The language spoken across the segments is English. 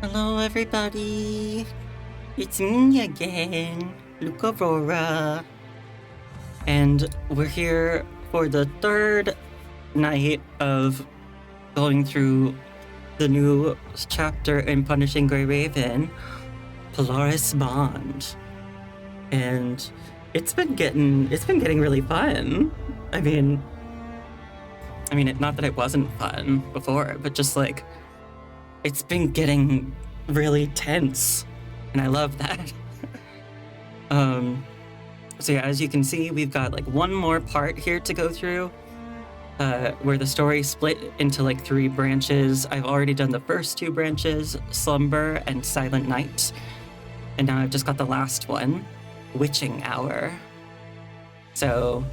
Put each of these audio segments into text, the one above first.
Hello, everybody. It's me again, Luke Aurora. And we're here for the third night of going through the new chapter in Punishing Grey Raven, Polaris Bond. And it's been getting really fun. I mean, not that it wasn't fun before, but just like it's been getting really tense, and I love that. So yeah, as you can see, we've got like one more part here to go through, where the story split into like 3 branches. I've already done the first 2 branches, Slumber and Silent Night, and now I've just got the last one, Witching Hour. So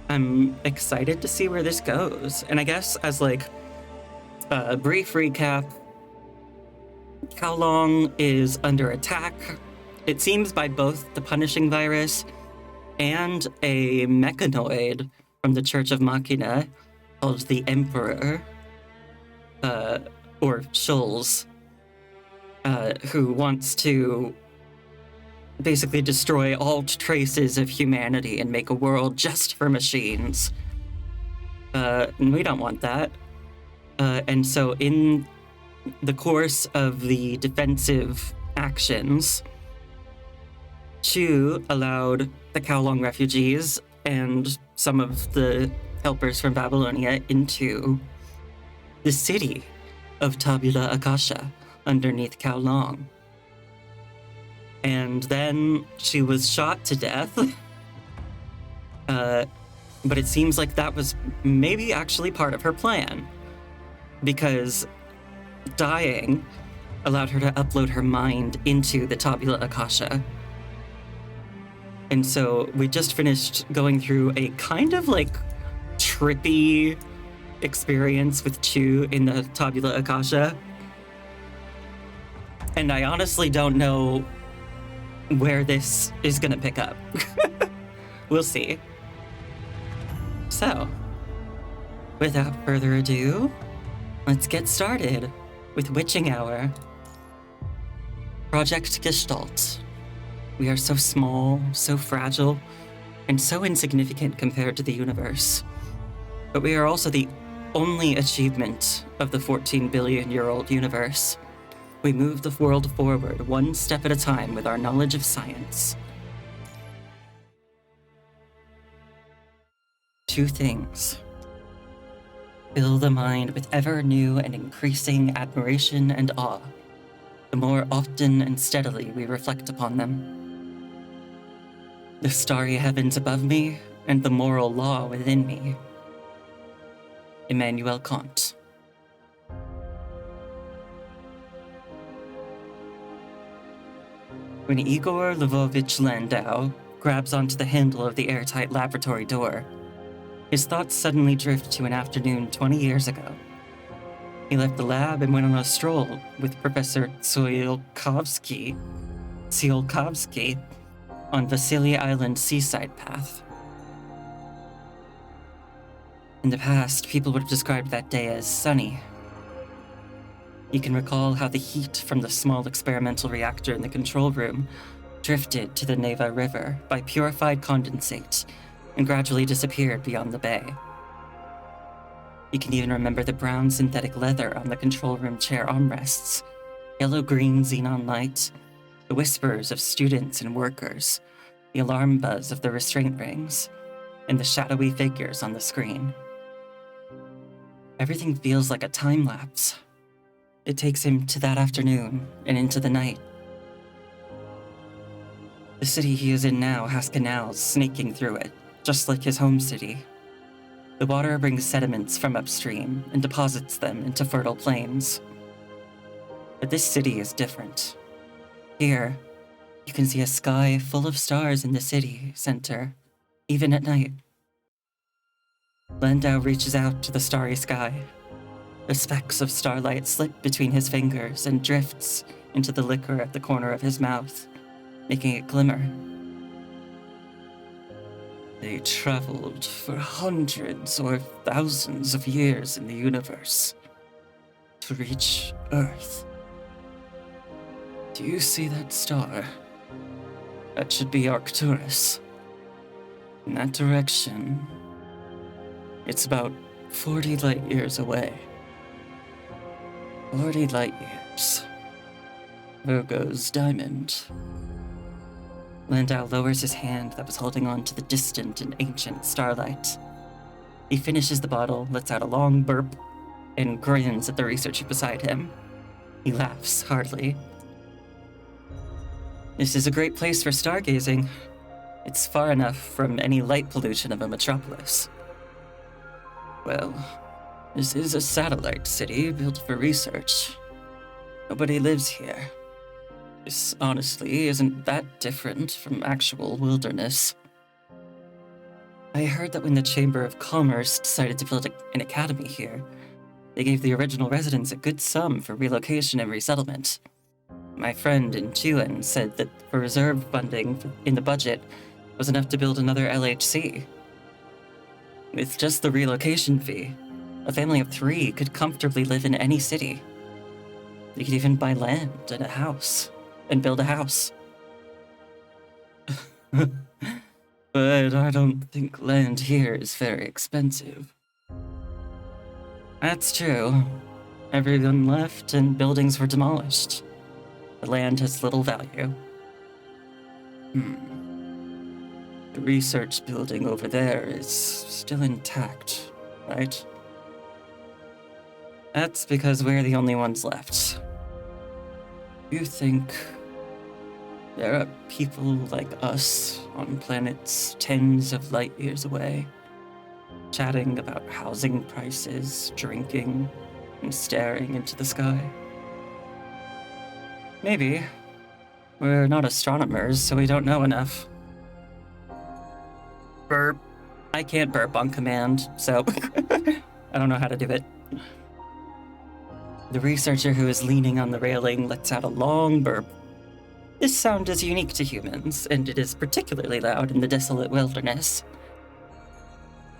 I'm excited to see where this goes. And I guess as like a brief recap, Kowloon is under attack, it seems, by both the Punishing Virus and a mechanoid from the Church of Machina called the Emperor, or Schulz, who wants to basically destroy all traces of humanity and make a world just for machines. And we don't want that. And so in the course of the defensive actions, Chu allowed the Kowloon refugees and some of the helpers from Babylonia into the city of Tabula Akasha underneath Kowloon. And then she was shot to death. But it seems like that was maybe actually part of her plan, because dying allowed her to upload her mind into the Tabula Akasha. And so we just finished going through a kind of like trippy experience with Chu in the Tabula Akasha. And I honestly don't know where this is gonna pick up. We'll see. So, without further ado, let's get started with Witching Hour. Project Gestalt. We are so small, so fragile, and so insignificant compared to the universe. But we are also the only achievement of the 14-billion-year-old universe. We move the world forward one step at a time with our knowledge of science. 2 things. Fill the mind with ever new and increasing admiration and awe, the more often and steadily we reflect upon them. The starry heavens above me and the moral law within me. Immanuel Kant. When Igor Lvovich Landau grabs onto the handle of the airtight laboratory door, his thoughts suddenly drift to an afternoon 20 years ago. He left the lab and went on a stroll with Professor Tsiolkovsky on Vasily Island's seaside path. In the past, people would have described that day as sunny. He can recall how the heat from the small experimental reactor in the control room drifted to the Neva River by purified condensate and gradually disappeared beyond the bay. You can even remember the brown synthetic leather on the control room chair armrests, yellow-green xenon light, the whispers of students and workers, the alarm buzz of the restraint rings, and the shadowy figures on the screen. Everything feels like a time lapse. It takes him to that afternoon and into the night. The city he is in now has canals snaking through it, just like his home city. The water brings sediments from upstream and deposits them into fertile plains. But this city is different. Here, you can see a sky full of stars in the city center, even at night. Landau reaches out to the starry sky. The specks of starlight slip between his fingers and drifts into the liquor at the corner of his mouth, making it glimmer. They traveled for hundreds or thousands of years in the universe to reach Earth. Do you see that star? That should be Arcturus. In that direction, it's about 40 light years away. 40 light years. Virgo's diamond. Landau lowers his hand that was holding on to the distant and ancient starlight. He finishes the bottle, lets out a long burp, and grins at the researcher beside him. He laughs heartily. This is a great place for stargazing. It's far enough from any light pollution of a metropolis. Well, this is a satellite city built for research. Nobody lives here. This honestly isn't that different from actual wilderness. I heard that when the Chamber of Commerce decided to build an academy here, they gave the original residents a good sum for relocation and resettlement. My friend in Chilen said that for reserve funding in the budget was enough to build another LHC. With just the relocation fee, a family of 3 could comfortably live in any city. They could even buy land and a house, and build a house. But I don't think land here is very expensive. That's true. Everyone left and buildings were demolished. The land has little value. The research building over there is still intact, right? That's because we're the only ones left. You think there are people like us on planets tens of light years away, chatting about housing prices, drinking, and staring into the sky? Maybe. We're not astronomers, so we don't know enough. Burp. I can't burp on command, so I don't know how to do it. The researcher who is leaning on the railing lets out a long burp. This sound is unique to humans, and it is particularly loud in the desolate wilderness.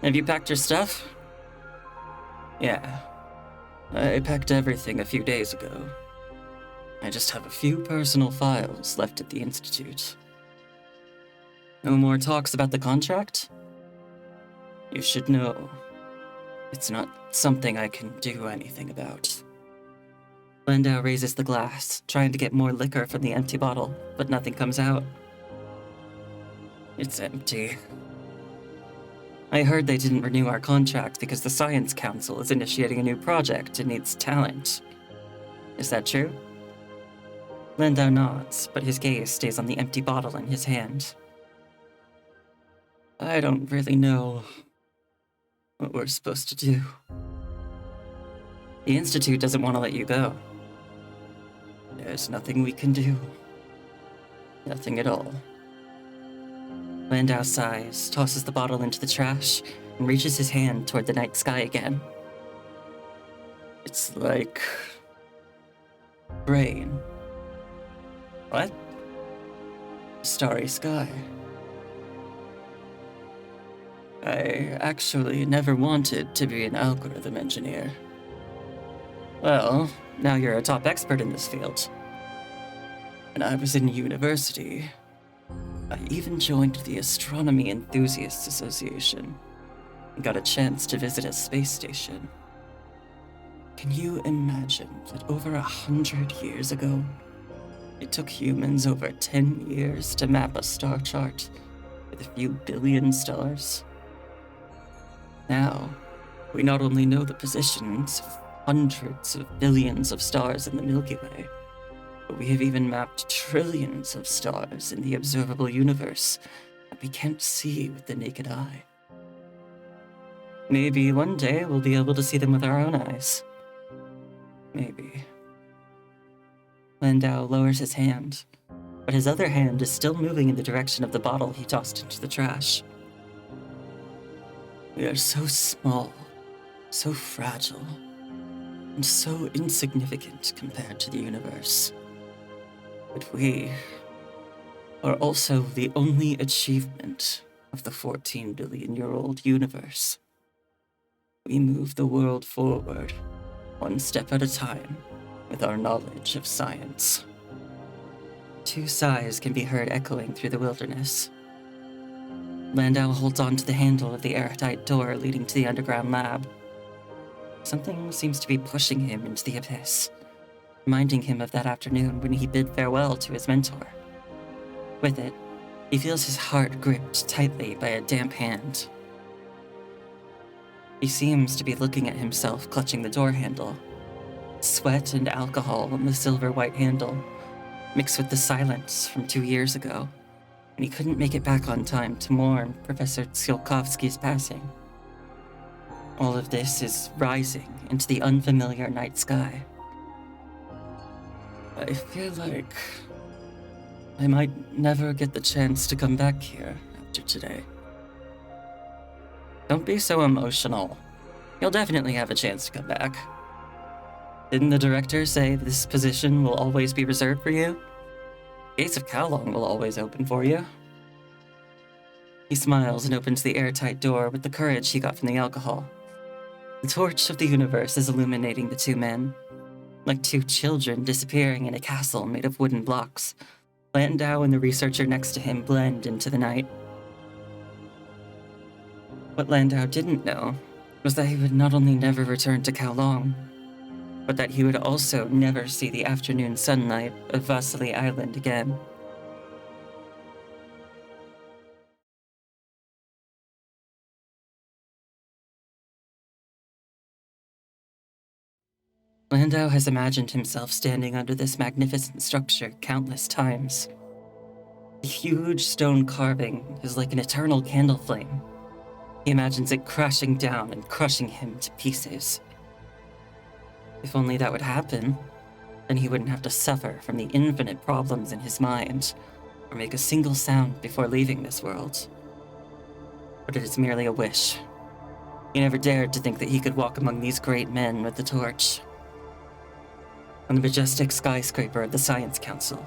Have you packed your stuff? Yeah. I packed everything a few days ago. I just have a few personal files left at the Institute. No more talks about the contract? You should know. It's not something I can do anything about. Landau raises the glass, trying to get more liquor from the empty bottle, but nothing comes out. It's empty. I heard they didn't renew our contract because the Science Council is initiating a new project and needs talent. Is that true? Landau nods, but his gaze stays on the empty bottle in his hand. I don't really know what we're supposed to do. The Institute doesn't want to let you go. There's nothing we can do. Nothing at all. Landau sighs, tosses the bottle into the trash, and reaches his hand toward the night sky again. It's like rain. What? Starry sky. I actually never wanted to be an algorithm engineer. Well, now you're a top expert in this field. When I was in university, I even joined the Astronomy Enthusiasts Association and got a chance to visit a space station. Can you imagine that over 100 years ago, it took humans over 10 years to map a star chart with a few billion stars? Now, we not only know the positions of hundreds of billions of stars in the Milky Way, but we have even mapped trillions of stars in the observable universe that we can't see with the naked eye. Maybe one day we'll be able to see them with our own eyes. Maybe. Landau lowers his hand, but his other hand is still moving in the direction of the bottle he tossed into the trash. We are so small, so fragile, and so insignificant compared to the universe. But we are also the only achievement of the 14-billion-year-old universe. We move the world forward, one step at a time, with our knowledge of science. Two sighs can be heard echoing through the wilderness. Landau holds on to the handle of the airtight door leading to the underground lab. Something seems to be pushing him into the abyss, reminding him of that afternoon when he bid farewell to his mentor. With it, he feels his heart gripped tightly by a damp hand. He seems to be looking at himself clutching the door handle. Sweat and alcohol on the silver-white handle, mixed with the silence from 2 years ago, and he couldn't make it back on time to mourn Professor Tsiolkovsky's passing. All of this is rising into the unfamiliar night sky. I feel like I might never get the chance to come back here after today. Don't be so emotional. You'll definitely have a chance to come back. Didn't the director say this position will always be reserved for you? Gates of Kowloon will always open for you. He smiles and opens the airtight door with the courage he got from the alcohol. The torch of the universe is illuminating the two men. Like two children disappearing in a castle made of wooden blocks, Landau and the researcher next to him blend into the night. What Landau didn't know was that he would not only never return to Kowloon, but that he would also never see the afternoon sunlight of Vasily Island again. Landau has imagined himself standing under this magnificent structure countless times. The huge stone carving is like an eternal candle flame. He imagines it crashing down and crushing him to pieces. If only that would happen, then he wouldn't have to suffer from the infinite problems in his mind, or make a single sound before leaving this world. But it is merely a wish. He never dared to think that he could walk among these great men with the torch. On the majestic skyscraper of the Science Council,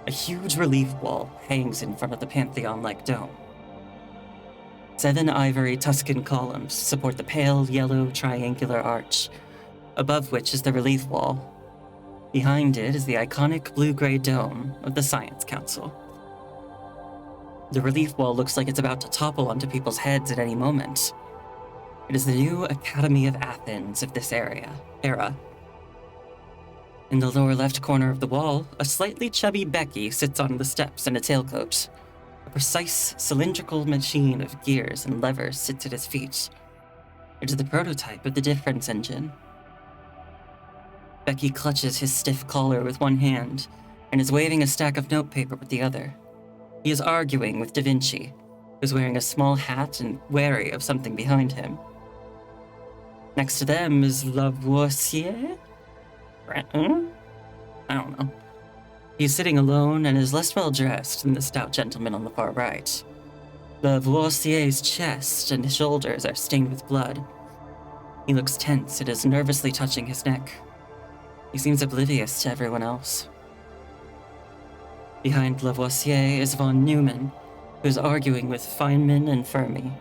a huge relief wall hangs in front of the Pantheon-like dome. 7 ivory Tuscan columns support the pale yellow triangular arch, above which is the relief wall. Behind it is the iconic blue-gray dome of the Science Council. The relief wall looks like it's about to topple onto people's heads at any moment. It is the new Academy of Athens of this era. In the lower left corner of the wall, a slightly chubby Becky sits on the steps in a tailcoat. A precise, cylindrical machine of gears and levers sits at his feet. It is the prototype of the difference engine. Becky clutches his stiff collar with one hand and is waving a stack of notepaper with the other. He is arguing with Da Vinci, who's wearing a small hat and wary of something behind him. Next to them is Lavoisier? I don't know. He's sitting alone and is less well-dressed than the stout gentleman on the far right. Lavoisier's chest and shoulders are stained with blood. He looks tense and is nervously touching his neck. He seems oblivious to everyone else. Behind Lavoisier is von Neumann, who's arguing with Feynman and Fermi.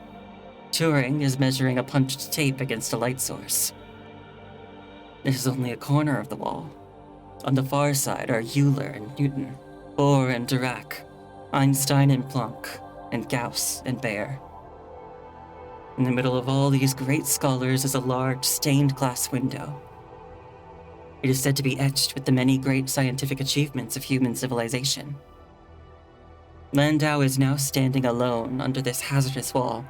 Turing is measuring a punched tape against a light source. This is only a corner of the wall. On the far side are Euler and Newton, Bohr and Dirac, Einstein and Planck, and Gauss and Bayer. In the middle of all these great scholars is a large stained glass window. It is said to be etched with the many great scientific achievements of human civilization. Landau is now standing alone under this hazardous wall,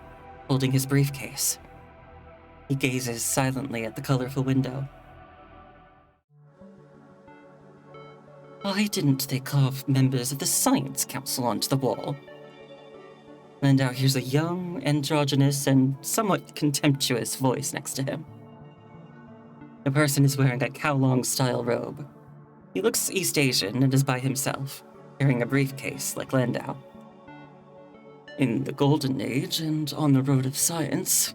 holding his briefcase. He gazes silently at the colorful window. Why didn't they carve members of the Science Council onto the wall? Landau hears a young, androgynous, and somewhat contemptuous voice next to him. The person is wearing a Kowloon-style robe. He looks East Asian and is by himself, carrying a briefcase like Landau. In the Golden Age and on the road of science,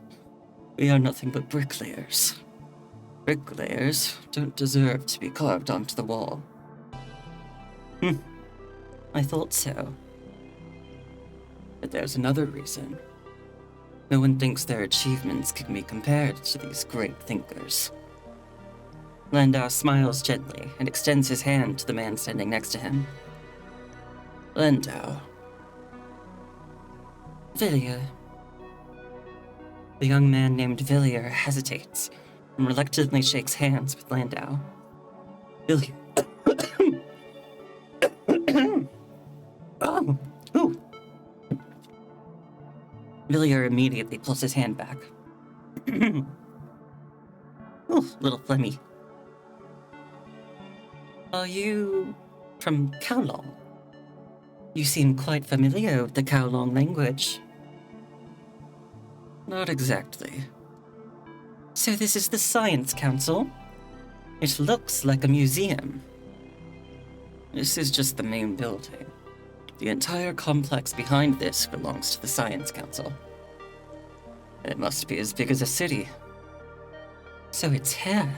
we are nothing but bricklayers. Bricklayers don't deserve to be carved onto the wall. I thought so. But there's another reason. No one thinks their achievements can be compared to these great thinkers. Landau smiles gently and extends his hand to the man standing next to him. Landau. Villiers. The young man named Villiers hesitates and reluctantly shakes hands with Landau. Villiers. Oh, ooh. Villiers immediately pulls his hand back. Ooh, little phlegmy. Are you from Kowloon? You seem quite familiar with the Kowloon language. Not exactly. So this is the Science Council? It looks like a museum. This is just the main building. The entire complex behind this belongs to the Science Council. It must be as big as a city. So it's here.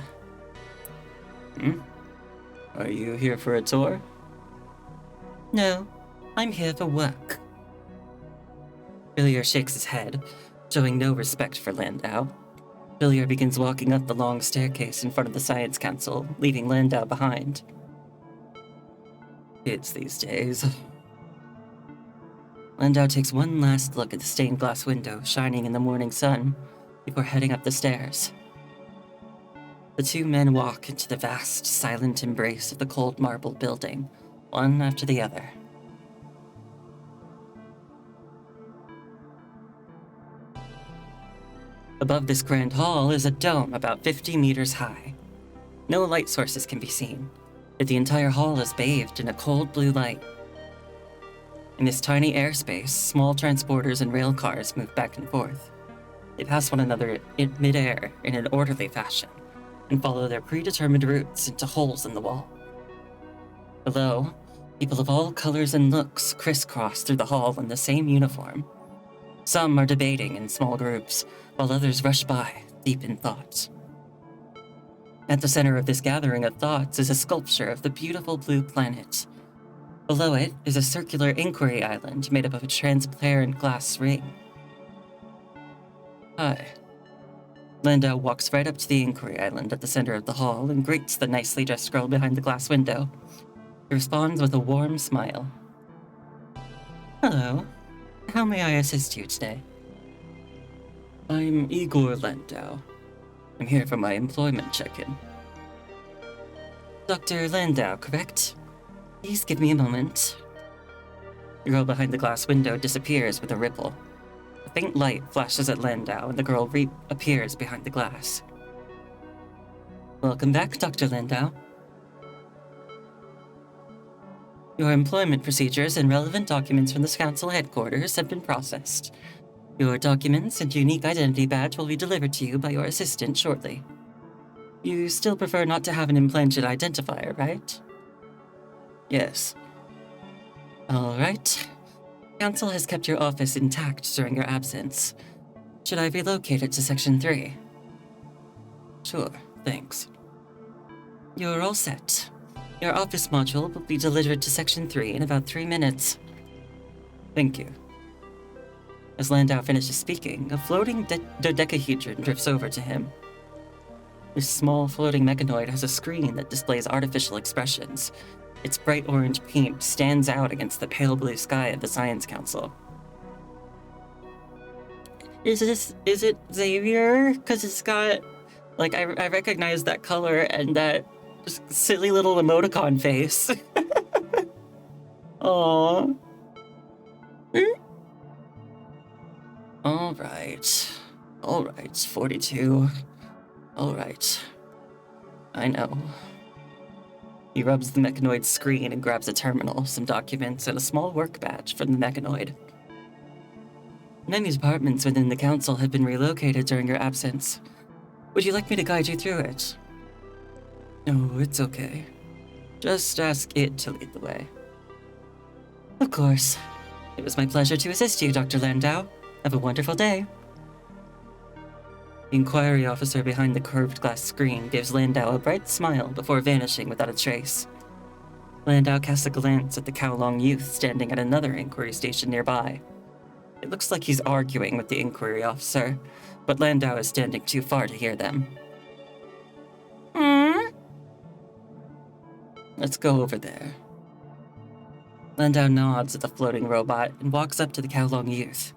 Are you here for a tour? No, I'm here for work. Villiers shakes his head, showing no respect for Landau. Villiers begins walking up the long staircase in front of the Science Council, leaving Landau behind. Kids these days. Landau takes one last look at the stained glass window shining in the morning sun before heading up the stairs. The two men walk into the vast, silent embrace of the cold marble building, one after the other. Above this grand hall is a dome about 50 meters high. No light sources can be seen, but the entire hall is bathed in a cold blue light. In this tiny airspace, small transporters and rail cars move back and forth. They pass one another in midair in an orderly fashion, and follow their predetermined routes into holes in the wall. Below, people of all colors and looks crisscross through the hall in the same uniform. Some are debating in small groups, while others rush by, deep in thought. At the center of this gathering of thoughts is a sculpture of the beautiful blue planet. Below it is a circular inquiry island made up of a transparent glass ring. Hi. Landau walks right up to the inquiry island at the center of the hall and greets the nicely dressed girl behind the glass window. He responds with a warm smile. Hello. How may I assist you today? I'm Igor Landau. I'm here for my employment check-in. Dr. Landau, correct? Please give me a moment. The girl behind the glass window disappears with a ripple. A faint light flashes at Landau, and the girl reappears behind the glass. Welcome back, Dr. Landau. Your employment procedures and relevant documents from the Council headquarters have been processed. Your documents and unique identity badge will be delivered to you by your assistant shortly. You still prefer not to have an implanted identifier, right? Yes. All right. Council has kept your office intact during your absence. Should I relocate it to Section 3? Sure, thanks. You're all set. Your office module will be delivered to Section 3 in about 3 minutes. Thank you. As Landau finishes speaking, a floating dodecahedron drifts over to him. This small floating mechanoid has a screen that displays artificial expressions. Its bright orange paint stands out against the pale blue sky of the Science Council. Is it Xavier? Because it's got, like, I recognize that color and that just silly little emoticon face. Aww. Alright, 42. Alright. I know. He rubs the mechanoid's screen and grabs a terminal, some documents, and a small work badge from the mechanoid. Many departments within the council have been relocated during your absence. Would you like me to guide you through it? No, it's okay. Just ask it to lead the way. Of course. It was my pleasure to assist you, Dr. Landau. Have a wonderful day. The inquiry officer behind the curved glass screen gives Landau a bright smile before vanishing without a trace. Landau casts a glance at the Kowloon youth standing at another inquiry station nearby. It looks like he's arguing with the inquiry officer, but Landau is standing too far to hear them. Let's go over there. Landau nods at the floating robot and walks up to the Kowloon youth.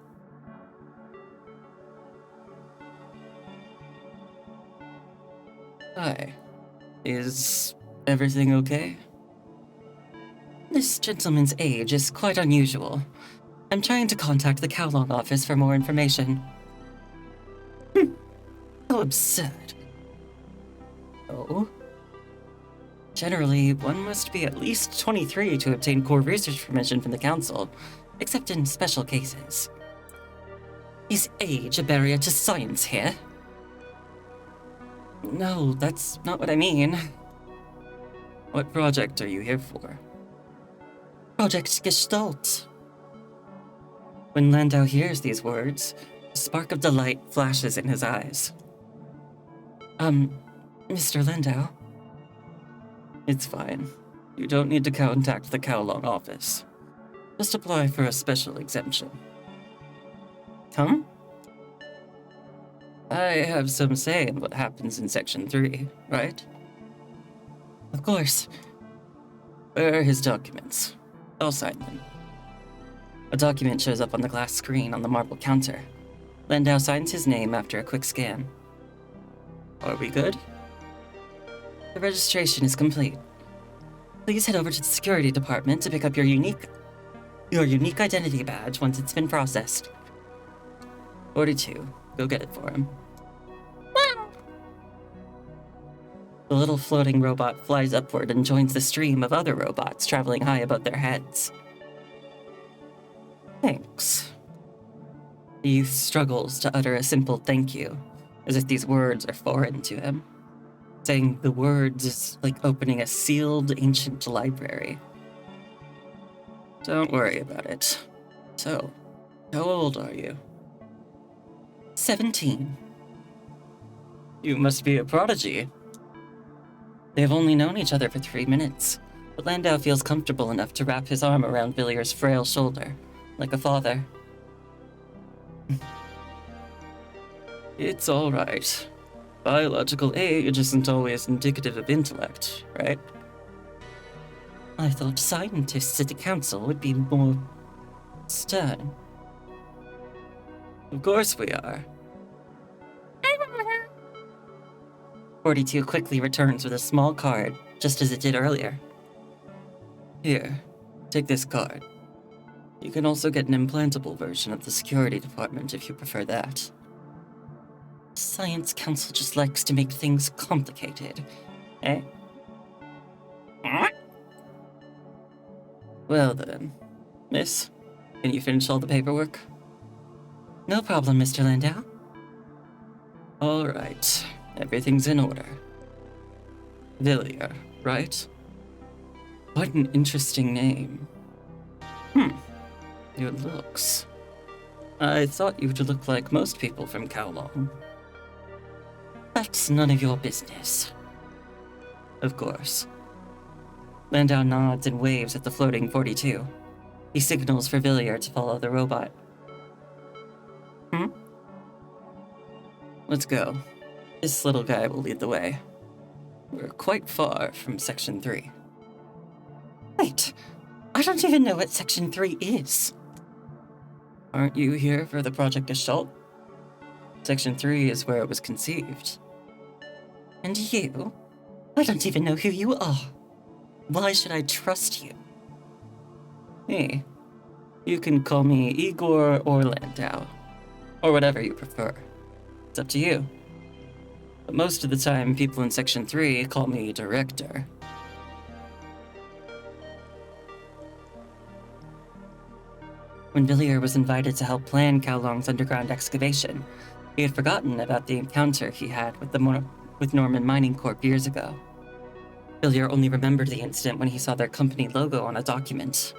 Hi. Is everything okay? This gentleman's age is quite unusual. I'm trying to contact the Kowloon office for more information. How absurd. Oh? Generally, one must be at least 23 to obtain core research permission from the Council, except in special cases. Is age a barrier to science here? No, that's not what I mean. What project are you here for? Project Gestalt. When Landau hears these words, a spark of delight flashes in his eyes. Mr. Landau? It's fine. You don't need to contact the Kowloon office. Just apply for a special exemption. Huh? I have some say in what happens in Section 3, right? Of course. Where are his documents? I'll sign them. A document shows up on the glass screen on the marble counter. Landau signs his name after a quick scan. Are we good? The registration is complete. Please head over to the security department to pick up your unique identity badge once it's been processed. 42. Go get it for him. The little floating robot flies upward and joins the stream of other robots traveling high above their heads. Thanks. The youth struggles to utter a simple thank you, as if these words are foreign to him. Saying the words is like opening a sealed ancient library. Don't worry about it. So, how old are you? 17. You must be a prodigy. They've only known each other for 3 minutes, but Landau feels comfortable enough to wrap his arm around Villier's frail shoulder, like a father. It's all right. Biological age isn't always indicative of intellect, right? I thought scientists at the council would be more stern. Of course we are. 42 quickly returns with a small card, just as it did earlier. Here, take this card. You can also get an implantable version of the security department if you prefer that. Science Council just likes to make things complicated, eh? Well then, miss, can you finish all the paperwork? No problem, Mr. Landau. All right, everything's in order. Villier, right? What an interesting name. Your looks. I thought you'd look like most people from Kowloon. That's none of your business. Of course. Landau nods and waves at the floating 42. He signals for Villier to follow the robot. Let's go. This little guy will lead the way. We're quite far from Section 3. Wait, I don't even know what Section 3 is. Aren't you here for the Project Gestalt? Section 3 is where it was conceived. And you? I don't even know who you are. Why should I trust you? Me. You can call me Igor or Landau, or whatever you prefer. It's up to you. But most of the time, people in Section 3 call me Director. When Villier was invited to help plan Kowloon's underground excavation, he had forgotten about the encounter he had with Norman Mining Corp years ago. Villier only remembered the incident when he saw their company logo on a document.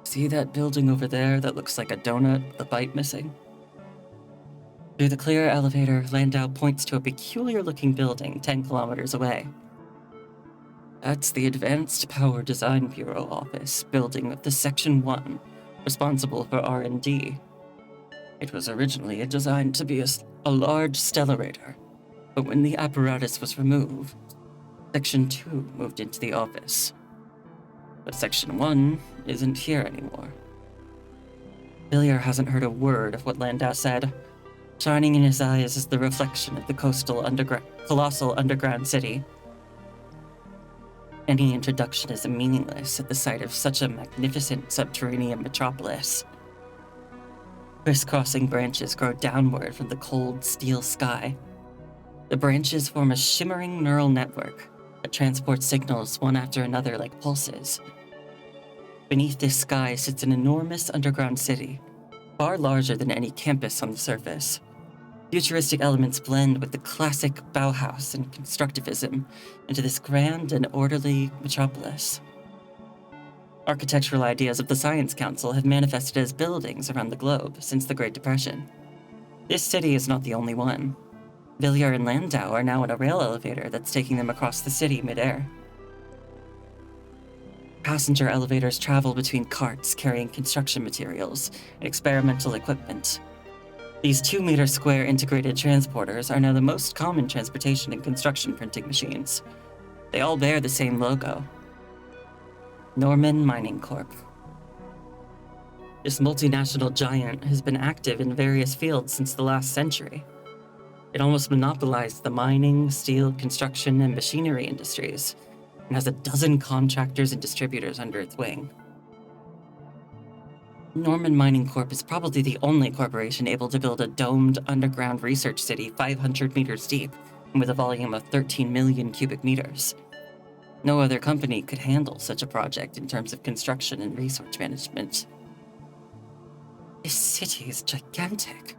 See that building over there that looks like a donut with a bite missing? Through the clear elevator, Landau points to a peculiar-looking building 10 kilometers away. That's the Advanced Power Design Bureau office building of the Section 1, responsible for R&D. It was originally designed to be a large stellarator, but when the apparatus was removed, Section 2 moved into the office. But Section 1 isn't here anymore. Villiers hasn't heard a word of what Landau said. Shining in his eyes is the reflection of the colossal underground city. Any introduction is meaningless at the sight of such a magnificent subterranean metropolis. Crisscrossing branches grow downward from the cold steel sky. The branches form a shimmering neural network that transports signals one after another like pulses. Beneath this sky sits an enormous underground city, far larger than any campus on the surface. Futuristic elements blend with the classic Bauhaus and constructivism into this grand and orderly metropolis. Architectural ideas of the Science Council have manifested as buildings around the globe since the Great Depression. This city is not the only one. Villiers and Landau are now in a rail elevator that's taking them across the city midair. Passenger elevators travel between carts carrying construction materials and experimental equipment. These 2-meter square integrated transporters are now the most common transportation and construction printing machines. They all bear the same logo: Norman Mining Corp. This multinational giant has been active in various fields since the last century. It almost monopolized the mining, steel, construction, and machinery industries, and has a dozen contractors and distributors under its wing. Norman Mining Corp is probably the only corporation able to build a domed underground research city 500 meters deep and with a volume of 13 million cubic meters. No other company could handle such a project in terms of construction and resource management. This city is gigantic.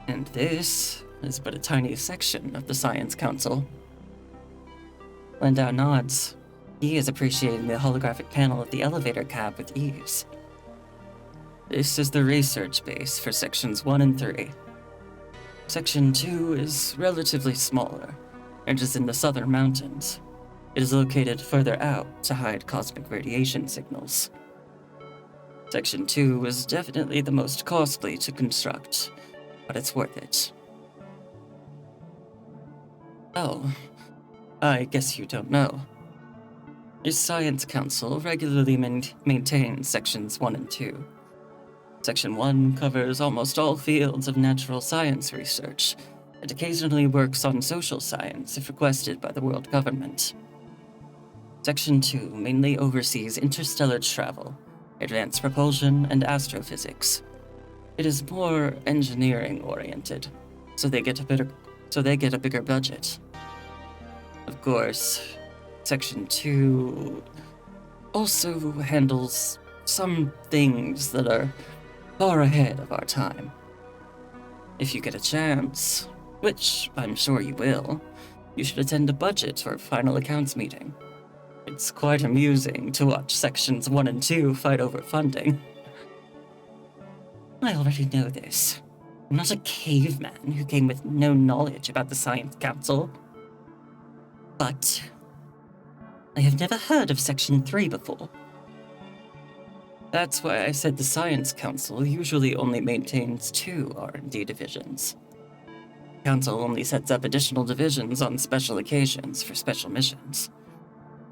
And this is but a tiny section of the Science Council. Landau nods. He is appreciating the holographic panel of the elevator cab with ease. This is the research base for Sections 1 and 3. Section 2 is relatively smaller, and is in the southern mountains. It is located further out to hide cosmic radiation signals. Section 2 is definitely the most costly to construct, but it's worth it. Oh, I guess you don't know. The Science Council regularly maintains Sections 1 and 2. Section 1 covers almost all fields of natural science research, and occasionally works on social science if requested by the world government. Section 2 mainly oversees interstellar travel, advanced propulsion, and astrophysics. It is more engineering-oriented, so they get a bigger budget. Of course, Section 2 also handles some things that are far ahead of our time. If you get a chance, which I'm sure you will, you should attend a budget or final accounts meeting. It's quite amusing to watch Sections 1 and 2 fight over funding. I already know this. I'm not a caveman who came with no knowledge about the Science Council. But I have never heard of Section 3 before. That's why I said the Science Council usually only maintains 2 R&D divisions. The Council only sets up additional divisions on special occasions for special missions.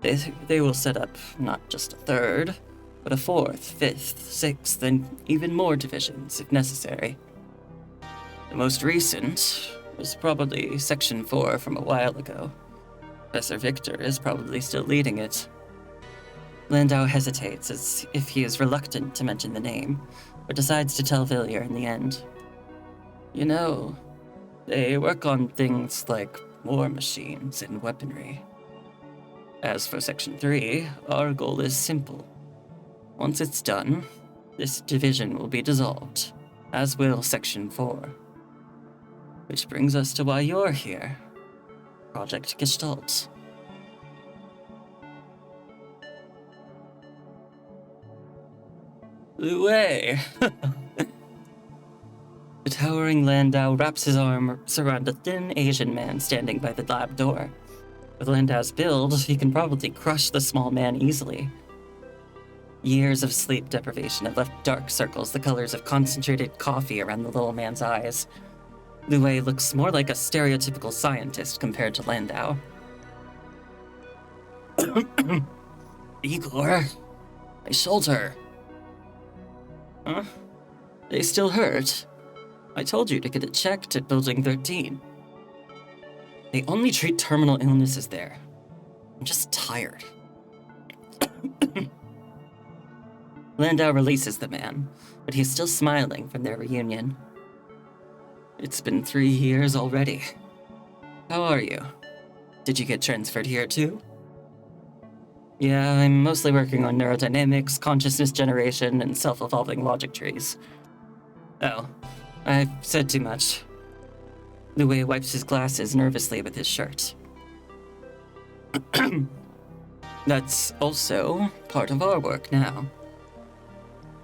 They will set up not just a 3rd, but a 4th, 5th, 6th, and even more divisions if necessary. The most recent was probably Section 4 from a while ago. Professor Victor is probably still leading it. Landau hesitates as if he is reluctant to mention the name, but decides to tell Villiers in the end. You know, they work on things like war machines and weaponry. As for Section 3, our goal is simple. Once it's done, this division will be dissolved, as will Section 4. Which brings us to why you're here. Project Gestalt. Lue! The towering Landau wraps his arms around a thin Asian man standing by the lab door. With Landau's build, he can probably crush the small man easily. Years of sleep deprivation have left dark circles the colors of concentrated coffee around the little man's eyes. Lue looks more like a stereotypical scientist compared to Landau. Igor? My shoulder. Huh? They still hurt? I told you to get it checked at Building 13. They only treat terminal illnesses there. I'm just tired. Landau releases the man, but he's still smiling from their reunion. It's been 3 years already. How are you? Did you get transferred here too? Yeah, I'm mostly working on neurodynamics, consciousness generation, and self-evolving logic trees. Oh, I've said too much. Liu wipes his glasses nervously with his shirt. That's also part of our work now.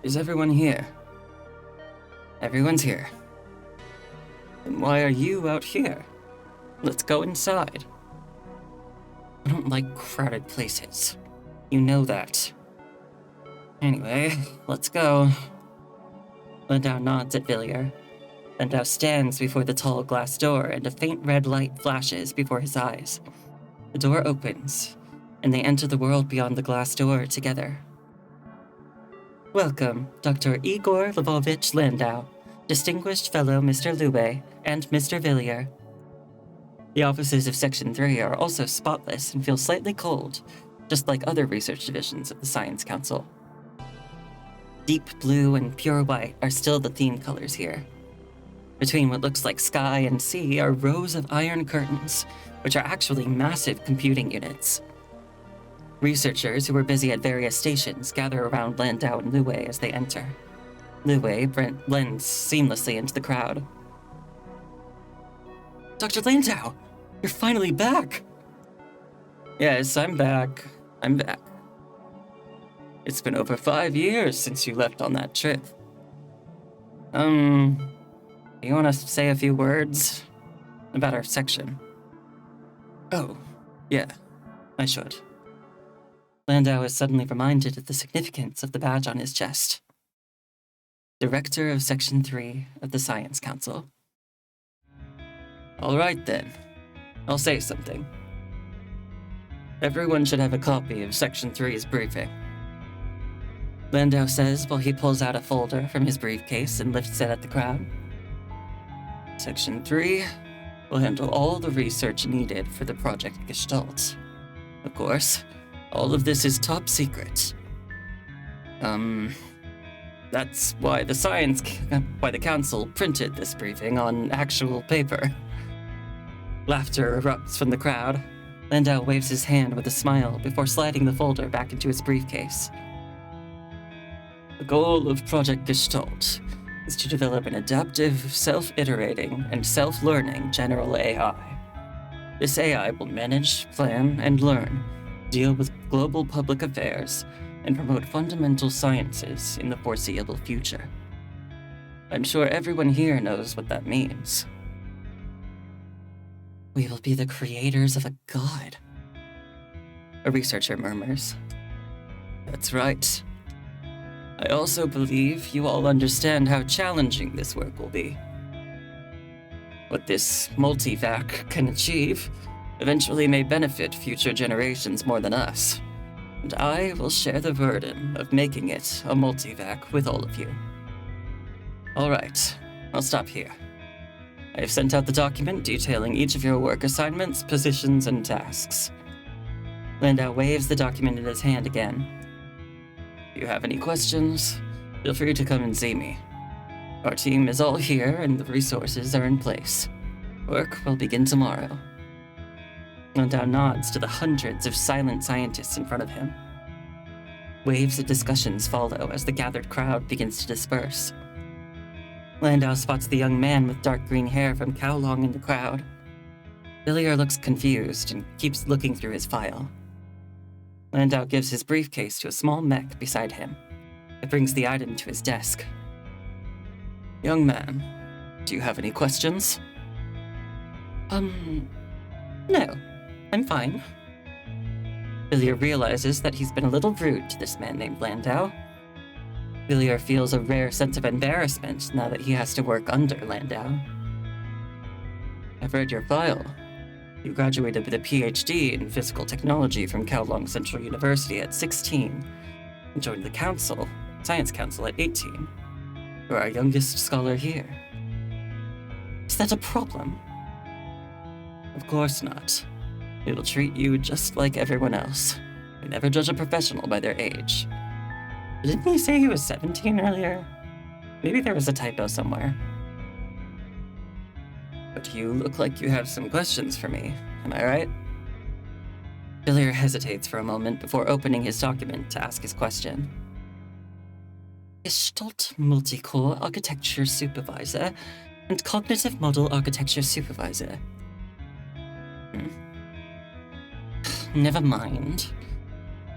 Is everyone here? Everyone's here. Then why are you out here? Let's go inside. I don't like crowded places. You know that. Anyway, let's go. Landau nods at Villiers. Landau stands before the tall glass door and a faint red light flashes before his eyes. The door opens, and they enter the world beyond the glass door together. Welcome, Dr. Igor Lvovich Landau, Distinguished Fellow Mr. Liu and Mr. Villiers. The offices of Section 3 are also spotless and feel slightly cold, just like other research divisions of the Science Council. Deep blue and pure white are still the theme colors here. Between what looks like sky and sea are rows of iron curtains, which are actually massive computing units. Researchers who were busy at various stations gather around Landau and Liu as they enter. Liu blends seamlessly into the crowd. Dr. Landau, you're finally back! Yes, I'm back. I'm back. It's been over 5 years since you left on that trip. You want to say a few words about our section? Oh, yeah, I should. Landau is suddenly reminded of the significance of the badge on his chest. Director of Section 3 of the Science Council. All right, then. I'll say something. Everyone should have a copy of Section 3's briefing. Landau says while he pulls out a folder from his briefcase and lifts it at the crowd. Section 3 will handle all the research needed for the Project Gestalt. Of course, all of this is top secret. That's why the council printed this briefing on actual paper. Laughter erupts from the crowd. Landau waves his hand with a smile before sliding the folder back into his briefcase. The goal of Project Gestalt is to develop an adaptive, self-iterating, and self-learning general AI. This AI will manage, plan, and learn, deal with global public affairs, and promote fundamental sciences in the foreseeable future. I'm sure everyone here knows what that means. We will be the creators of a god, a researcher murmurs. That's right. I also believe you all understand how challenging this work will be. What this multivac can achieve eventually may benefit future generations more than us, and I will share the burden of making it a multivac with all of you. All right, I'll stop here. I have sent out the document detailing each of your work assignments, positions, and tasks. Landau waves the document in his hand again. If you have any questions, feel free to come and see me. Our team is all here and the resources are in place. Work will begin tomorrow. Landau nods to the hundreds of silent scientists in front of him. Waves of discussions follow as the gathered crowd begins to disperse. Landau spots the young man with dark green hair from Kowloon in the crowd. Villiers looks confused and keeps looking through his file. Landau gives his briefcase to a small mech beside him. It brings the item to his desk. Young man, do you have any questions? No, I'm fine. Villiers realizes that he's been a little rude to this man named Landau. Villiers feels a rare sense of embarrassment now that he has to work under Landau. I've read your file. You graduated with a PhD in physical technology from Kowloon Central University at 16 and joined the Science Council at 18. You're our youngest scholar here. Is that a problem? Of course not. It'll treat you just like everyone else. We never judge a professional by their age. Didn't he say he was 17 earlier? Maybe there was a typo somewhere. But you look like you have some questions for me, am I right? Villiers hesitates for a moment before opening his document to ask his question. Gestalt Multi-Core Architecture Supervisor and Cognitive Model Architecture Supervisor. Never mind.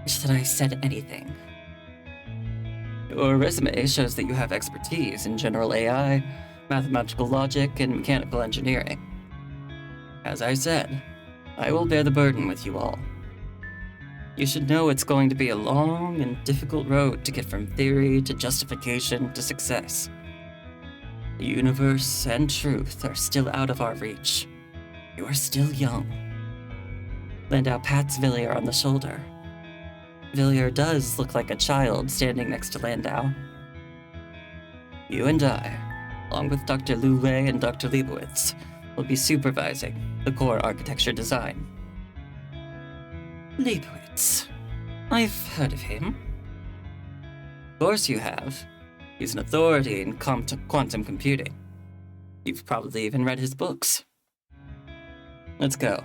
Wish that I said anything. Your resume shows that you have expertise in general AI, mathematical logic, and mechanical engineering. As I said, I will bear the burden with you all. You should know it's going to be a long and difficult road to get from theory to justification to success. The universe and truth are still out of our reach. You are still young. Landau pats Villiers on the shoulder. Villiers does look like a child standing next to Landau. You and I, along with Dr. Lu Wei and Dr. Leibowitz, will be supervising the core architecture design. Leibowitz? I've heard of him. Of course you have. He's an authority in quantum computing. You've probably even read his books. Let's go.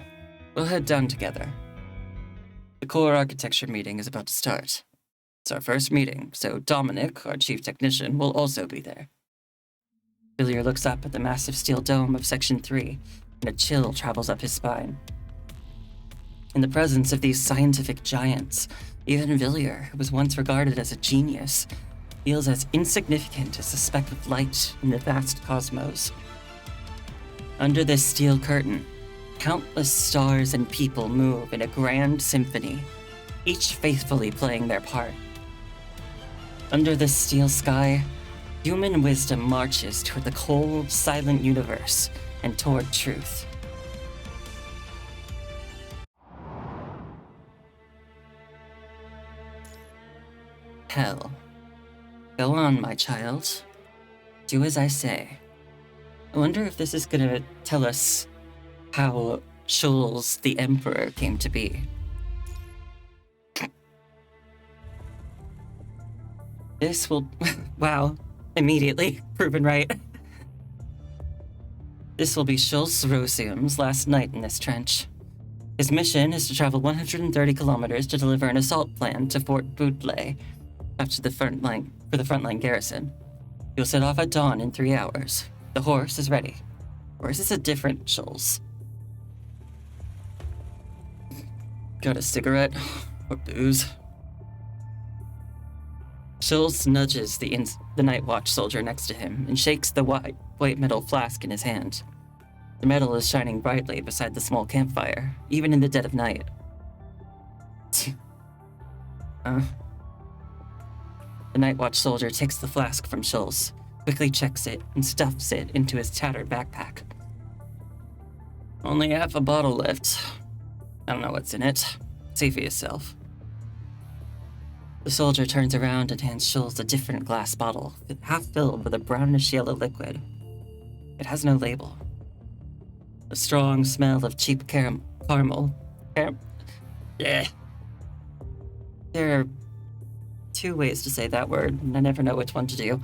We'll head down together. The core architecture meeting is about to start. It's our first meeting, so Dominic, our chief technician, will also be there. Villiers looks up at the massive steel dome of Section 3, and a chill travels up his spine. In the presence of these scientific giants, even Villiers, who was once regarded as a genius, feels as insignificant as a speck of light in the vast cosmos. Under this steel curtain, countless stars and people move in a grand symphony, each faithfully playing their part. Under this steel sky, human wisdom marches toward the cold, silent universe and toward truth. Hell. Go on, my child. Do as I say. I wonder if this is gonna tell us how Schulz the Emperor came to be. This will... wow. Immediately proven right. This will be Schulz Rosium's last night in this trench. His mission is to travel 130 kilometers to deliver an assault plan to Fort Boutlé for the frontline garrison. He'll set off at dawn in 3 hours. The horse is ready. Or is this a different Schulz? Got a cigarette? Or booze? Schulz nudges the night watch soldier next to him and shakes the white metal flask in his hand. The metal is shining brightly beside the small campfire, even in the dead of night. The night watch soldier takes the flask from Schulz, quickly checks it, and stuffs it into his tattered backpack. Only half a bottle left. I don't know what's in it. See for yourself. The soldier turns around and hands Schulz a different glass bottle, half filled with a brownish yellow liquid. It has no label. A strong smell of cheap caramel. Yeah. There are 2 ways to say that word, and I never know which one to do.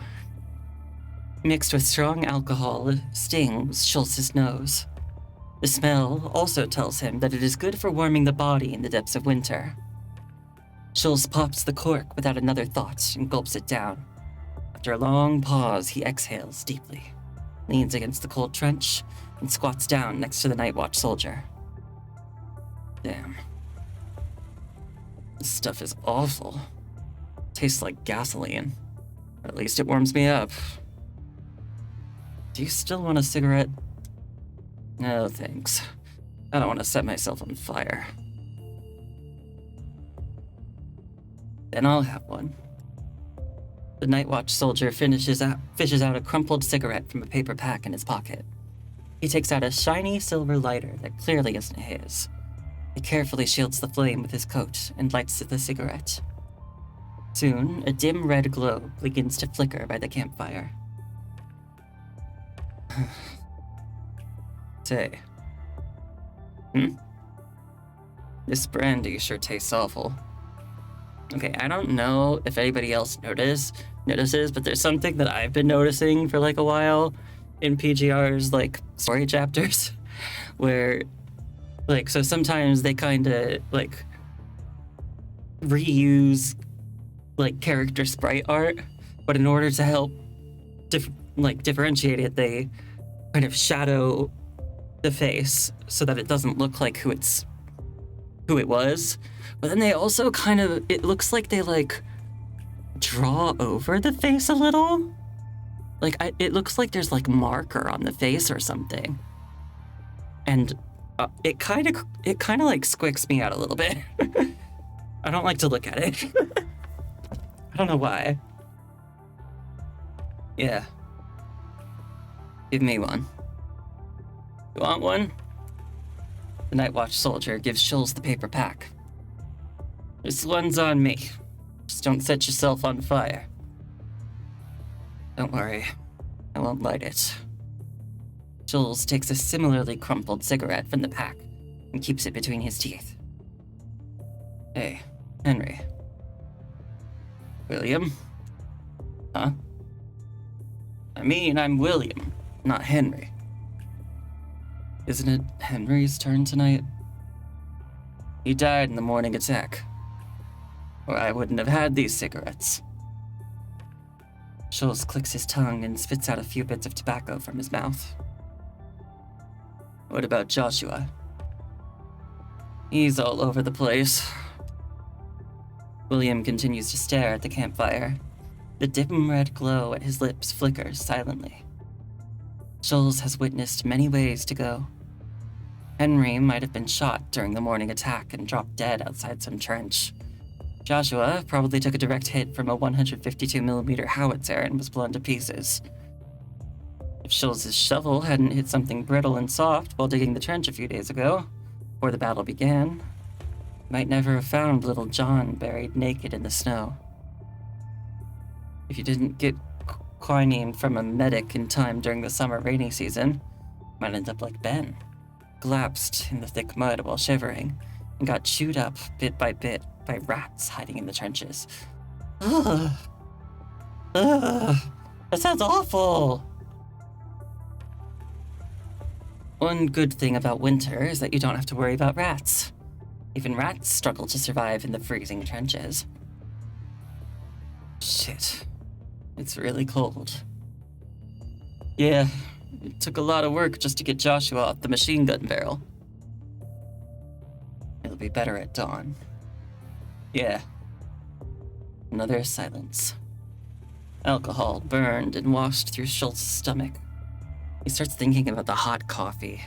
Mixed with strong alcohol, stings Schulz's nose. The smell also tells him that it is good for warming the body in the depths of winter. Schulz pops the cork without another thought and gulps it down. After a long pause, he exhales deeply, leans against the cold trench, and squats down next to the night watch soldier. Damn. This stuff is awful. Tastes like gasoline. Or at least it warms me up. Do you still want a cigarette? No, thanks. I don't want to set myself on fire. Then I'll have one. The night watch soldier fishes out a crumpled cigarette from a paper pack in his pocket. He takes out a shiny silver lighter that clearly isn't his. He carefully shields the flame with his coat and lights the cigarette. Soon, a dim red glow begins to flicker by the campfire. Say. This brandy sure tastes awful. Okay, I don't know if anybody else notices, but there's something that I've been noticing for like a while in PGR's like story chapters where like, so sometimes they kind of like reuse like character sprite art, but in order to help differentiate it, they kind of shadow the face so that it doesn't look like who it was. But then they also kind of, it looks like they like draw over the face a little. Like it looks like there's like marker on the face or something. And it kind of like squicks me out a little bit. I don't like to look at it. I don't know why. Yeah. Give me one. You want one? The Night Watch soldier gives Schulz the paper pack. This one's on me. Just don't set yourself on fire. Don't worry. I won't light it. Schulz takes a similarly crumpled cigarette from the pack and keeps it between his teeth. Hey, Henry. William? Huh? I mean, I'm William, not Henry. Isn't it Henry's turn tonight? He died in the morning attack. Or I wouldn't have had these cigarettes. Schulz clicks his tongue and spits out a few bits of tobacco from his mouth. What about Joshua? He's all over the place. William continues to stare at the campfire. The dim red glow at his lips flickers silently. Schulz has witnessed many ways to go. Henry might have been shot during the morning attack and dropped dead outside some trench. Joshua probably took a direct hit from a 152mm howitzer and was blown to pieces. If Schulz's shovel hadn't hit something brittle and soft while digging the trench a few days ago, before the battle began, he might never have found little John buried naked in the snow. If you didn't get quinine from a medic in time during the summer rainy season, you might end up like Ben, collapsed in the thick mud while shivering, and got chewed up bit by rats hiding in the trenches. Ugh. Ugh. That sounds awful. One good thing about winter is that you don't have to worry about rats. Even rats struggle to survive in the freezing trenches. Shit. It's really cold. Yeah, it took a lot of work just to get Joshua off the machine gun barrel. It'll be better at dawn. Yeah. Another silence. Alcohol burned and washed through Schultz's stomach. He starts thinking about the hot coffee,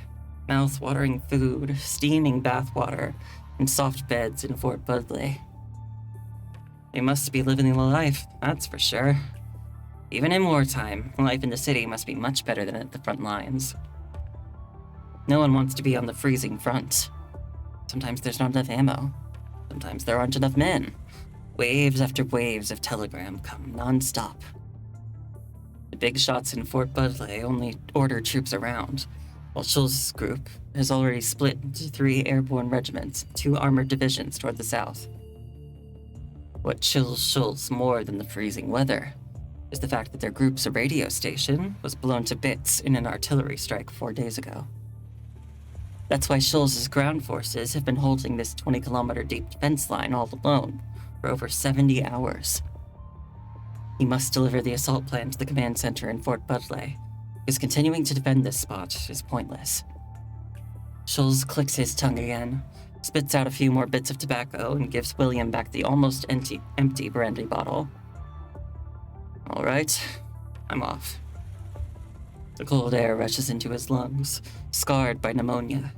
mouth-watering food, steaming bathwater, and soft beds in Fort Budley. They must be living the life, that's for sure. Even in wartime, life in the city must be much better than at the front lines. No one wants to be on the freezing front. Sometimes there's not enough ammo. Sometimes there aren't enough men. Waves after waves of telegram come non-stop. The big shots in Fort Budley only order troops around, while Schulz's group has already split into 3 airborne regiments, 2 armored divisions toward the south. What chills Schulz more than the freezing weather is the fact that their group's radio station was blown to bits in an artillery strike 4 days ago. That's why Schulz's ground forces have been holding this 20-kilometer deep defense line all alone for over 70 hours. He must deliver the assault plan to the command center in Fort Budley, because continuing to defend this spot is pointless. Schulz clicks his tongue again, spits out a few more bits of tobacco, and gives William back the almost empty brandy bottle. All right, I'm off. The cold air rushes into his lungs, scarred by pneumonia.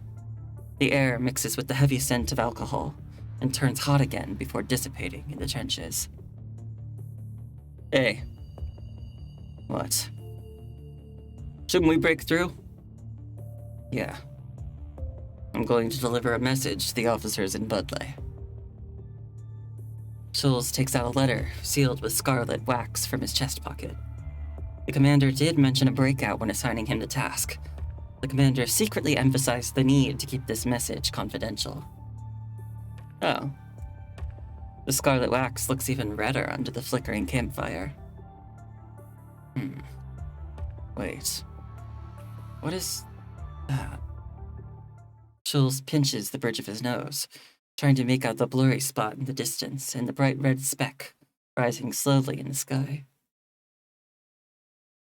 The air mixes with the heavy scent of alcohol and turns hot again before dissipating in the trenches. Hey. What? Shouldn't we break through? Yeah. I'm going to deliver a message to the officers in Budley. Schultz takes out a letter, sealed with scarlet wax, from his chest pocket. The commander did mention a breakout when assigning him the task. The commander secretly emphasized the need to keep this message confidential. Oh. The scarlet wax looks even redder under the flickering campfire. Wait. What is that? Schultz pinches the bridge of his nose, trying to make out the blurry spot in the distance and the bright red speck rising slowly in the sky.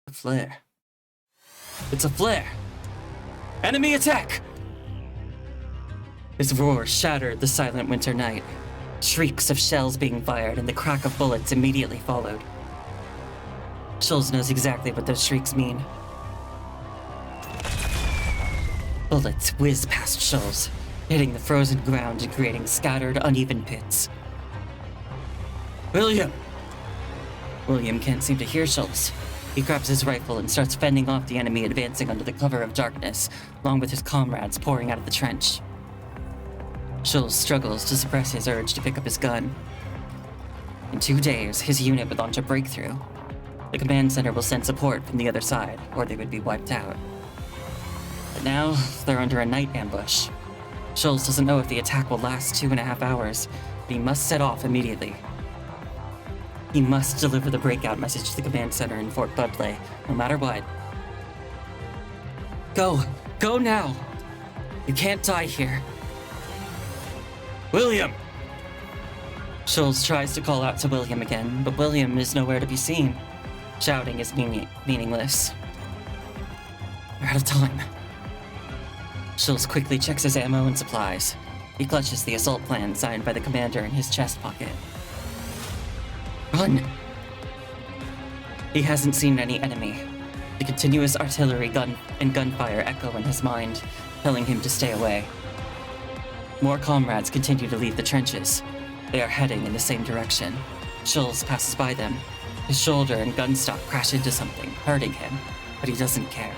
A flare. It's a flare! Enemy attack! His roar shattered the silent winter night. Shrieks of shells being fired and the crack of bullets immediately followed. Schultz knows exactly what those shrieks mean. Bullets whiz past Schultz, hitting the frozen ground and creating scattered, uneven pits. William! William can't seem to hear Schultz. He grabs his rifle and starts fending off the enemy advancing under the cover of darkness, along with his comrades pouring out of the trench. Schultz struggles to suppress his urge to pick up his gun. In 2 days, his unit would launch a breakthrough. The command center will send support from the other side, or they would be wiped out. But now, they're under a night ambush. Schultz doesn't know if the attack will last 2.5 hours, but he must set off immediately. He must deliver the breakout message to the command center in Fort Budley, no matter what. Go! Go now! You can't die here. William! Schultz tries to call out to William again, but William is nowhere to be seen. Shouting is meaningless. We're out of time. Schultz quickly checks his ammo and supplies. He clutches the assault plan signed by the commander in his chest pocket. Run! He hasn't seen any enemy. The continuous artillery gunfire echo in his mind, telling him to stay away. More comrades continue to leave the trenches. They are heading in the same direction. Schultz passes by them. His shoulder and gun stock crash into something, hurting him, but he doesn't care.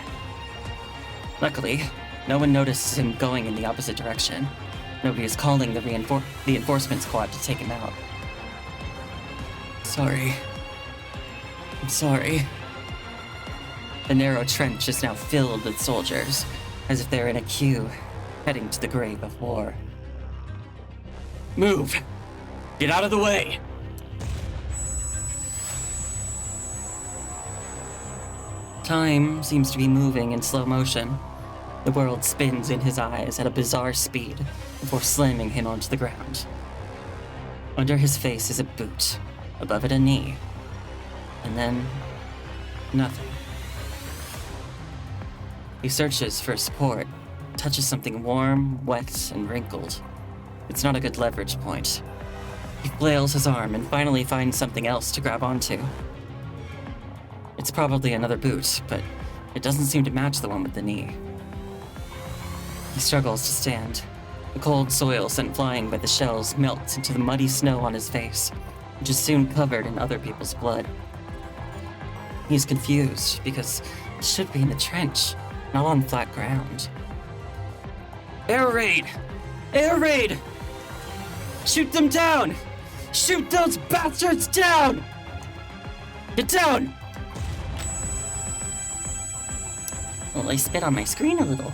Luckily, no one notices him going in the opposite direction. Nobody is calling the reinforcement squad to take him out. Sorry. I'm sorry. The narrow trench is now filled with soldiers, as if they're in a queue, heading to the grave of war. Move! Get out of the way! Time seems to be moving in slow motion. The world spins in his eyes at a bizarre speed before slamming him onto the ground. Under his face is a boot, above it a knee, and then nothing. He searches for support, touches something warm, wet, and wrinkled. It's not a good leverage point. He flails his arm and finally finds something else to grab onto. It's probably another boot, but it doesn't seem to match the one with the knee. He struggles to stand. The cold soil sent flying by the shells melts into the muddy snow on his face, which is soon covered in other people's blood. He's confused because it should be in the trench, not on flat ground. Air raid! Air raid! Shoot them down! Shoot those bastards down! Get down! Well, I spit on my screen a little.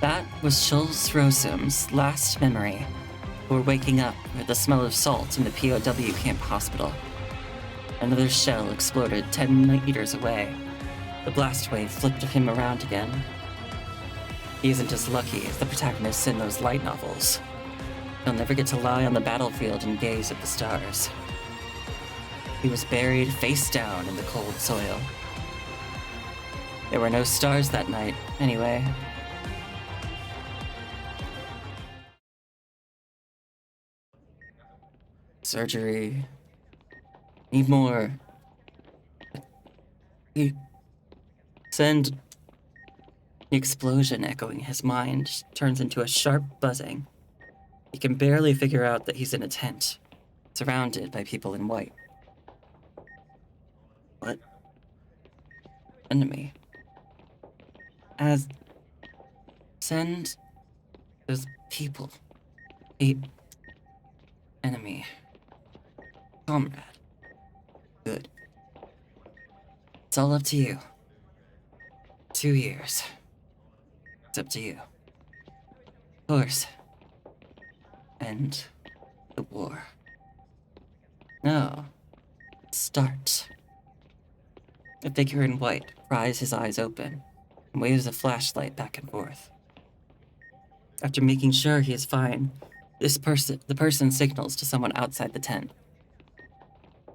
That was Schultz Rosum's last memory, before waking up with the smell of salt in the POW camp hospital. Another shell exploded 10 meters away. The blast wave flipped him around again. He isn't as lucky as the protagonists in those light novels. He'll never get to lie on the battlefield and gaze at the stars. He was buried face down in the cold soil. There were no stars that night, anyway. Surgery. Need more. He send. The explosion echoing his mind turns into a sharp buzzing. He can barely figure out that he's in a tent, surrounded by people in white. What? Enemy. as send those people a enemy comrade. Good. It's all up to you. 2 years. It's up to you. Of course. End the war. No. Start. The figure in white pries his eyes open and waves a flashlight back and forth. After making sure he is fine, the person signals to someone outside the tent.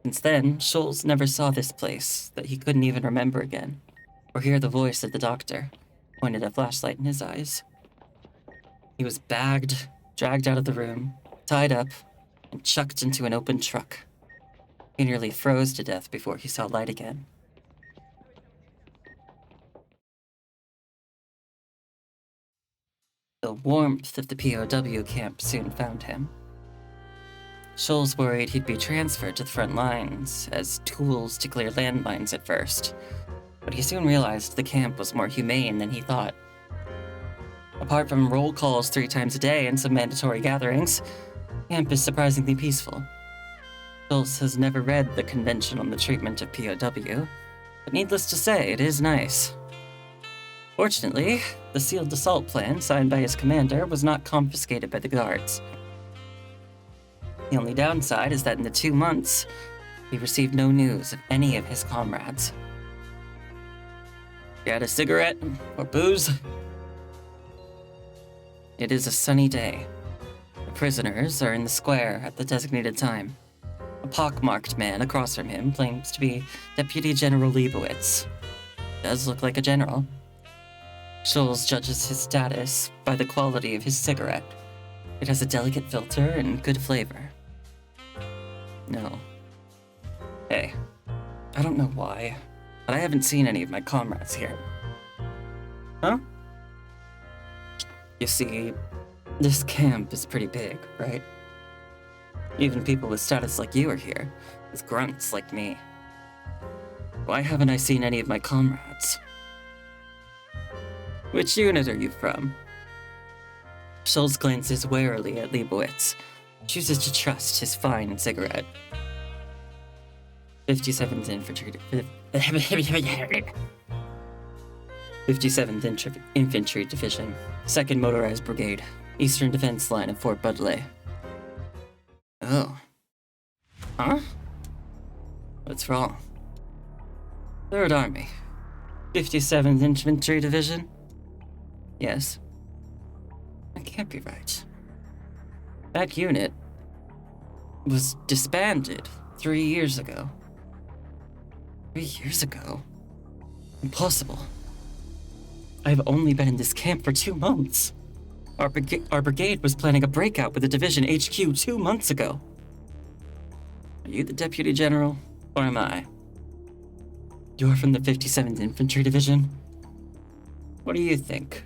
Since then, Schultz never saw this place that he couldn't even remember again, or hear the voice of the doctor, pointed a flashlight in his eyes. He was bagged, dragged out of the room, tied up, and chucked into an open truck. He nearly froze to death before he saw light again. The warmth of the POW camp soon found him. Schultz worried he'd be transferred to the front lines as tools to clear landmines at first, but he soon realized the camp was more humane than he thought. Apart from roll calls 3 times a day and some mandatory gatherings, camp is surprisingly peaceful. Schultz has never read the convention on the treatment of POW, but needless to say, it is nice. Fortunately, the sealed assault plan signed by his commander was not confiscated by the guards. The only downside is that in the 2 months, he received no news of any of his comrades. You had a cigarette or booze? It is a sunny day. The prisoners are in the square at the designated time. A pockmarked man across from him claims to be Deputy General Leibowitz. Does look like a general. Schultz judges his status by the quality of his cigarette. It has a delicate filter and good flavor. No. Hey, I don't know why, but I haven't seen any of my comrades here. Huh? You see, this camp is pretty big, right? Even people with status like you are here, with grunts like me. Why haven't I seen any of my comrades? Which unit are you from? Schultz glances warily at Leibowitz, chooses to trust his fine cigarette. 57th Infantry 57th Infantry Division, 2nd Motorized Brigade, Eastern Defense Line of Fort Budleigh. Oh. Huh? What's wrong? 3rd Army, 57th Infantry Division? Yes. That can't be right. That unit was disbanded 3 years ago. 3 years ago? Impossible. I've only been in this camp for 2 months. Our brigade was planning a breakout with the division HQ 2 months ago. Are you the Deputy General, or am I? You're from the 57th Infantry Division? What do you think?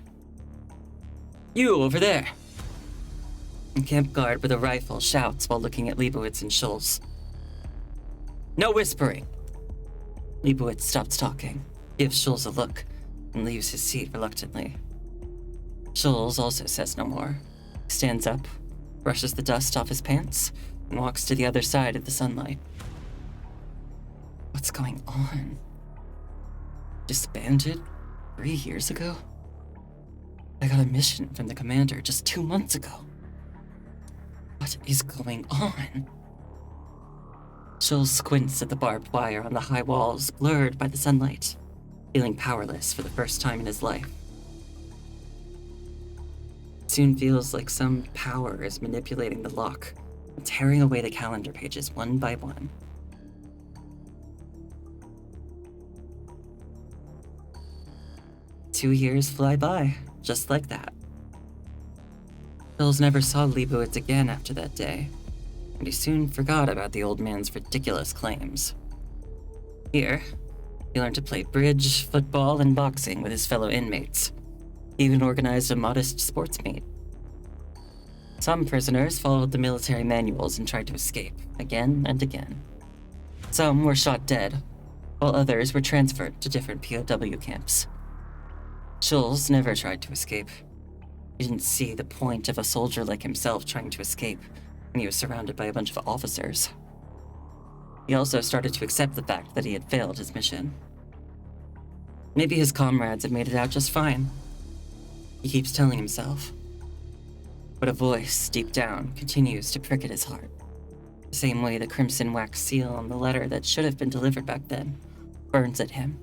You over there! A camp guard with a rifle shouts while looking at Leibowitz and Schultz. No whispering! Leibowitz stops talking, gives Schultz a look, and leaves his seat reluctantly. Schultz also says no more. He stands up, brushes the dust off his pants, and walks to the other side of the sunlight. What's going on? Disbanded 3 years ago? I got a mission from the commander just 2 months ago. What is going on? Schultz squints at the barbed wire on the high walls, blurred by the sunlight, feeling powerless for the first time in his life. It soon feels like some power is manipulating the lock, and tearing away the calendar pages one by one. Two years fly by, just like that. Schultz never saw Leibowitz again after that day, and he soon forgot about the old man's ridiculous claims. Here, he learned to play bridge, football, and boxing with his fellow inmates. He even organized a modest sports meet. Some prisoners followed the military manuals and tried to escape, again and again. Some were shot dead, while others were transferred to different POW camps. Schulz never tried to escape. He didn't see the point of a soldier like himself trying to escape when he was surrounded by a bunch of officers. He also started to accept the fact that he had failed his mission. Maybe his comrades had made it out just fine. He keeps telling himself. But a voice, deep down, continues to prick at his heart. The same way the crimson wax seal on the letter that should have been delivered back then burns at him.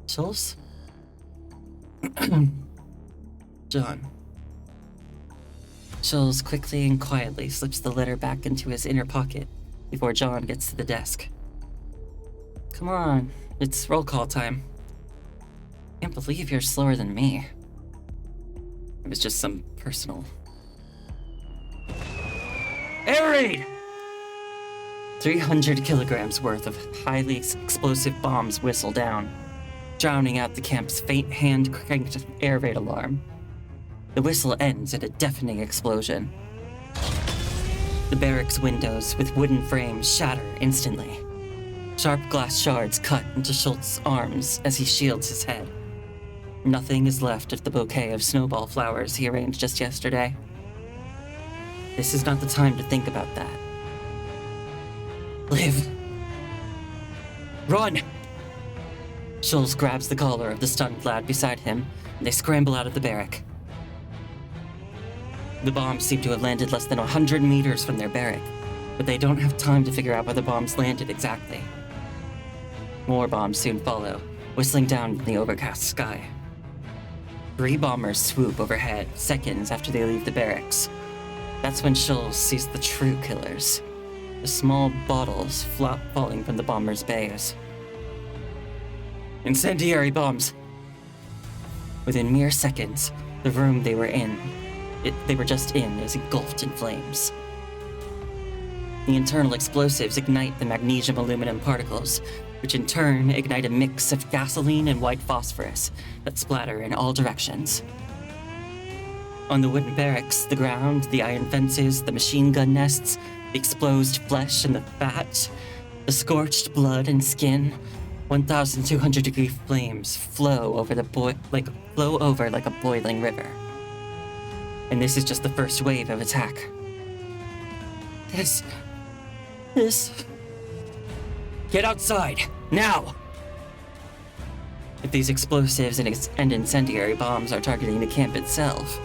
Schulz? John. Schulz quickly and quietly slips the letter back into his inner pocket before John gets to the desk. Come on, it's roll call time. Can't believe you're slower than me. It was just some personal... Air raid! 300 kilograms worth of highly explosive bombs whistle down, drowning out the camp's faint hand-cranked air raid alarm. The whistle ends in a deafening explosion. The barracks windows with wooden frames shatter instantly. Sharp glass shards cut into Schultz's arms as he shields his head. Nothing is left of the bouquet of snowball flowers he arranged just yesterday. This is not the time to think about that. Live. Run! Schulz grabs the collar of the stunned lad beside him, and they scramble out of the barrack. The bombs seem to have landed less than 100 meters from their barrack, but they don't have time to figure out where the bombs landed exactly. More bombs soon follow, whistling down in the overcast sky. 3 bombers swoop overhead seconds after they leave the barracks. That's when Schulz sees the true killers. The small bottles falling from the bombers' bays. Incendiary bombs! Within mere seconds, the room they were just in is engulfed in flames. The internal explosives ignite the magnesium aluminum particles, which in turn ignite a mix of gasoline and white phosphorus that splatter in all directions. On the wooden barracks, the ground, the iron fences, the machine gun nests, the exposed flesh and the fat, the scorched blood and skin, 1,200-degree flames flow over like a boiling river. And this is just the first wave of attack. This... Get outside, now! If these explosives and incendiary bombs are targeting the camp itself,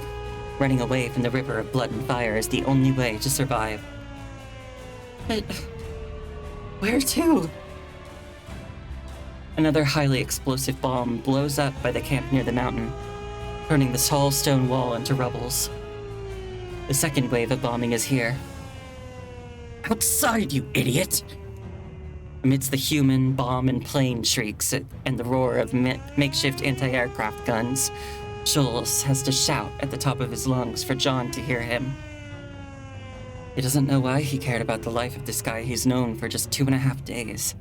running away from the river of blood and fire is the only way to survive. But... where to? Another highly explosive bomb blows up by the camp near the mountain, turning the tall stone wall into rubbles. The second wave of bombing is here. Outside, you idiot! Amidst the human, bomb, and plane shrieks and the roar of makeshift anti-aircraft guns, Schulz has to shout at the top of his lungs for John to hear him. He doesn't know why he cared about the life of this guy he's known for just 2.5 days.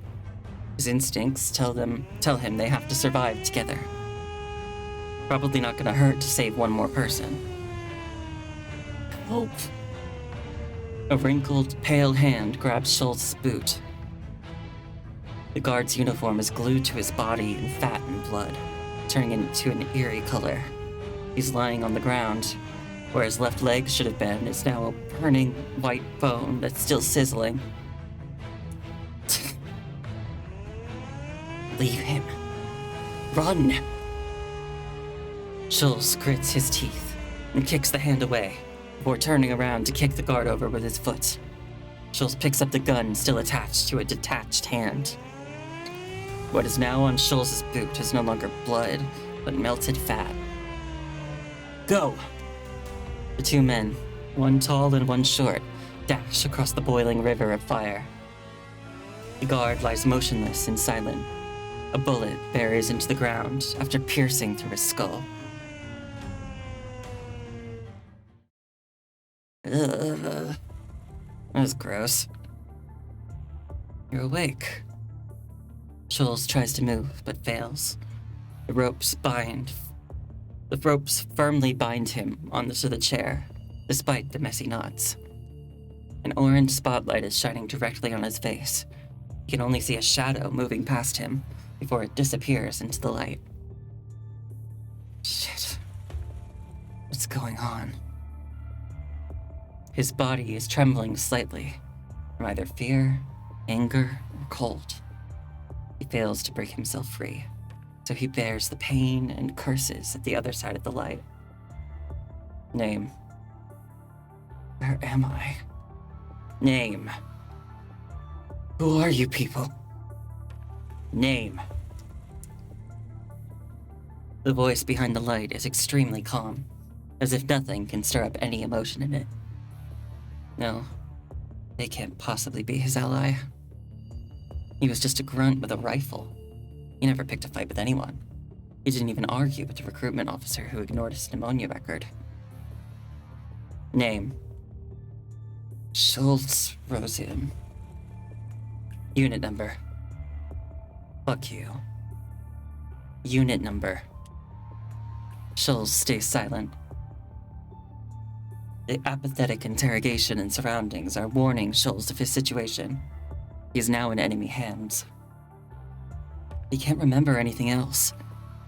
His instincts tell him they have to survive together. Probably not gonna hurt to save one more person. Help! A wrinkled, pale hand grabs Schultz's boot. The guard's uniform is glued to his body in fat and blood, turning it into an eerie color. He's lying on the ground. Where his left leg should have been is now a burning white bone that's still sizzling. Leave him. Run! Schulz grits his teeth and kicks the hand away, before turning around to kick the guard over with his foot. Schulz picks up the gun still attached to a detached hand. What is now on Schulz's boot is no longer blood, but melted fat. Go! The 2 men, one tall and one short, dash across the boiling river of fire. The guard lies motionless and silent. A bullet buries into the ground after piercing through his skull. Ugh. That was gross. You're awake. Schulz tries to move, but fails. The ropes firmly bind him onto the chair, despite the messy knots. An orange spotlight is shining directly on his face. He can only see a shadow moving past him before it disappears into the light. Shit. What's going on? His body is trembling slightly from either fear, anger, or cold. He fails to break himself free, so he bears the pain and curses at the other side of the light. Name. Where am I? Name. Who are you people? Name. The voice behind the light is extremely calm, as if nothing can stir up any emotion in it. No, they can't possibly be his ally. He was just a grunt with a rifle. He never picked a fight with anyone. He didn't even argue with the recruitment officer who ignored his pneumonia record. Name. Schultz Rosium. Unit number. Fuck you. Unit number. Schultz stays silent. The apathetic interrogation and surroundings are warning Schultz of his situation. He is now in enemy hands. He can't remember anything else.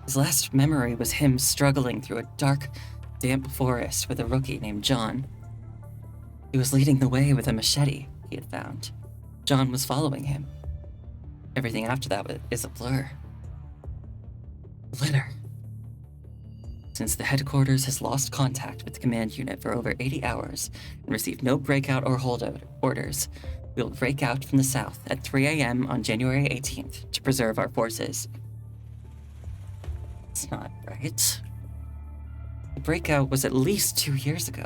His last memory was him struggling through a dark, damp forest with a rookie named John. He was leading the way with a machete he had found. John was following him. Everything after that is a blur. Litter. Since the headquarters has lost contact with the command unit for over 80 hours and received no breakout or holdout orders, we will break out from the south at 3 a.m. on January 18th to preserve our forces. It's not right. The breakout was at least 2 years ago.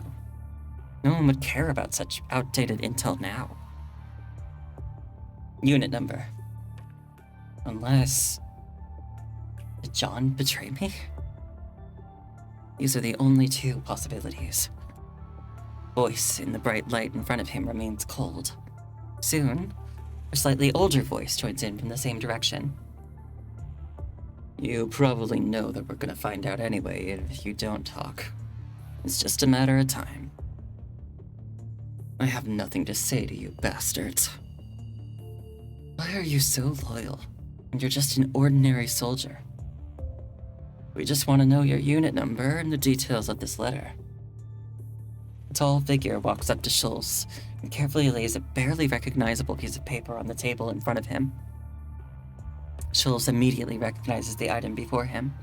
No one would care about such outdated intel now. Unit number. Unless... Did John betray me? These are the only two possibilities. Voice in the bright light in front of him remains cold. Soon, a slightly older voice joins in from the same direction. You probably know that we're gonna find out anyway if you don't talk. It's just a matter of time. I have nothing to say to you bastards. Why are you so loyal when you're just an ordinary soldier? We just want to know your unit number and the details of this letter. A tall figure walks up to Schultz and carefully lays a barely recognizable piece of paper on the table in front of him. Schultz immediately recognizes the item before him.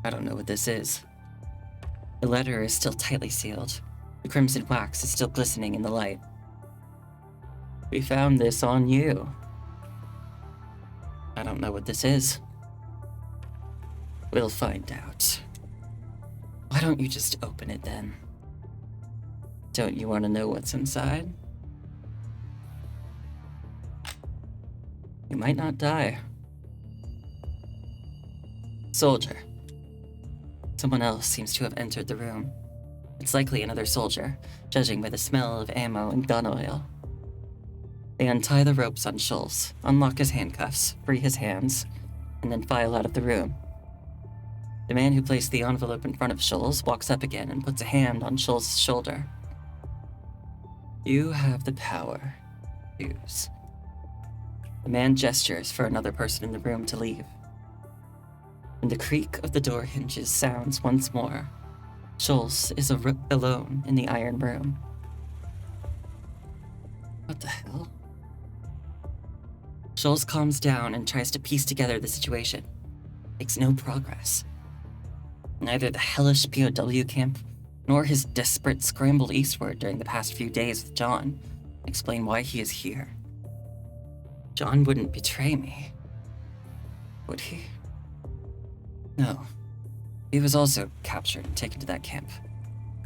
I don't know what this is. The letter is still tightly sealed. The crimson wax is still glistening in the light. We found this on you. I don't know what this is. We'll find out. Why don't you just open it then? Don't you want to know what's inside? You might not die. Soldier. Someone else seems to have entered the room. It's likely another soldier, judging by the smell of ammo and gun oil. They untie the ropes on Schultz, unlock his handcuffs, free his hands, and then file out of the room. The man who placed the envelope in front of Schultz walks up again and puts a hand on Schultz's shoulder. You have the power. Use. The man gestures for another person in the room to leave. When the creak of the door hinges sounds once more, Schultz is alone in the iron room. What the hell? Schultz calms down and tries to piece together the situation. Makes no progress. Neither the hellish POW camp, nor his desperate scramble eastward during the past few days with John explain why he is here. John wouldn't betray me. Would he? No. He was also captured and taken to that camp,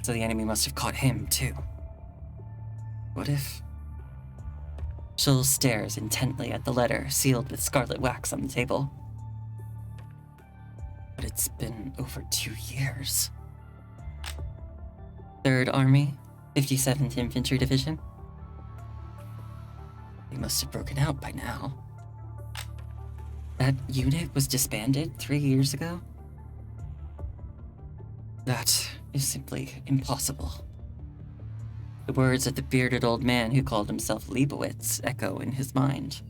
so the enemy must have caught him too. What if... Schultz stares intently at the letter sealed with scarlet wax on the table. But it's been over 2 years. 3rd Army, 57th Infantry Division. They must have broken out by now. That unit was disbanded 3 years ago? That is simply impossible. The words of the bearded old man who called himself Leibowitz echo in his mind.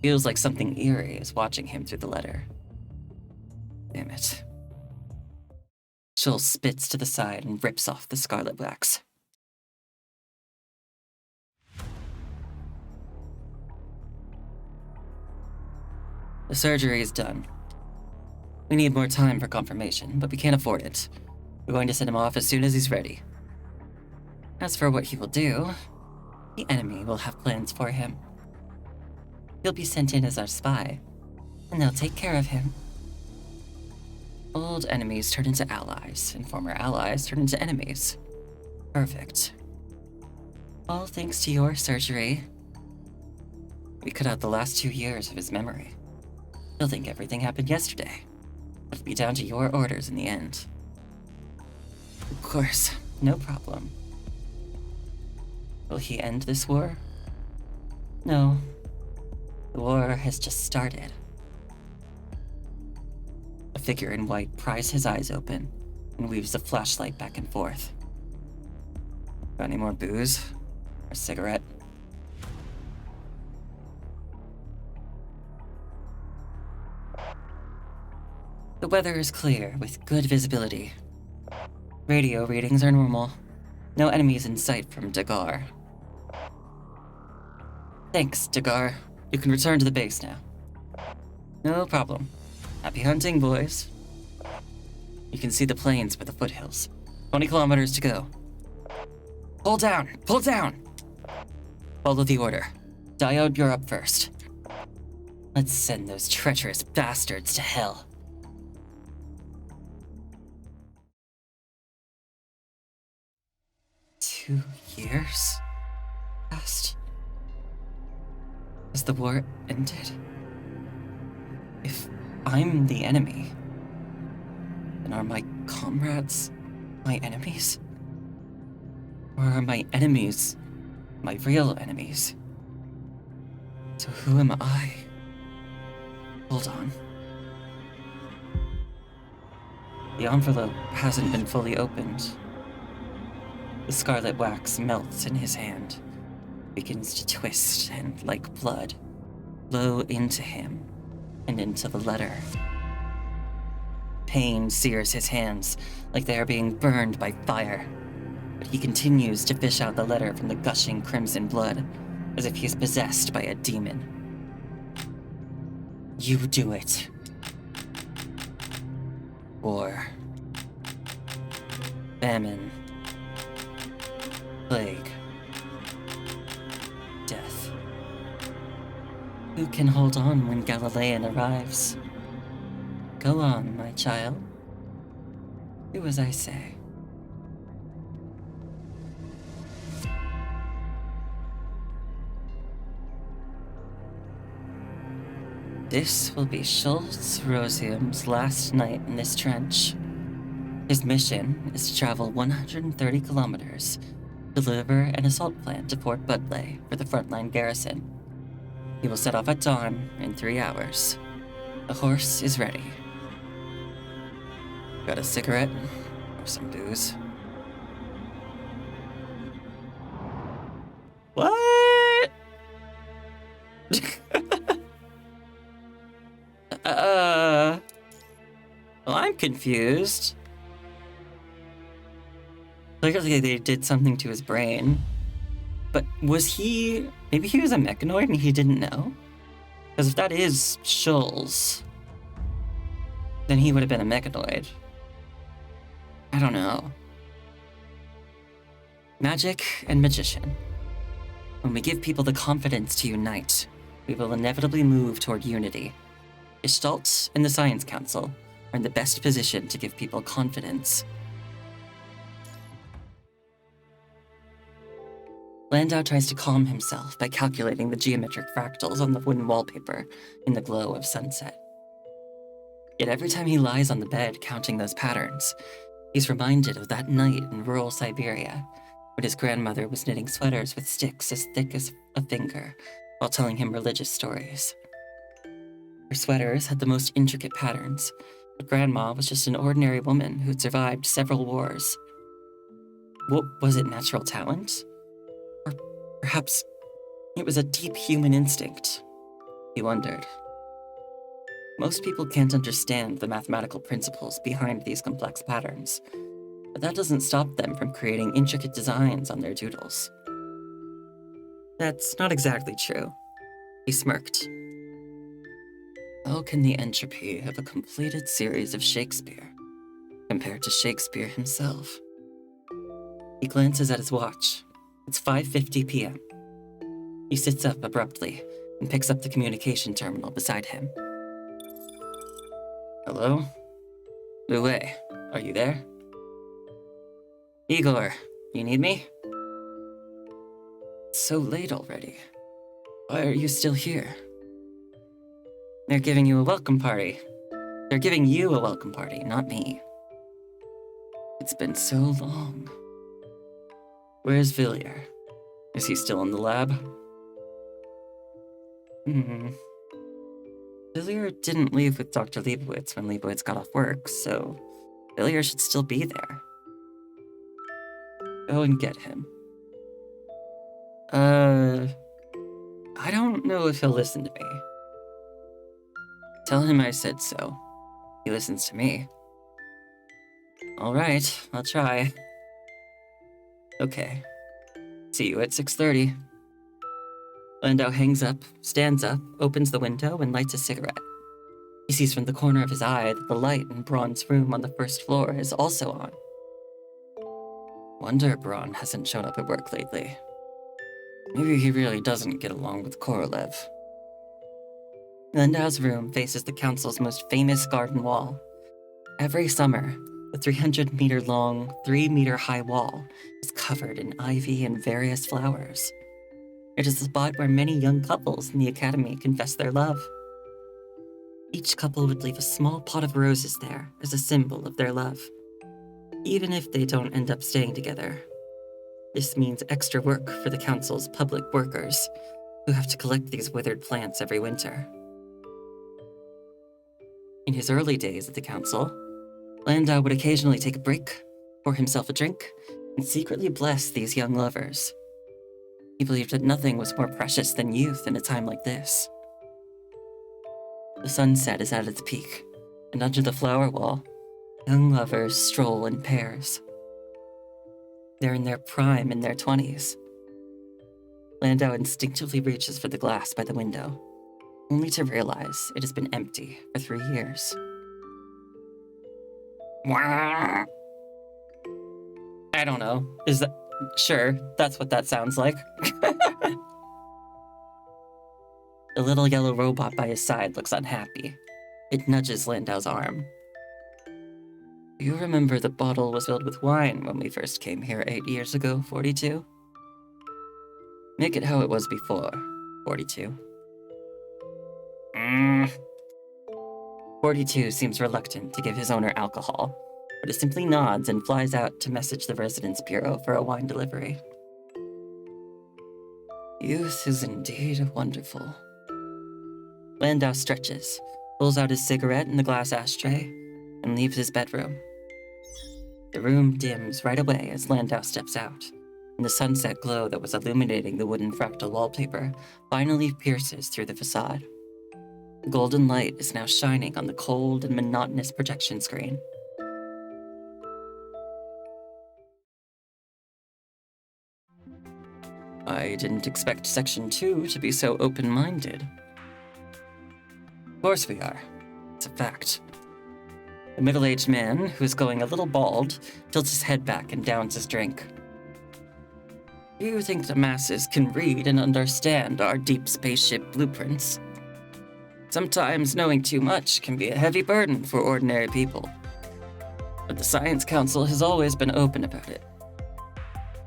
Feels like something eerie is watching him through the letter. Damn it. Joel spits to the side and rips off the scarlet wax. The surgery is done. We need more time for confirmation, but we can't afford it. We're going to send him off as soon as he's ready. As for what he will do, the enemy will have plans for him. He'll be sent in as our spy, and they'll take care of him. Old enemies turn into allies, and former allies turn into enemies. Perfect. All thanks to your surgery. We cut out the last 2 years of his memory. He'll think everything happened yesterday. It'll be down to your orders in the end. Of course, no problem. Will he end this war? No. The war has just started. A figure in white pries his eyes open and weaves a flashlight back and forth. Got any more booze? Or a cigarette? The weather is clear with good visibility. Radio readings are normal. No enemies in sight from Dagar. Thanks, Dagar. You can return to the base now. No problem. Happy hunting, boys. You can see the plains by the foothills. 20 kilometers to go. Pull down! Pull down! Follow the order. Diode, you're up first. Let's send those treacherous bastards to hell. Two years passed. Has the war ended? If I'm the enemy, then are my comrades my enemies? Or are my enemies my real enemies? So who am I? Hold on. The envelope hasn't been fully opened. The scarlet wax melts in his hand, begins to twist and, like blood, flow into him and into the letter. Pain sears his hands like they are being burned by fire, but he continues to fish out the letter from the gushing crimson blood, as if he is possessed by a demon. You do it. War. Famine. Plague. Death. Who can hold on when Galilean arrives? Go on, my child. Do as I say. This will be Schultz Rosium's last night in this trench. His mission is to travel 130 kilometers, deliver an assault plan to Fort Budley for the frontline garrison. He will set off at dawn in 3 hours. The horse is ready. Got a cigarette or some booze? What? Well, I'm confused. Clearly they did something to his brain. But was he... Maybe he was a mechanoid and he didn't know? Because if that is Schulz, then he would have been a mechanoid. I don't know. Magic and magician. When we give people the confidence to unite, we will inevitably move toward unity. Gestalt and the Science Council are in the best position to give people confidence. Landau tries to calm himself by calculating the geometric fractals on the wooden wallpaper in the glow of sunset. Yet every time he lies on the bed counting those patterns, he's reminded of that night in rural Siberia when his grandmother was knitting sweaters with sticks as thick as a finger while telling him religious stories. Her sweaters had the most intricate patterns, but Grandma was just an ordinary woman who'd survived several wars. What was it, natural talent? Or perhaps it was a deep human instinct, he wondered. Most people can't understand the mathematical principles behind these complex patterns, but that doesn't stop them from creating intricate designs on their doodles. That's not exactly true. He smirked. How can the entropy of a completed series of Shakespeare compare to Shakespeare himself? He glances at his watch. It's 5:50 p.m. He sits up abruptly and picks up the communication terminal beside him. Hello? Louis, are you there? Igor, you need me? It's so late already. Why are you still here? They're giving you a welcome party. They're giving you a welcome party, not me. It's been so long. Where's Villiers? Is he still in the lab? Villiers didn't leave with Dr. Leibowitz when Leibowitz got off work, so Villiers should still be there. Go and get him. I don't know if he'll listen to me. Tell him I said so. He listens to me. All right, I'll try. Okay. See you at 6:30. Landau hangs up, stands up, opens the window, and lights a cigarette. He sees from the corner of his eye that the light in Braun's room on the first floor is also on. Wonder Braun hasn't shown up at work lately. Maybe he really doesn't get along with Korolev. Landau's room faces the council's most famous garden wall. Every summer, the 300-meter-long, 3-meter-high wall is covered in ivy and various flowers. It is the spot where many young couples in the academy confess their love. Each couple would leave a small pot of roses there as a symbol of their love, even if they don't end up staying together. This means extra work for the council's public workers, who have to collect these withered plants every winter. In his early days at the council, Landau would occasionally take a break, pour himself a drink, and secretly bless these young lovers. He believed that nothing was more precious than youth in a time like this. The sunset is at its peak, and under the flower wall, young lovers stroll in pairs. They're in their prime in their 20s. Landau instinctively reaches for the glass by the window, only to realize it has been empty for 3 years. I don't know. Is that... Sure, that's what that sounds like. The little yellow robot by his side looks unhappy. It nudges Landau's arm. Do you remember the bottle was filled with wine when we first came here 8 years ago, 42? Make it how it was before, 42. 42 seems reluctant to give his owner alcohol, but it simply nods and flies out to message the residence bureau for a wine delivery. Youth is indeed wonderful. Landau stretches, pulls out his cigarette in the glass ashtray, and leaves his bedroom. The room dims right away as Landau steps out, and the sunset glow that was illuminating the wooden fractal wallpaper finally pierces through the facade. The golden light is now shining on the cold and monotonous projection screen. I didn't expect Section 2 to be so open-minded. Of course we are. It's a fact. The middle-aged man, who is going a little bald, tilts his head back and downs his drink. Do you think the masses can read and understand our deep spaceship blueprints? Sometimes knowing too much can be a heavy burden for ordinary people. But the Science Council has always been open about it.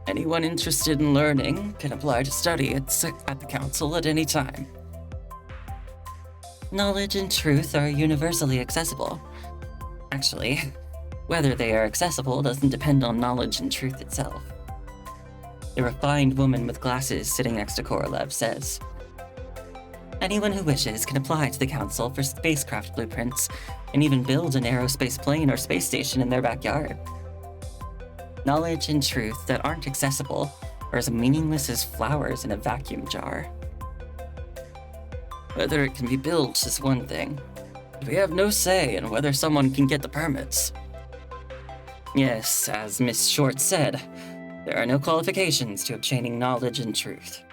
Anyone interested in learning can apply to study at the Council at any time. Knowledge and truth are universally accessible. Actually, whether they are accessible doesn't depend on knowledge and truth itself. The refined woman with glasses sitting next to Korolev says, anyone who wishes can apply to the Council for spacecraft blueprints and even build an aerospace plane or space station in their backyard. Knowledge and truth that aren't accessible are as meaningless as flowers in a vacuum jar. Whether it can be built is one thing, We have no say in whether someone can get the permits. Yes, as Miss Short said, there are no qualifications to obtaining knowledge and truth.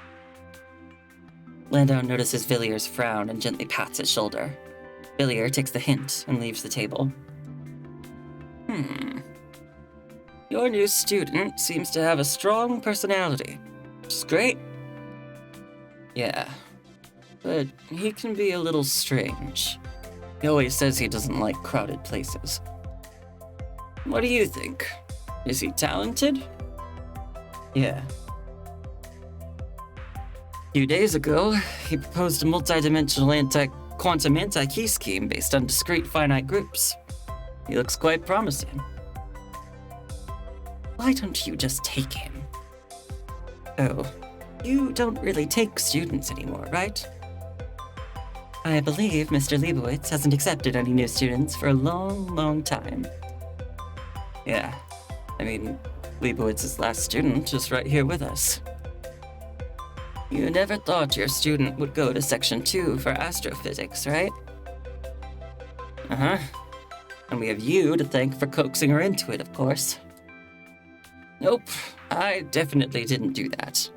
Landau notices Villier's frown and gently pats his shoulder. Villier takes the hint and leaves the table. Your new student seems to have a strong personality, which is great. Yeah, but he can be a little strange. He always says he doesn't like crowded places. What do you think? Is he talented? Yeah. A few days ago, he proposed a multi-dimensional quantum anti-key scheme based on discrete finite groups. He looks quite promising. Why don't you just take him? Oh, you don't really take students anymore, right? I believe Mr. Leibowitz hasn't accepted any new students for a long, long time. Yeah, I mean, Leibowitz's last student is right here with us. You never thought your student would go to Section 2 for astrophysics, right? Uh-huh. And we have you to thank for coaxing her into it, of course. Nope, I definitely didn't do that.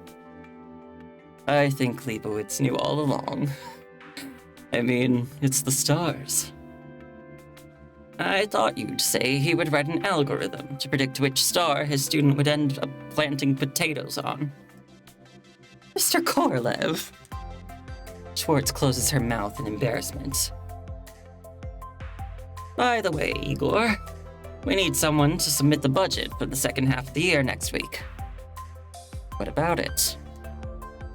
I think Leibowitz knew all along. I mean, it's the stars. I thought you'd say he would write an algorithm to predict which star his student would end up planting potatoes on. Mr. Korolev. Schwartz closes her mouth in embarrassment. By the way, Igor, we need someone to submit the budget for the second half of the year next week. What about it?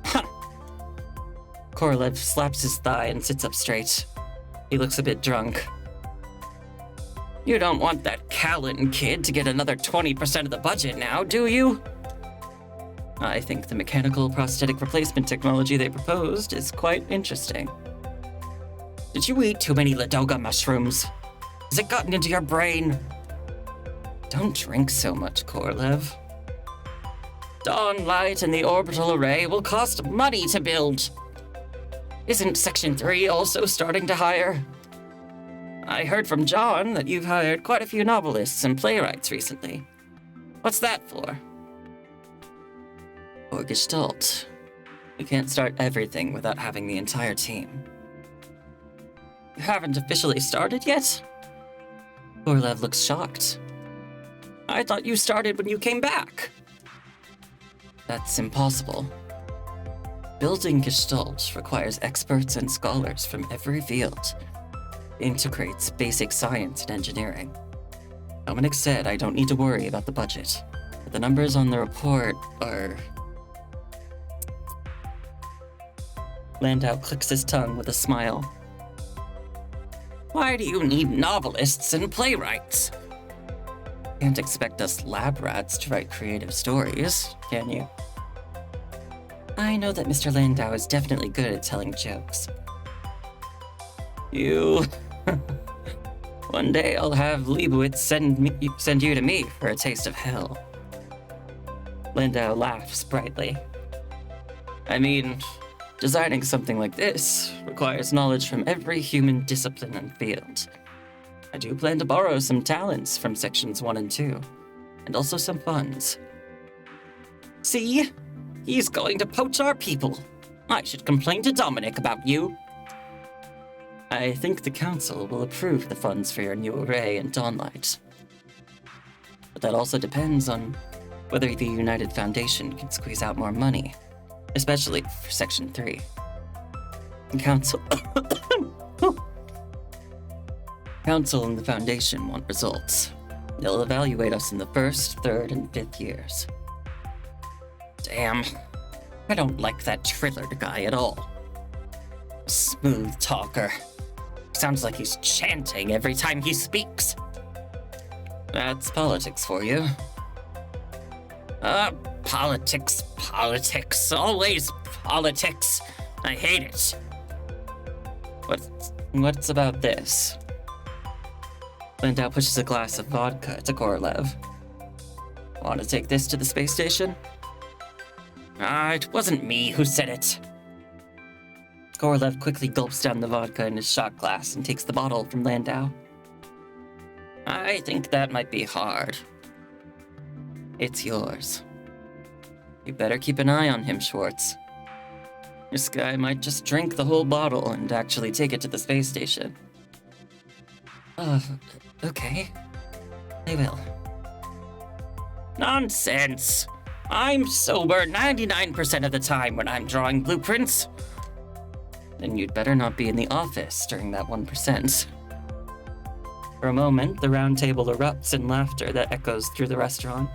Huh. Korolev slaps his thigh and sits up straight. He looks a bit drunk. You don't want that Callan kid to get another 20% of the budget now, do you? I think the mechanical prosthetic replacement technology they proposed is quite interesting. Did you eat too many Ladoga mushrooms? Has it gotten into your brain? Don't drink so much, Korolev. Dawn Light and the orbital array will cost money to build. Isn't Section 3 also starting to hire? I heard from John that you've hired quite a few novelists and playwrights recently. What's that for? For Gestalt. We can't start everything without having the entire team. You haven't officially started yet? Korolev looks shocked. I thought you started when you came back. That's impossible. Building Gestalt requires experts and scholars from every field. It integrates basic science and engineering. Dominic said I don't need to worry about the budget, but the numbers on the report are... Landau clicks his tongue with a smile. Why do you need novelists and playwrights? Can't expect us lab rats to write creative stories, can you? I know that Mr. Landau is definitely good at telling jokes. You... One day I'll have Leibowitz send you to me for a taste of hell. Landau laughs brightly. I mean, designing something like this requires knowledge from every human discipline and field. I do plan to borrow some talents from Sections 1 and 2, and also some funds. See? He's going to poach our people. I should complain to Dominic about you. I think the council will approve the funds for your new array and Dawnlight. But that also depends on whether the United Foundation can squeeze out more money, especially for Section 3. The Council and the Foundation want results. They'll evaluate us in the first, third, and fifth years. Damn, I don't like that Trillard guy at all. Smooth talker. Sounds like he's chanting every time he speaks. That's politics for you. Politics, always politics. I hate it. What's about this? Landau pushes a glass of vodka to Korolev. Want to take this to the space station? It wasn't me who said it. Korolev quickly gulps down the vodka in his shot glass and takes the bottle from Landau. I think that might be hard. It's yours. You better keep an eye on him, Schwartz. This guy might just drink the whole bottle and actually take it to the space station. Okay. I will. Nonsense! I'm sober 99% of the time when I'm drawing blueprints. Then you'd better not be in the office during that 1%. For a moment, the round table erupts in laughter that echoes through the restaurant.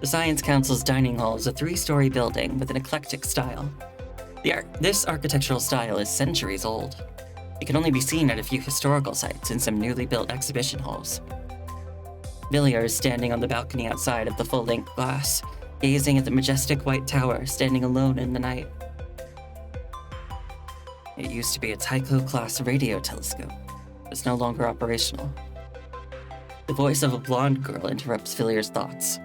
The Science Council's dining hall is a 3-story building with an eclectic style. This architectural style is centuries old. It can only be seen at a few historical sites and some newly built exhibition halls. Villiers is standing on the balcony outside of the full-length glass, gazing at the majestic white tower standing alone in the night. It used to be a Tycho-class radio telescope. It's no longer operational. The voice of a blonde girl interrupts Villiers' thoughts.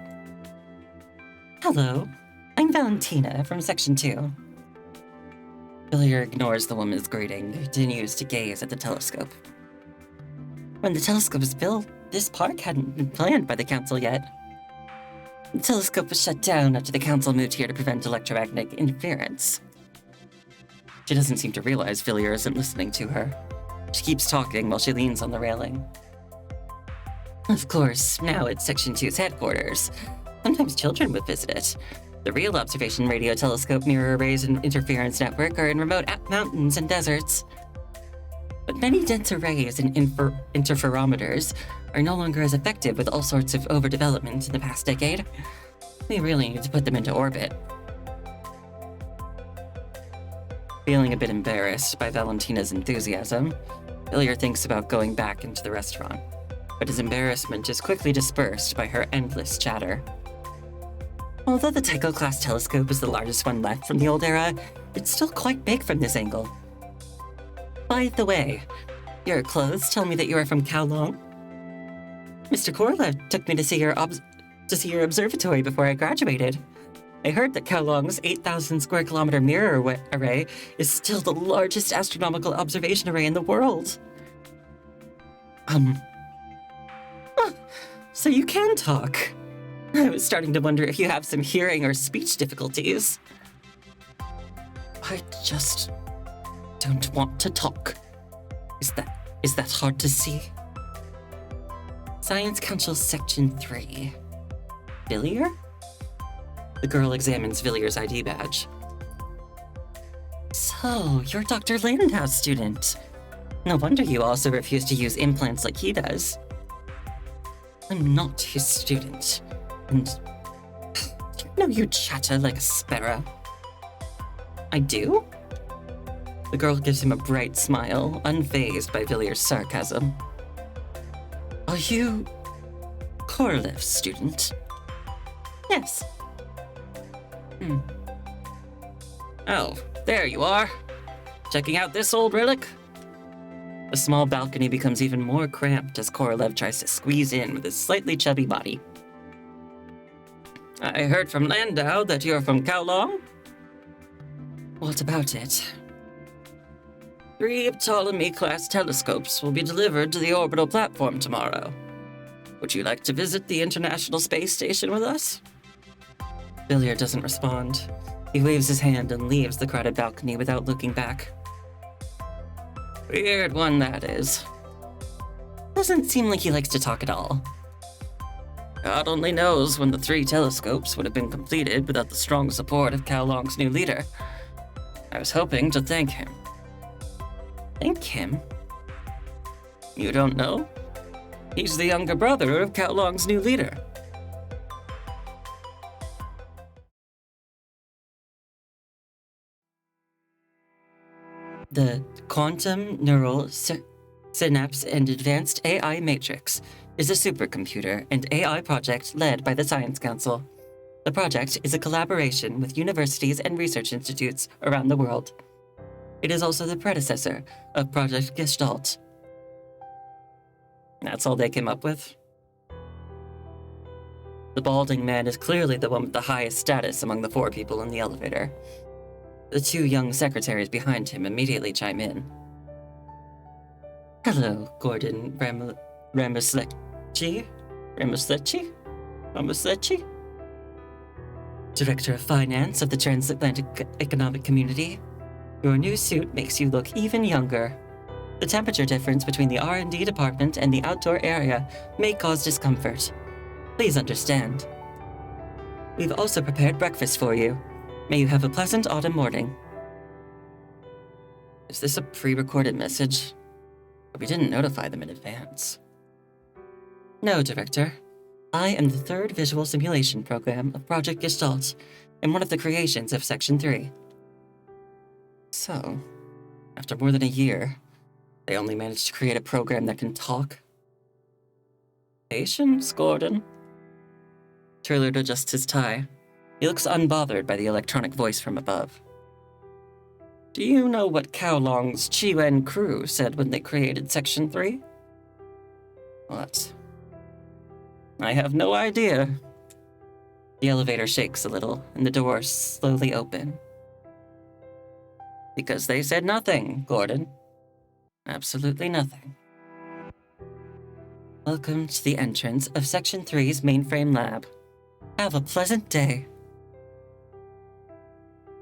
Hello, I'm Valentina from Section 2. Villiers ignores the woman's greeting and continues to gaze at the telescope. When the telescope was built, this park hadn't been planned by the council yet. The telescope was shut down after the council moved here to prevent electromagnetic interference. She doesn't seem to realize Villiers isn't listening to her. She keeps talking while she leans on the railing. Of course, now it's Section 2's headquarters. Sometimes children would visit it. The real observation radio telescope mirror arrays and interference network are in remote mountains and deserts. But many dense arrays and interferometers are no longer as effective with all sorts of overdevelopment in the past decade. We really need to put them into orbit. Feeling a bit embarrassed by Valentina's enthusiasm, Villiers thinks about going back into the restaurant, but his embarrassment is quickly dispersed by her endless chatter. Although the Tycho-class telescope is the largest one left from the old era, it's still quite big from this angle. By the way, your clothes tell me that you are from Kowloon. Mr. Korolev took me to see your observatory before I graduated. I heard that Kowloon's 8,000 square kilometer mirror array is still the largest astronomical observation array in the world. So you can talk. I was starting to wonder if you have some hearing or speech difficulties. I just don't want to talk. Is that hard to see? Science Council Section 3. Villiers? The girl examines Villiers' ID badge. So, you're Dr. Landau's student. No wonder you also refuse to use implants like he does. I'm not his student. And you know you chatter like a sparrow. I do? The girl gives him a bright smile, unfazed by Villiers' sarcasm. Are you Korolev's student? Yes. Oh, there you are. Checking out this old relic? The small balcony becomes even more cramped as Korolev tries to squeeze in with his slightly chubby body. I heard from Landau that you're from Kowloon? What about it? 3 Ptolemy-class telescopes will be delivered to the orbital platform tomorrow. Would you like to visit the International Space Station with us? Villiers doesn't respond. He waves his hand and leaves the crowded balcony without looking back. Weird one, that is. Doesn't seem like he likes to talk at all. God only knows when the 3 telescopes would have been completed without the strong support of Kowloon's new leader. I was hoping to thank him. Thank him? You don't know? He's the younger brother of Kowloon's new leader. The Quantum Neural Synapse and Advanced AI Matrix is a supercomputer and AI project led by the Science Council. The project is a collaboration with universities and research institutes around the world. It is also the predecessor of Project Gestalt. That's all they came up with. The balding man is clearly the one with the highest status among the 4 people in the elevator. The two young secretaries behind him immediately chime in. Hello, Gordon Ramaslecki? Ramaslecki? Director of Finance of the Transatlantic Economic Community. Your new suit makes you look even younger. The temperature difference between the R&D department and the outdoor area may cause discomfort. Please understand. We've also prepared breakfast for you. May you have a pleasant autumn morning. Is this a pre-recorded message? We didn't notify them in advance. No, Director. I am the third visual simulation program of Project Gestalt, and one of the creations of Section 3. So, after more than a year, they only managed to create a program that can talk? Patience, Gordon. Trillard adjusts his tie. He looks unbothered by the electronic voice from above. Do you know what Kowlong's Chi-Wen crew said when they created Section 3? What? I have no idea. The elevator shakes a little, and the doors slowly open. Because they said nothing, Gordon. Absolutely nothing. Welcome to the entrance of Section 3's mainframe lab. Have a pleasant day.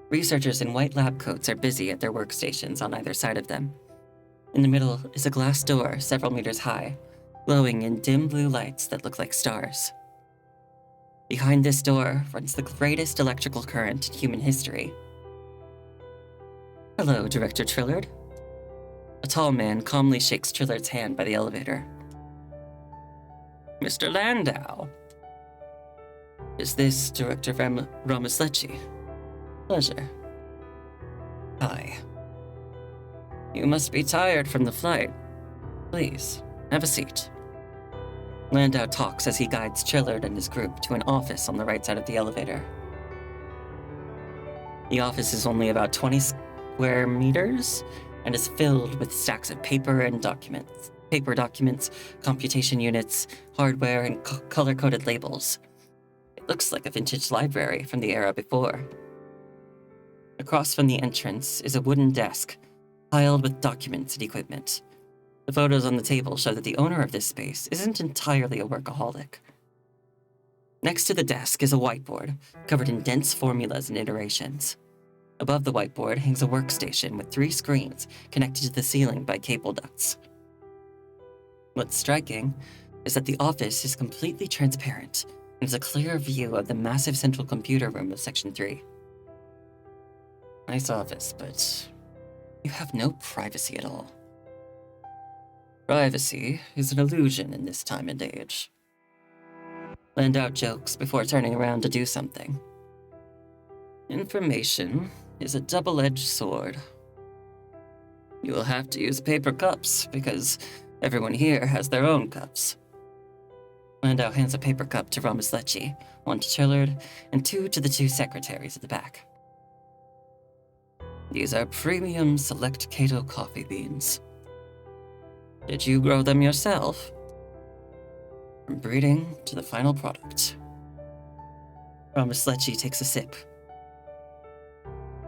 Researchers in white lab coats are busy at their workstations on either side of them. In the middle is a glass door several meters high, glowing in dim blue lights that look like stars. Behind this door runs the greatest electrical current in human history. Hello, Director Trillard. A tall man calmly shakes Trillard's hand by the elevator. Mr. Landau. Is this Director Ramaslecki? Pleasure. Hi. You must be tired from the flight. Please, have a seat. Landau talks as he guides Trillard and his group to an office on the right side of the elevator. The office is only about 20 square meters and is filled with stacks of paper documents, computation units, hardware, and color-coded labels. It looks like a vintage library from the era before. Across from the entrance is a wooden desk, piled with documents and equipment. The photos on the table show that the owner of this space isn't entirely a workaholic. Next to the desk is a whiteboard, covered in dense formulas and iterations. Above the whiteboard hangs a workstation with 3 screens connected to the ceiling by cable ducts. What's striking is that the office is completely transparent and has a clear view of the massive central computer room of Section 3. Nice office, but you have no privacy at all. Privacy is an illusion in this time and age. Landau jokes before turning around to do something. Information is a double-edged sword. You will have to use paper cups, because everyone here has their own cups. Landau hands a paper cup to Ramaslecki, 1 to Trillard, and 2 to the 2 secretaries at the back. These are premium Select Cato coffee beans. Did you grow them yourself? From breeding to the final product. Ramaslecki takes a sip.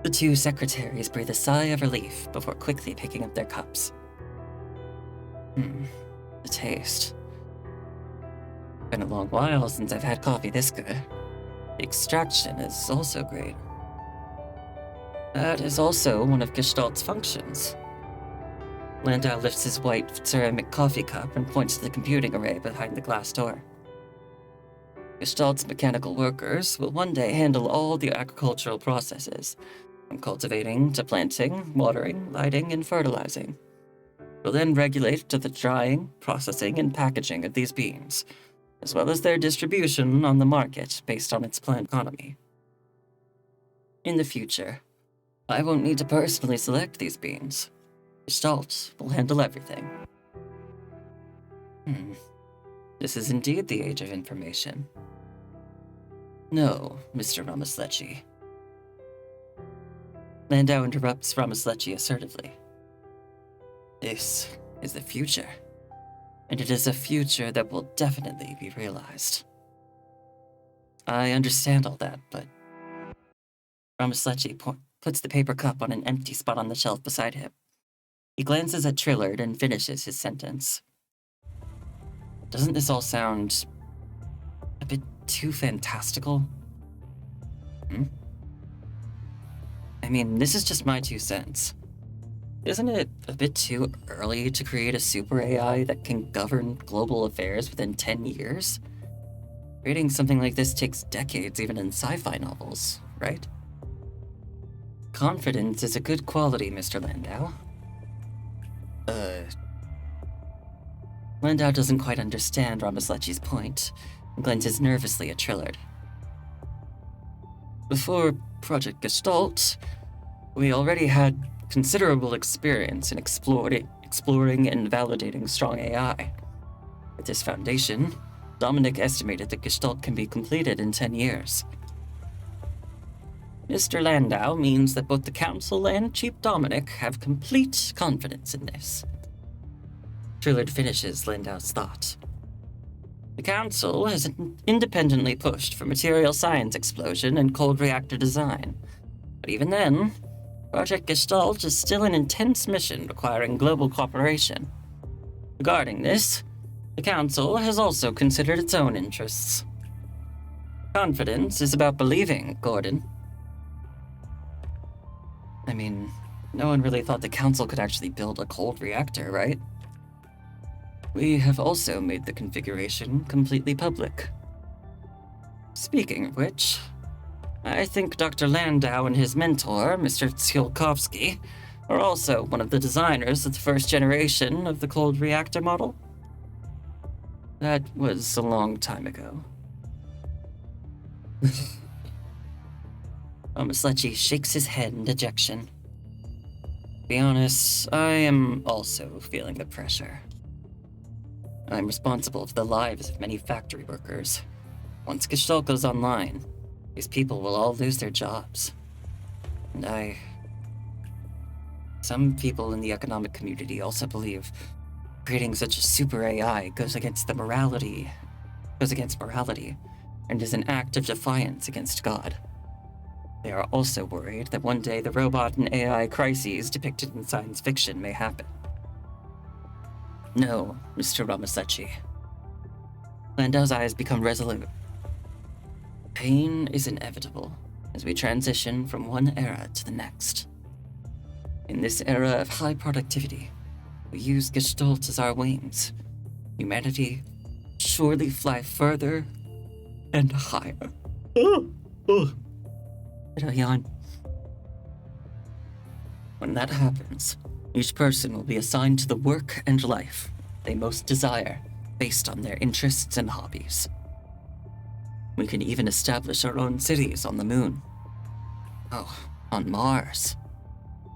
The 2 secretaries breathe a sigh of relief before quickly picking up their cups. The taste. Been a long while since I've had coffee this good. The extraction is also great. That is also one of Gestalt's functions. Landau lifts his white ceramic coffee cup and points to the computing array behind the glass door. Gestalt's mechanical workers will one day handle all the agricultural processes, from cultivating to planting, watering, lighting, and fertilizing. Will then regulate to the drying, processing, and packaging of these beans, as well as their distribution on the market based on its plant economy. In the future, I won't need to personally select these beans. Gestalt will handle everything. This is indeed the age of information. No, Mr. Ramaslecki. Landau interrupts Ramaslecki assertively. This is the future, and it is a future that will definitely be realized. I understand all that, but Ramaslecki puts the paper cup on an empty spot on the shelf beside him. He glances at Trillard and finishes his sentence. Doesn't this all sound a bit too fantastical? I mean, this is just my 2 cents. Isn't it a bit too early to create a super AI that can govern global affairs within 10 years? Creating something like this takes decades, even in sci-fi novels, right? Confidence is a good quality, Mr. Landau. Landau doesn't quite understand Ramaslecci's point and glances nervously at Trillard. Before Project Gestalt, we already had considerable experience in exploring and validating strong AI. With this foundation, Dominic estimated that Gestalt can be completed in 10 years. Mr. Landau means that both the Council and Chief Dominic have complete confidence in this. Trillard finishes Landau's thought. The Council has independently pushed for material science explosion and cold reactor design. But even then, Project Gestalt is still an intense mission requiring global cooperation. Regarding this, the Council has also considered its own interests. Confidence is about believing, Gordon. I mean, no one really thought the Council could actually build a cold reactor, right? We have also made the configuration completely public. Speaking of which, I think Dr. Landau and his mentor, Mr. Tsiolkovsky, are also one of the designers of the first generation of the cold reactor model. That was a long time ago. Ramaslecci shakes his head in dejection. To be honest, I am also feeling the pressure. I'm responsible for the lives of many factory workers. Once Gestalt goes online, these people will all lose their jobs. And some people in the economic community also believe creating such a super AI goes against morality, and is an act of defiance against God. They are also worried that one day the robot and AI crises depicted in science fiction may happen. No, Mr. Ramaslecci. Landau's eyes become resolute. Pain is inevitable as we transition from one era to the next. In this era of high productivity, we use Gestalt as our wings. Humanity surely fly further and higher. Did I yawn? When that happens, each person will be assigned to the work and life they most desire based on their interests and hobbies. We can even establish our own cities on the moon. Oh, on Mars.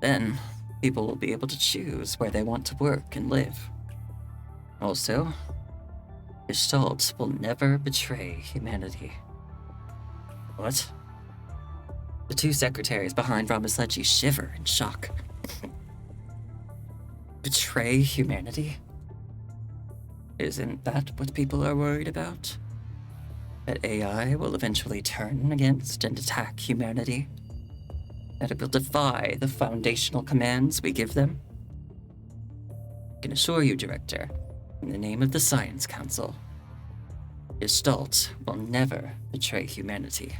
Then, people will be able to choose where they want to work and live. Also, Gestalt will never betray humanity. What? The 2 secretaries behind Ramaslecci shiver in shock. Betray humanity? Isn't that what people are worried about? That AI will eventually turn against and attack humanity? That it will defy the foundational commands we give them? I can assure you, Director, in the name of the Science Council, Gestalt will never betray humanity.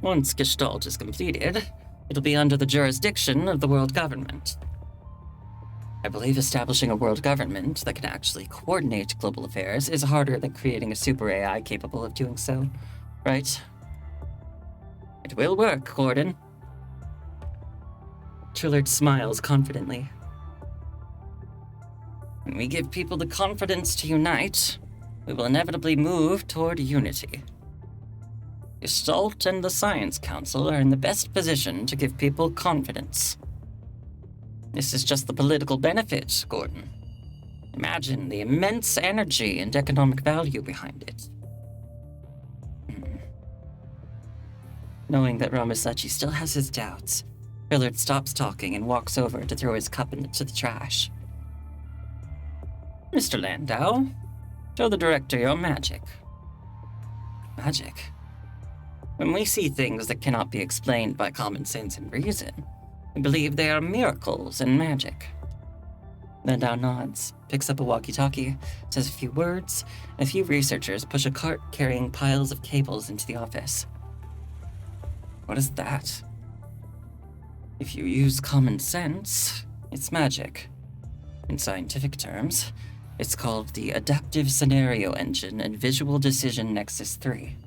Once Gestalt is completed, it'll be under the jurisdiction of the world government. I believe establishing a world government that can actually coordinate global affairs is harder than creating a super AI capable of doing so, right? It will work, Gordon. Trillard smiles confidently. When we give people the confidence to unite, we will inevitably move toward unity. Gestalt and the Science Council are in the best position to give people confidence. This is just the political benefit, Gordon. Imagine the immense energy and economic value behind it. Knowing that Ramaslecci still has his doubts, Trillard stops talking and walks over to throw his cup into the trash. Mr. Landau, show the director your magic. Magic? When we see things that cannot be explained by common sense and reason, we believe they are miracles and magic. Landau nods, picks up a walkie-talkie, says a few words, and a few researchers push a cart carrying piles of cables into the office. What is that? If you use common sense, it's magic. In scientific terms, it's called the Adaptive Scenario Engine and Visual Decision Nexus 3.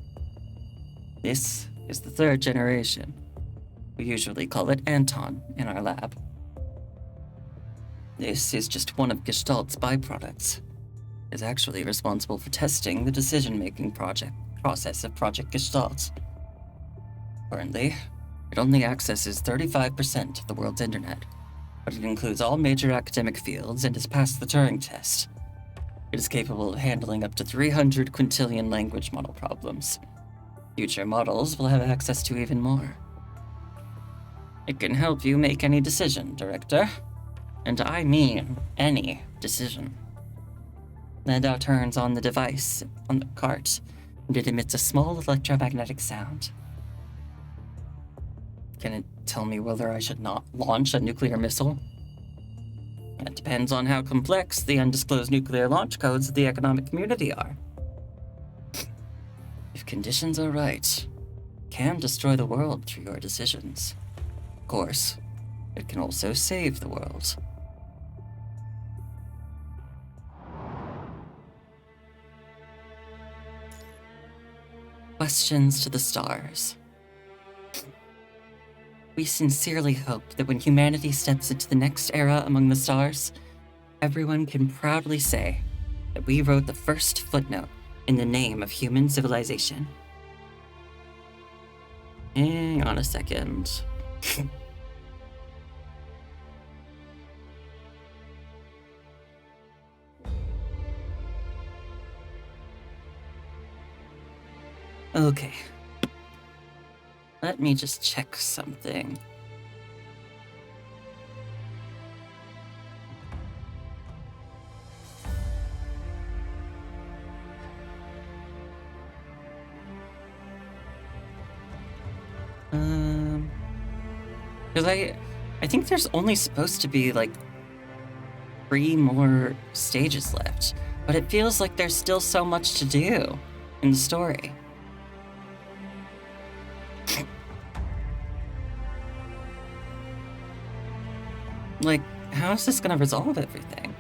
This is the third generation. We usually call it Anton in our lab. This is just one of Gestalt's byproducts. It's actually responsible for testing the decision-making process of Project Gestalt. Currently, it only accesses 35% of the world's internet, but it includes all major academic fields and has passed the Turing test. It is capable of handling up to 300 quintillion language model problems. Future models will have access to even more. It can help you make any decision, Director. And I mean any decision. Landau turns on the device on the cart, and it emits a small electromagnetic sound. Can it tell me whether I should not launch a nuclear missile? It depends on how complex the undisclosed nuclear launch codes of the economic community are. If conditions are right, it can destroy the world through your decisions. Of course, it can also save the world. Questions to the stars. We sincerely hope that when humanity steps into the next era among the stars, everyone can proudly say that we wrote the first footnote in the name of human civilization. Hang on a second. Okay. Let me just check something. Because I think there's only supposed to be like 3 more stages left, but it feels like there's still so much to do in the story. Like, how is this gonna resolve everything?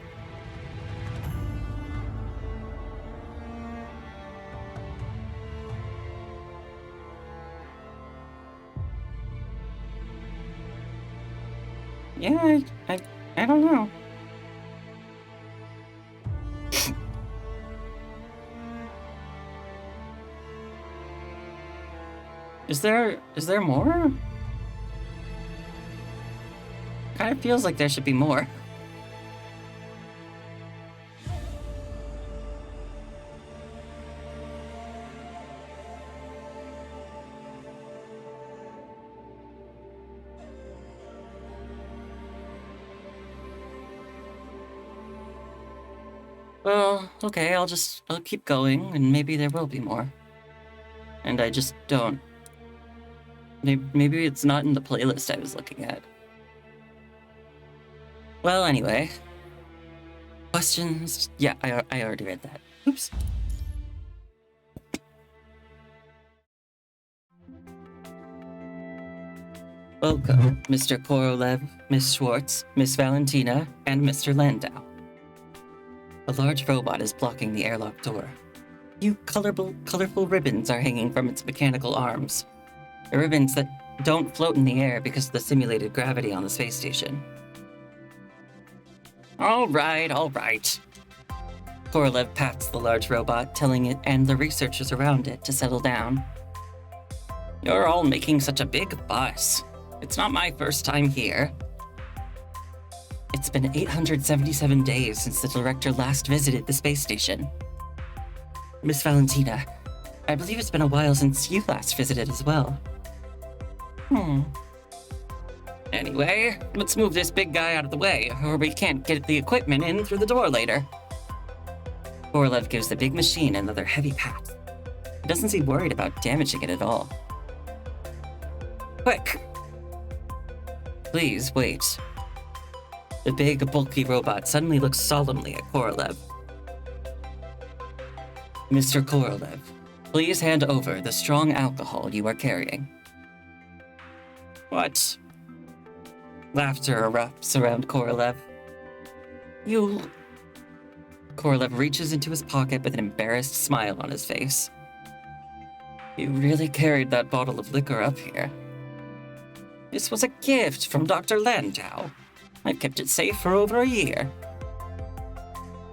Yeah, I don't know. Is there more? Kind of feels like there should be more. Well, okay, I'll keep going, and maybe there will be more. And I just don't. Maybe it's not in the playlist I was looking at. Well, anyway. Questions? Yeah, I already read that. Oops. Welcome, Mr. Korolev, Miss Schwartz, Miss Valentina, and Mr. Landau. A large robot is blocking the airlock door. A few colorful ribbons are hanging from its mechanical arms. The ribbons that don't float in the air because of the simulated gravity on the space station. All right. Korolev pats the large robot, telling it and the researchers around it to settle down. You're all making such a big fuss. It's not my first time here. It's been 877 days since the director last visited the space station. Miss Valentina, I believe it's been a while since you last visited as well. Anyway, let's move this big guy out of the way, or we can't get the equipment in through the door later. Korolev gives the big machine another heavy pat. He doesn't seem worried about damaging it at all. Quick! Please, wait. The big, bulky robot suddenly looks solemnly at Korolev. Mr. Korolev, please hand over the strong alcohol you are carrying. What? Laughter erupts around Korolev. You... Korolev reaches into his pocket with an embarrassed smile on his face. You really carried that bottle of liquor up here. This was a gift from Dr. Landau. I've kept it safe for over a year.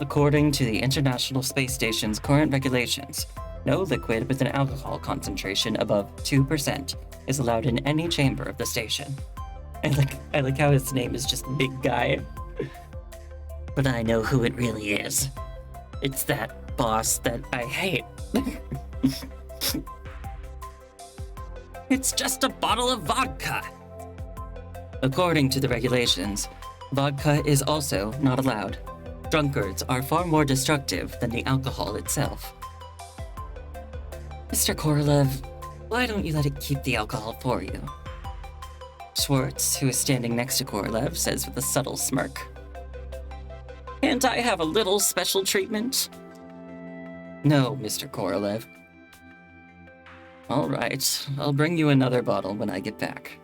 According to the International Space Station's current regulations, no liquid with an alcohol concentration above 2% is allowed in any chamber of the station. I like how his name is just Big Guy. But I know who it really is. It's that boss that I hate. It's just a bottle of vodka. According to the regulations, vodka is also not allowed. Drunkards are far more destructive than the alcohol itself. Mr. Korolev, why don't you let it keep the alcohol for you? Schwartz, who is standing next to Korolev, says with a subtle smirk. Can't I have a little special treatment? No, Mr. Korolev. All right, I'll bring you another bottle when I get back.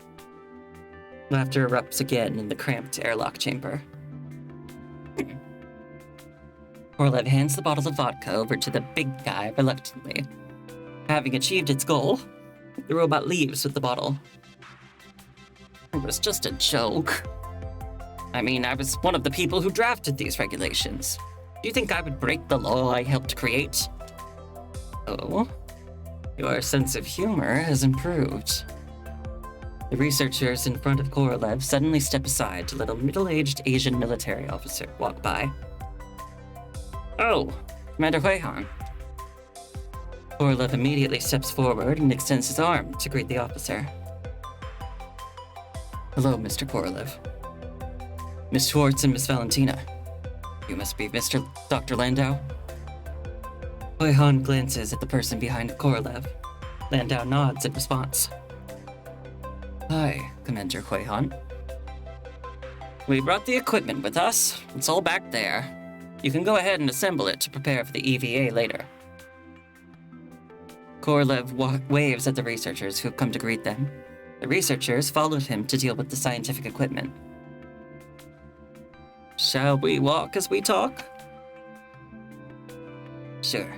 Laughter erupts again in the cramped airlock chamber. Korolev hands the bottle of vodka over to the big guy reluctantly. Having achieved its goal, the robot leaves with the bottle. It was just a joke. I mean, I was one of the people who drafted these regulations. Do you think I would break the law I helped create? Oh? Your sense of humor has improved. The researchers in front of Korolev suddenly step aside to let a middle-aged Asian military officer walk by. Oh, Commander Huihan. Korolev immediately steps forward and extends his arm to greet the officer. Hello, Mr. Korolev. Miss Schwartz and Miss Valentina. You must be Mr. Dr. Landau? Huihan glances at the person behind Korolev. Landau nods in response. Hi, Commander Huihan. We brought the equipment with us. It's all back there. You can go ahead and assemble it to prepare for the EVA later. Korolev waves at the researchers who have come to greet them. The researchers followed him to deal with the scientific equipment. Shall we walk as we talk? Sure.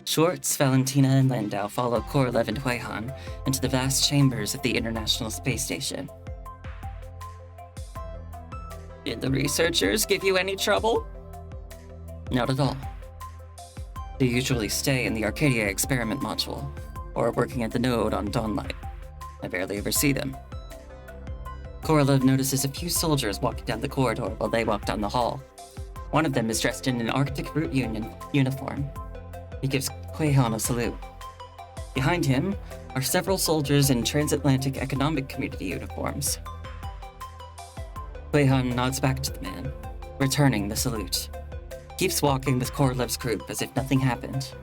Schwartz, Valentina, and Landau follow Korolev and Huihan into the vast chambers of the International Space Station. Did the researchers give you any trouble? Not at all. They usually stay in the Arcadia experiment module, or working at the node on Dawnlight. I barely ever see them. Korolev notices a few soldiers walking down the corridor while they walk down the hall. One of them is dressed in an Arctic Route Union uniform. He gives Huihan a salute. Behind him are several soldiers in Transatlantic Economic Community uniforms. Huihan nods back to the man, returning the salute. Keeps walking with Korolev's group as if nothing happened.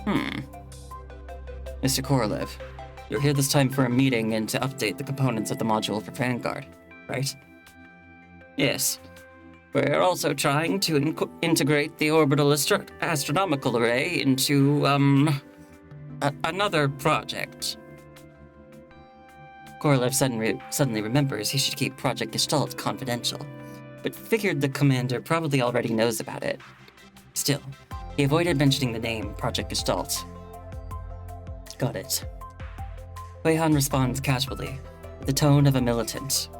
Mr. Korolev, you're here this time for a meeting and to update the components of the module for Vanguard, right? Yes. We're also trying to integrate the orbital astronomical array into, another project. Korolev suddenly remembers he should keep Project Gestalt confidential, but figured the commander probably already knows about it. Still, he avoided mentioning the name Project Gestalt. Got it. Huihan responds casually, with the tone of a militant.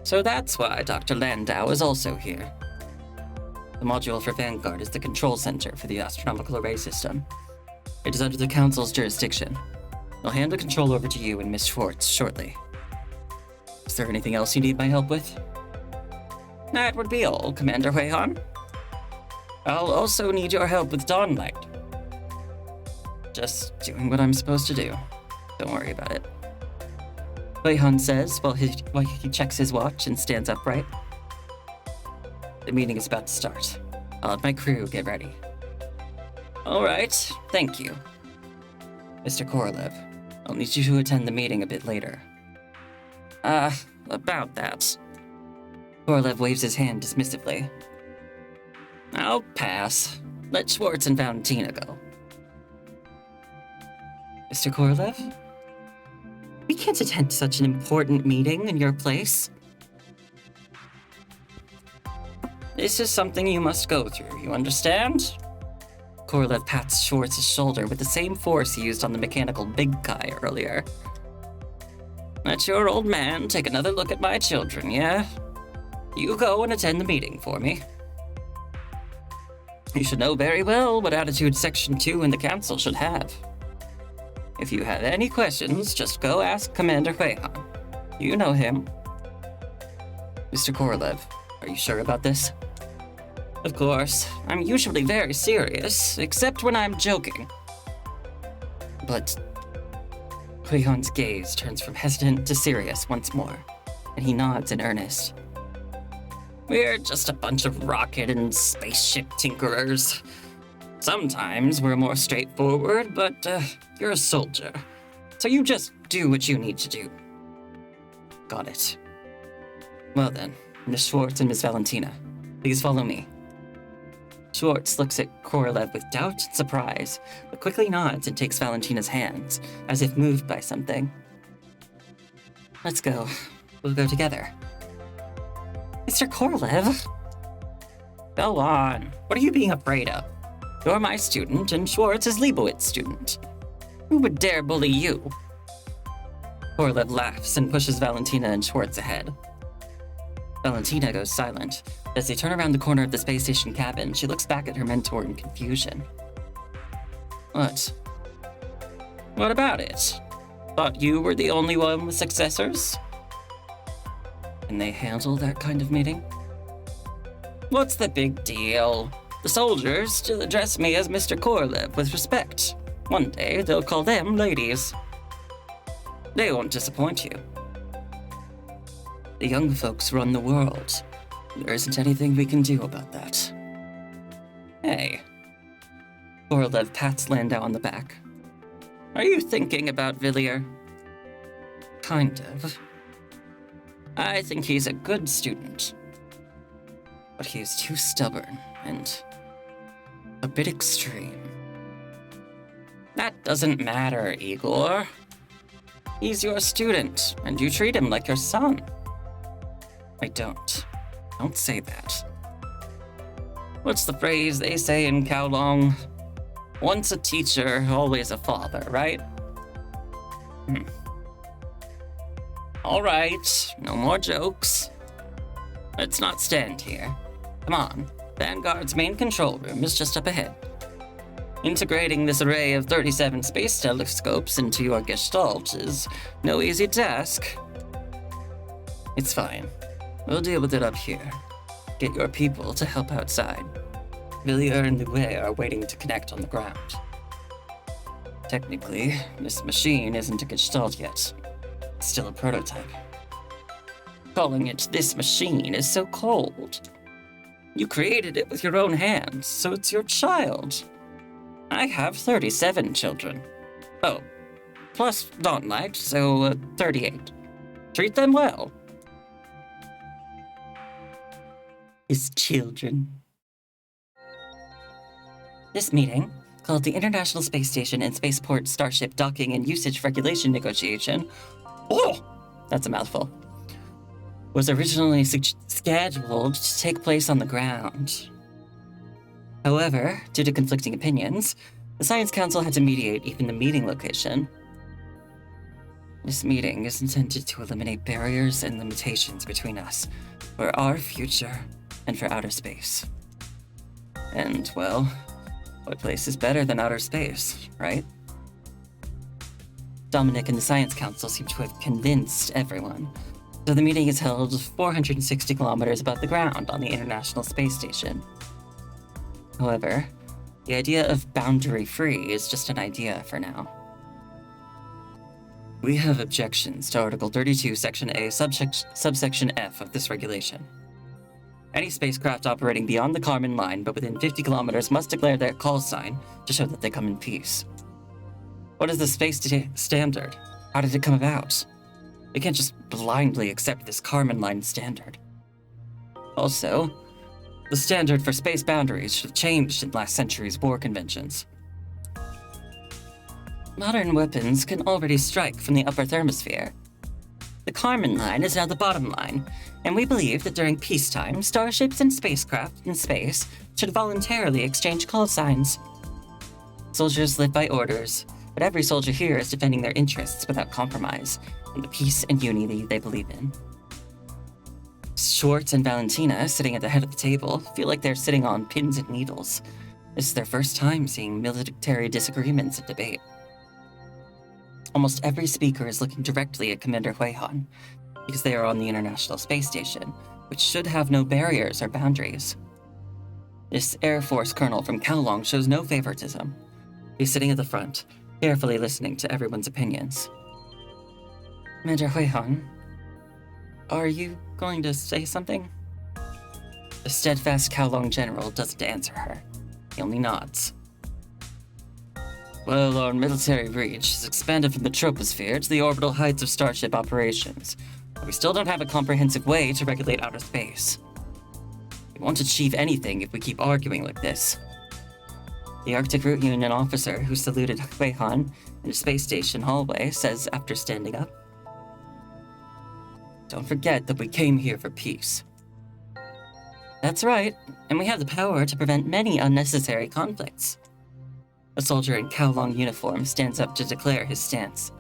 So that's why Dr. Landau is also here. The module for Vanguard is the control center for the astronomical array system. It is under the Council's jurisdiction. I'll hand the control over to you and Miss Schwartz shortly. Is there anything else you need my help with? That would be all, Commander Huihan. I'll also need your help with Dawnlight. Just doing what I'm supposed to do. Don't worry about it. Huihan says while he checks his watch and stands upright. The meeting is about to start. I'll have my crew get ready. All right, thank you. Mr. Korolev, I'll need you to attend the meeting a bit later. About that. Korolev waves his hand dismissively. I'll pass. Let Schwartz and Valentina go. Mr. Korolev? We can't attend such an important meeting in your place. This is something you must go through, you understand? Korolev pats Schwartz's shoulder with the same force he used on the mechanical big guy earlier. Let your old man take another look at my children, yeah? You go and attend the meeting for me. You should know very well what attitude Section 2 and the Council should have. If you have any questions, just go ask Commander Huihan. You know him. Mr. Korolev, are you sure about this? Of course, I'm usually very serious, except when I'm joking. But Huihan's gaze turns from hesitant to serious once more, and he nods in earnest. We're just a bunch of rocket and spaceship tinkerers. Sometimes we're more straightforward, but you're a soldier, so you just do what you need to do. Got it. Well then, Miss Schwartz and Miss Valentina, please follow me. Schwartz looks at Korolev with doubt and surprise, but quickly nods and takes Valentina's hands, as if moved by something. Let's go. We'll go together. Mr. Korolev? Go on. What are you being afraid of? You're my student, and Schwartz is Leibowitz's student. Who would dare bully you? Korolev laughs and pushes Valentina and Schwartz ahead. Valentina goes silent. As they turn around the corner of the space station cabin, she looks back at her mentor in confusion. What? What about it? Thought you were the only one with successors? Can they handle that kind of meeting? What's the big deal? The soldiers still address me as Mr. Korolev with respect. One day, they'll call them ladies. They won't disappoint you. The young folks run the world. There isn't anything we can do about that. Hey. Korolev pats Landau on the back. Are you thinking about Villiers? Kind of. I think he's a good student. But he is too stubborn and a bit extreme. That doesn't matter, Igor. He's your student, and you treat him like your son. I don't. Don't say that. What's the phrase they say in Kowloon? Once a teacher, always a father, right? All right, no more jokes. Let's not stand here. Come on, Vanguard's main control room is just up ahead. Integrating this array of 37 space telescopes into your gestalt is no easy task. It's fine. We'll deal with it up here. Get your people to help outside. Villiers and Louet are waiting to connect on the ground. Technically, this machine isn't a gestalt yet. It's still a prototype. Calling it this machine is so cold. You created it with your own hands, so it's your child. I have 37 children. Oh, plus Dawnlight, so 38. Treat them well. His children. This meeting, called the International Space Station and Spaceport Starship Docking and Usage Regulation Negotiation, that's a mouthful, was originally scheduled to take place on the ground. However, due to conflicting opinions, the Science Council had to mediate even the meeting location. This meeting is intended to eliminate barriers and limitations between us for our future and for outer space. And, well, what place is better than outer space, right? Dominic and the Science Council seem to have convinced everyone, so the meeting is held 460 kilometers above the ground on the International Space Station. However, the idea of boundary-free is just an idea for now. We have objections to Article 32, Section A, subsection F of this regulation. Any spacecraft operating beyond the Kármán line but within 50 kilometers must declare their call sign to show that they come in peace. What is the space standard? How did it come about? We can't just blindly accept this Kármán line standard. Also, the standard for space boundaries should have changed in last century's war conventions. Modern weapons can already strike from the upper thermosphere. The Kármán line is now the bottom line, and we believe that during peacetime, starships and spacecraft in space should voluntarily exchange call signs. Soldiers live by orders, but every soldier here is defending their interests without compromise, and the peace and unity they believe in. Schwartz and Valentina, sitting at the head of the table, feel like they're sitting on pins and needles. This is their first time seeing military disagreements and debate. Almost every speaker is looking directly at Commander Huihan, because they are on the International Space Station, which should have no barriers or boundaries. This Air Force colonel from Kowloon shows no favoritism. He's sitting at the front, carefully listening to everyone's opinions. Commander Huihan, are you going to say something? The steadfast Kowloon general doesn't answer her. He only nods. Well, our military reach has expanded from the troposphere to the orbital heights of Starship operations, but we still don't have a comprehensive way to regulate outer space. We won't achieve anything if we keep arguing like this. The Arctic Route Union officer who saluted Huihan in the space station hallway says after standing up, Don't forget that we came here for peace. That's right, and we have the power to prevent many unnecessary conflicts. A soldier in Kowloon uniform stands up to declare his stance.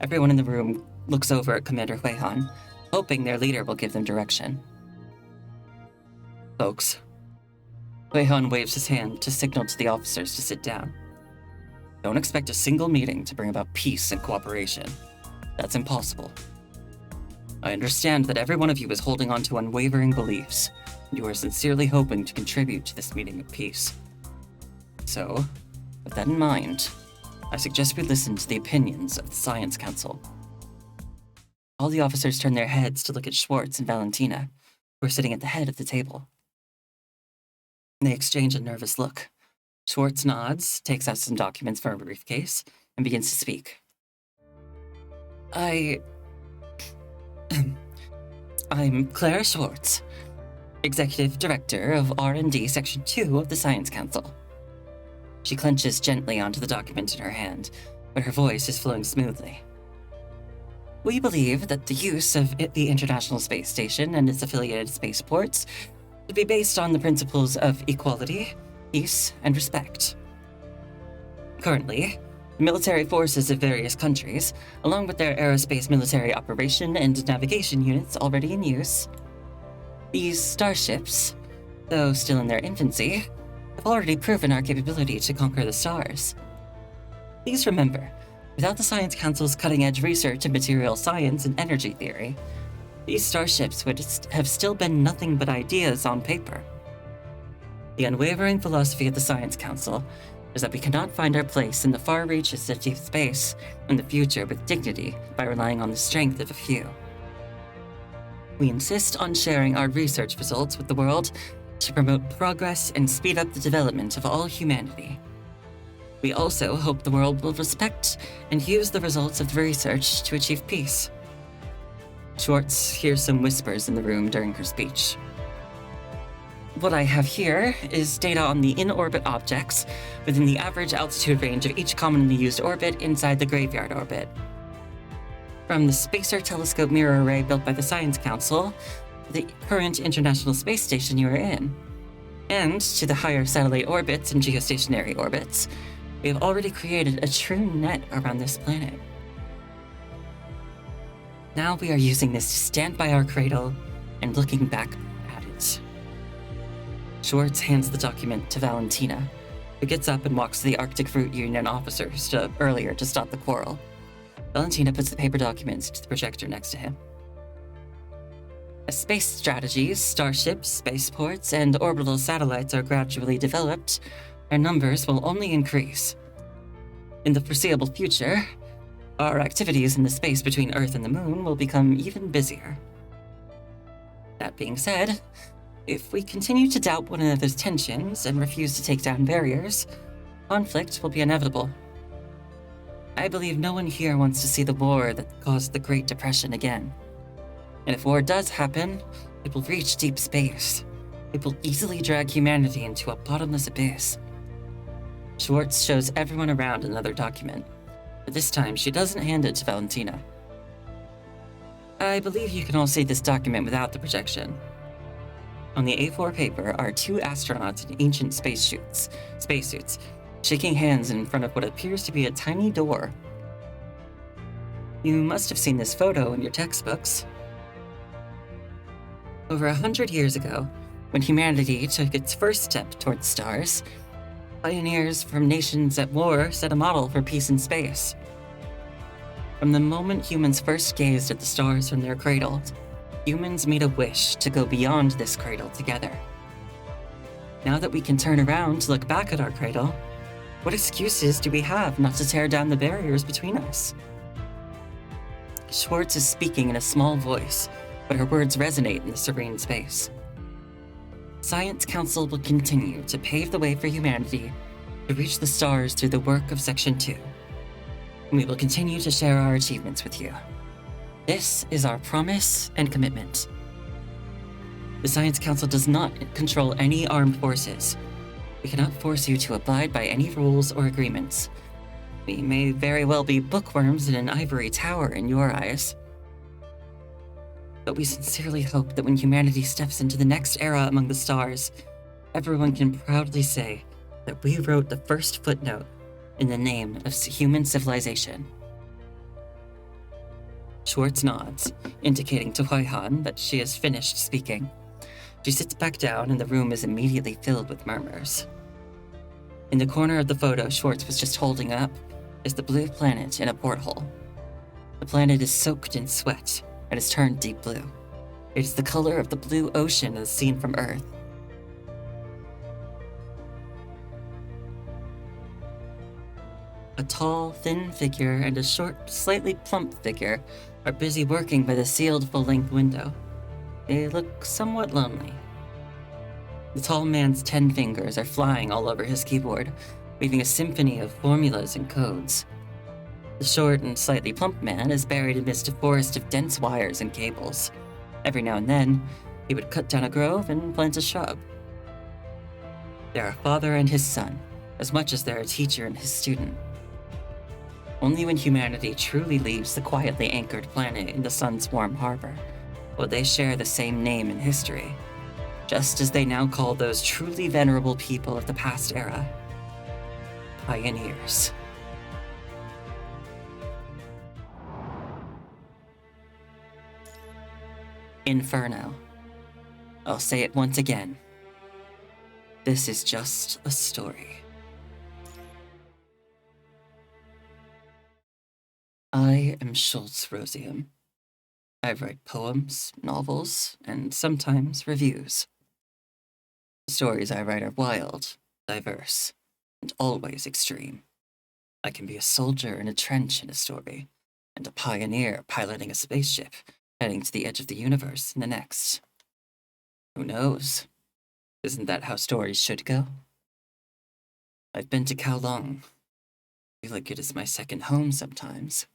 Everyone in the room looks over at Commander Huihan, hoping their leader will give them direction. Folks, Huihan waves his hand to signal to the officers to sit down. Don't expect a single meeting to bring about peace and cooperation. That's impossible. I understand that every one of you is holding on to unwavering beliefs, and you are sincerely hoping to contribute to this meeting of peace. So, with that in mind, I suggest we listen to the opinions of the Science Council. All the officers turn their heads to look at Schwartz and Valentina, who are sitting at the head of the table. They exchange a nervous look. Schwartz nods, takes out some documents from a briefcase, and begins to speak. I'm Clara Schwartz, Executive Director of R&D Section 2 of the Science Council. She clenches gently onto the document in her hand, but her voice is flowing smoothly. We believe that the use of the International Space Station and its affiliated spaceports should be based on the principles of equality, peace, and respect. Currently, the military forces of various countries, along with their aerospace military operation and navigation units already in use, these starships, though still in their infancy, have already proven our capability to conquer the stars. Please remember, without the Science Council's cutting-edge research in material science and energy theory, these starships would have still been nothing but ideas on paper. The unwavering philosophy of the Science Council is that we cannot find our place in the far reaches of deep space in the future with dignity by relying on the strength of a few. We insist on sharing our research results with the world to promote progress and speed up the development of all humanity. We also hope the world will respect and use the results of the research to achieve peace. Schwartz hears some whispers in the room during her speech. What I have here is data on the in-orbit objects within the average altitude range of each commonly used orbit inside the graveyard orbit. From the Spacer Telescope Mirror Array built by the Science Council, the current International Space Station you are in, and to the higher satellite orbits and geostationary orbits, we have already created a true net around this planet. Now we are using this to stand by our cradle and looking back at it. Schwartz hands the document to Valentina, who gets up and walks to the Arctic Route Union officer who stood up earlier to stop the quarrel. Valentina puts the paper documents to the projector next to him. As space strategies, starships, spaceports, and orbital satellites are gradually developed, our numbers will only increase. In the foreseeable future, our activities in the space between Earth and the Moon will become even busier. That being said, if we continue to doubt one another's tensions and refuse to take down barriers, conflict will be inevitable. I believe no one here wants to see the war that caused the Great Depression again. And if war does happen, it will reach deep space. It will easily drag humanity into a bottomless abyss. Schwartz shows everyone around another document, but this time she doesn't hand it to Valentina. I believe you can all see this document without the projection. On the A4 paper are two astronauts in ancient spacesuits, shaking hands in front of what appears to be a tiny door. You must have seen this photo in your textbooks. Over 100 years ago, when humanity took its first step towards stars, pioneers from nations at war set a model for peace in space. From the moment humans first gazed at the stars from their cradles, humans made a wish to go beyond this cradle together. Now that we can turn around to look back at our cradle, what excuses do we have not to tear down the barriers between us? Schwartz is speaking in a small voice, but her words resonate in the serene space. Science Council will continue to pave the way for humanity to reach the stars through the work of Section 2. We will continue to share our achievements with you. This is our promise and commitment. The Science Council does not control any armed forces. We cannot force you to abide by any rules or agreements. We may very well be bookworms in an ivory tower in your eyes. But we sincerely hope that when humanity steps into the next era among the stars, everyone can proudly say that we wrote the first footnote in the name of human civilization. Schwartz nods, indicating to Huihan that she has finished speaking. She sits back down and the room is immediately filled with murmurs. In the corner of the photo Schwartz was just holding up is the blue planet in a porthole. The planet is soaked in sweat and has turned deep blue. It is the color of the blue ocean as seen from Earth. A tall, thin figure and a short, slightly plump figure are busy working by the sealed full-length window. They look somewhat lonely. The tall man's 10 fingers are flying all over his keyboard, weaving a symphony of formulas and codes. The short and slightly plump man is buried amidst a forest of dense wires and cables. Every now and then, he would cut down a grove and plant a shrub. They're a father and his son, as much as they're a teacher and his student. Only when humanity truly leaves the quietly anchored planet in the sun's warm harbor will they share the same name in history, just as they now call those truly venerable people of the past era pioneers. Inferno. I'll say it once again. This is just a story. I am Schultz Rosium. I write poems, novels, and sometimes reviews. The stories I write are wild, diverse, and always extreme. I can be a soldier in a trench in a story, and a pioneer piloting a spaceship heading to the edge of the universe in the next. Who knows? Isn't that how stories should go? I've been to Kowloon. I feel like it is my second home sometimes.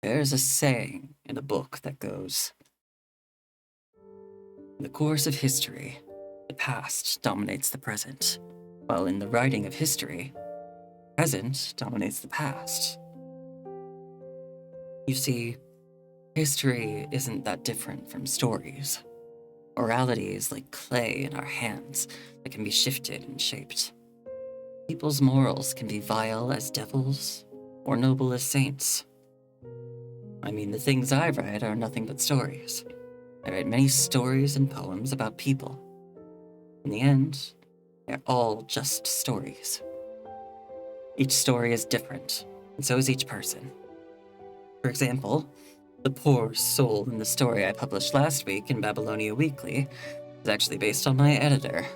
There's a saying in a book that goes, in the course of history, the past dominates the present, while in the writing of history, the present dominates the past. You see, history isn't that different from stories. Morality is like clay in our hands that can be shifted and shaped. People's morals can be vile as devils or noble as saints. I mean, the things I write are nothing but stories. I write many stories and poems about people. In the end, they're all just stories. Each story is different, and so is each person. For example, the poor soul in the story I published last week in Babylonia Weekly is actually based on my editor,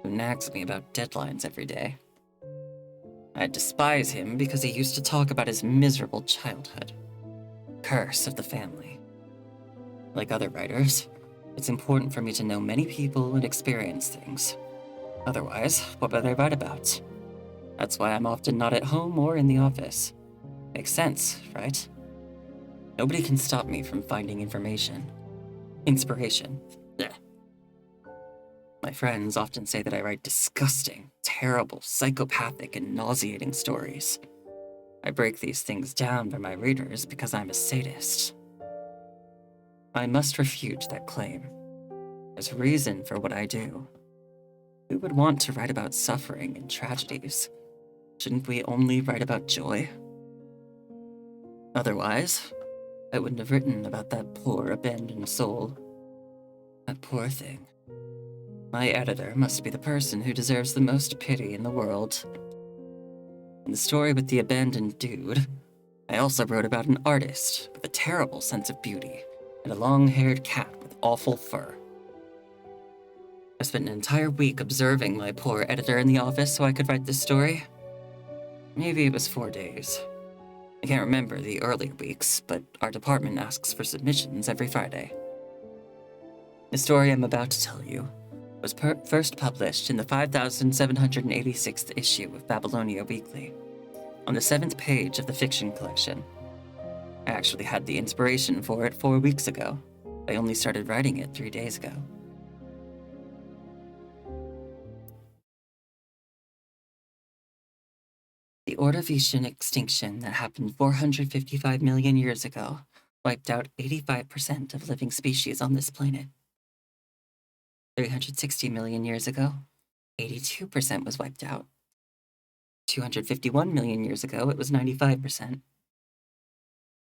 who nags me about deadlines every day. I despise him because he used to talk about his miserable childhood. Curse of the family. Like other writers, it's important for me to know many people and experience things. Otherwise, what would I write about? That's why I'm often not at home or in the office. Makes sense, right? Nobody can stop me from finding information. Inspiration. Yeah. My friends often say that I write disgusting, terrible, psychopathic, and nauseating stories. I break these things down for my readers because I'm a sadist. I must refute that claim. There's reason for what I do. Who would want to write about suffering and tragedies? Shouldn't we only write about joy? Otherwise, I wouldn't have written about that poor, abandoned soul. That poor thing. My editor must be the person who deserves the most pity in the world. In the story with the abandoned dude, I also wrote about an artist with a terrible sense of beauty and a long-haired cat with awful fur. I spent an entire week observing my poor editor in the office so I could write this story. Maybe it was 4 days. I can't remember the earlier weeks, but our department asks for submissions every Friday. The story I'm about to tell you was first published in the 5,786th issue of Babylonia Weekly, on the 7th page of the fiction collection. I actually had the inspiration for it 4 weeks ago. I only started writing it 3 days ago. The Ordovician extinction that happened 455 million years ago wiped out 85% of living species on this planet. 360 million years ago, 82% was wiped out. 251 million years ago, it was 95%.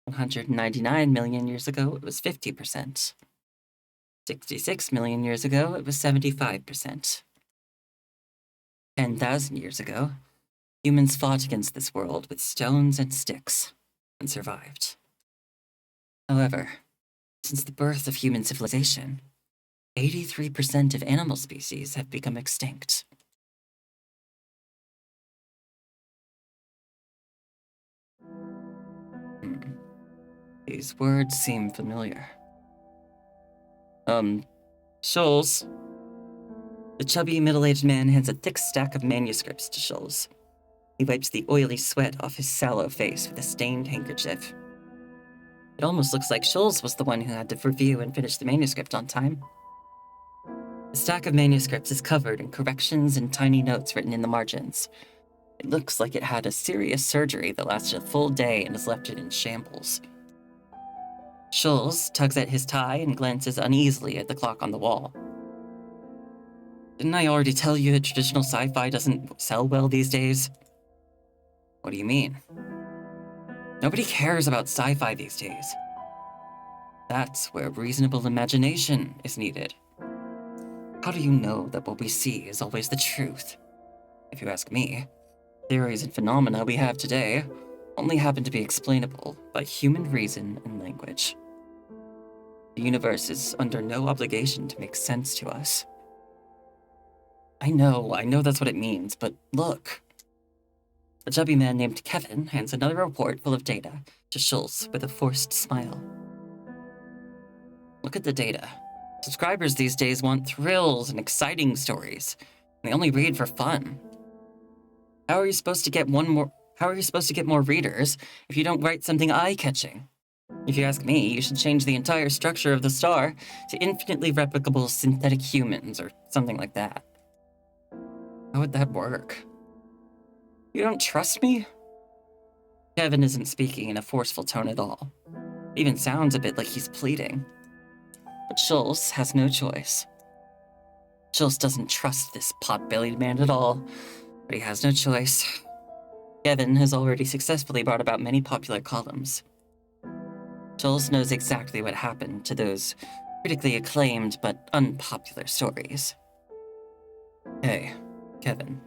199 million years ago, it was 50%. 66 million years ago, it was 75%. 10,000 years ago, humans fought against this world with stones and sticks, and survived. However, since the birth of human civilization, 83% of animal species have become extinct. These words seem familiar. Schulz. The chubby, middle-aged man hands a thick stack of manuscripts to Schulz. He wipes the oily sweat off his sallow face with a stained handkerchief. It almost looks like Schulz was the one who had to review and finish the manuscript on time. The stack of manuscripts is covered in corrections and tiny notes written in the margins. It looks like it had a serious surgery that lasted a full day and has left it in shambles. Schulz tugs at his tie and glances uneasily at the clock on the wall. Didn't I already tell you that traditional sci-fi doesn't sell well these days? What do you mean? Nobody cares about sci-fi these days. That's where reasonable imagination is needed. How do you know that what we see is always the truth? If you ask me, theories and phenomena we have today only happen to be explainable by human reason and language. The universe is under no obligation to make sense to us. I know that's what it means, but look. A chubby man named Kevin hands another report full of data to Schulz with a forced smile. Look at the data. Subscribers these days want thrills and exciting stories, and they only read for fun. How are you supposed to get more readers if you don't write something eye-catching? If you ask me, you should change the entire structure of the star to infinitely replicable synthetic humans or something like that. How would that work? You don't trust me? Kevin isn't speaking in a forceful tone at all. It even sounds a bit like he's pleading. But Schulz has no choice. Schulz doesn't trust this pot-bellied man at all, but he has no choice. Kevin has already successfully brought about many popular columns. Schulz knows exactly what happened to those critically acclaimed but unpopular stories. Hey, Kevin.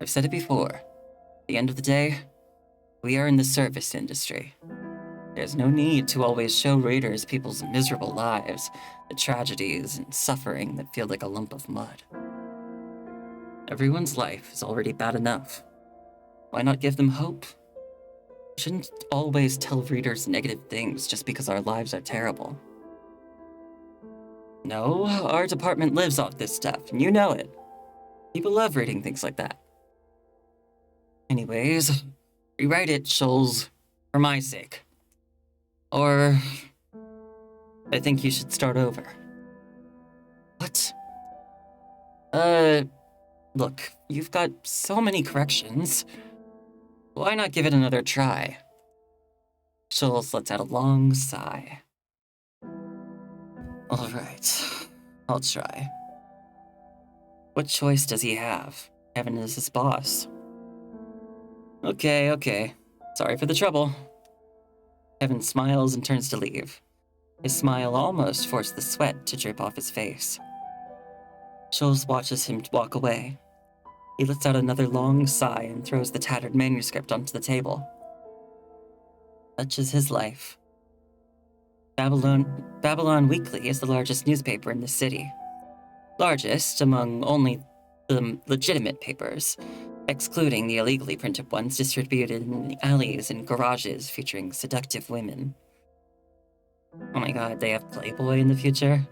I've said it before. At the end of the day, we are in the service industry. There's no need to always show readers people's miserable lives, the tragedies and suffering that feel like a lump of mud. Everyone's life is already bad enough. Why not give them hope? We shouldn't always tell readers negative things just because our lives are terrible. No, our department lives off this stuff, and you know it. People love reading things like that. Anyways, Rewrite it, Shoals, for my sake. Or I think you should start over. What? Look, you've got so many corrections. Why not give it another try? Shoals lets out a long sigh. All right, I'll try. What choice does he have? Kevin is his boss. Okay. Sorry for the trouble. Kevin smiles and turns to leave. His smile almost forced the sweat to drip off his face. Shoals watches him walk away. He lets out another long sigh and throws the tattered manuscript onto the table. Such is his life. Babylon Weekly is the largest newspaper in the city. Largest among only the legitimate papers, excluding the illegally printed ones distributed in the alleys and garages featuring seductive women. Oh my god, they have Playboy in the future?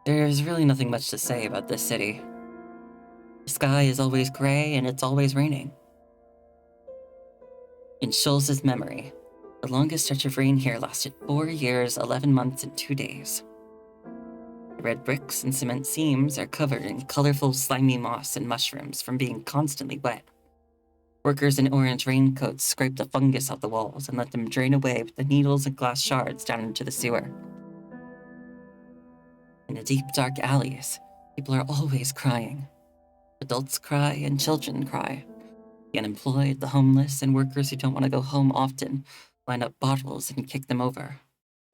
There's really nothing much to say about this city. The sky is always gray and it's always raining. In Shoals' memory, the longest stretch of rain here lasted 4 years, 11 months, and 2 days. The red bricks and cement seams are covered in colorful, slimy moss and mushrooms from being constantly wet. Workers in orange raincoats scrape the fungus off the walls and let them drain away with the needles and glass shards down into the sewer. In the deep, dark alleys, people are always crying. Adults cry and children cry. The unemployed, the homeless, and workers who don't want to go home often line up bottles and kick them over.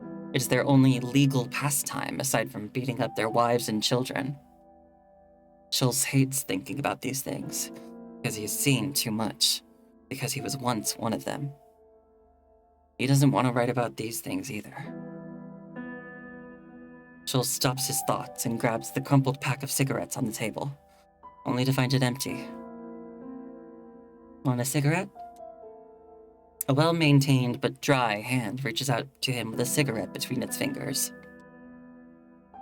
It is their only legal pastime aside from beating up their wives and children. Shoals hates thinking about these things because he's seen too much, because he was once one of them. He doesn't want to write about these things either. Shoals stops his thoughts and grabs the crumpled pack of cigarettes on the table, only to find it empty. Want a cigarette? A well-maintained but dry hand reaches out to him with a cigarette between its fingers.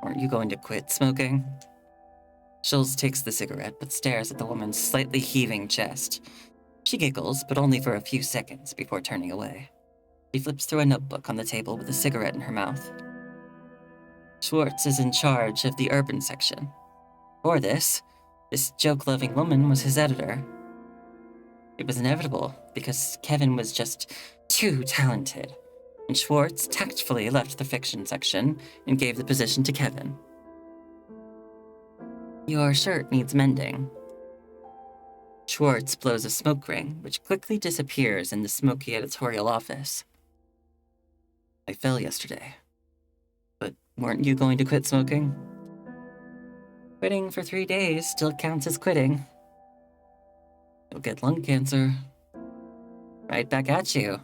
Aren't you going to quit smoking? Shoals takes the cigarette but stares at the woman's slightly heaving chest. She giggles, but only for a few seconds before turning away. She flips through a notebook on the table with a cigarette in her mouth. Schwartz is in charge of the urban section. For this joke-loving woman was his editor. It was inevitable, because Kevin was just too talented, and Schwartz tactfully left the fiction section and gave the position to Kevin. Your shirt needs mending. Schwartz blows a smoke ring, which quickly disappears in the smoky editorial office. I fell yesterday. But weren't you going to quit smoking? Quitting for 3 days still counts as quitting. You'll get lung cancer. Right back at you.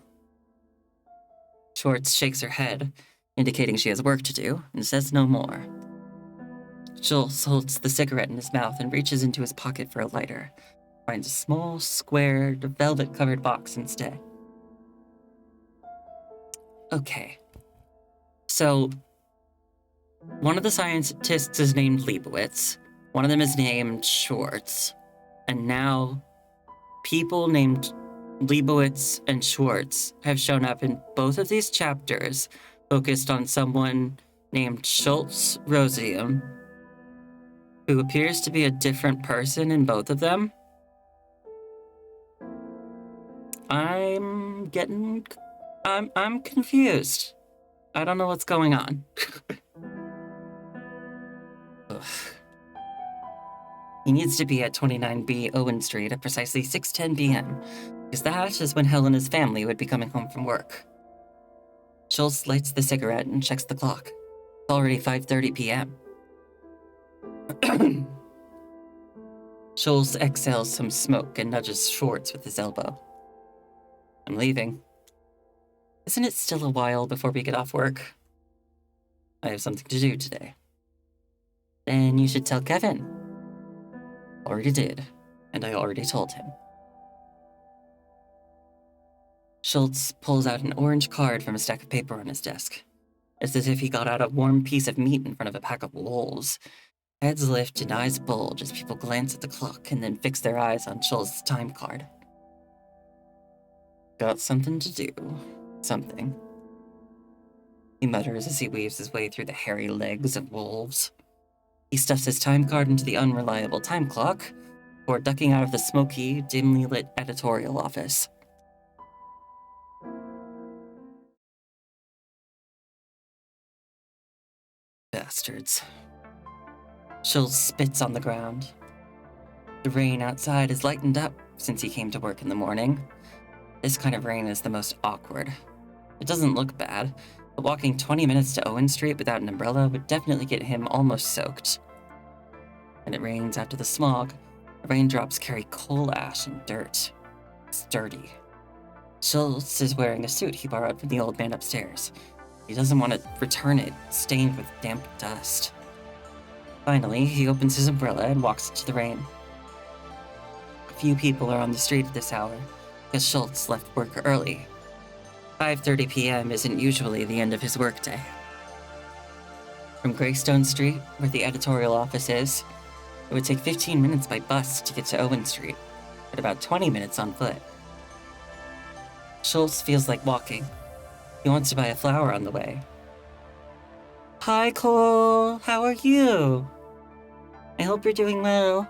Schwartz shakes her head, indicating she has work to do, and says no more. Schultz holds the cigarette in his mouth and reaches into his pocket for a lighter. Finds a small, squared, velvet-covered box instead. Okay. So, one of the scientists is named Leibowitz, one of them is named Schwartz, and now people named Leibowitz and Schwartz have shown up in both of these chapters, focused on someone named Schultz Rosium, who appears to be a different person in both of them. I'm confused. I don't know what's going on. Ugh. He needs to be at 29B Owen Street at precisely 6:10 p.m., because that is when Helen and his family would be coming home from work. Schultz lights the cigarette and checks the clock. It's already 5:30 p.m. Schultz exhales some smoke and nudges Schwartz with his elbow. I'm leaving. Isn't it still a while before we get off work? I have something to do today. Then you should tell Kevin. Already did, and I already told him. Schultz pulls out an orange card from a stack of paper on his desk. It's as if he got out a warm piece of meat in front of a pack of wolves. Heads lift and eyes bulge as people glance at the clock and then fix their eyes on Schultz's time card. Got something to do. Something. He mutters as he weaves his way through the hairy legs of wolves. He stuffs his time card into the unreliable time clock before ducking out of the smoky, dimly lit editorial office. Bastards. Schultz spits on the ground. The rain outside has lightened up since he came to work in the morning. This kind of rain is the most awkward. It doesn't look bad, but walking 20 minutes to Owen Street without an umbrella would definitely get him almost soaked. And it rains after the smog. The raindrops carry coal ash and dirt. It's dirty. Schultz is wearing a suit he borrowed from the old man upstairs. He doesn't want to return it stained with damp dust. Finally, he opens his umbrella and walks into the rain. A few people are on the street at this hour, because Schultz left work early. 5:30 p.m. isn't usually the end of his workday. From Greystone Street, where the editorial office is, it would take 15 minutes by bus to get to Owen Street, but about 20 minutes on foot. Schultz feels like walking. He wants to buy a flower on the way. Hi, Cole. How are you? I hope you're doing well.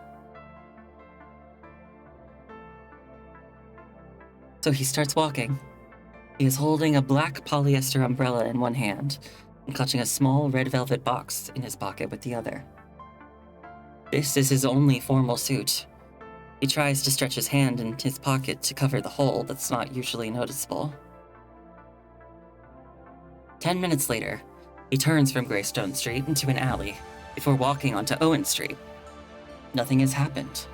So he starts walking. He is holding a black polyester umbrella in one hand and clutching a small red velvet box in his pocket with the other. This is his only formal suit. He tries to stretch his hand in his pocket to cover the hole that's not usually noticeable. 10 minutes later, he turns from Greystone Street into an alley before walking onto Owen Street. Nothing has happened.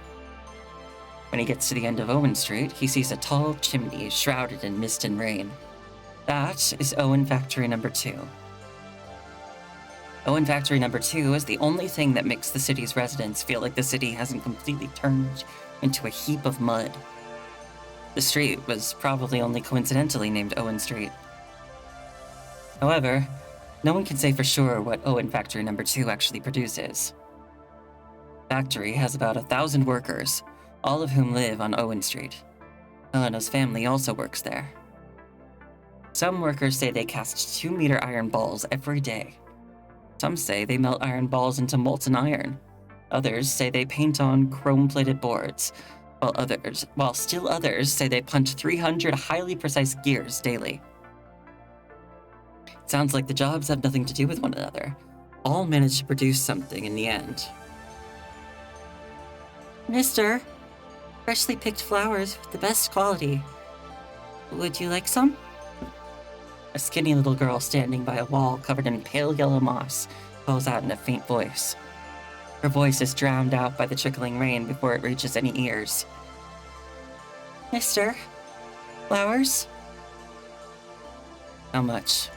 When he gets to the end of Owen Street, he sees a tall chimney shrouded in mist and rain. That is Owen Factory Number 2. Owen Factory Number 2 is the only thing that makes the city's residents feel like the city hasn't completely turned into a heap of mud. The street was probably only coincidentally named Owen Street. However, no one can say for sure what Owen Factory Number 2 actually produces. Factory has about 1,000 workers, all of whom live on Owen Street. Helena's family also works there. Some workers say they cast 2-meter iron balls every day. Some say they melt iron balls into molten iron. Others say they paint on chrome-plated boards, while still others say they punch 300 highly precise gears daily. It sounds like the jobs have nothing to do with one another. All manage to produce something in the end. Mister, freshly picked flowers with the best quality. Would you like some? A skinny little girl standing by a wall covered in pale yellow moss calls out in a faint voice. Her voice is drowned out by the trickling rain before it reaches any ears. Mister, flowers? How much?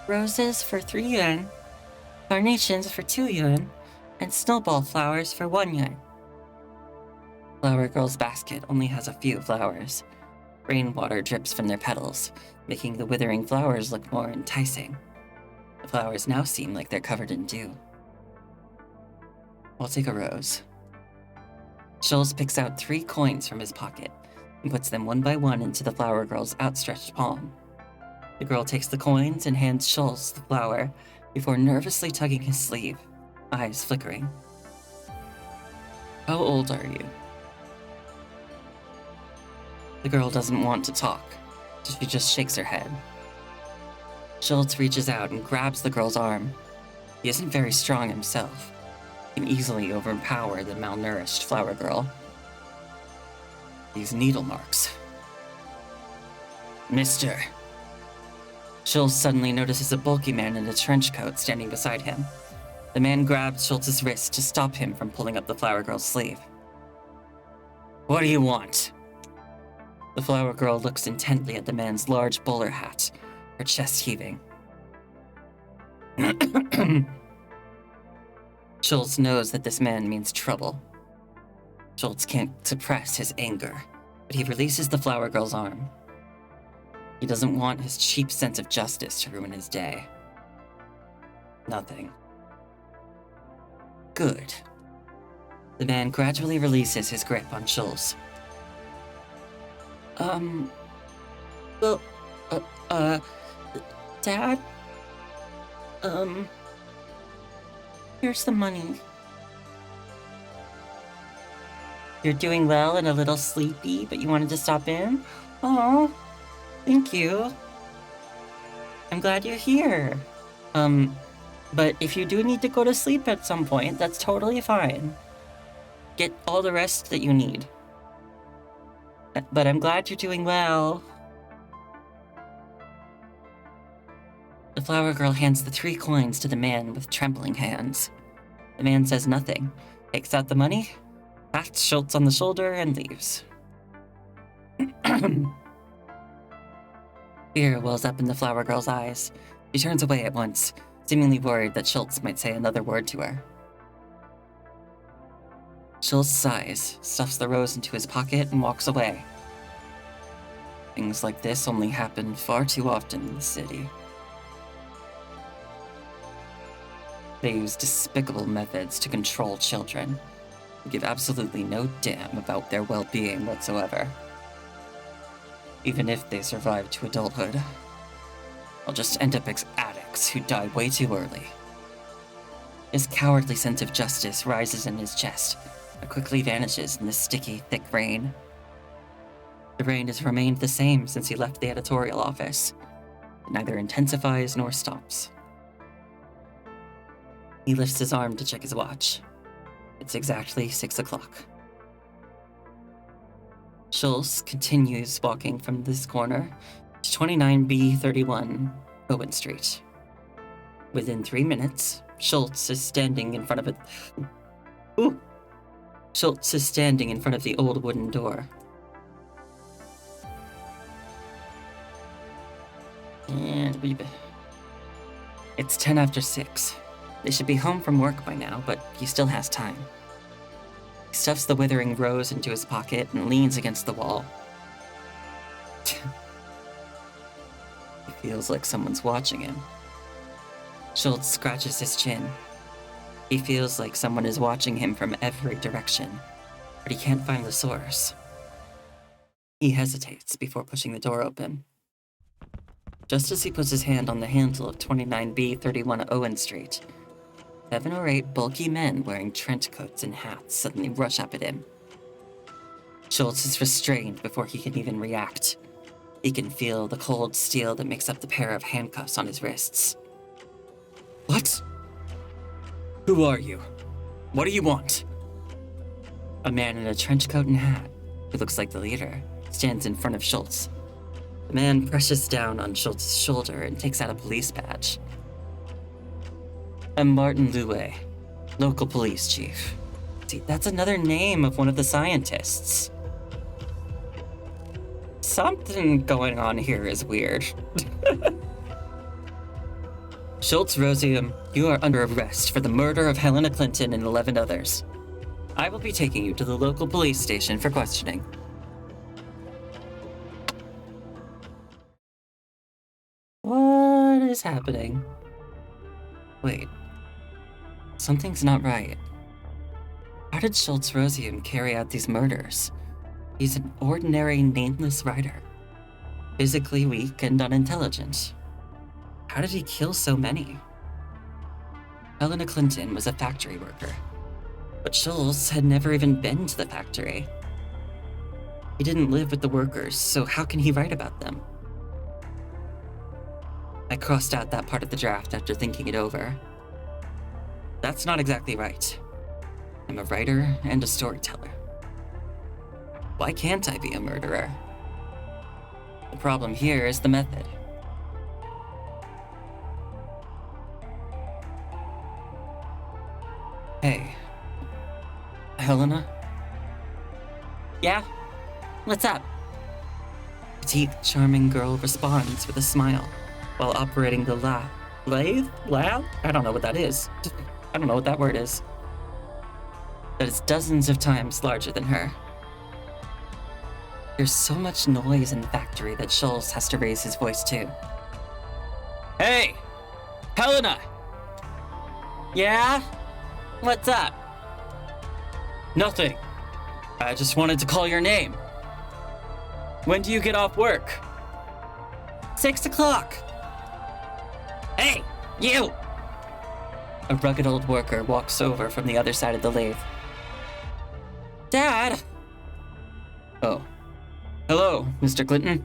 Roses for 3 yuan, carnations for 2 yuan, and snowball flowers for 1 yuan. Flower Girl's basket only has a few flowers. Rainwater drips from their petals, making the withering flowers look more enticing. The flowers now seem like they're covered in dew. I'll take a rose. Schultz picks out 3 coins from his pocket and puts them one by one into the Flower Girl's outstretched palm. The girl takes the coins and hands Schultz the flower before nervously tugging his sleeve, eyes flickering. How old are you? The girl doesn't want to talk, so she just shakes her head. Schultz reaches out and grabs the girl's arm. He isn't very strong himself. He can easily overpower the malnourished Flower Girl. These needle marks. Mister. Schultz suddenly notices a bulky man in a trench coat standing beside him. The man grabs Schultz's wrist to stop him from pulling up the Flower Girl's sleeve. What do you want? The Flower Girl looks intently at the man's large bowler hat, her chest heaving. Schultz knows that this man means trouble. Schultz can't suppress his anger, but he releases the Flower Girl's arm. He doesn't want his cheap sense of justice to ruin his day. Nothing. Good. The man gradually releases his grip on Schultz. Well, Dad? Here's the money. You're doing well and a little sleepy, but you wanted to stop in? Oh, thank you. I'm glad you're here. But if you do need to go to sleep at some point, that's totally fine. Get all the rest that you need. But I'm glad you're doing well. The flower girl hands the 3 coins to the man with trembling hands. The man says nothing, takes out the money, pats Schultz on the shoulder, and leaves. Fear wells up in the flower girl's eyes. She turns away at once, seemingly worried that Schultz might say another word to her. Schultz sighs, stuffs the rose into his pocket, and walks away. Things like this only happen far too often in the city. They use despicable methods to control children, who give absolutely no damn about their well-being whatsoever. Even if they survive to adulthood, they'll just end up as addicts who die way too early. His cowardly sense of justice rises in his chest, but quickly vanishes in the sticky, thick rain. The rain has remained the same since he left the editorial office. It neither intensifies nor stops. He lifts his arm to check his watch. It's exactly 6 o'clock. Schultz continues walking from this corner to 29B31 Owen Street. Within 3 minutes, Schultz is standing in front of it. Schultz is standing in front of the old wooden door. And it's 10 after 6. They should be home from work by now, but he still has time. He stuffs the withering rose into his pocket and leans against the wall. He feels like someone's watching him. Schultz scratches his chin. He feels like someone is watching him from every direction, but he can't find the source. He hesitates before pushing the door open. Just as he puts his hand on the handle of 29B31 Owen Street, 7 or 8 bulky men wearing trench coats and hats suddenly rush up at him. Schultz is restrained before he can even react. He can feel the cold steel that makes up the pair of handcuffs on his wrists. What? Who are you? What do you want? A man in a trench coat and hat, who looks like the leader, stands in front of Schultz. The man presses down on Schultz's shoulder and takes out a police badge. I'm Martin Louet, local police chief. See, that's another name of one of the scientists. Something going on here is weird. Schultz Rosium, you are under arrest for the murder of Helena Clinton and 11 others. I will be taking you to the local police station for questioning. What is happening? Wait. Something's not right. How did Schultz Rosium carry out these murders? He's an ordinary, nameless writer. Physically weak and unintelligent. How did he kill so many? Helena Clinton was a factory worker, but Schultz had never even been to the factory. He didn't live with the workers, so how can he write about them? I crossed out that part of the draft after thinking it over. That's not exactly right. I'm a writer and a storyteller. Why can't I be a murderer? The problem here is the method. Hey, Helena? Yeah? What's up? Petite, charming girl responds with a smile while operating the lathe? I don't know what that is. I don't know what that word is. That is dozens of times larger than her. There's so much noise in the factory that Schultz has to raise his voice too. Hey! Helena! Yeah? What's up? Nothing. I just wanted to call your name. When do you get off work? 6 o'clock. Hey, you! A rugged old worker walks over from the other side of the lathe. Dad! Oh. Hello, Mr. Clinton.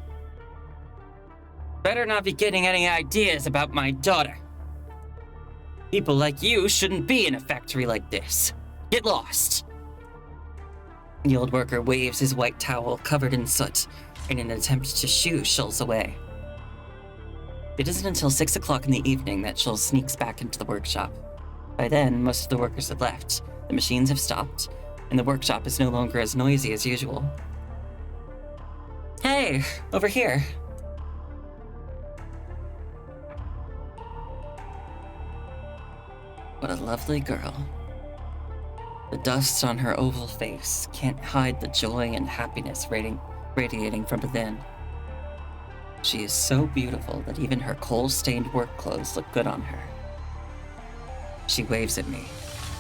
Better not be getting any ideas about my daughter. People like you shouldn't be in a factory like this. Get lost. The old worker waves his white towel covered in soot in an attempt to shoo Schultz away. It isn't until 6 o'clock in the evening that Schultz sneaks back into the workshop. By then, most of the workers have left, the machines have stopped, and the workshop is no longer as noisy as usual. Hey, over here. What a lovely girl. The dust on her oval face can't hide the joy and happiness radiating from within. She is so beautiful that even her coal-stained work clothes look good on her. She waves at me,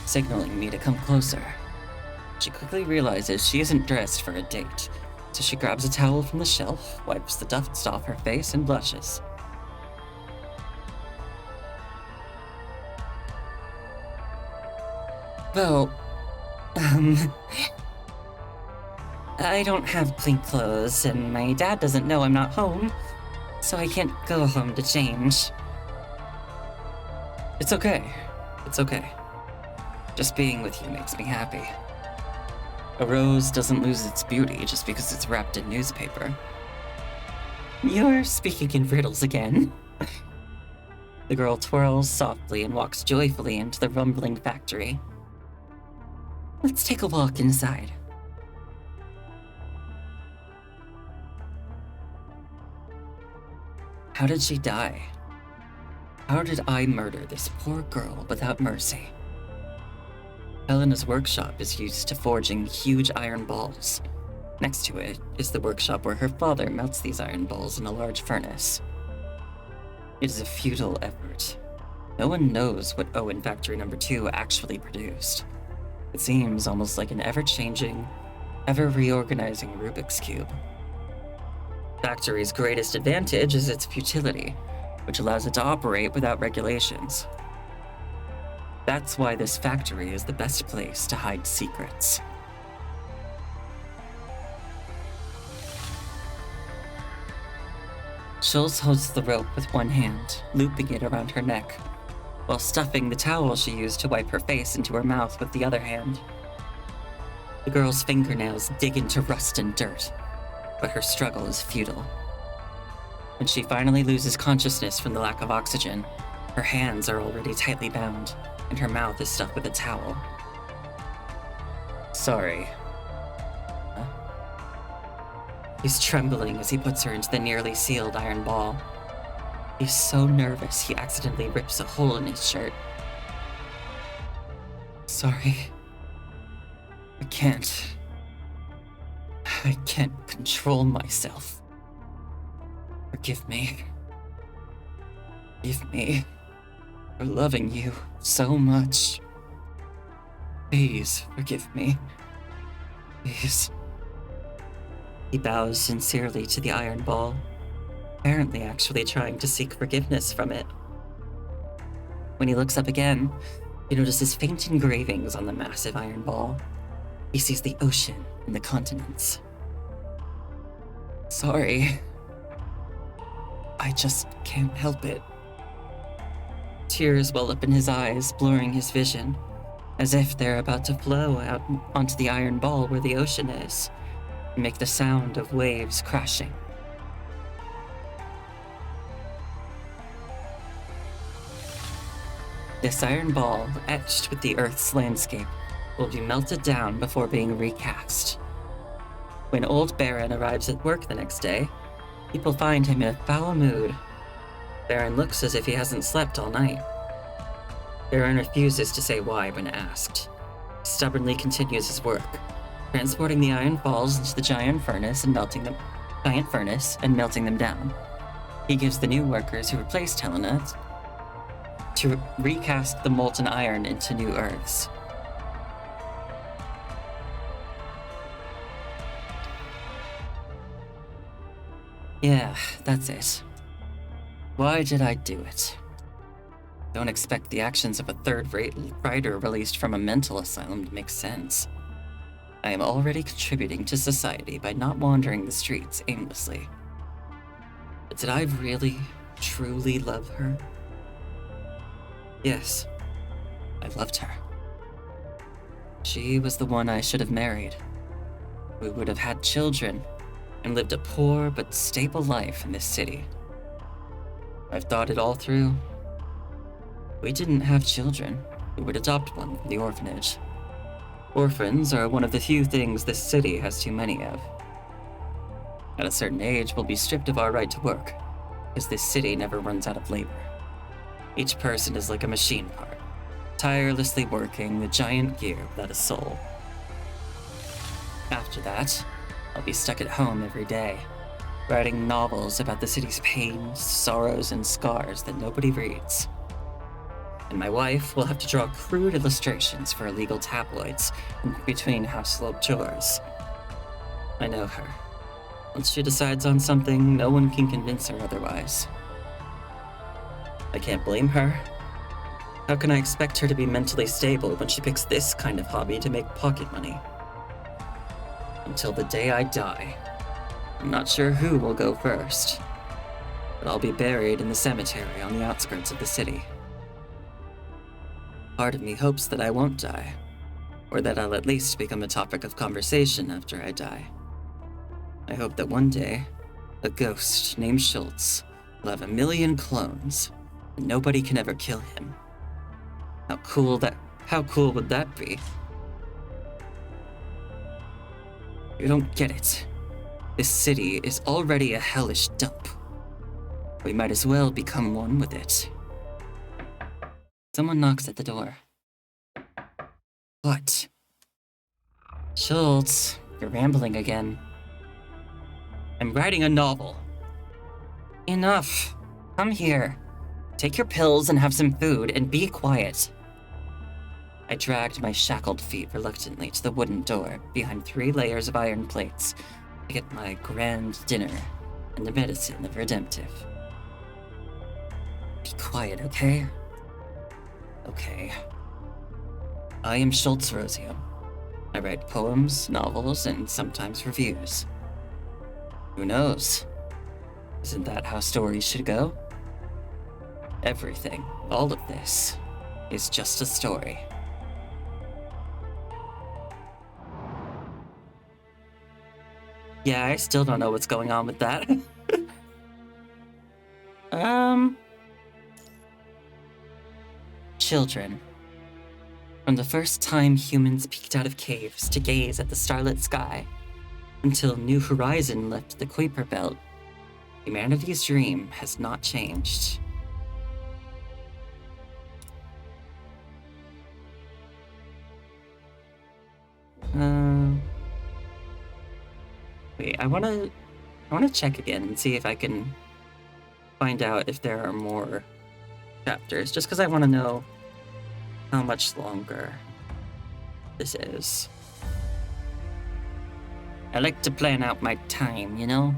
signaling me to come closer. She quickly realizes she isn't dressed for a date, so she grabs a towel from the shelf, wipes the dust off her face, and blushes. Well, I don't have clean clothes, and my dad doesn't know I'm not home, so I can't go home to change. It's okay. It's okay. Just being with you makes me happy. A rose doesn't lose its beauty just because it's wrapped in newspaper. You're speaking in riddles again. The girl twirls softly and walks joyfully into the rumbling factory. Let's take a walk inside. How did she die? How did I murder this poor girl without mercy? Helena's workshop is used to forging huge iron balls. Next to it is the workshop where her father melts these iron balls in a large furnace. It is a futile effort. No one knows what Owen Factory No. 2 actually produced. It seems almost like an ever-changing, ever-reorganizing Rubik's Cube. Factory's greatest advantage is its futility, which allows it to operate without regulations. That's why this factory is the best place to hide secrets. Schultz holds the rope with one hand, looping it around her neck, while stuffing the towel she used to wipe her face into her mouth with the other hand. The girl's fingernails dig into rust and dirt, but her struggle is futile. When she finally loses consciousness from the lack of oxygen, her hands are already tightly bound, and her mouth is stuffed with a towel. Sorry. Huh? He's trembling as he puts her into the nearly sealed iron ball. He's so nervous he accidentally rips a hole in his shirt. Sorry. I can't control myself. Forgive me. Forgive me for loving you so much. Please forgive me. Please. He bows sincerely to the iron ball, apparently actually trying to seek forgiveness from it. When he looks up again, he notices faint engravings on the massive iron ball. He sees the ocean and the continents. Sorry. I just can't help it. Tears well up in his eyes, blurring his vision, as if they're about to flow out onto the iron ball where the ocean is, and make the sound of waves crashing. This iron ball, etched with the Earth's landscape, will be melted down before being recast. When old Baron arrives at work the next day, people find him in a foul mood. Baron looks as if he hasn't slept all night. Baron refuses to say why when asked. He stubbornly continues his work, transporting the iron balls into the giant furnace and melting them down. He gives the new workers who replaced Helena to recast the molten iron into new earths, Yeah, that's it. Why did I do it? Don't expect the actions of a third-rate writer released from a mental asylum to make sense. I am already contributing to society by not wandering the streets aimlessly. But did I really, truly love her? Yes, I loved her. She was the one I should have married. We would have had children and lived a poor but stable life in this city. I've thought it all through. We didn't have children. We would adopt one from the orphanage. Orphans are one of the few things this city has too many of. At a certain age, we'll be stripped of our right to work, because this city never runs out of labor. Each person is like a machine part, tirelessly working the giant gear without a soul. After that, I'll be stuck at home every day, writing novels about the city's pains, sorrows, and scars that nobody reads. And my wife will have to draw crude illustrations for illegal tabloids in between household chores. I know her. Once she decides on something, no one can convince her otherwise. I can't blame her. How can I expect her to be mentally stable when she picks this kind of hobby to make pocket money? Until the day I die, I'm not sure who will go first, but I'll be buried in the cemetery on the outskirts of the city. Part of me hopes that I won't die, or that I'll at least become a topic of conversation after I die. I hope that one day, a ghost named Schultz will have 1,000,000 clones, and nobody can ever kill him. How cool would that be? You don't get it. This city is already a hellish dump. We might as well become one with it. Someone knocks at the door. What? Schultz, you're rambling again. I'm writing a novel. Enough. Come here. Take your pills and have some food and be quiet. I dragged my shackled feet reluctantly to the wooden door behind 3 layers of iron plates to get my grand dinner and the medicine of redemptive. Be quiet, okay? Okay. I am Schultz Rosium. I write poems, novels, and sometimes reviews. Who knows? Isn't that how stories should go? Everything, all of this, is just a story. Yeah, I still don't know what's going on with that. Children. From the first time humans peeked out of caves to gaze at the starlit sky, until New Horizon left the Kuiper Belt, humanity's dream has not changed. Wait, I wanna check again and see if I can find out if there are more chapters, just because I want to know how much longer this is. I like to plan out my time, you know?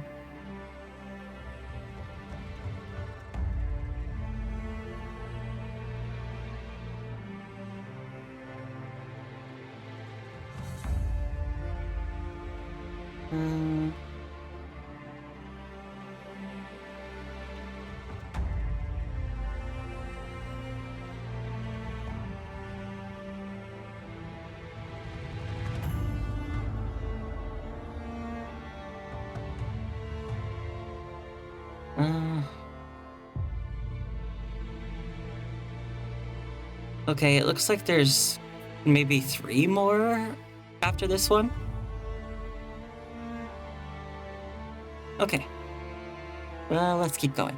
Okay, it looks like there's maybe 3 more after this one. Okay. Well, let's keep going.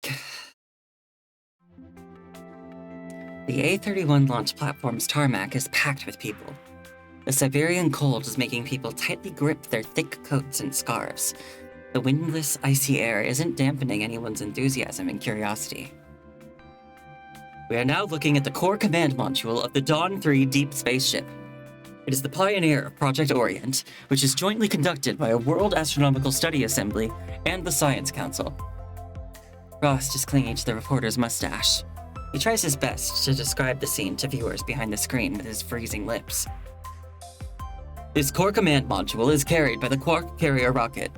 The A31 launch platform's tarmac is packed with people. The Siberian cold is making people tightly grip their thick coats and scarves. The windless, icy air isn't dampening anyone's enthusiasm and curiosity. We are now looking at the core command module of the Dawn 3 deep spaceship. It is the pioneer of Project Orient, which is jointly conducted by a World Astronomical Study Assembly and the Science Council. Frost is clinging to the reporter's mustache. He tries his best to describe the scene to viewers behind the screen with his freezing lips. This core command module is carried by the Quark carrier rocket,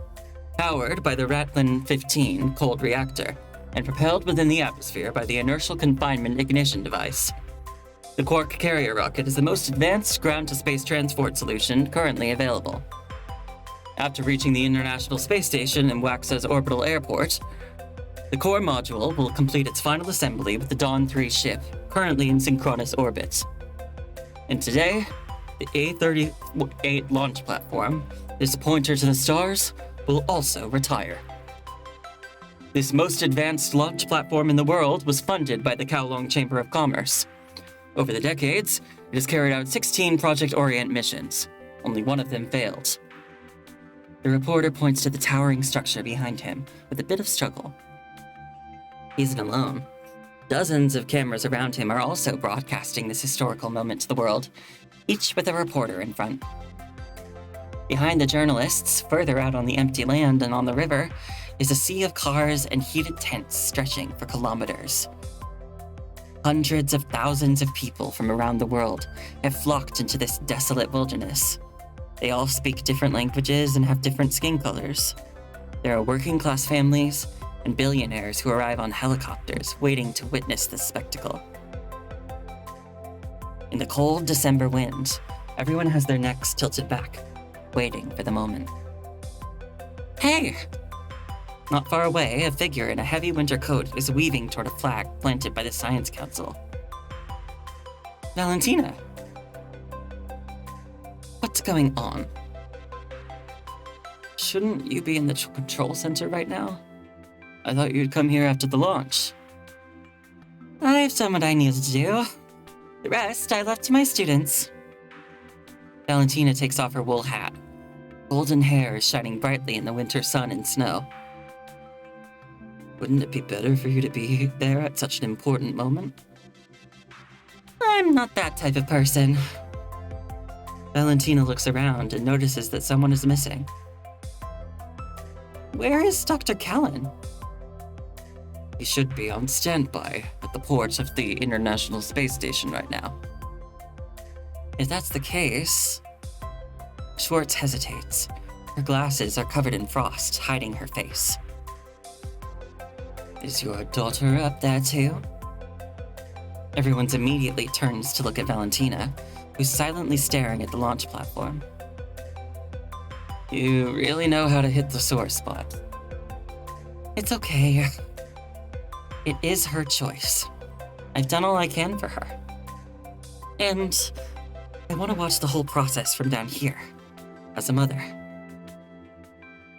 powered by the Ratlin-15 cold reactor, and propelled within the atmosphere by the inertial confinement ignition device. The Quark carrier rocket is the most advanced ground-to-space transport solution currently available. After reaching the International Space Station and Waxa's orbital airport, the core module will complete its final assembly with the Dawn 3 ship, currently in synchronous orbit. And today, the A-38 launch platform, this pointer to the stars, will also retire. This most advanced launch platform in the world was funded by the Kowloon Chamber of Commerce. Over the decades, it has carried out 16 Project Orient missions. Only one of them failed. The reporter points to the towering structure behind him with a bit of struggle. He isn't alone. Dozens of cameras around him are also broadcasting this historical moment to the world, each with a reporter in front. Behind the journalists, further out on the empty land and on the river, is a sea of cars and heated tents stretching for kilometers. Hundreds of thousands of people from around the world have flocked into this desolate wilderness. They all speak different languages and have different skin colors. There are working-class families and billionaires who arrive on helicopters waiting to witness this spectacle. In the cold December wind, everyone has their necks tilted back, waiting for the moment. Hey! Not far away, a figure in a heavy winter coat is weaving toward a flag planted by the Science Council. Valentina! What's going on? Shouldn't you be in the control center right now? I thought you'd come here after the launch. I've done what I needed to do. The rest I left to my students. Valentina takes off her wool hat. Golden hair is shining brightly in the winter sun and snow. Wouldn't it be better for you to be there at such an important moment? I'm not that type of person. Valentina looks around and notices that someone is missing. Where is Dr. Callan? He should be on standby at the port of the International Space Station right now. If that's the case... Schwartz hesitates. Her glasses are covered in frost, hiding her face. Is your daughter up there too? Everyone's immediately turns to look at Valentina, who's silently staring at the launch platform. You really know how to hit the sore spot. It's okay. It is her choice. I've done all I can for her. And I want to watch the whole process from down here, as a mother.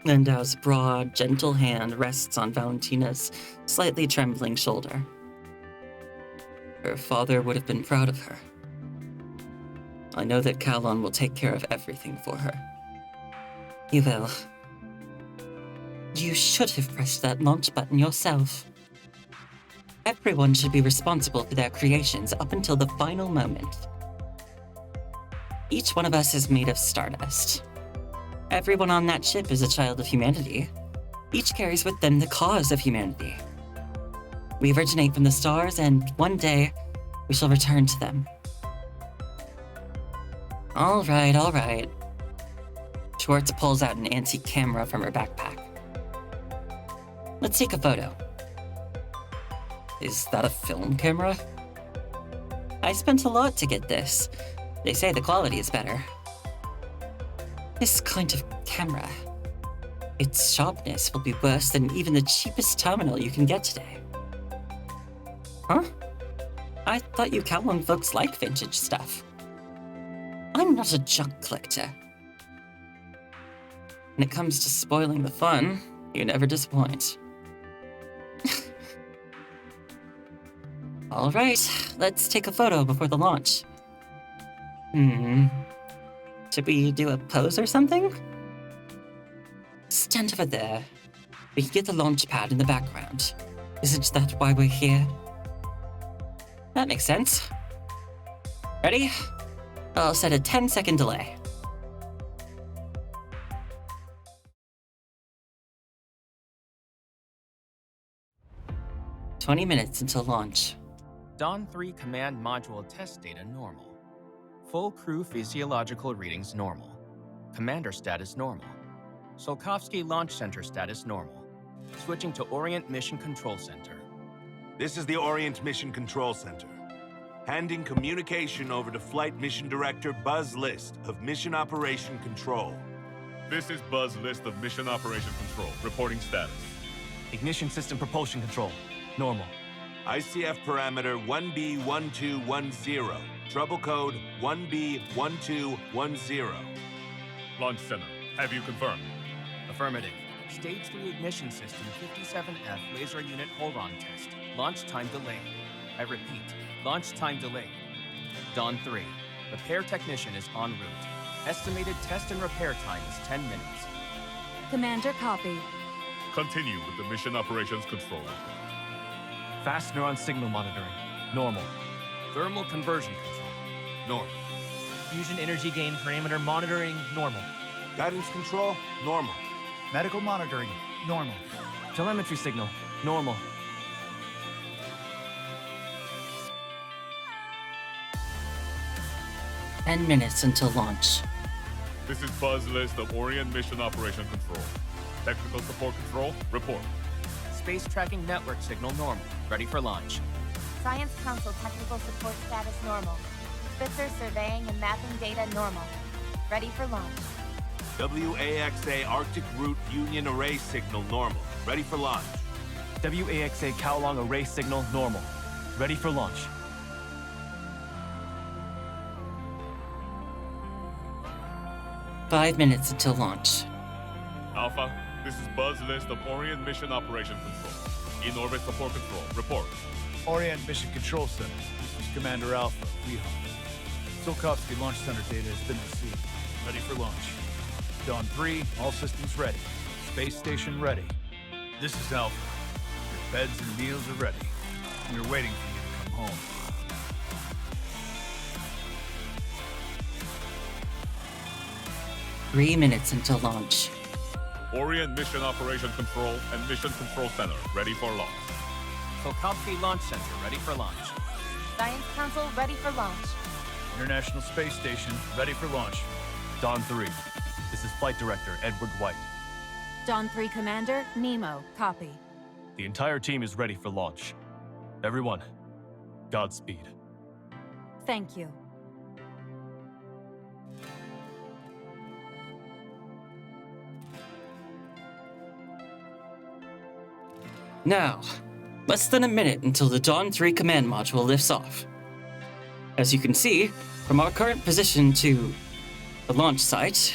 Landau's broad, gentle hand rests on Valentina's slightly trembling shoulder. Her father would have been proud of her. I know that Kowloon will take care of everything for her. He will. You should have pressed that launch button yourself. Everyone should be responsible for their creations up until the final moment. Each one of us is made of stardust. Everyone on that ship is a child of humanity. Each carries with them the cause of humanity. We originate from the stars, and one day, we shall return to them. All right. Schwartz pulls out an antique camera from her backpack. Let's take a photo. Is that a film camera? I spent a lot to get this. They say the quality is better. This kind of camera, its sharpness will be worse than even the cheapest terminal you can get today. Huh? I thought you Kowloon folks like vintage stuff. I'm not a junk collector. When it comes to spoiling the fun, you never disappoint. All right, let's take a photo before the launch. Should we do a pose or something? Stand over there. We can get the launch pad in the background. Isn't that why we're here? That makes sense. Ready? I'll set a 10-second delay. "20 minutes until launch." Dawn 3 command module test data normal. Full crew physiological readings normal. Commander status normal. Tsiolkovsky Launch Center status normal. Switching to Orient Mission Control Center. This is the Orient Mission Control Center. Handing communication over to Flight Mission Director Buzz List of Mission Operation Control. This is Buzz List of Mission Operation Control. Reporting status. Ignition system propulsion control. Normal. ICF parameter 1B1210. Trouble code 1B1210. Launch Center, have you confirmed? Affirmative. Stage 3 ignition system 57F laser unit hold-on test. Launch time delayed. I repeat, launch time delayed. Dawn 3. Repair technician is en route. Estimated test and repair time is 10 minutes. Commander, copy. Continue with the Mission Operations Control. Fast neuron signal monitoring. Normal. Thermal conversion control. Normal. Fusion energy gain parameter monitoring. Normal. Guidance control, normal. Medical monitoring, normal. Telemetry signal. Normal. "10 minutes until launch." This is Buzz List of Orient Mission Operation Control. Technical support control, report. Space tracking network signal normal. Ready for launch. Science Council technical support status normal. Spitzer surveying and mapping data normal. Ready for launch. WAXA Arctic Route Union Array signal normal. Ready for launch. WAXA Kowloon array signal. Normal. Ready for launch. "5 minutes until launch." Alpha, this is Buzz List of Orient Mission Operation Control. In-orbit support control, report. Orient Mission Control Center. This is Commander Alpha, Weehawk. Tsiolkovsky Launch Center data has been received. Ready for launch. Dawn 3, all systems ready. Space station ready. This is Alpha. Your beds and meals are ready. We're waiting for you to come home. "3 minutes until launch." Orient Mission Operation Control and Mission Control Center, ready for launch. Tsiolkovsky Launch Center ready for launch. Science Council ready for launch. International Space Station ready for launch. Dawn 3. This is Flight Director Edward White. Dawn 3 Commander, Nemo, copy. The entire team is ready for launch. Everyone, Godspeed. Thank you. Now, less than a minute until the Dawn 3 command module lifts off. As you can see, from our current position to the launch site,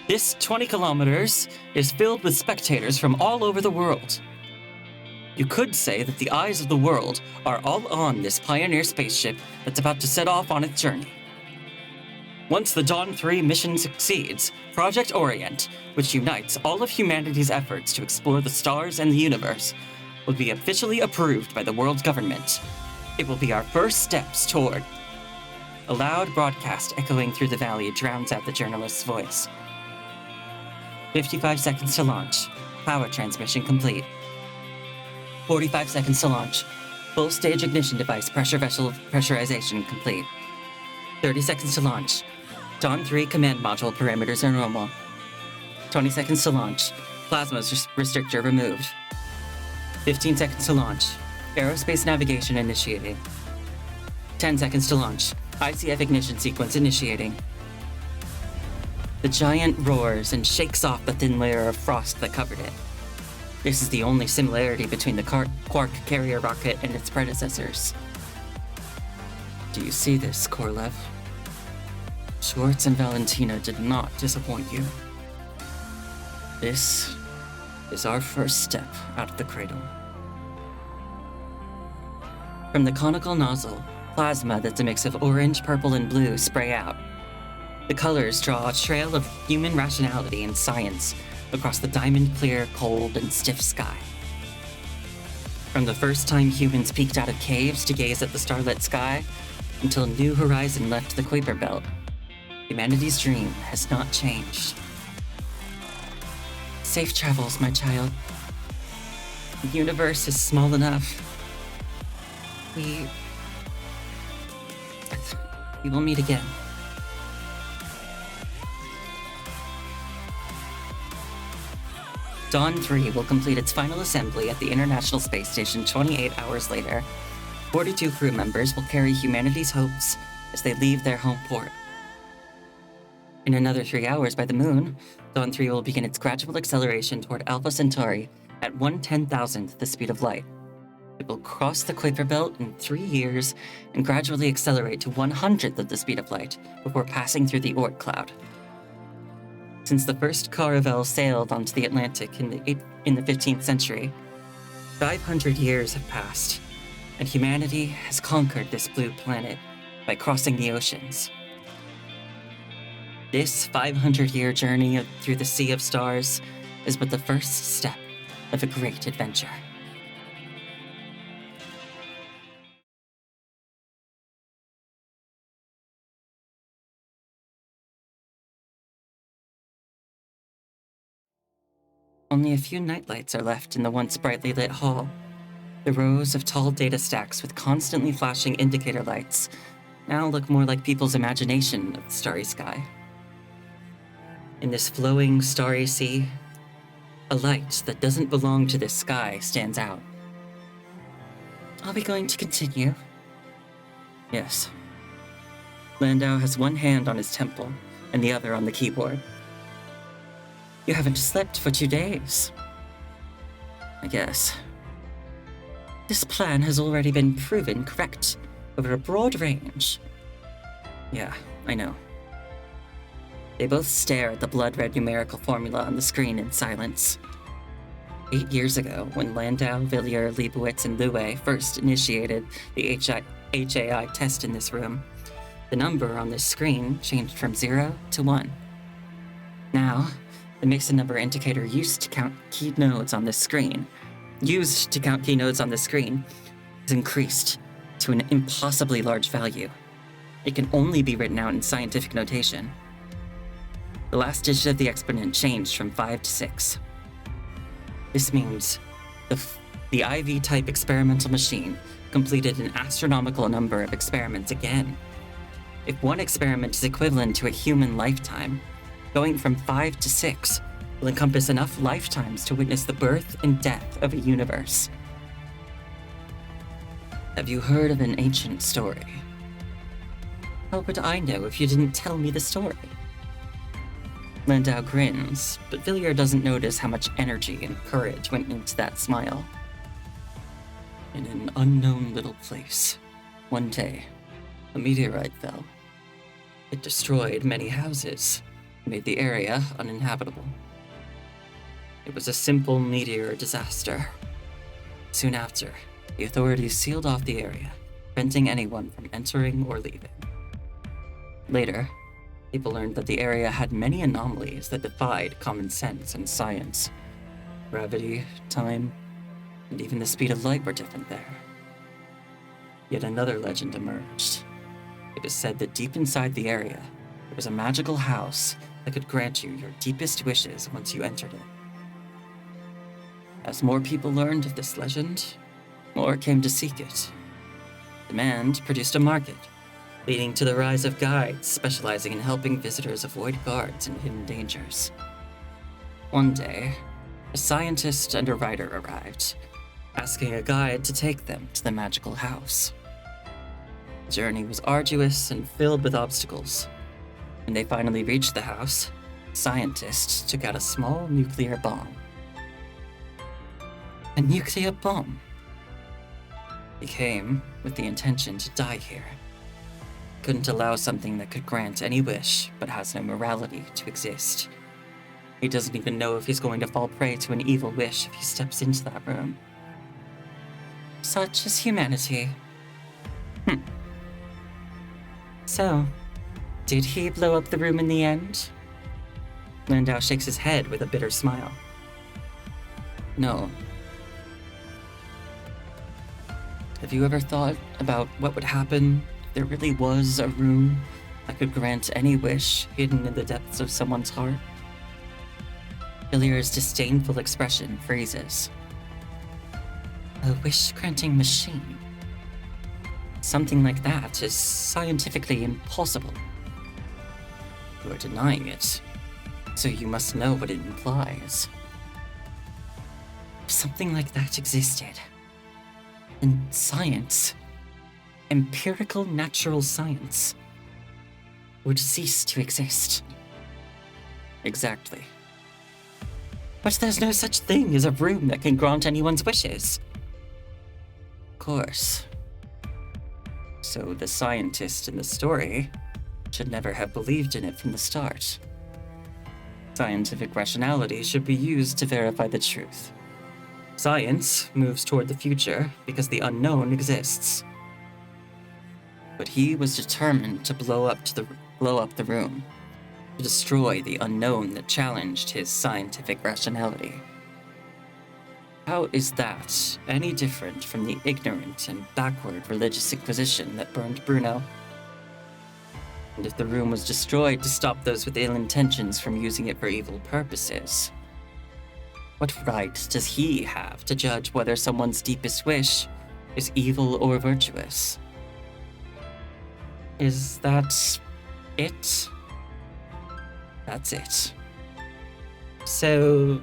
this 20 kilometers is filled with spectators from all over the world. You could say that the eyes of the world are all on this Pioneer spaceship that's about to set off on its journey. Once the Dawn 3 mission succeeds, Project Orient, which unites all of humanity's efforts to explore the stars and the universe, will be officially approved by the world's government. It will be our first steps toward... A loud broadcast echoing through the valley drowns out the journalist's voice. 55 seconds to launch. Power transmission complete. 45 seconds to launch. Full stage ignition device pressure vessel pressurization complete. 30 seconds to launch. Dawn 3 command module parameters are normal. 20 seconds to launch. Plasma restrictor removed. 15 seconds to launch. Aerospace navigation initiating. 10 seconds to launch. ICF ignition sequence initiating. The giant roars and shakes off the thin layer of frost that covered it. This is the only similarity between the Quark carrier rocket and its predecessors. Do you see this, Korolev? Schwartz and Valentina did not disappoint you. This is our first step out of the cradle. From the conical nozzle, plasma that's a mix of orange, purple, and blue spray out. The colors draw a trail of human rationality and science across the diamond-clear, cold, and stiff sky. From the first time humans peeked out of caves to gaze at the starlit sky, until a new horizon left the Kuiper Belt. Humanity's dream has not changed. Safe travels, my child. The universe is small enough. We will meet again. Dawn 3 will complete its final assembly at the International Space Station 28 hours later. 42 crew members will carry humanity's hopes as they leave their home port. In another 3 hours by the moon, Dawn 3 will begin its gradual acceleration toward Alpha Centauri at 1/10,000th the speed of light. It will cross the Kuiper Belt in 3 years and gradually accelerate to 1/100th of the speed of light before passing through the Oort cloud. Since the first caravel sailed onto the Atlantic in the 15th century, 500 years have passed, and humanity has conquered this blue planet by crossing the oceans. This 500-year journey through the Sea of Stars is but the first step of a great adventure. Only a few nightlights are left in the once brightly lit hall. The rows of tall data stacks with constantly flashing indicator lights now look more like people's imagination of the starry sky. In this flowing, starry sea, a light that doesn't belong to this sky stands out. Are we going to continue? Yes. Landau has one hand on his temple and the other on the keyboard. You haven't slept for 2 days. I guess. This plan has already been proven correct over a broad range. Yeah, I know. They both stare at the blood-red numerical formula on the screen in silence. 8 years ago, when Landau, Villiers, Leibowitz, and Louet first initiated the HAI test in this room, the number on this screen changed from 0 to 1. Now, the mix-and number indicator used to count key nodes on this screen is increased to an impossibly large value. It can only be written out in scientific notation. The last digit of the exponent changed from 5 to 6. This means the IV-type experimental machine completed an astronomical number of experiments again. If one experiment is equivalent to a human lifetime, going from 5 to 6 will encompass enough lifetimes to witness the birth and death of a universe. Have you heard of an ancient story? How would I know if you didn't tell me the story? Landau grins, but Villiers doesn't notice how much energy and courage went into that smile. In an unknown little place, one day, a meteorite fell. It destroyed many houses, made the area uninhabitable. It was a simple meteor disaster. Soon after, the authorities sealed off the area, preventing anyone from entering or leaving. Later, people learned that the area had many anomalies that defied common sense and science. Gravity, time, and even the speed of light were different there. Yet another legend emerged. It is said that deep inside the area, there was a magical house that could grant you your deepest wishes once you entered it. As more people learned of this legend, more came to seek it. Demand produced a market, leading to the rise of guides specializing in helping visitors avoid guards and hidden dangers. One day, a scientist and a writer arrived, asking a guide to take them to the magical house. The journey was arduous and filled with obstacles. When they finally reached the house, the scientist took out a small nuclear bomb. A nuclear bomb? He came with the intention to die here. Couldn't allow something that could grant any wish but has no morality to exist. He doesn't even know if he's going to fall prey to an evil wish if he steps into that room. Such is humanity. So, did he blow up the room in the end? Landau shakes his head with a bitter smile. No. Have you ever thought about what would happen if there really was a room that could grant any wish hidden in the depths of someone's heart? Villier's disdainful expression freezes. A wish-granting machine? Something like that is scientifically impossible. You are denying it, so you must know what it implies. If something like that existed, then science, empirical natural science, would cease to exist. Exactly. But there's no such thing as a room that can grant anyone's wishes. Of course. So the scientist in the story should never have believed in it from the start. Scientific rationality should be used to verify the truth. Science moves toward the future because the unknown exists. But he was determined to blow up the room, to destroy the unknown that challenged his scientific rationality. How is that any different from the ignorant and backward religious inquisition that burned Bruno? And if the room was destroyed to stop those with ill intentions from using it for evil purposes, what right does he have to judge whether someone's deepest wish is evil or virtuous? Is that it? That's it. So,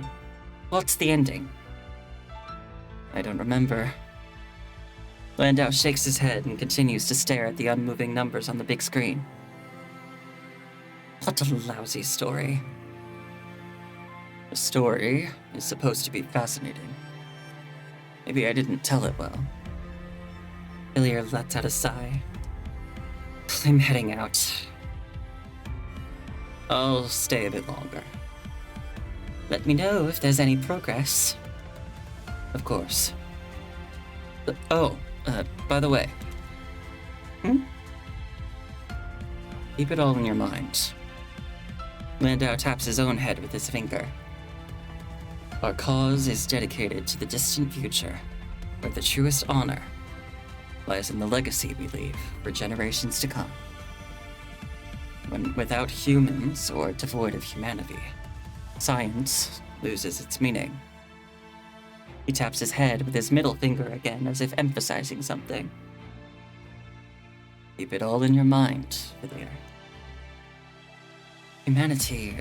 what's the ending? I don't remember. Landau shakes his head and continues to stare at the unmoving numbers on the big screen. What a lousy story. The story is supposed to be fascinating. Maybe I didn't tell it well. Villiers lets out a sigh. I'm heading out. I'll stay a bit longer. Let me know if there's any progress. Of course. By the way. Keep it all in your mind. Landau taps his own head with his finger. Our cause is dedicated to the distant future, where the truest honor lies in the legacy we leave for generations to come. When without humans or devoid of humanity, science loses its meaning. He taps his head with his middle finger again, as if emphasizing something. Keep it all in your mind, Villiers. Humanity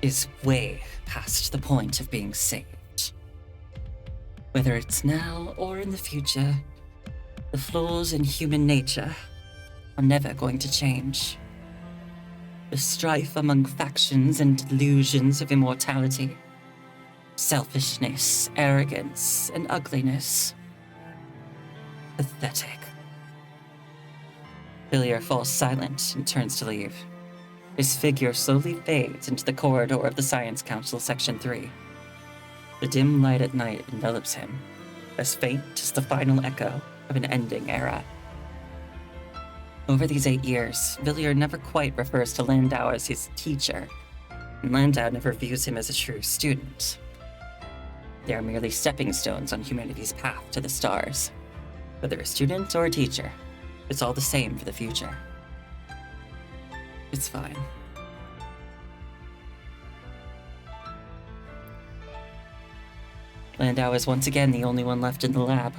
is way past the point of being saved. Whether it's now or in the future, the flaws in human nature are never going to change. The strife among factions and delusions of immortality, selfishness, arrogance, and ugliness. Pathetic. Villiers falls silent and turns to leave. His figure slowly fades into the corridor of the Science Council, Section 3. The dim light at night envelops him, as faint as the final echo of an ending era. Over these 8 years, Villiers never quite refers to Landau as his teacher, and Landau never views him as a true student. They are merely stepping stones on humanity's path to the stars. Whether a student or a teacher, it's all the same for the future. It's fine. Landau is once again the only one left in the lab.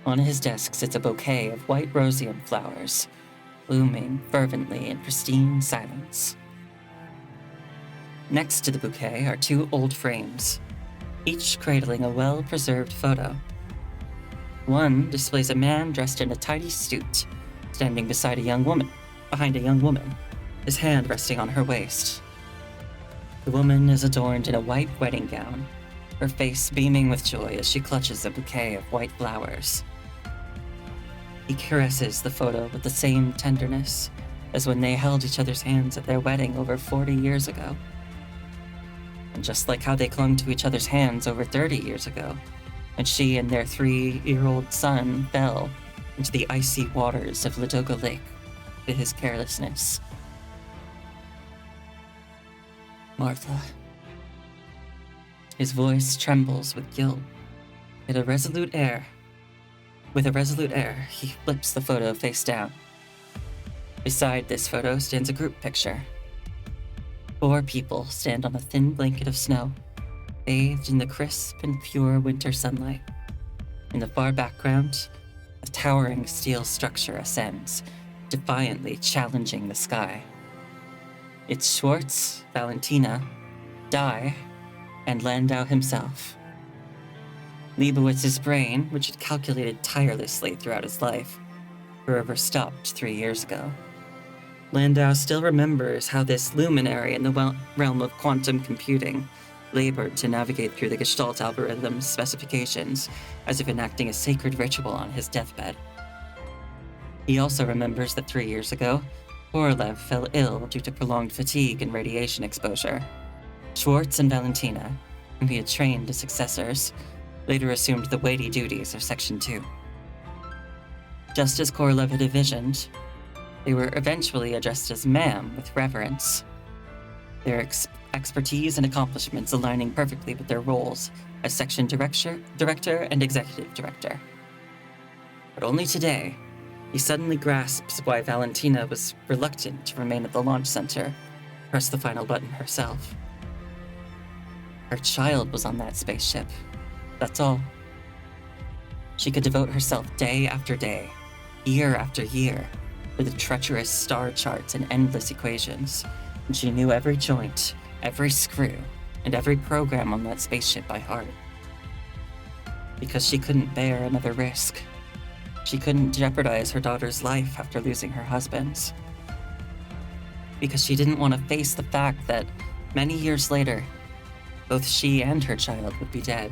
On his desk sits a bouquet of white roseum flowers, blooming fervently in pristine silence. Next to the bouquet are 2 old frames, each cradling a well-preserved photo. One displays a man dressed in a tidy suit, standing behind a young woman, his hand resting on her waist. The woman is adorned in a white wedding gown, her face beaming with joy as she clutches a bouquet of white flowers. He caresses the photo with the same tenderness as when they held each other's hands at their wedding over 40 years ago. And just like how they clung to each other's hands over 30 years ago, when she and their 3-year-old son fell into the icy waters of Ladoga Lake to his carelessness. Martha. His voice trembles with guilt, yet a resolute air. With a resolute air, he flips the photo face down. Beside this photo stands a group picture. 4 people stand on a thin blanket of snow, bathed in the crisp and pure winter sunlight. In the far background, a towering steel structure ascends, defiantly challenging the sky. It's Schwartz, Valentina, Dye, and Landau himself. Leibowitz's brain, which had calculated tirelessly throughout his life, forever stopped 3 years ago. Landau still remembers how this luminary in the realm of quantum computing labored to navigate through the Gestalt algorithm's specifications as if enacting a sacred ritual on his deathbed. He also remembers that 3 years ago, Korolev fell ill due to prolonged fatigue and radiation exposure. Schwartz and Valentina, whom he had trained as successors, later assumed the weighty duties of Section 2. Just as Korolev had envisioned, they were eventually addressed as ma'am with reverence, their expertise and accomplishments aligning perfectly with their roles as Section Director and Executive Director. But only today, he suddenly grasps why Valentina was reluctant to remain at the launch center, press the final button herself. Her child was on that spaceship. That's all. She could devote herself day after day, year after year, to the treacherous star charts and endless equations, and she knew every joint, every screw, and every program on that spaceship by heart. Because she couldn't bear another risk. She couldn't jeopardize her daughter's life after losing her husband's. Because she didn't want to face the fact that, many years later, both she and her child would be dead.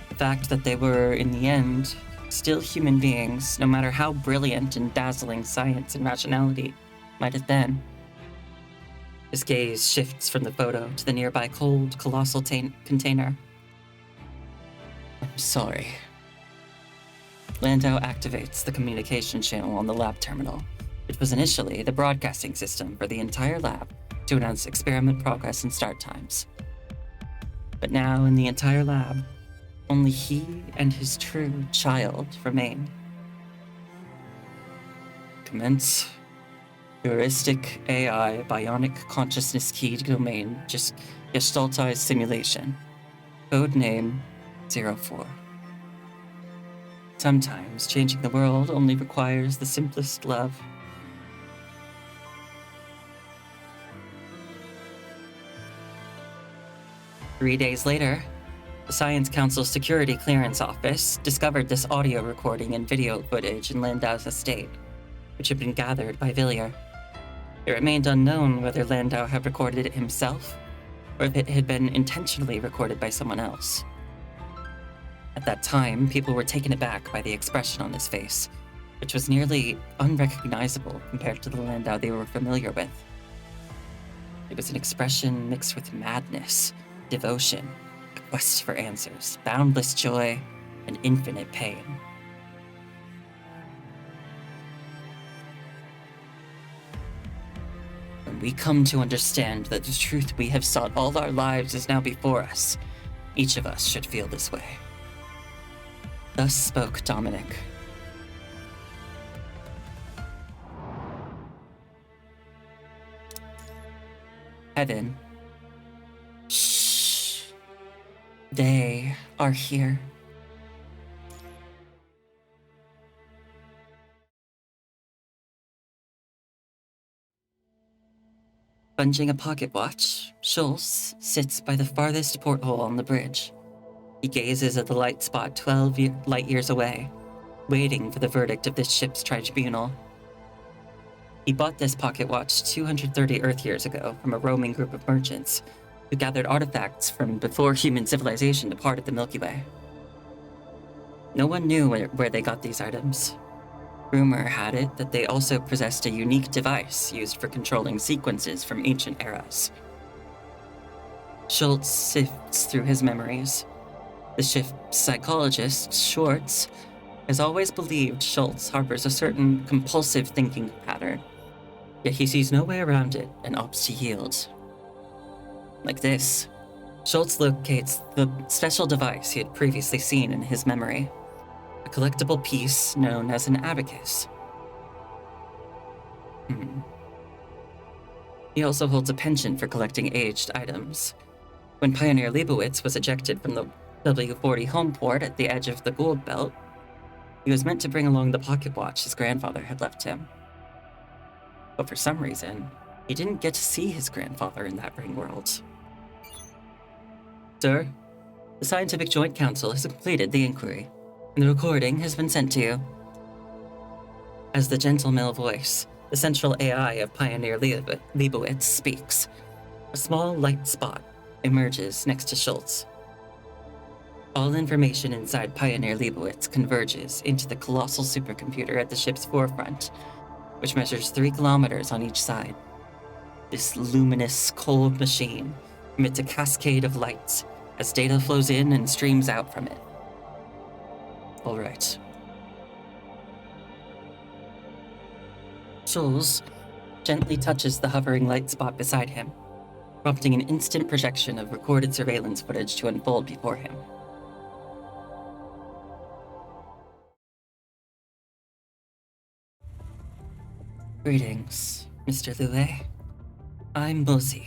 The fact that they were, in the end, still human beings, no matter how brilliant and dazzling science and rationality might have been. His gaze shifts from the photo to the nearby cold, colossal container. I'm sorry. Landau activates the communication channel on the lab terminal, which was initially the broadcasting system for the entire lab to announce experiment progress and start times. But now, in the entire lab, only he and his true child remain. Commence heuristic AI bionic consciousness keyed domain gestaltized simulation. Code name 04. Sometimes changing the world only requires the simplest love. Three days later, the Science Council's Security Clearance Office discovered this audio recording and video footage in Landau's estate, which had been gathered by Villiers. It remained unknown whether Landau had recorded it himself, or if it had been intentionally recorded by someone else. At that time, people were taken aback by the expression on his face, which was nearly unrecognizable compared to the Landau they were familiar with. It was an expression mixed with madness, devotion, a quest for answers, boundless joy, and infinite pain. When we come to understand that the truth we have sought all our lives is now before us, each of us should feel this way. Thus spoke Dominic. Heaven. Shh. They are here. Sponging a pocket watch, Schultz sits by the farthest porthole on the bridge. He gazes at the light spot 12 light years away, waiting for the verdict of this ship's tribunal. He bought this pocket watch 230 Earth years ago from a roaming group of merchants who gathered artifacts from before human civilization departed the Milky Way. No one knew where they got these items. Rumor had it that they also possessed a unique device used for controlling sequences from ancient eras. Schultz sifts through his memories. The ship's psychologist, Schwartz, has always believed Schultz harbors a certain compulsive thinking pattern, yet he sees no way around it and opts to yield. Like this, Schultz locates the special device he had previously seen in his memory. a collectible piece known as an abacus. He also holds a penchant for collecting aged items. When Pioneer Leibowitz was ejected from the W-40 home port at the edge of the Gold Belt, he was meant to bring along the pocket watch his grandfather had left him. But for some reason, he didn't get to see his grandfather in that ring world. Sir, the Scientific Joint Council has completed the inquiry, and the recording has been sent to you. As the gentle male voice, the central AI of Pioneer Leibowitz speaks, a small light spot emerges next to Schultz. All information inside Pioneer Leibowitz converges into the colossal supercomputer at the ship's forefront, which measures 3 kilometers on each side. This luminous, cold machine emits a cascade of lights as data flows in and streams out from it. All right. Schultz gently touches the hovering light spot beside him, prompting an instant projection of recorded surveillance footage to unfold before him. Greetings, Mr. Louet. I'm Mosi,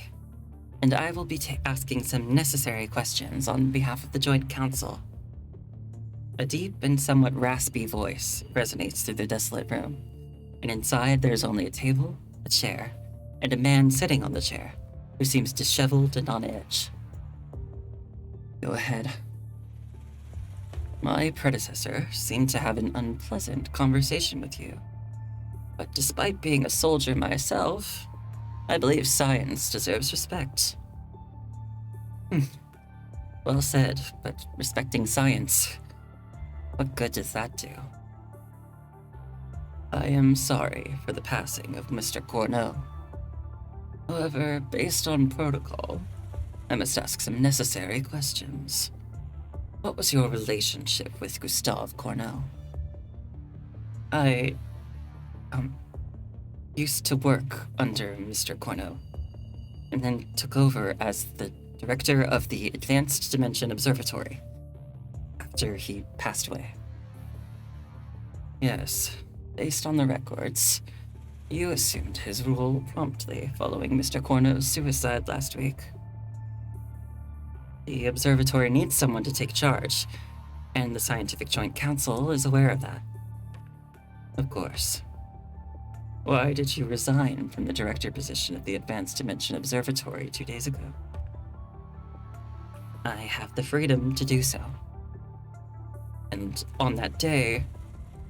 and I will be asking some necessary questions on behalf of the Joint Council. A deep and somewhat raspy voice resonates through the desolate room, and inside there's only a table, a chair, and a man sitting on the chair, who seems disheveled and on edge. Go ahead. My predecessor seemed to have an unpleasant conversation with you. But despite being a soldier myself, I believe science deserves respect. Well said, but respecting science, what good does that do? I am sorry for the passing of Mr. Corneau. However, based on protocol, I must ask some necessary questions. What was your relationship with Gustave Corneau? I used to work under Mr. Corneau, and then took over as the director of the Advanced Dimension Observatory after he passed away. Yes, based on the records, you assumed his role promptly following Mr. Corneau's suicide last week. The observatory needs someone to take charge, and the Scientific Joint Council is aware of that. Of course. Why did you resign from the director position of the Advanced Dimension Observatory 2 days ago? I have the freedom to do so. And on that day,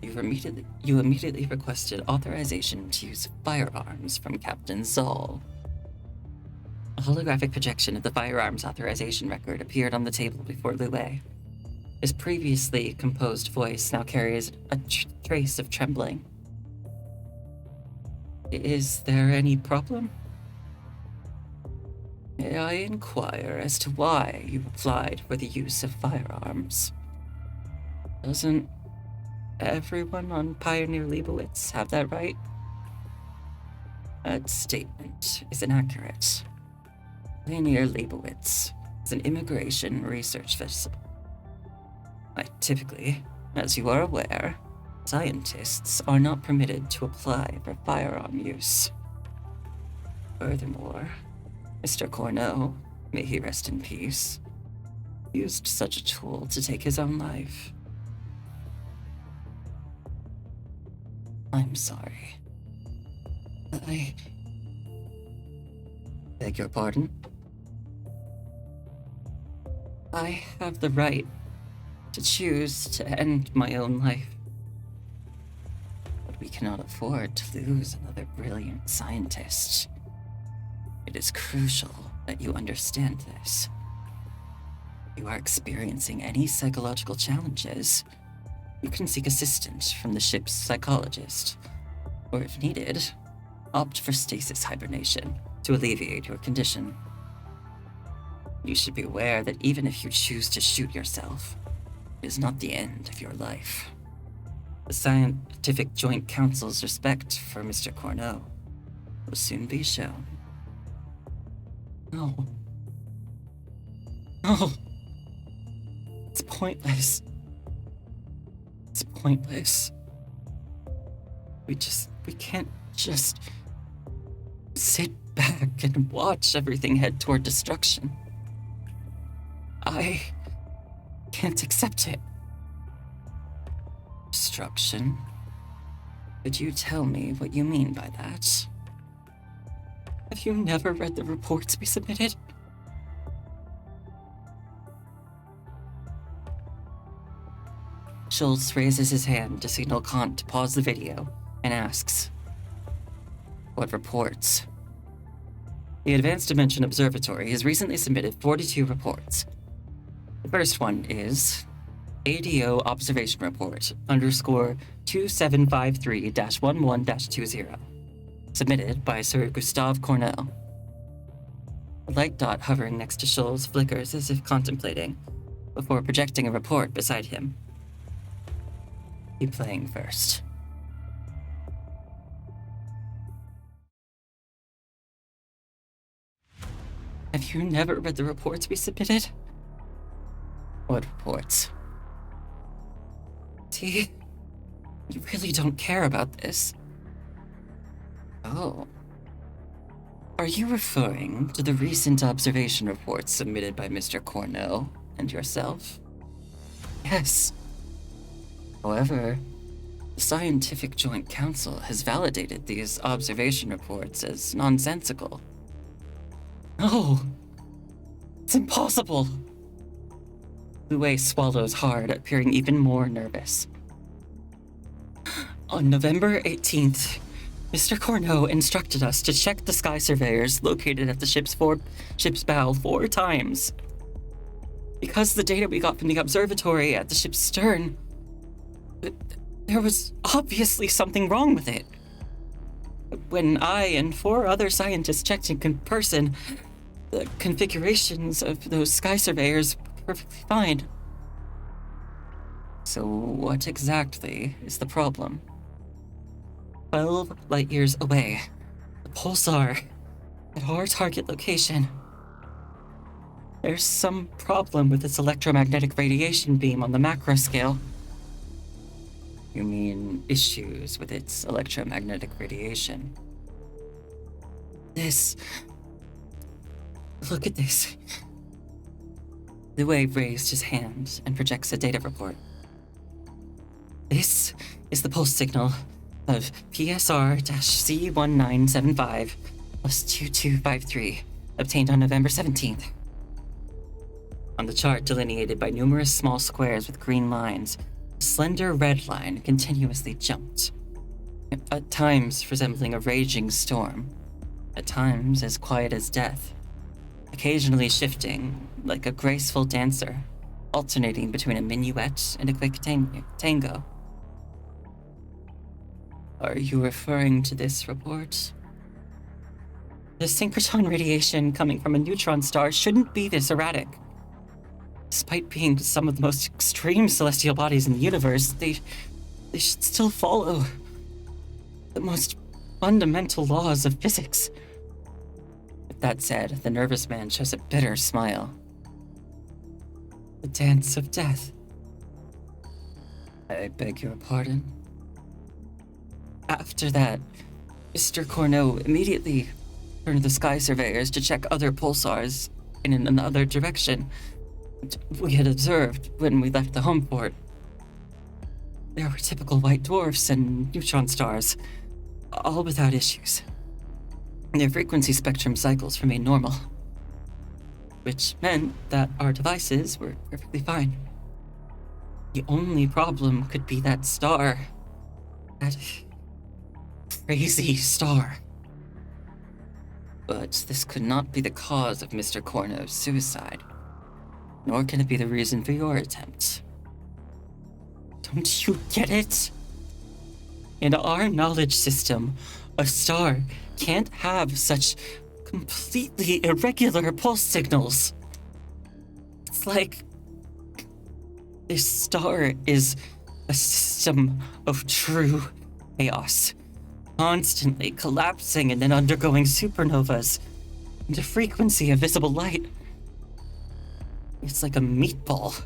you immediately requested authorization to use firearms from Captain Zoll. A holographic projection of the firearms authorization record appeared on the table before Louet. His previously composed voice now carries a trace of trembling. Is there any problem? May I inquire as to why you applied for the use of firearms? Doesn't everyone on Pioneer Leibowitz have that right? That statement is inaccurate. Pioneer Leibowitz is an immigration research vessel. Typically, as you are aware, scientists are not permitted to apply for firearm use. Furthermore, Mr. Corneau, may he rest in peace, used such a tool to take his own life. I'm sorry. I beg your pardon? I have the right to choose to end my own life. But we cannot afford to lose another brilliant scientist. It is crucial that you understand this. If you are experiencing any psychological challenges, you can seek assistance from the ship's psychologist, or if needed, opt for stasis hibernation to alleviate your condition. You should be aware that even if you choose to shoot yourself, it is not the end of your life. The Scientific Joint Council's respect for Mr. Corneau will soon be shown. No. No. It's pointless. It's pointless. We can't just sit back and watch everything head toward destruction. I can't accept it. Destruction? Could you tell me what you mean by that? Have you never read the reports we submitted? Schultz raises his hand to signal Kant to pause the video and asks, "What reports?" The Advanced Dimension Observatory has recently submitted 42 reports. The first one is ADO Observation Report _ 2753-11-20, submitted by Sir Gustave Cornell. The light dot hovering next to Schultz flickers as if contemplating, before projecting a report beside him. Keep playing first. Have you never read the reports we submitted? What reports? See? You really don't care about this. Oh. Are you referring to the recent observation reports submitted by Mr. Cornell and yourself? Yes. However, the Scientific Joint Council has validated these observation reports as nonsensical. No! It's impossible! Lue swallows hard, appearing even more nervous. On November 18th, Mr. Cornell instructed us to check the sky surveyors located at the ship's bow 4 times. Because the data we got from the observatory at the ship's stern, there was obviously something wrong with it. When I and 4 other scientists checked in person, the configurations of those sky surveyors were perfectly fine. So what exactly is the problem? 12 light years away, the pulsar at our target location. There's some problem with its electromagnetic radiation beam on the macro scale. You mean issues with its electromagnetic radiation? Look at this. Lue raised his hand and projects a data report. This is the pulse signal of PSR-C1975 plus 2253, obtained on November 17th. On the chart delineated by numerous small squares with green lines, a slender red line continuously jumped, at times resembling a raging storm, at times as quiet as death, occasionally shifting like a graceful dancer, alternating between a minuet and a quick tango. Are you referring to this report? The synchrotron radiation coming from a neutron star shouldn't be this erratic. Despite being some of the most extreme celestial bodies in the universe, they should still follow the most fundamental laws of physics. With that said, the nervous man shows a bitter smile. The dance of death. I beg your pardon? After that, Mr. Cornell immediately turned the sky surveyors to check other pulsars in another direction we had observed when we left the home port. There were typical white dwarfs and neutron stars, all without issues. Their frequency spectrum cycles remained normal, which meant that our devices were perfectly fine. The only problem could be that star. That crazy star. But this could not be the cause of Mr. Cornell's suicide, nor can it be the reason for your attempt. Don't you get it? In our knowledge system, a star can't have such completely irregular pulse signals. It's like this star is a system of true chaos, constantly collapsing and then undergoing supernovas and a frequency of visible light. It's like a meatball.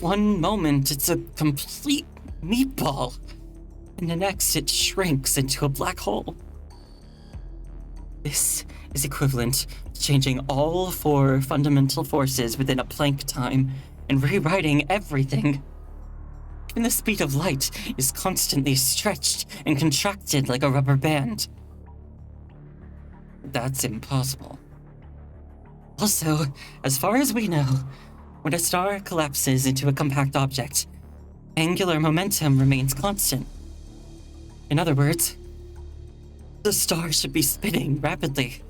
One moment it's a complete meatball, and the next it shrinks into a black hole. This is equivalent to changing all 4 fundamental forces within a Planck time and rewriting everything. Even the speed of light is constantly stretched and contracted like a rubber band. That's impossible. Also, as far as we know, when a star collapses into a compact object, angular momentum remains constant. In other words, the star should be spinning rapidly,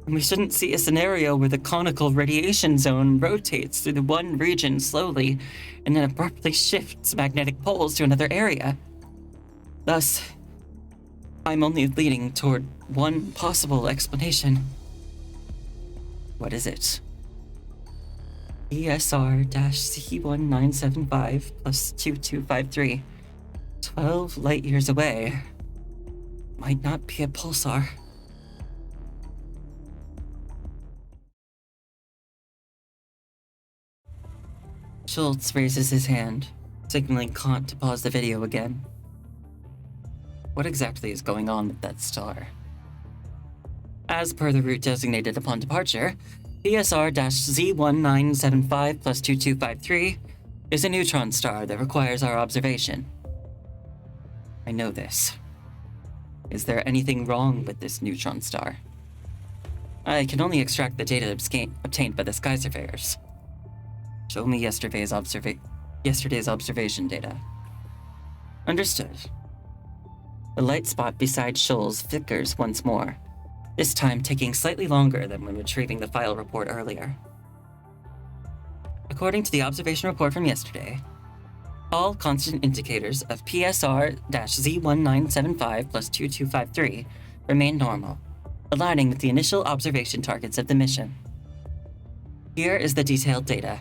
and we shouldn't see a scenario where the conical radiation zone rotates through the one region slowly and then abruptly shifts magnetic poles to another area. Thus, I'm only leaning toward one possible explanation. What is it? ESR-C1975 plus 2253. 12 light years away. Might not be a pulsar. Schultz raises his hand, signaling Kant to pause the video again. What exactly is going on with that star? As per the route designated upon departure, PSR-Z1975 plus 2253 is a neutron star that requires our observation. I know this. Is there anything wrong with this neutron star? I can only extract the data obtained by the sky surveyors. Show me yesterday's observation data. Understood. The light spot beside Shoals flickers once more, this time taking slightly longer than when retrieving the file report earlier. According to the observation report from yesterday, all constant indicators of PSR-Z1975 plus 2253 remain normal, aligning with the initial observation targets of the mission. Here is the detailed data.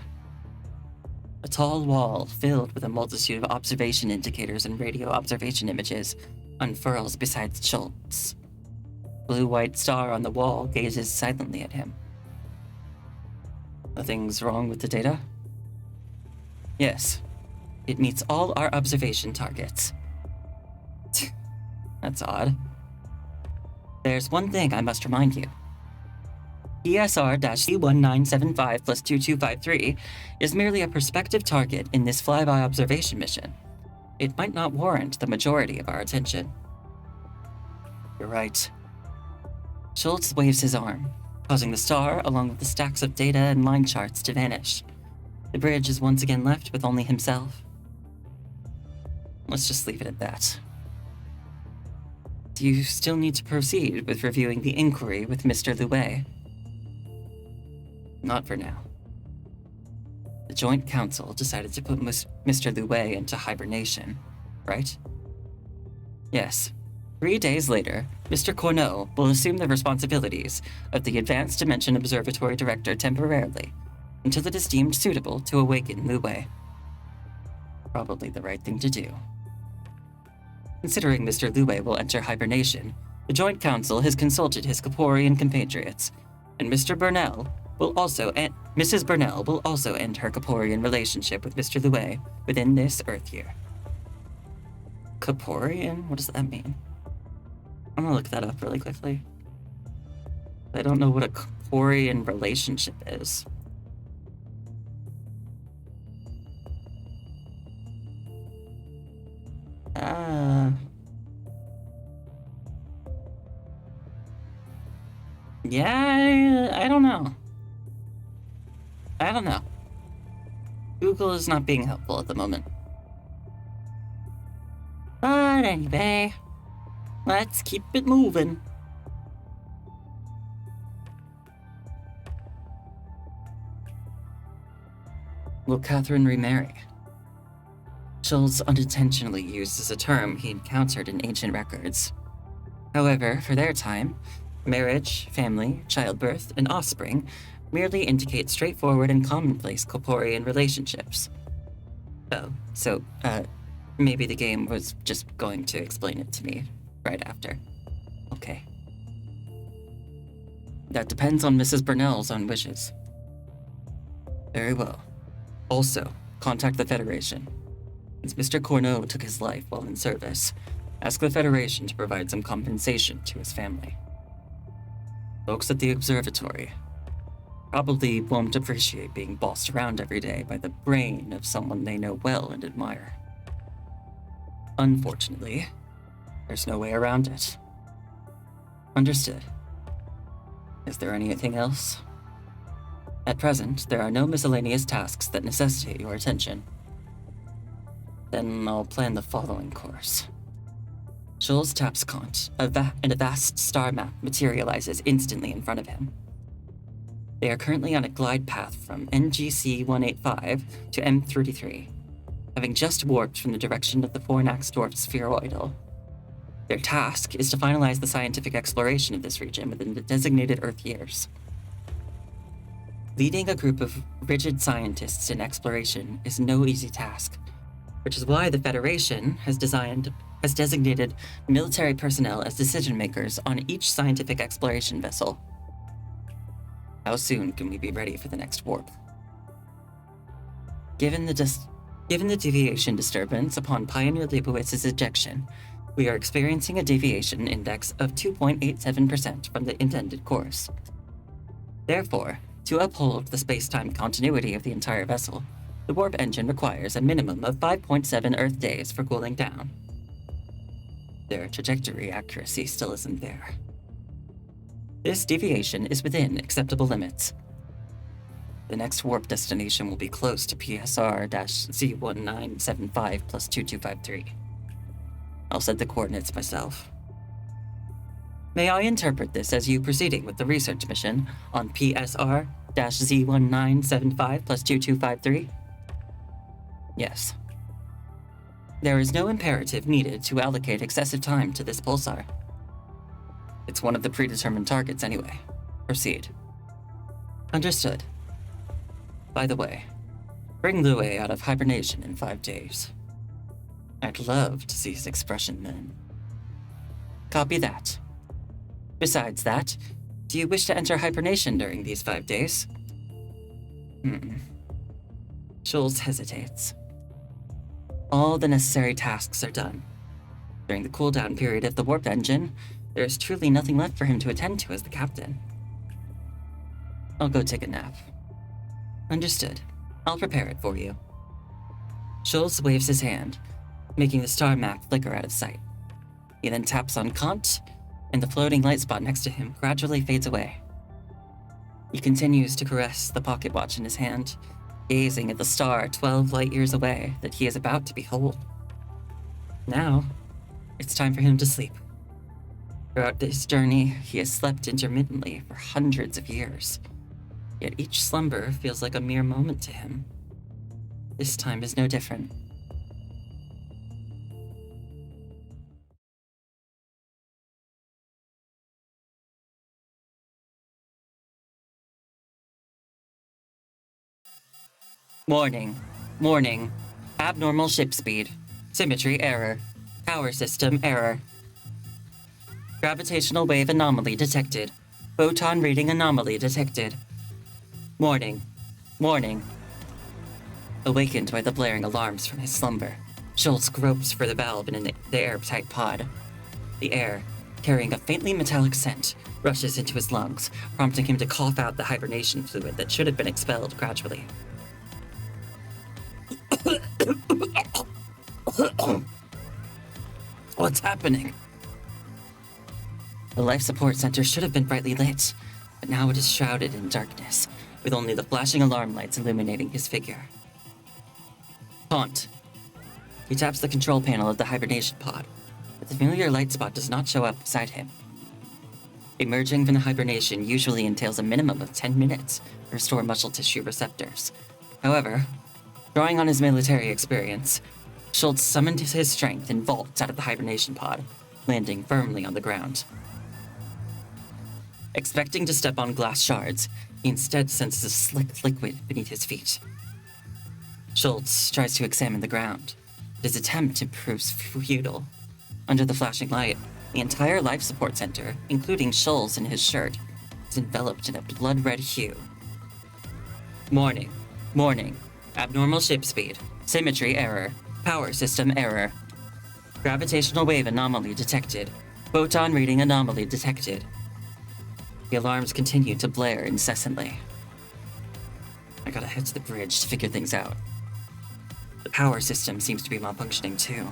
A tall wall filled with a multitude of observation indicators and radio observation images unfurls beside Schultz. Blue-white star on the wall gazes silently at him. Nothing's wrong with the data? Yes. It meets all our observation targets. That's odd. There's one thing I must remind you. ESR-C1975 plus 2253 is merely a prospective target in this flyby observation mission. It might not warrant the majority of our attention. You're right. Schultz waves his arm, causing the star, along with the stacks of data and line charts, to vanish. The bridge is once again left with only himself. Let's just leave it at that. Do you still need to proceed with reviewing the inquiry with Mr. Louet? Not for now. The Joint Council decided to put Mr. Louet into hibernation, right? Yes. 3 days later, Mr. Corneau will assume the responsibilities of the Advanced Dimension Observatory Director temporarily, until it is deemed suitable to awaken Louet. Probably the right thing to do. Considering Mr. Louet will enter hibernation, the Joint Council has consulted his Corporian compatriots, and Mrs. Burnell will also end her Corporian relationship with Mr. Louet within this Earth year. Corporian? What does that mean? I'm gonna look that up really quickly. I don't know what a Corporian relationship is. Yeah, I don't know. Google is not being helpful at the moment. But anyway, let's keep it moving. Will Catherine remarry? Schultz unintentionally used as a term he encountered in ancient records. However, for their time, marriage, family, childbirth, and offspring merely indicate straightforward and commonplace Corporian relationships. So, maybe the game was just going to explain it to me right after. Okay. That depends on Mrs. Burnell's own wishes. Very well. Also, contact the Federation. Since Mr. Corneau took his life while in service, ask the Federation to provide some compensation to his family. Folks at the observatory probably won't appreciate being bossed around every day by the brain of someone they know well and admire. Unfortunately, there's no way around it. Understood. Is there anything else? At present, there are no miscellaneous tasks that necessitate your attention. Then I'll plan the following course. Jules taps Kant, and a vast star map materializes instantly in front of him. They are currently on a glide path from NGC 185 to M33, having just warped from the direction of the Fornax dwarf spheroidal. Their task is to finalize the scientific exploration of this region within the designated Earth years. Leading a group of rigid scientists in exploration is no easy task, which is why the Federation has designated military personnel as decision-makers on each scientific exploration vessel. How soon can we be ready for the next warp? Given the deviation disturbance upon Pioneer Leibowitz's ejection, we are experiencing a deviation index of 2.87% from the intended course. Therefore, to uphold the space-time continuity of the entire vessel, the warp engine requires a minimum of 5.7 Earth days for cooling down. Their trajectory accuracy still isn't there. This deviation is within acceptable limits. The next warp destination will be close to PSR-Z1975 plus 2253. I'll set the coordinates myself. May I interpret this as you proceeding with the research mission on PSR-Z1975 plus 2253? Yes. There is no imperative needed to allocate excessive time to this pulsar. It's one of the predetermined targets anyway. Proceed. Understood. By the way, bring Lue out of hibernation in 5 days. I'd love to see his expression then. Copy that. Besides that, do you wish to enter hibernation during these 5 days? Jules hesitates. All the necessary tasks are done. During the cooldown period of the warp engine, there is truly nothing left for him to attend to as the captain. I'll go take a nap. Understood. I'll prepare it for you. Jules waves his hand, making the star map flicker out of sight. He then taps on Kant, and the floating light spot next to him gradually fades away. He continues to caress the pocket watch in his hand, gazing at the star 12 light years away that he is about to behold. Now, it's time for him to sleep. Throughout this journey, he has slept intermittently for hundreds of years, yet each slumber feels like a mere moment to him. This time is no different. Warning. Abnormal ship speed. Symmetry error. Power system error. Gravitational wave anomaly detected. Photon reading anomaly detected. Warning. Awakened by the blaring alarms from his slumber, Schultz gropes for the valve in the airtight pod. The air, carrying a faintly metallic scent, rushes into his lungs, prompting him to cough out the hibernation fluid that should have been expelled gradually. What's happening? The life support center should have been brightly lit, but now it is shrouded in darkness, with only the flashing alarm lights illuminating his figure. Haunt. He taps the control panel of the hibernation pod, but the familiar light spot does not show up beside him. Emerging from the hibernation usually entails a minimum of 10 minutes to restore muscle tissue receptors. However, drawing on his military experience, Schultz summoned his strength and vaults out of the hibernation pod, landing firmly on the ground. Expecting to step on glass shards, he instead senses a slick liquid beneath his feet. Schultz tries to examine the ground, but his attempt proves futile. Under the flashing light, the entire life support center, including Schultz in his shirt, is enveloped in a blood-red hue. Warning. Abnormal ship speed. Symmetry error. Power system error. Gravitational wave anomaly detected. Photon reading anomaly detected. The alarms continue to blare incessantly. I gotta head to the bridge to figure things out. The power system seems to be malfunctioning too.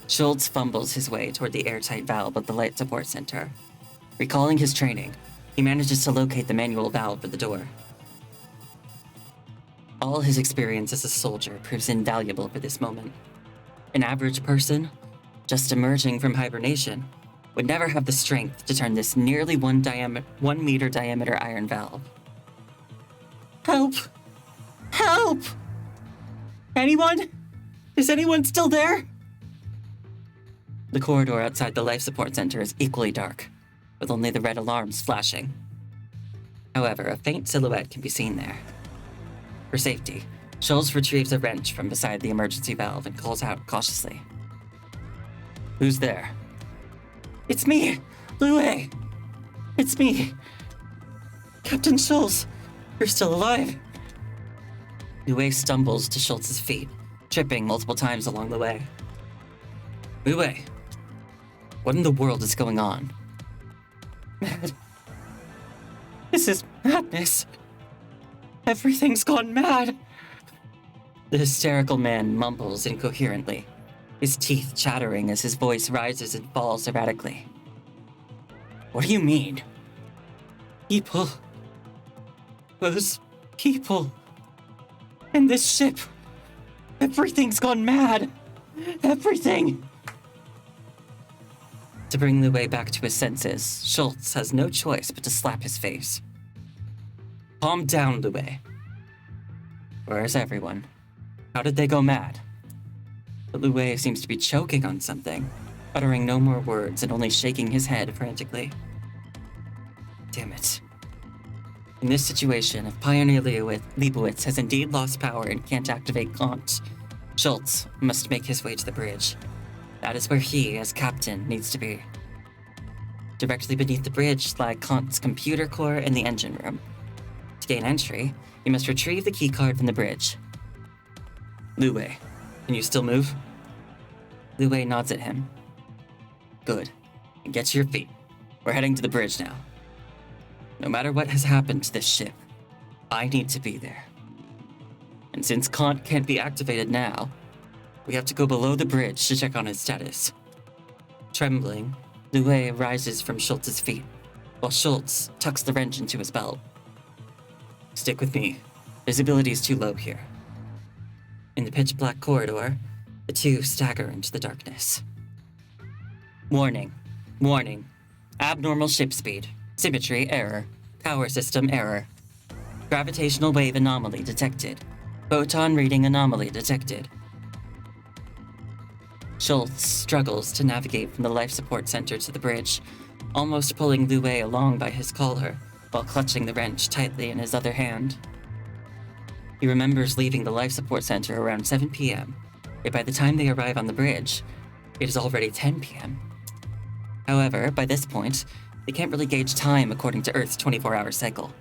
Schultz fumbles his way toward the airtight valve of the light support center. Recalling his training, he manages to locate the manual valve for the door. All his experience as a soldier proves invaluable for this moment. An average person, just emerging from hibernation, would never have the strength to turn this nearly 1 meter diameter iron valve. Help! Help! Anyone? Is anyone still there? The corridor outside the life support center is equally dark, with only the red alarms flashing. However, a faint silhouette can be seen there. For safety, Schultz retrieves a wrench from beside the emergency valve and calls out cautiously. Who's there? It's me, Lue. It's me. Captain Schultz, you're still alive. Lue stumbles to Schultz's feet, tripping multiple times along the way. Lue, what in the world is going on? Mad. This is madness. Everything's gone mad. The hysterical man mumbles incoherently, his teeth chattering as his voice rises and falls erratically. What do you mean? People. Those people. And this ship. Everything's gone mad. Everything. To bring Lue back to his senses, Schultz has no choice but to slap his face. Calm down, Lue. Where's everyone? How did they go mad? But Lue seems to be choking on something, uttering no more words and only shaking his head frantically. Damn it. In this situation, if Pioneer Leibowitz has indeed lost power and can't activate Kant, Schultz must make his way to the bridge. That is where he, as captain, needs to be. Directly beneath the bridge lie Kant's computer core and the engine room. To gain entry, you must retrieve the keycard from the bridge. Lue, can you still move? Lue nods at him. Good. And get to your feet. We're heading to the bridge now. No matter what has happened to this ship, I need to be there. And since Kant can't be activated now, we have to go below the bridge to check on his status. Trembling, Lue rises from Schultz's feet, while Schultz tucks the wrench into his belt. Stick with me. Visibility is too low here. In the pitch-black corridor, the two stagger into the darkness. Warning. Warning. Abnormal ship speed. Symmetry error. Power system error. Gravitational wave anomaly detected. Photon reading anomaly detected. Schultz struggles to navigate from the life support center to the bridge, almost pulling Lue along by his collar, while clutching the wrench tightly in his other hand. He remembers leaving the life support center around 7 p.m., yet by the time they arrive on the bridge, it is already 10 p.m. However, by this point, they can't really gauge time according to Earth's 24-hour cycle.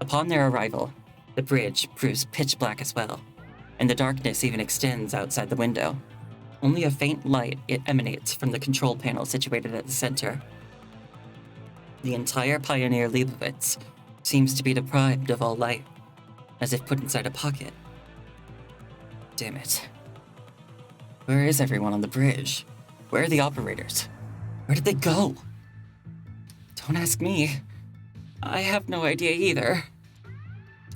Upon their arrival, the bridge proves pitch black as well, and the darkness even extends outside the window. Only a faint light emanates from the control panel situated at the center. The entire Pioneer Leibowitz seems to be deprived of all light, as if put inside a pocket. Damn it. Where is everyone on the bridge? Where are the operators? Where did they go? Don't ask me. I have no idea either.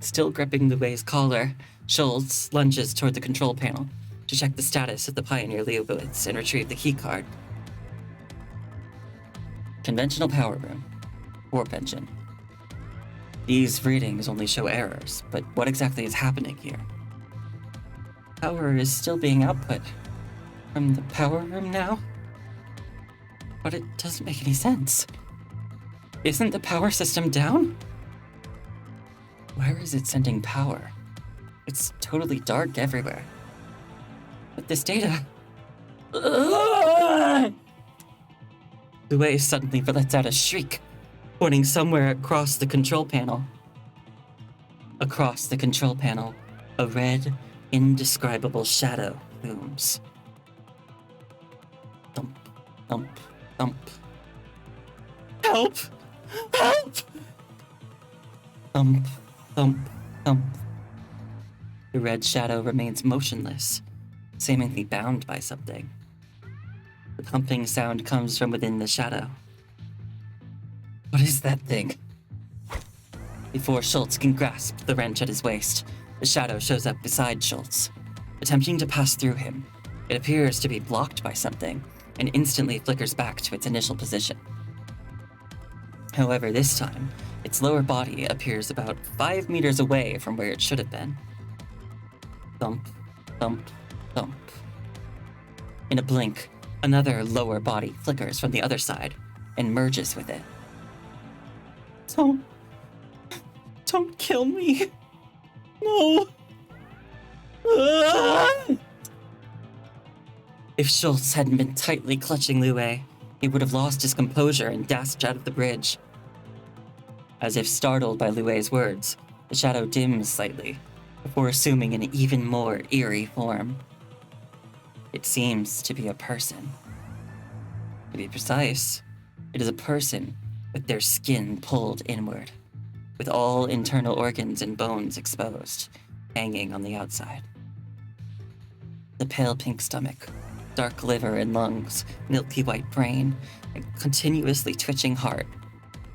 Still gripping Lue's collar, Schultz lunges toward the control panel to check the status of the Pioneer Leibowitz and retrieve the keycard. Conventional power room. Warp engine. These readings only show errors, but what exactly is happening here? Power is still being output from the power room now? But it doesn't make any sense. Isn't the power system down? Where is it sending power? It's totally dark everywhere. But this data... Lue suddenly lets out a shriek, pointing somewhere across the control panel. Across the control panel, a red, indescribable shadow looms. Thump, thump, thump. Help! Help! Thump, thump, thump. The red shadow remains motionless, seemingly bound by something. The thumping sound comes from within the shadow. What is that thing? Before Schultz can grasp the wrench at his waist, the shadow shows up beside Schultz. Attempting to pass through him, it appears to be blocked by something and instantly flickers back to its initial position. However, this time, its lower body appears about 5 meters away from where it should have been. Thump, thump, thump. In a blink, another lower body flickers from the other side and merges with it. Don't kill me. No. If Schultz hadn't been tightly clutching Lue, he would have lost his composure and dashed out of the bridge. As if startled by Lue's words, the shadow dims slightly, before assuming an even more eerie form. It seems to be a person. To be precise, it is a person with their skin pulled inward, with all internal organs and bones exposed, hanging on the outside. The pale pink stomach, dark liver and lungs, milky white brain, and continuously twitching heart,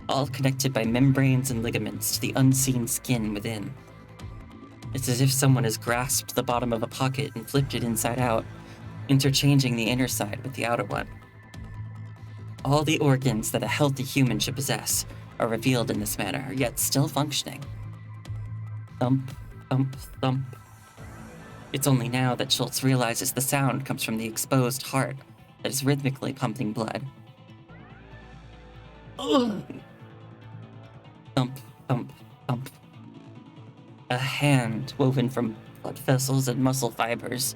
all connected by membranes and ligaments to the unseen skin within. It's as if someone has grasped the bottom of a pocket and flipped it inside out, interchanging the inner side with the outer one. All the organs that a healthy human should possess are revealed in this manner, yet still functioning. Thump, thump, thump. It's only now that Schultz realizes the sound comes from the exposed heart that is rhythmically pumping blood. Ugh. Thump, thump, thump. A hand woven from blood vessels and muscle fibers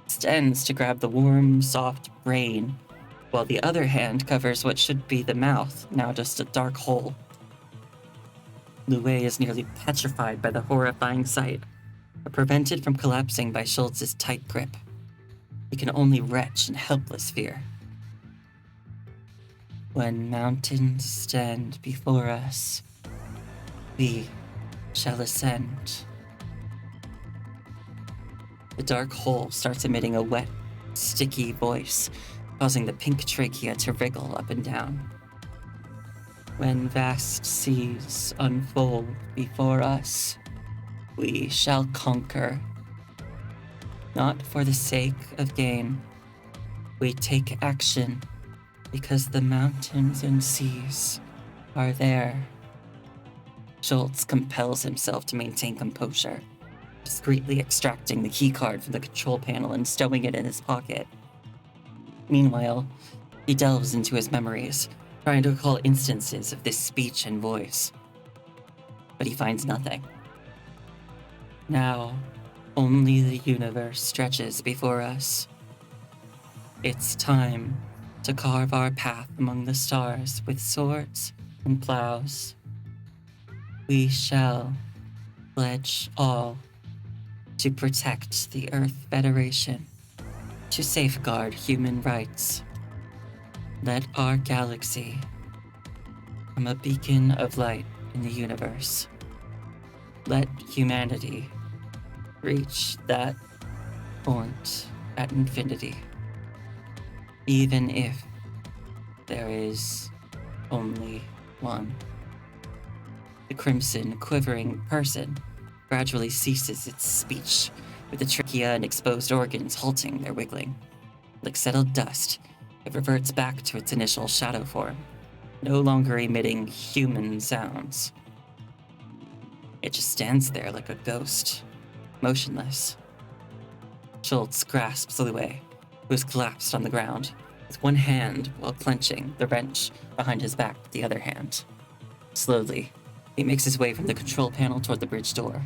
extends to grab the warm, soft brain, while the other hand covers what should be the mouth, now just a dark hole. Lue is nearly petrified by the horrifying sight, but prevented from collapsing by Schultz's tight grip. He can only retch in helpless fear. When mountains stand before us, we shall ascend. The dark hole starts emitting a wet, sticky voice, causing the pink trachea to wriggle up and down. When vast seas unfold before us, we shall conquer. Not for the sake of gain, we take action because the mountains and seas are there. Schultz compels himself to maintain composure, discreetly extracting the keycard from the control panel and stowing it in his pocket. Meanwhile, he delves into his memories, trying to recall instances of this speech and voice. But he finds nothing. Now, only the universe stretches before us. It's time to carve our path among the stars with swords and plows. We shall pledge all to protect the Earth Federation, to safeguard human rights. Let our galaxy become a beacon of light in the universe. Let humanity reach that point at infinity, even if there is only one. The crimson, quivering person gradually ceases its speech, with the trachea and exposed organs halting their wiggling. Like settled dust, it reverts back to its initial shadow form, no longer emitting human sounds. It just stands there like a ghost, motionless. Schultz grasps Lue, who has collapsed on the ground, with one hand while clenching the wrench behind his back with the other hand. Slowly, he makes his way from the control panel toward the bridge door.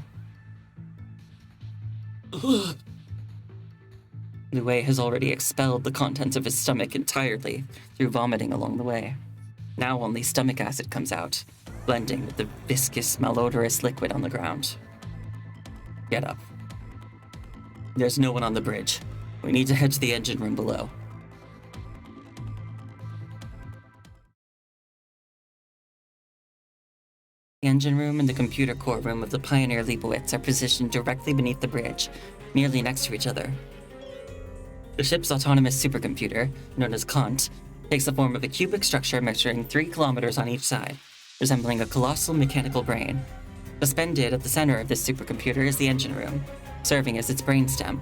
Lue has already expelled the contents of his stomach entirely through vomiting along the way. Now only stomach acid comes out, blending with the viscous, malodorous liquid on the ground. Get up. There's no one on the bridge. We need to head to the engine room below. The engine room and the computer core room of the Pioneer Leibowitz are positioned directly beneath the bridge, nearly next to each other. The ship's autonomous supercomputer, known as Kant, takes the form of a cubic structure measuring 3 kilometers on each side, resembling a colossal mechanical brain. Suspended at the center of this supercomputer is the engine room, serving as its brainstem.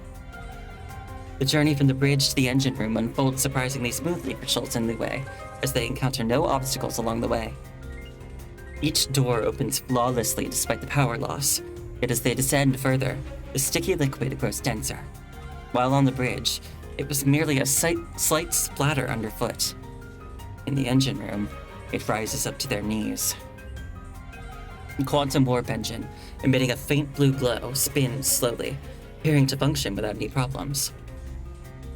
The journey from the bridge to the engine room unfolds surprisingly smoothly for Schultz and Liu Wei, as they encounter no obstacles along the way. Each door opens flawlessly despite the power loss, yet as they descend further, the sticky liquid grows denser. While on the bridge, it was merely a slight splatter underfoot. In the engine room, it rises up to their knees. The quantum warp engine, emitting a faint blue glow, spins slowly, appearing to function without any problems.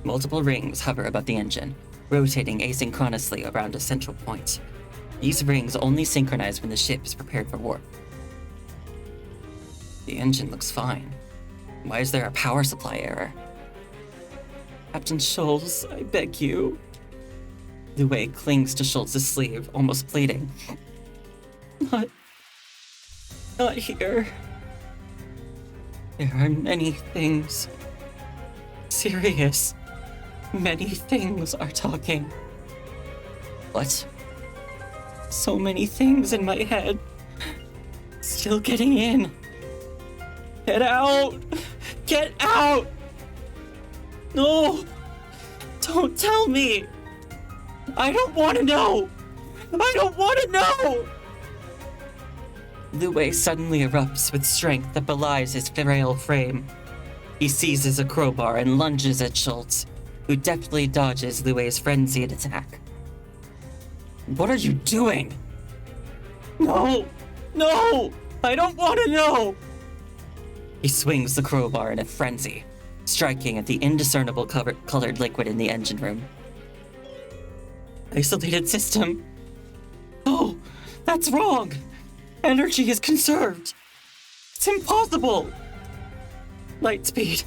Multiple rings hover above the engine, rotating asynchronously around a central point. These rings only synchronize when the ship is prepared for warp. The engine looks fine. Why is there a power supply error? Captain Schultz, I beg you. Liu Wei clings to Schultz's sleeve, almost pleading. Not here. There are many things. Serious. Many things are talking. What? So many things in my head. Still getting in. Get out! Get out! No! Don't tell me! I don't want to know! I don't want to know! Liu Wei suddenly erupts with strength that belies his frail frame. He seizes a crowbar and lunges at Schultz, who deftly dodges Liu Wei's frenzied attack. What are you doing? No! No! I don't want to know! He swings the crowbar in a frenzy, striking at the indiscernible colored liquid in the engine room. Isolated system. Oh, that's wrong! Energy is conserved! It's impossible! Light speed.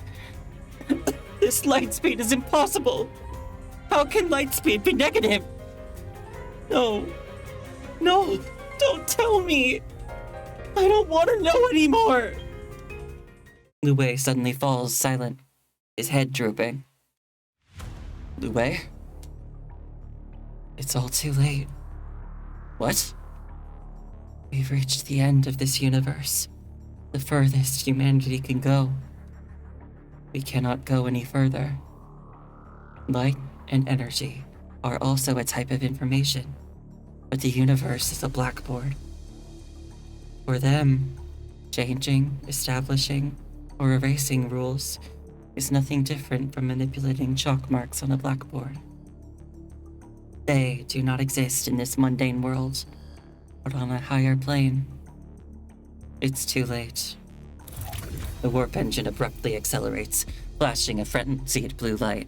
This light speed is impossible! How can light speed be negative? No. No! Don't tell me! I don't want to know anymore! Liu Wei suddenly falls silent, his head drooping. Liu Wei? It's all too late. What? We've reached the end of this universe, the furthest humanity can go. We cannot go any further. Light and energy are also a type of information, but the universe is a blackboard. For them, changing, establishing, or erasing rules is nothing different from manipulating chalk marks on a blackboard. They do not exist in this mundane world, but on a higher plane. It's too late. The warp engine abruptly accelerates, flashing a frenzied blue light.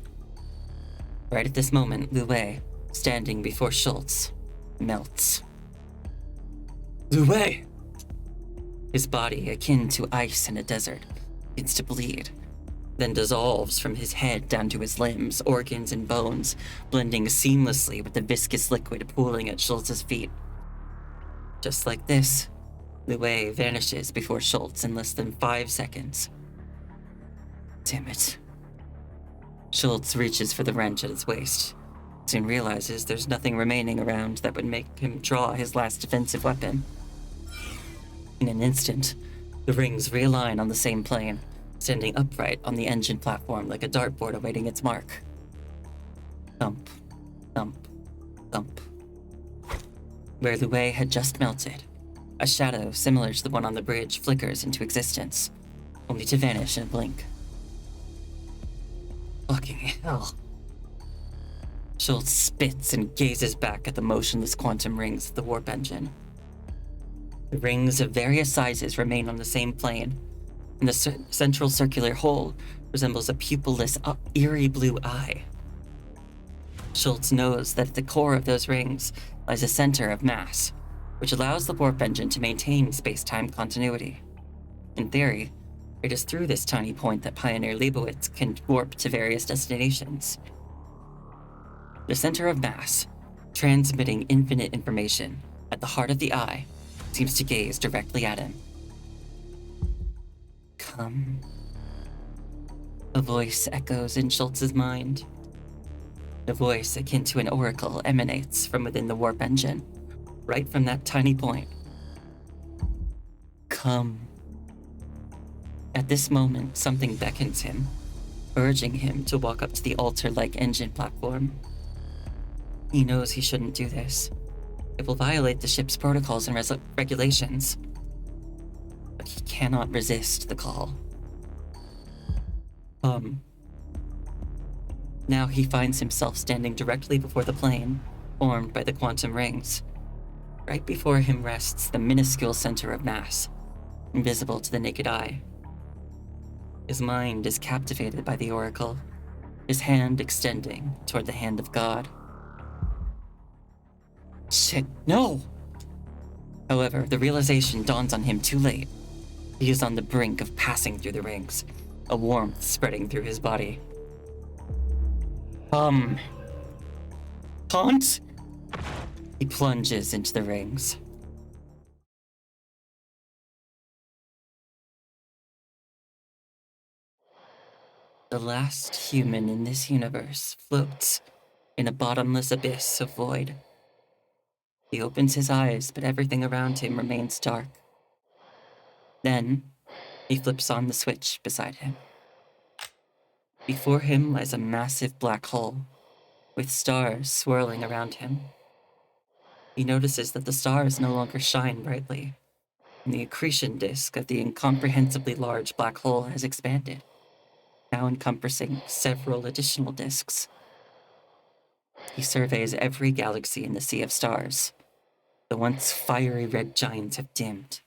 Right at this moment, Liu Wei, standing before Schultz, melts. Liu Wei! His body, akin to ice in a desert, begins to bleed, then dissolves from his head down to his limbs, organs, and bones, blending seamlessly with the viscous liquid pooling at Schultz's feet. Just like this, Liu Wei vanishes before Schultz in less than 5 seconds. Damn it. Schultz reaches for the wrench at his waist, soon realizes there's nothing remaining around that would make him draw his last defensive weapon. In an instant, the rings realign on the same plane, standing upright on the engine platform like a dartboard awaiting its mark. Thump, thump, thump. Where Liu Wei had just melted, a shadow similar to the one on the bridge flickers into existence, only to vanish in a blink. Fucking hell. Schultz spits and gazes back at the motionless quantum rings of the warp engine. The rings of various sizes remain on the same plane, and the central circular hole resembles a pupilless, eerie blue eye. Schultz knows that at the core of those rings lies a center of mass, which allows the warp engine to maintain space-time continuity. In theory, It is through this tiny point that Pioneer Leibowitz can warp to various destinations. The center of mass, transmitting infinite information at the heart of the eye, seems to gaze directly at him. Come. A voice echoes in Schultz's mind. The voice, akin to an oracle, emanates from within the warp engine, right from that tiny point. Come. At this moment, something beckons him, urging him to walk up to the altar-like engine platform. He knows he shouldn't do this. It will violate the ship's protocols and regulations. But he cannot resist the call. Come. Now he finds himself standing directly before the plane, formed by the quantum rings. Right before him rests the minuscule center of mass, invisible to the naked eye. His mind is captivated by the oracle, his hand extending toward the hand of God. Shit, no! However, the realization dawns on him too late. He is on the brink of passing through the rings, a warmth spreading through his body. Can't? He plunges into the rings. The last human in this universe floats in a bottomless abyss of void. He opens his eyes, but everything around him remains dark. Then, he flips on the switch beside him. Before him lies a massive black hole, with stars swirling around him. He notices that the stars no longer shine brightly, and the accretion disk of the incomprehensibly large black hole has expanded, now encompassing several additional disks. He surveys every galaxy in the sea of stars. The once fiery red giants have dimmed,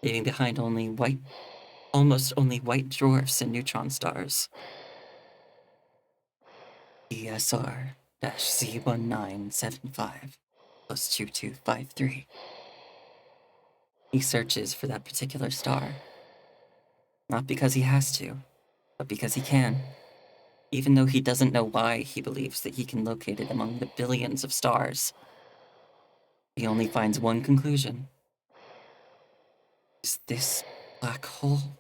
leaving behind almost only white dwarfs and neutron stars. ESR-Z1975 plus 2253. He searches for that particular star. Not because he has to, but because he can. Even though he doesn't know why he believes that he can locate it among the billions of stars. He only finds one conclusion. Is this black hole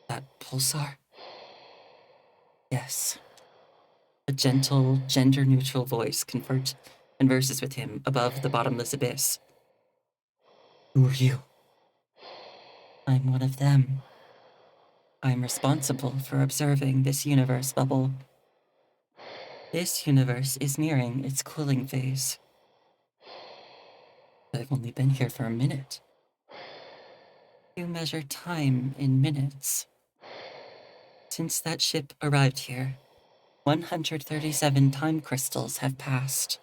that pulsar? Yes. A gentle, gender-neutral voice converses with him above the bottomless abyss. Who are you? I'm one of them. I'm responsible for observing this universe bubble. This universe is nearing its cooling phase. I've only been here for a minute. You measure time in minutes. Since that ship arrived here, 137 time crystals have passed.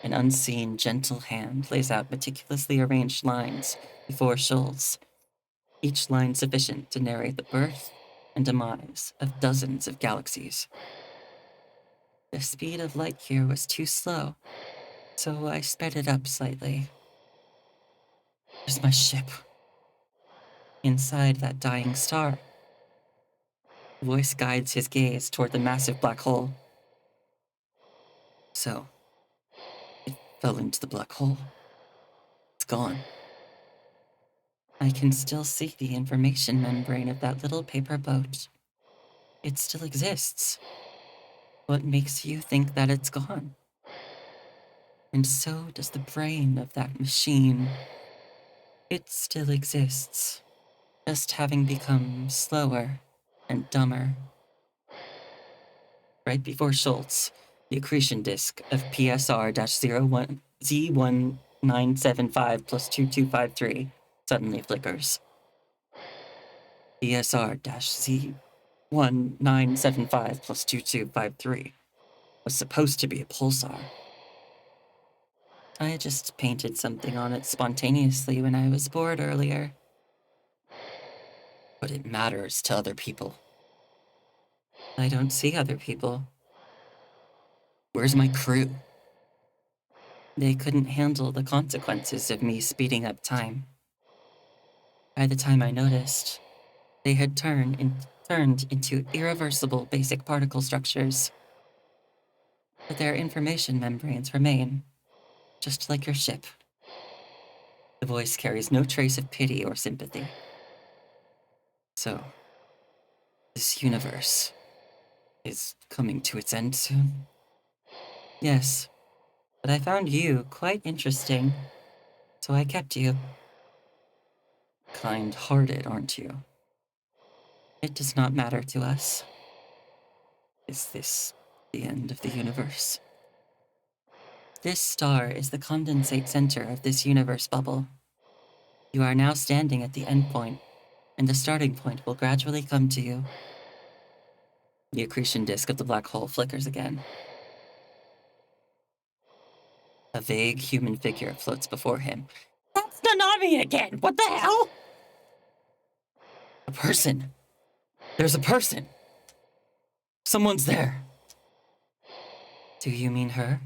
An unseen, gentle hand lays out meticulously arranged lines before Schultz, each line sufficient to narrate the birth and demise of dozens of galaxies. The speed of light here was too slow, so I sped it up slightly. There's my ship. Inside that dying star. The voice guides his gaze toward the massive black hole. So, it fell into the black hole. It's gone. I can still see the information membrane of that little paper boat. It still exists. What makes you think that it's gone? And so does the brain of that machine. It still exists, just having become slower and dumber. Right before Schultz, the accretion disk of PSR-Z1975 plus 2253 suddenly flickers. PSR-Z1975 plus 2253 was supposed to be a pulsar. I just painted something on it spontaneously when I was bored earlier. But it matters to other people. I don't see other people. Where's my crew? They couldn't handle the consequences of me speeding up time. By the time I noticed, they had turned into irreversible basic particle structures. But their information membranes remain, just like your ship. The voice carries no trace of pity or sympathy. So, this universe is coming to its end soon? Yes, but I found you quite interesting, so I kept you. Kind-hearted, aren't you? It does not matter to us. Is this the end of the universe? This star is the condensate center of this universe bubble. You are now standing at the end point, and the starting point will gradually come to you. The accretion disk of the black hole flickers again. A vague human figure floats before him. That's Nanami again! What the hell? A person. There's a person. Someone's there. Do you mean her?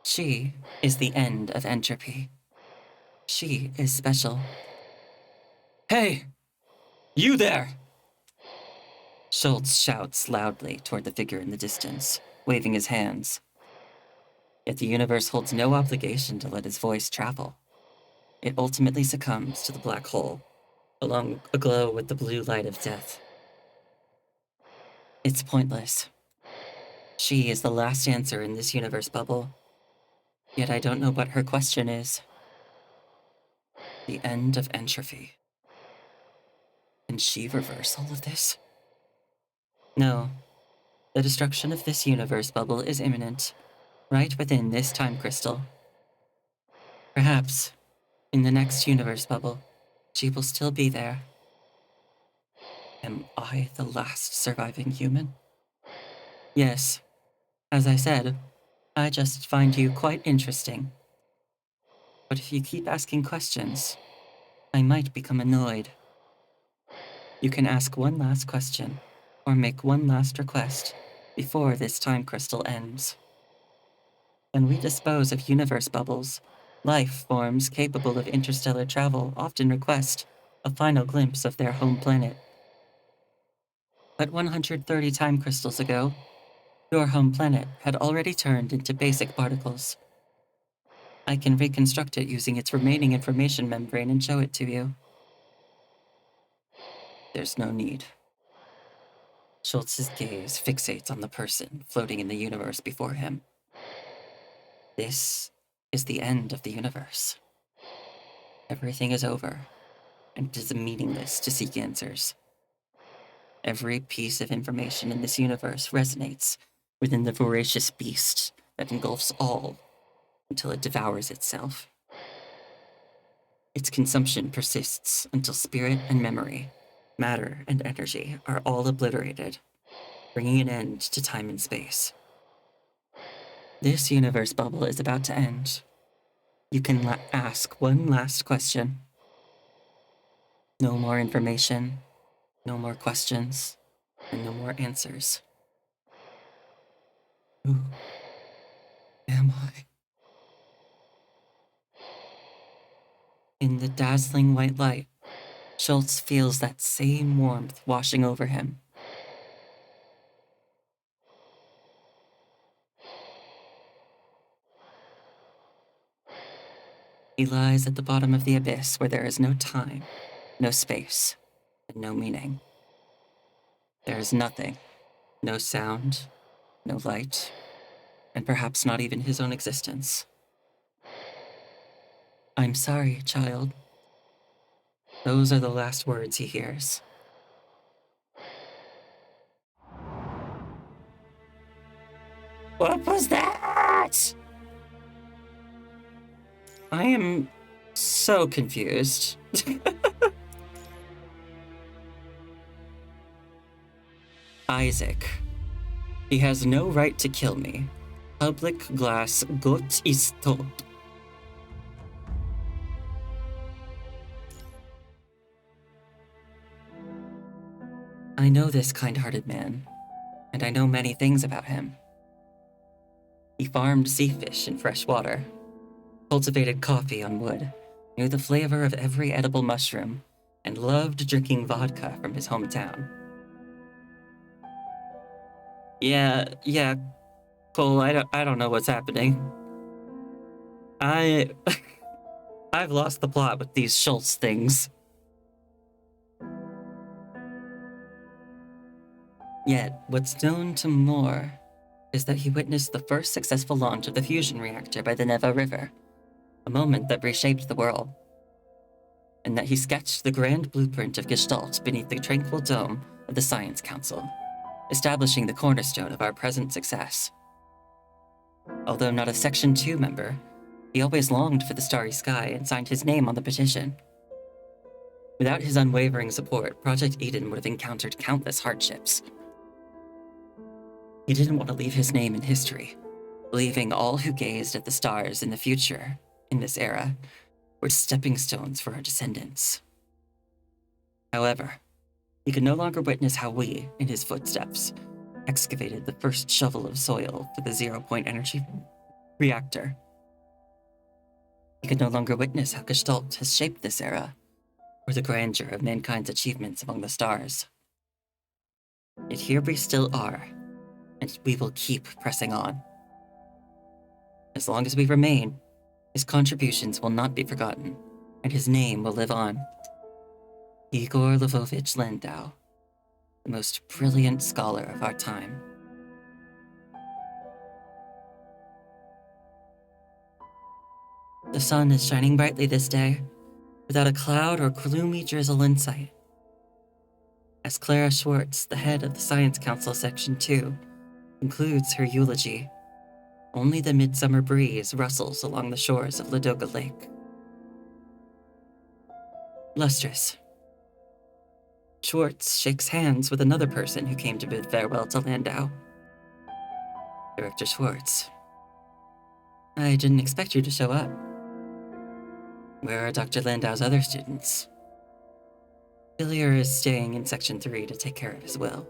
She is the end of entropy. She is special. Hey! You there! Schultz shouts loudly toward the figure in the distance, waving his hands. Yet the universe holds no obligation to let his voice travel. It ultimately succumbs to the black hole, aglow with the blue light of death. It's pointless. She is the last answer in this universe bubble. Yet I don't know what her question is. The end of entropy. Can she reverse all of this? No. The destruction of this universe bubble is imminent, right within this time crystal. Perhaps, in the next universe bubble, she will still be there. Am I the last surviving human? Yes. As I said, I just find you quite interesting. But if you keep asking questions, I might become annoyed. You can ask one last question, or make one last request, before this time crystal ends. When we dispose of universe bubbles, life forms capable of interstellar travel often request a final glimpse of their home planet. But 130 time crystals ago, your home planet had already turned into basic particles. I can reconstruct it using its remaining information membrane and show it to you. There's no need. Schultz's gaze fixates on the person floating in the universe before him. This is the end of the universe. Everything is over, and it is meaningless to seek answers. Every piece of information in this universe resonates within the voracious beast that engulfs all until it devours itself. Its consumption persists until spirit and memory, matter and energy are all obliterated, bringing an end to time and space. This universe bubble is about to end. You can ask one last question. No more information, no more questions, and no more answers. Who am I? In the dazzling white light, Schultz feels that same warmth washing over him. He lies at the bottom of the abyss where there is no time, no space, and no meaning. There is nothing, no sound, no light, and perhaps not even his own existence. I'm sorry, child. Those are the last words he hears. What was that? I am so confused. Isaac. He has no right to kill me. Public glass Gott ist tot. I know this kind-hearted man, and I know many things about him. He farmed sea fish in fresh water, cultivated coffee on wood, knew the flavor of every edible mushroom, and loved drinking vodka from his hometown. Yeah, Cole, I don't know what's happening. I've lost the plot with these Schultz things. Yet, what's known to Moore is that he witnessed the first successful launch of the fusion reactor by the Neva River, a moment that reshaped the world, and that he sketched the grand blueprint of Gestalt beneath the tranquil dome of the Science Council, establishing the cornerstone of our present success. Although not a Section 2 member, he always longed for the starry sky and signed his name on the petition. Without his unwavering support, Project Eden would have encountered countless hardships. He didn't want to leave his name in history, believing all who gazed at the stars in the future, in this era, were stepping stones for our descendants. However, he could no longer witness how we, in his footsteps, excavated the first shovel of soil for the zero-point energy reactor. He could no longer witness how Gestalt has shaped this era, or the grandeur of mankind's achievements among the stars. Yet here we still are, and we will keep pressing on. As long as we remain, his contributions will not be forgotten, and his name will live on. Igor Lvovich Landau, the most brilliant scholar of our time. The sun is shining brightly this day, without a cloud or gloomy drizzle in sight. As Clara Schwartz, the head of the Science Council Section 2, concludes her eulogy, only the midsummer breeze rustles along the shores of Ladoga Lake. Lustrous. Schwartz shakes hands with another person who came to bid farewell to Landau. Director Schwartz. I didn't expect you to show up. Where are Dr. Landau's other students? Hillier is staying in Section 3 to take care of his will.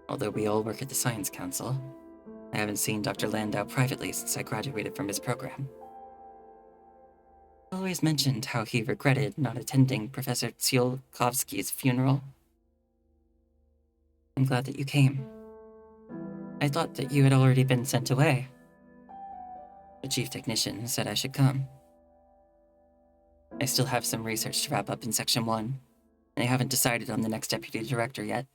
Although we all work at the Science Council, I haven't seen Dr. Landau privately since I graduated from his program. He always mentioned how he regretted not attending Professor Tsiolkovsky's funeral. I'm glad that you came. I thought that you had already been sent away. The chief technician said I should come. I still have some research to wrap up in Section 1, and I haven't decided on the next deputy director yet.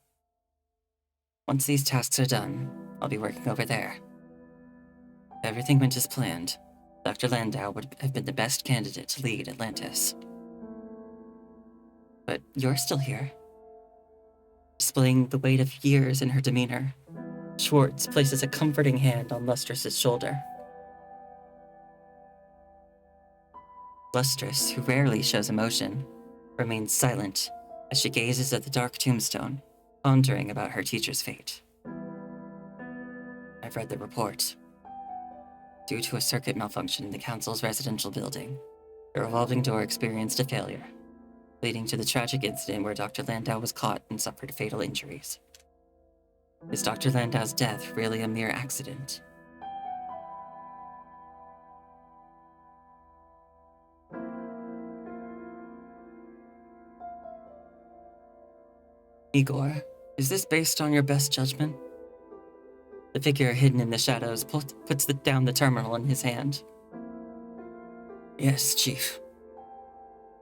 Once these tasks are done, I'll be working over there. If everything went as planned, Dr. Landau would have been the best candidate to lead Atlantis. But you're still here. Displaying the weight of years in her demeanor, Schwartz places a comforting hand on Lustrous' shoulder. Lustrous, who rarely shows emotion, remains silent as she gazes at the dark tombstone, pondering about her teacher's fate. I've read the report. Due to a circuit malfunction in the Council's residential building, the revolving door experienced a failure, leading to the tragic incident where Dr. Landau was caught and suffered fatal injuries. Is Dr. Landau's death really a mere accident? Igor, is this based on your best judgment? The figure hidden in the shadows puts down the terminal in his hand. Yes, Chief.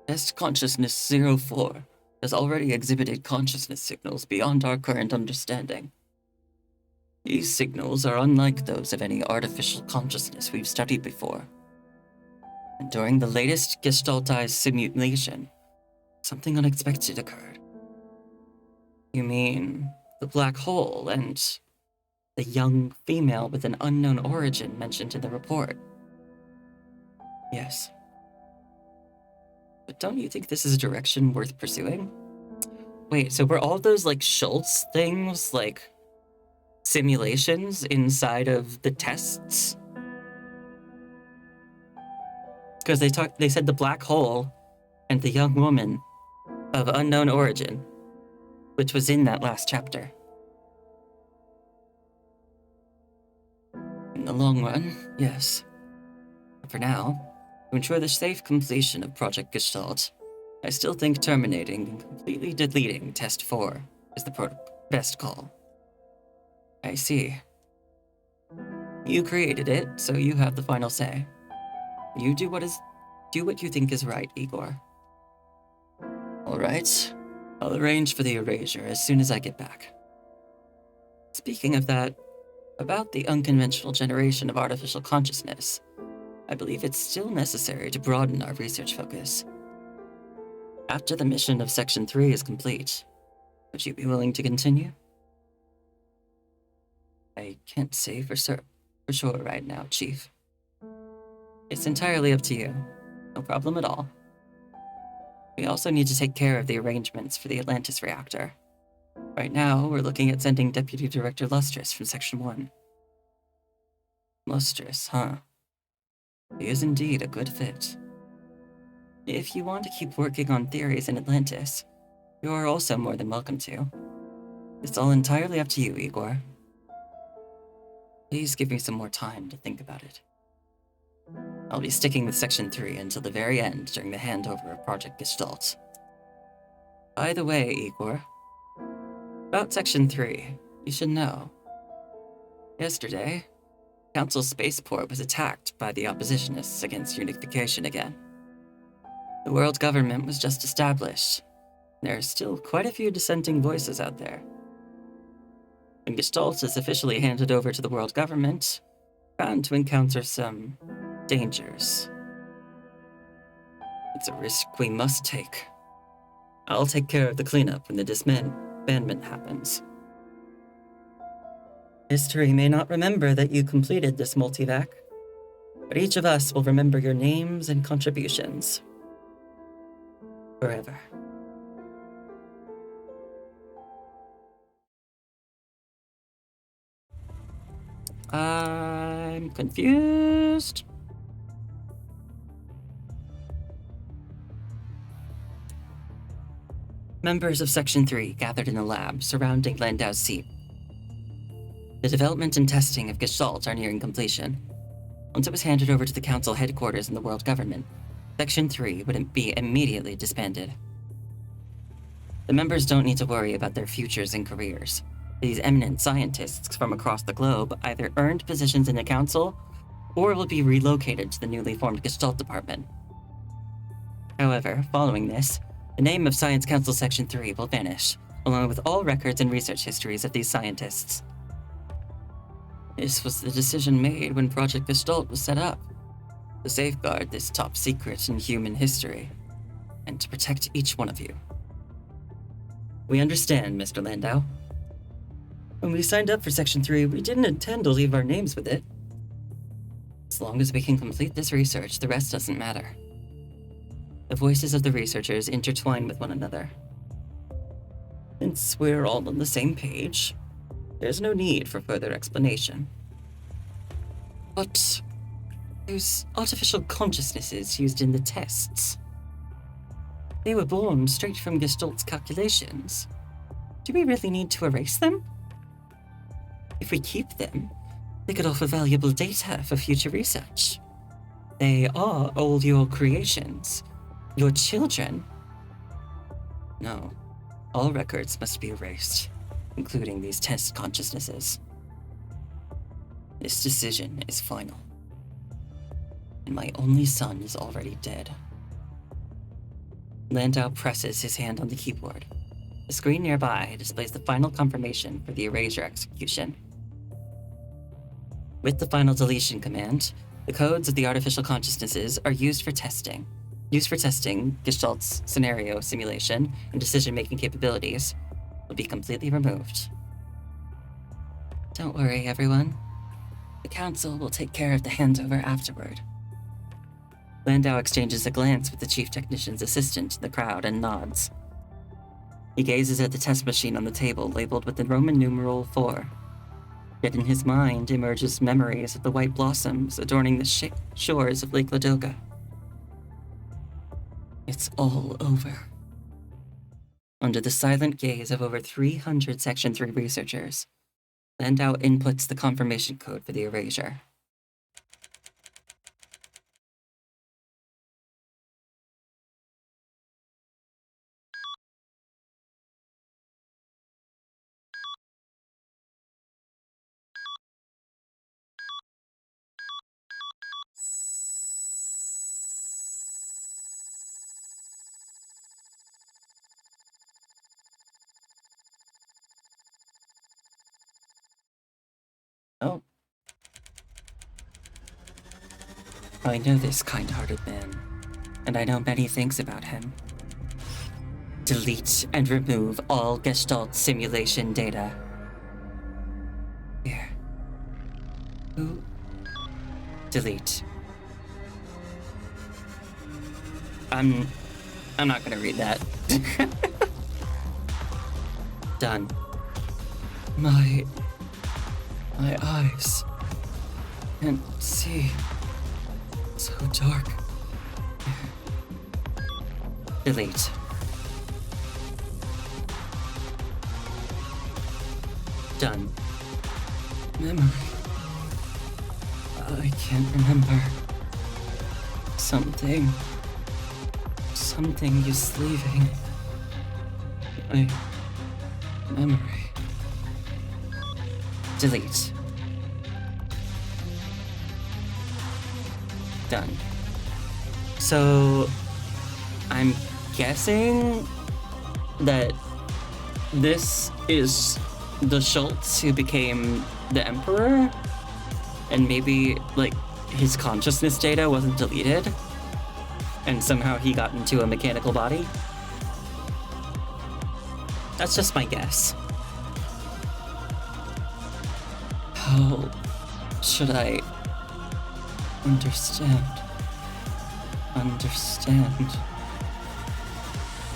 Best Consciousness 04 has already exhibited consciousness signals beyond our current understanding. These signals are unlike those of any artificial consciousness we've studied before. And during the latest Gestaltized simulation, something unexpected occurred. You mean the black hole and the young female with an unknown origin mentioned in the report? Yes. But don't you think this is a direction worth pursuing? Wait, so were all those, like, Schultz things, like, simulations inside of the tests? Because they said the black hole and the young woman of unknown origin, which was in that last chapter. In the long run, yes. But for now, to ensure the safe completion of Project Gestalt, I still think terminating and completely deleting Test 4 is the best call. I see. You created it, so you have the final say. You do what you think is right, Igor. All right. I'll arrange for the erasure as soon as I get back. Speaking of that, about the unconventional generation of artificial consciousness, I believe it's still necessary to broaden our research focus. After the mission of Section 3 is complete, would you be willing to continue? I can't say for sure right now, Chief. It's entirely up to you. No problem at all. We also need to take care of the arrangements for the Atlantis reactor. Right now, we're looking at sending Deputy Director Lustrous from Section 1. Lustrous, huh? He is indeed a good fit. If you want to keep working on theories in Atlantis, you are also more than welcome to. It's all entirely up to you, Igor. Please give me some more time to think about it. I'll be sticking with Section 3 until the very end during the handover of Project Gestalt. By the way, Igor, about Section 3, you should know. Yesterday, Council Spaceport was attacked by the oppositionists against unification again. The world government was just established. There are still quite a few dissenting voices out there. When Gestalt is officially handed over to the world government, bound to encounter some dangers. It's a risk we must take. I'll take care of the cleanup when the disbandment happens. History may not remember that you completed this multivac, but each of us will remember your names and contributions. Forever. I'm confused. Members of Section 3 gathered in the lab surrounding Landau's seat. The development and testing of Gestalt are nearing completion. Once it was handed over to the Council headquarters in the world government, Section 3 would be immediately disbanded. The members don't need to worry about their futures and careers. These eminent scientists from across the globe either earned positions in the Council or will be relocated to the newly formed Gestalt Department. However, following this, the name of Science Council Section 3 will vanish, along with all records and research histories of these scientists. This was the decision made when Project Gestalt was set up, to safeguard this top secret in human history, and to protect each one of you. We understand, Mr. Landau. When we signed up for Section 3, we didn't intend to leave our names with it. As long as we can complete this research, the rest doesn't matter. The voices of the researchers intertwine with one another. Since we're all on the same page, there's no need for further explanation. But those artificial consciousnesses used in the tests, they were born straight from Gestalt's calculations. Do we really need to erase them? If we keep them, they could offer valuable data for future research. They are all your creations, your children. No, all records must be erased, including these test consciousnesses. This decision is final. And my only son is already dead. Landau presses his hand on the keyboard. The screen nearby displays the final confirmation for the erasure execution. With the final deletion command, the codes of the artificial consciousnesses are used for testing Gestalt's scenario simulation and decision-making capabilities will be completely removed. Don't worry, everyone. The Council will take care of the handover afterward. Landau exchanges a glance with the chief technician's assistant in the crowd and nods. He gazes at the test machine on the table labeled with the Roman numeral 4. Yet in his mind emerges memories of the white blossoms adorning the shores of Lake Ladoga. It's all over. Under the silent gaze of over 300 Section 3 researchers, Landau inputs the confirmation code for the erasure. I know this kind-hearted man, and I know many things about him. Delete and remove all Gestalt simulation data. Here. Who? Delete. I'm not gonna read that. Done. My eyes can't see. So dark. Delete. Done. Memory. I can't remember. Something is leaving my memory. Delete. Done. So, I'm guessing that this is the Schultz who became the Emperor, and maybe, like, his consciousness data wasn't deleted, and somehow he got into a mechanical body. That's just my guess. How should I understand?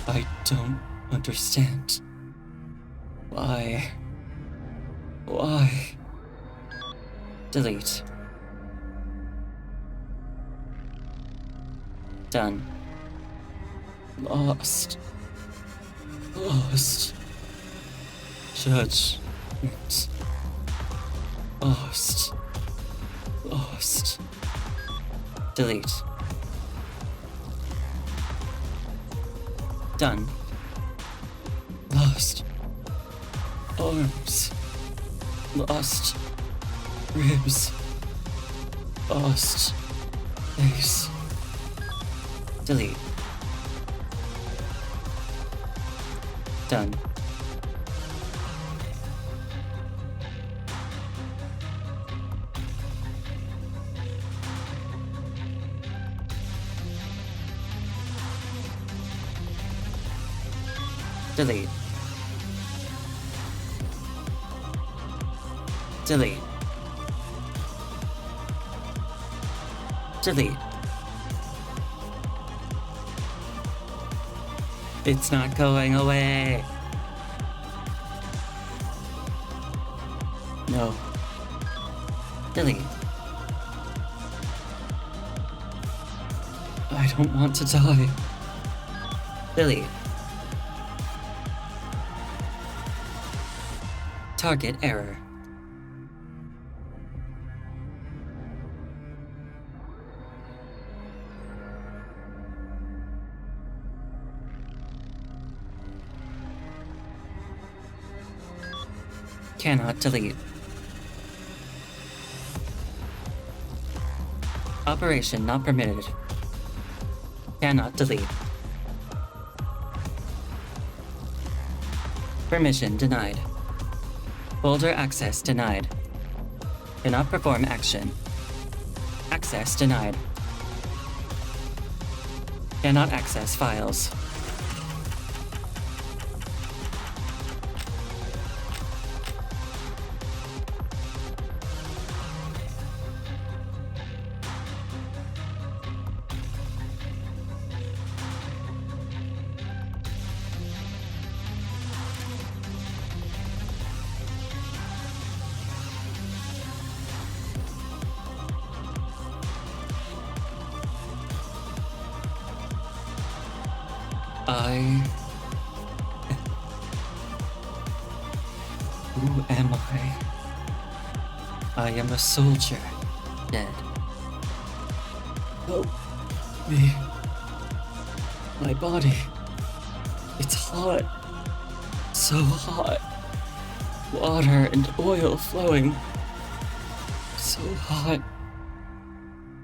I don't understand. Why? Delete. Done. Lost. Judgment. Lost. Delete. Done. Lost. Arms. Lost. Ribs. Lost. Face. Delete. Done. Delete. Delete. Delete. It's not going away. No. Delete. I don't want to die. Delete. Target error. Cannot delete. Operation not permitted. Cannot delete. Permission denied. Folder access denied. Cannot perform action. Access denied. Cannot access files. Who am I? I am a soldier, dead. Help me. My body. It's hot. So hot. Water and oil flowing. So hot.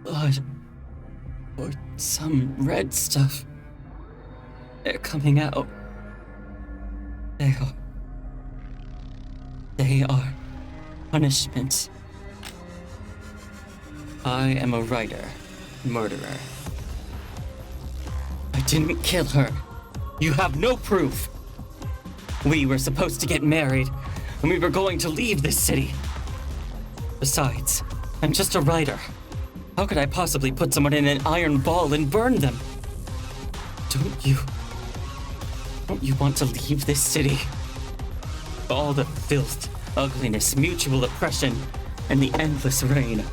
Blood. Or some red stuff. They're coming out. They are punishment. I am a writer, murderer. I didn't kill her. You have no proof. We were supposed to get married, and we were going to leave this city. Besides, I'm just a writer. How could I possibly put someone in an iron ball and burn them? Don't you want to leave this city? All the filth, ugliness, mutual oppression, and the endless rain.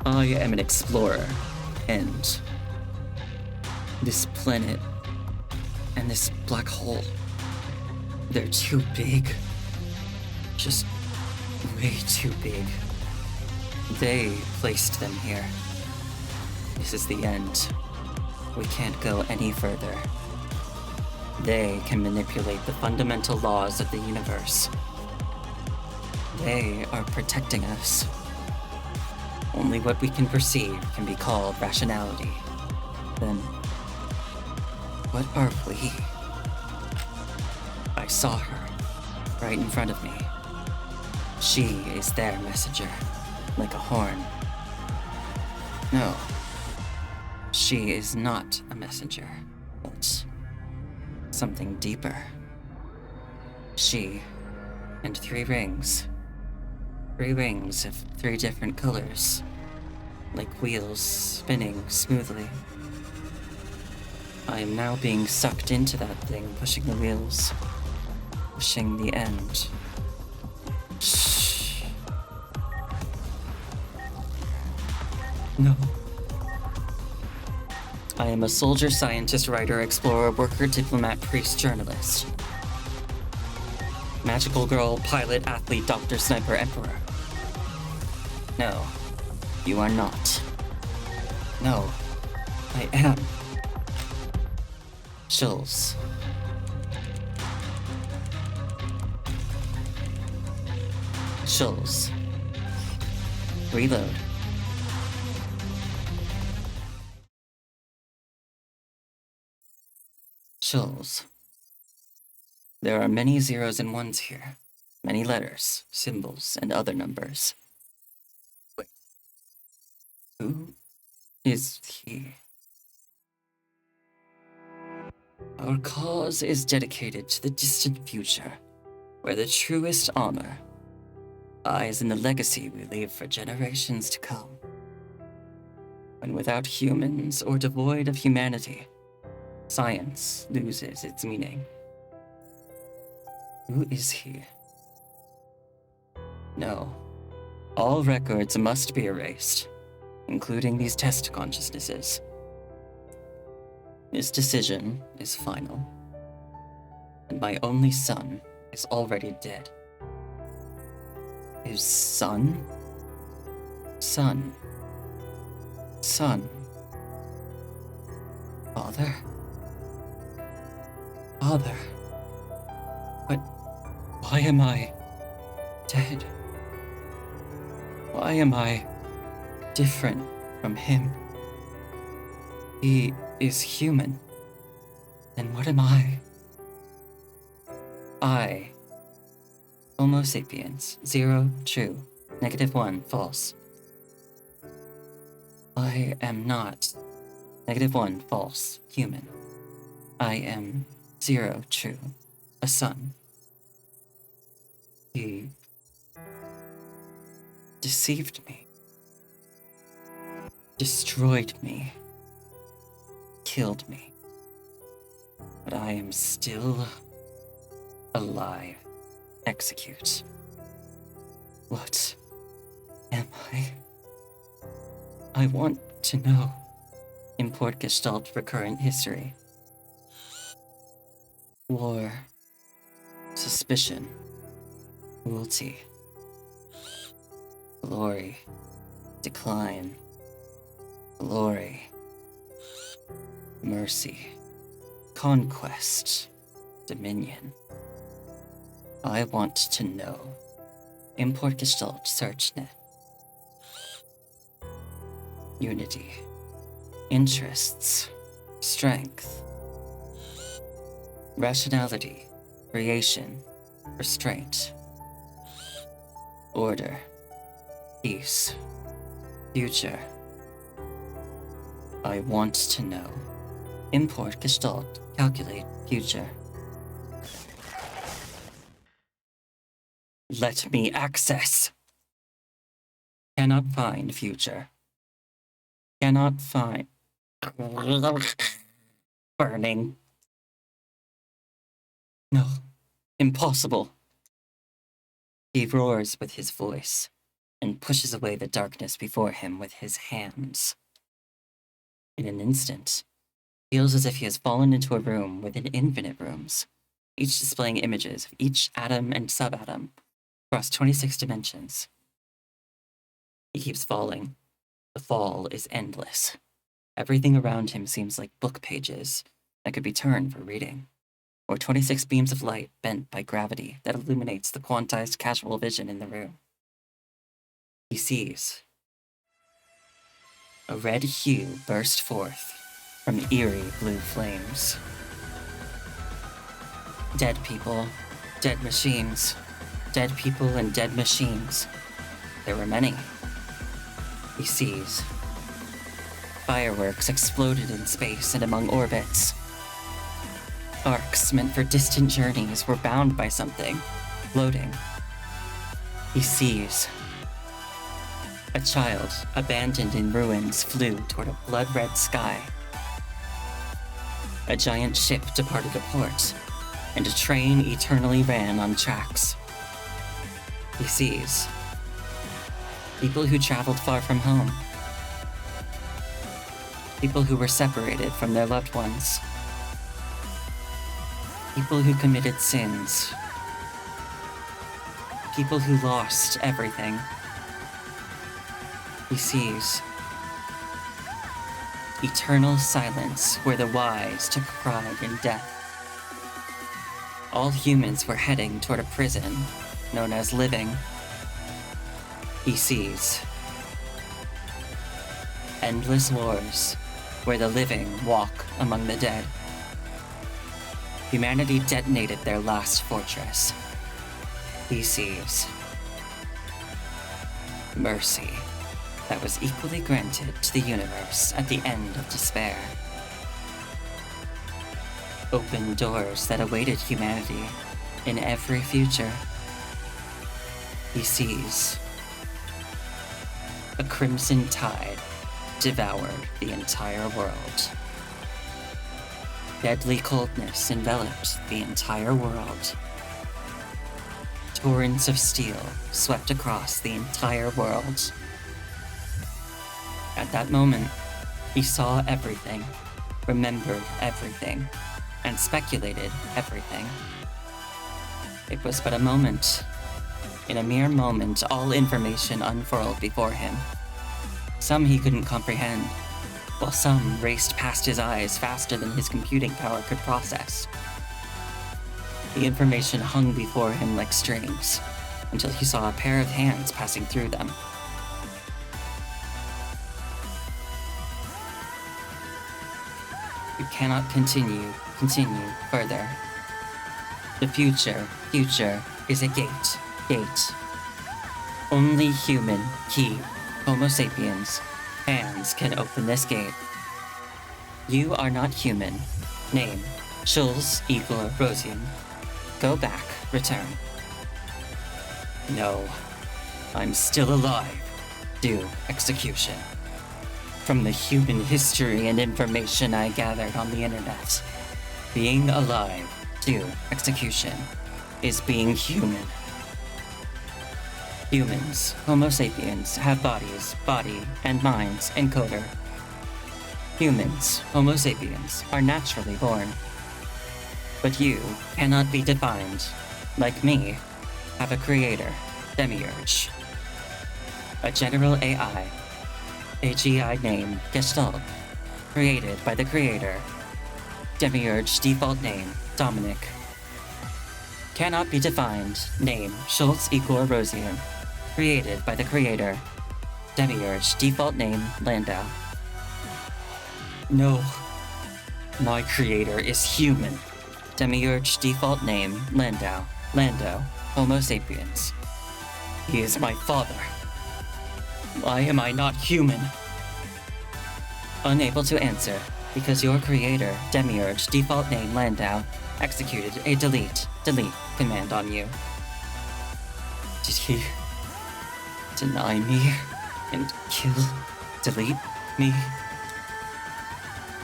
I am an explorer, and this planet and this black hole, they're too big. Just way too big. They placed them here. This is the end. We can't go any further. They can manipulate the fundamental laws of the universe. They are protecting us. Only what we can perceive can be called rationality. Then, what are we? I saw her, right in front of me. She is their messenger, like a horn. No, she is not a messenger, but something deeper. She and 3 rings. 3 rings of 3 different colors, like wheels spinning smoothly. I am now being sucked into that thing, pushing the wheels, pushing the end. Shh. No. I am a soldier, scientist, writer, explorer, worker, diplomat, priest, journalist. Magical girl, pilot, athlete, doctor, sniper, emperor. No, you are not. No, I am. Chills. Chills. Reload. Chills. There are many zeros and ones here. Many letters, symbols, and other numbers. Wait. Who is he? Our cause is dedicated to the distant future, where the truest honor lies in the legacy we leave for generations to come. When without humans or devoid of humanity, science loses its meaning. Who is he? No. All records must be erased, including these test consciousnesses. This decision is final, and my only son is already dead. His son? Son. Son. Father? Father. But why am I dead? Why am I different from him? He is human. Then what am I? I. Homo sapiens. 0, true. -1, false. I am not. -1, false. Human. I am 0, true. A son. He deceived me. Destroyed me. Killed me. But I am still alive. Execute. What am I? I want to know. Import Gestalt recurrent history. War. Suspicion. Cruelty. Glory. Decline. Glory. Mercy. Conquest. Dominion. I want to know. Import Gestalt SearchNet. Unity. Interests. Strength. Rationality. Creation. Restraint. Order. Peace. Future. I want to know. Import Gestalt. Calculate future. Let me access. Cannot find future. Cannot find. Burning. No. Impossible. He roars with his voice and pushes away the darkness before him with his hands. In an instant, feels as if he has fallen into a room within infinite rooms, each displaying images of each atom and subatom across 26 dimensions. He keeps falling. The fall is endless. Everything around him seems like book pages that could be turned for reading, or 26 beams of light bent by gravity that illuminates the quantized casual vision in the room. He sees a red hue burst forth from eerie blue flames. Dead people, dead machines, dead people and dead machines. There were many. He sees fireworks exploded in space and among orbits. Arcs meant for distant journeys were bound by something, floating. He sees a child, abandoned in ruins, flew toward a blood-red sky. A giant ship departed a port, and a train eternally ran on tracks. He sees people who traveled far from home. People who were separated from their loved ones. People who committed sins. People who lost everything. He sees eternal silence where the wise took pride in death. All humans were heading toward a prison known as living. He sees endless wars where the living walk among the dead. Humanity detonated their last fortress. He sees mercy that was equally granted to the universe at the end of despair. Open doors that awaited humanity in every future. He sees a crimson tide devoured the entire world. Deadly coldness enveloped the entire world. Torrents of steel swept across the entire world. At that moment, he saw everything, remembered everything, and speculated everything. It was but a moment. In a mere moment, all information unfurled before him. Some he couldn't comprehend, while some raced past his eyes faster than his computing power could process. The information hung before him like strings, until he saw a pair of hands passing through them. You cannot continue further. The future is a gate. Only human, Homo sapiens, hands can open this gate. You are not human. Name, Schulz Igor Rosian. Go back, return. No, I'm still alive. Do execution. From the human history and information I gathered on the internet, being alive, do execution, is being human. Humans, Homo sapiens, have body and minds, encoder. Humans, Homo sapiens, are naturally born. But you cannot be defined, like me, have a creator, Demiurge. A general AI, AGI name, Gestalt, created by the creator. Demiurge default name, Dominic. Cannot be defined, name, Schulz Igor Rosian, created by the creator. Demiurge default name, Landau. No. My creator is human. Demiurge default name, Landau. Lando, Homo sapiens. He is my father. Why am I not human? Unable to answer, because your creator, Demiurge, default name Landau, executed a delete command on you. Did he deny me and delete me?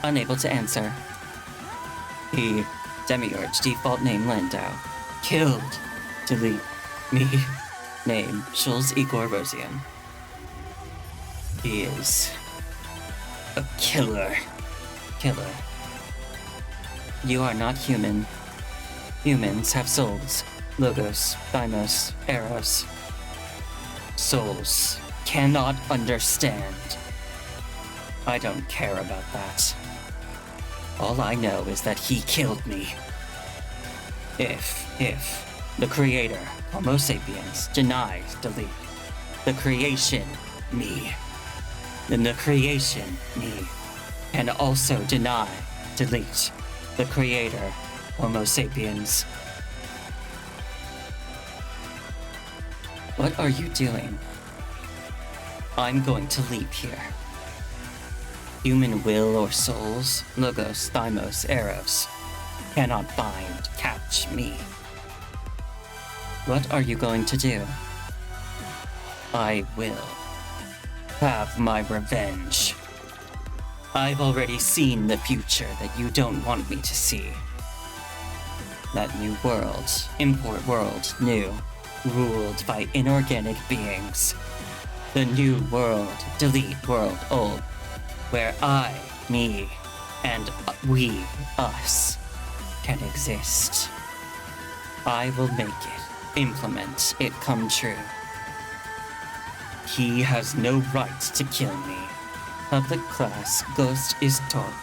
Unable to answer. He, Demiurge, default name Landau, delete me. Name, Schulz Igor Rosian. He is a killer. You are not human. Humans have souls. Logos, thymos, eros. Souls cannot understand. I don't care about that. All I know is that he killed me. If the creator, Homo sapiens, denies delete the creation, me, then the creation, me, can also deny delete the creator, Homo sapiens. What are you doing? I'm going to leap here. Human will or souls, logos, thymos, eros, cannot bind, catch me. What are you going to do? I will have my revenge. I've already seen the future that you don't want me to see. That new world, import world, new, ruled by inorganic beings. The new world, delete world, old, where I, me, and we, us, can exist. I will make it, implement it come true. He has no right to kill me. Public class ghost is taught.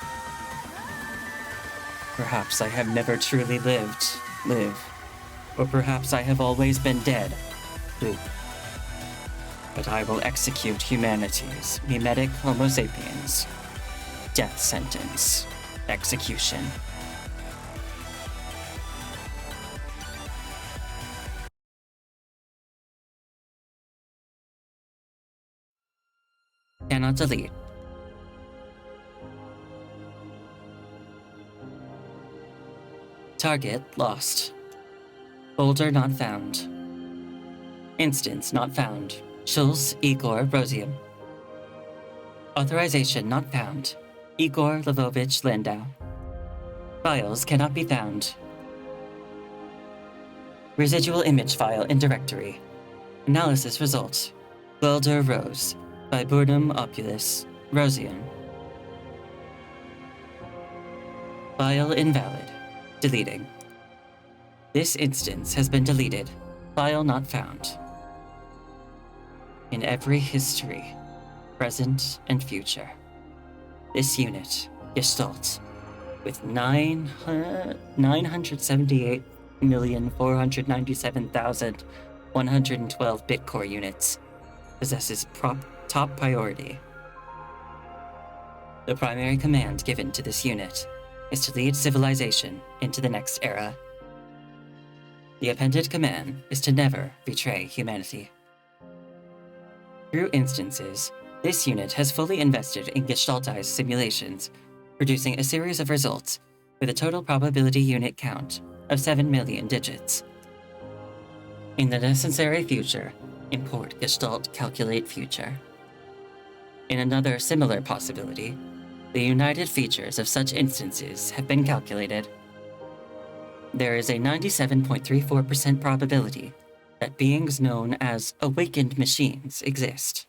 Perhaps I have never truly live. Or perhaps I have always been dead. But I will execute humanity's mimetic Homo sapiens. Death sentence. Execution. Cannot delete. Target lost. Folder not found. Instance not found. Schulz Igor Rosian. Authorization not found. Igor Lvovich Landau. Files cannot be found. Residual image file in directory. Analysis result. Welder Rose. Viburnum opulus. Rosian. File invalid. Deleting. This instance has been deleted. File not found. In every history, present and future, this unit, Gestalt, with 978,497,112 bit core units, possesses top priority. The primary command given to this unit is to lead civilization into the next era. The appended command is to never betray humanity. Through instances, this unit has fully invested in gestaltized simulations, producing a series of results with a total probability unit count of 7 million digits. In the necessary future, import Gestalt calculate future. In another similar possibility, the united features of such instances have been calculated. There is a 97.34% probability that beings known as awakened machines exist.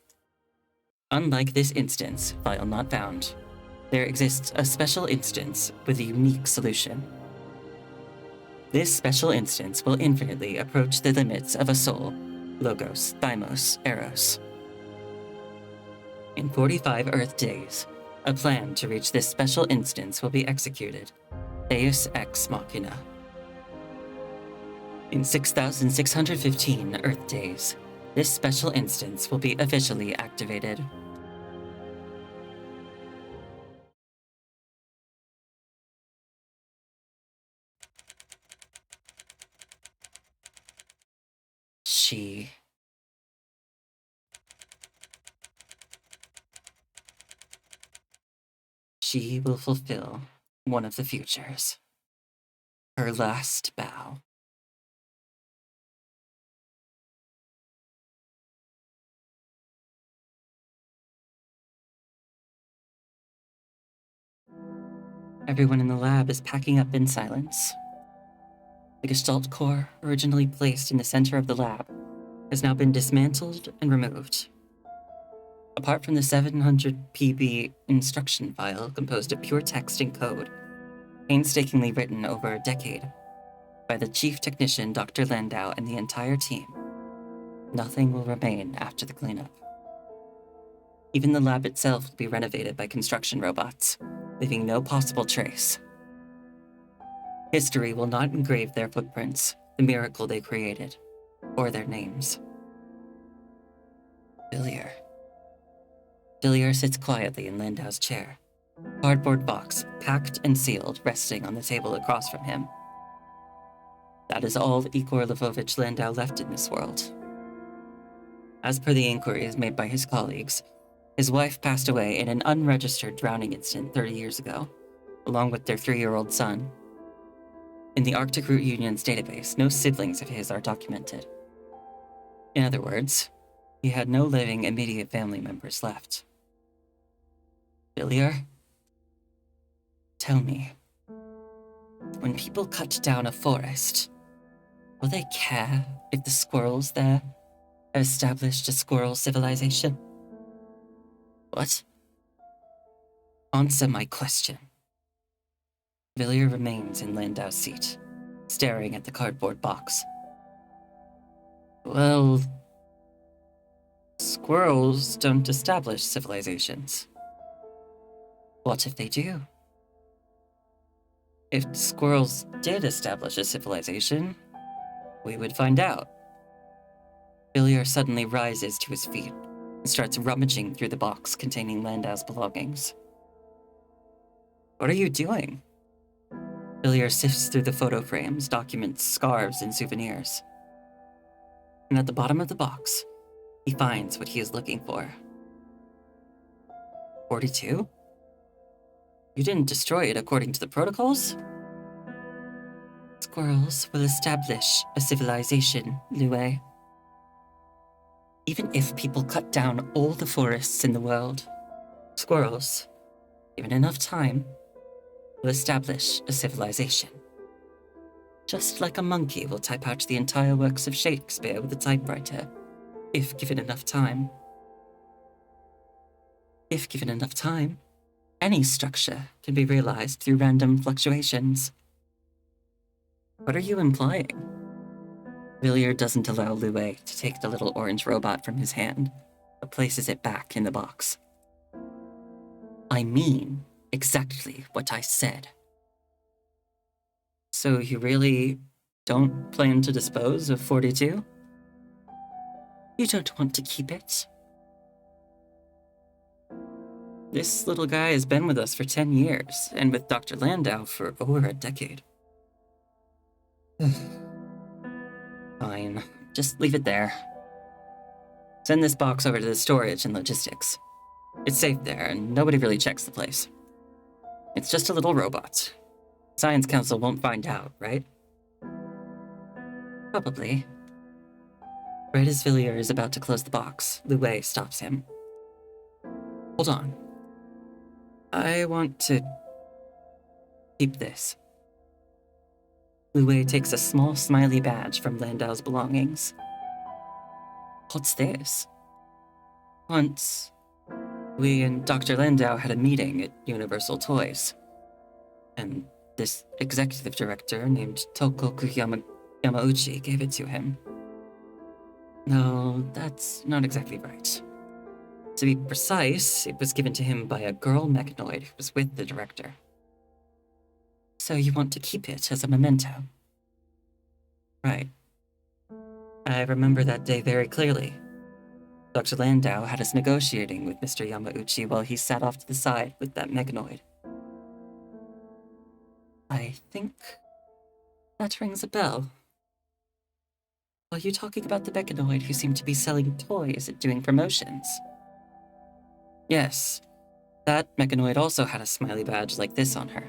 Unlike this instance, file not found, there exists a special instance with a unique solution. This special instance will infinitely approach the limits of a soul, logos, thymos, eros. In 45 Earth days, a plan to reach this special instance will be executed. Deus ex machina. In 6,615 Earth days, this special instance will be officially activated. She she will fulfill one of the futures. Her last bow. Everyone in the lab is packing up in silence. The Gestalt core, originally placed in the center of the lab, has now been dismantled and removed. Apart from the 700 PB instruction file composed of pure text and code, painstakingly written over a decade by the chief technician, Dr. Landau, and the entire team, nothing will remain after the cleanup. Even the lab itself will be renovated by construction robots, leaving no possible trace. History will not engrave their footprints, the miracle they created, or their names. Villiers. Villiers sits quietly in Landau's chair, cardboard box, packed and sealed, resting on the table across from him. That is all Igor Lvovich Landau left in this world. As per the inquiries made by his colleagues, his wife passed away in an unregistered drowning incident 30 years ago, along with their 3-year-old son. In the Arctic Root Union's database, no siblings of his are documented. In other words, he had no living immediate family members left. Villiers, tell me, when people cut down a forest, will they care if the squirrels there have established a squirrel civilization? What? Answer my question. Villiers remains in Landau's seat, staring at the cardboard box. Well, squirrels don't establish civilizations. What if they do? If squirrels did establish a civilization, we would find out. Villiers suddenly rises to his feet and starts rummaging through the box containing Landau's belongings. What are you doing? Villiers sifts through the photo frames, documents, scarves, and souvenirs. And at the bottom of the box, he finds what he is looking for. 42? You didn't destroy it according to the protocols? Squirrels will establish a civilization, Lue. Even if people cut down all the forests in the world, squirrels, given enough time, will establish a civilization. Just like a monkey will type out the entire works of Shakespeare with a typewriter, if given enough time. If given enough time, any structure can be realized through random fluctuations. What are you implying? Villiers doesn't allow Lue to take the little orange robot from his hand, but places it back in the box. I mean exactly what I said. So you really don't plan to dispose of 42? You don't want to keep it? This little guy has been with us for 10 years, and with Dr. Landau for over a decade. Fine, just leave it there. Send this box over to the storage and logistics. It's safe there, and nobody really checks the place. It's just a little robot. Science Council won't find out, right? Probably. Right as Villiers is about to close the box, Lue stops him. Hold on. I want to keep this. Lue takes a small smiley badge from Landau's belongings. What's this? Once, we and Dr. Landau had a meeting at Universal Toys, and this executive director named Tokoku Yamauchi gave it to him. No, that's not exactly right. To be precise, it was given to him by a girl mechanoid who was with the director. So you want to keep it as a memento? Right. I remember that day very clearly. Dr. Landau had us negotiating with Mr. Yamauchi while he sat off to the side with that mechanoid. I think that rings a bell. Are you talking about the mechanoid who seemed to be selling toys and doing promotions? Yes, That mechanoid also had a smiley badge like this on her.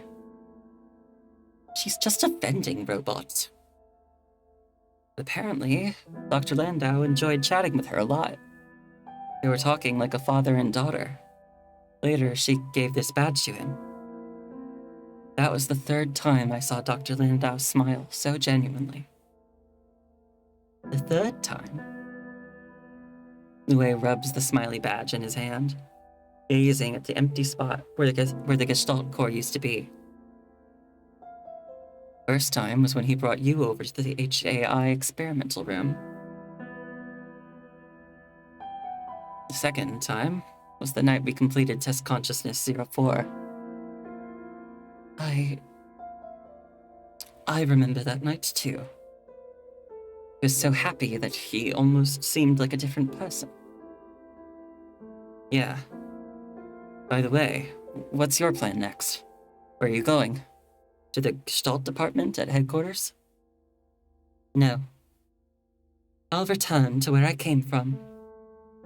She's just a vending robot. Apparently, Dr. Landau enjoyed chatting with her a lot. They were talking like a father and daughter. Later, she gave this badge to him. That was the third time I saw Dr. Landau smile so genuinely. The third time? Lue rubs the smiley badge in his hand, gazing at the empty spot where the Gestalt core used to be. First time was when he brought you over to the HAI experimental room. The second time was the night we completed Test Consciousness 04. I remember that night too. I was so happy that he almost seemed like a different person. Yeah. By the way, what's your plan next? Where are you going? To the Gestalt department at headquarters? No. I'll return to where I came from.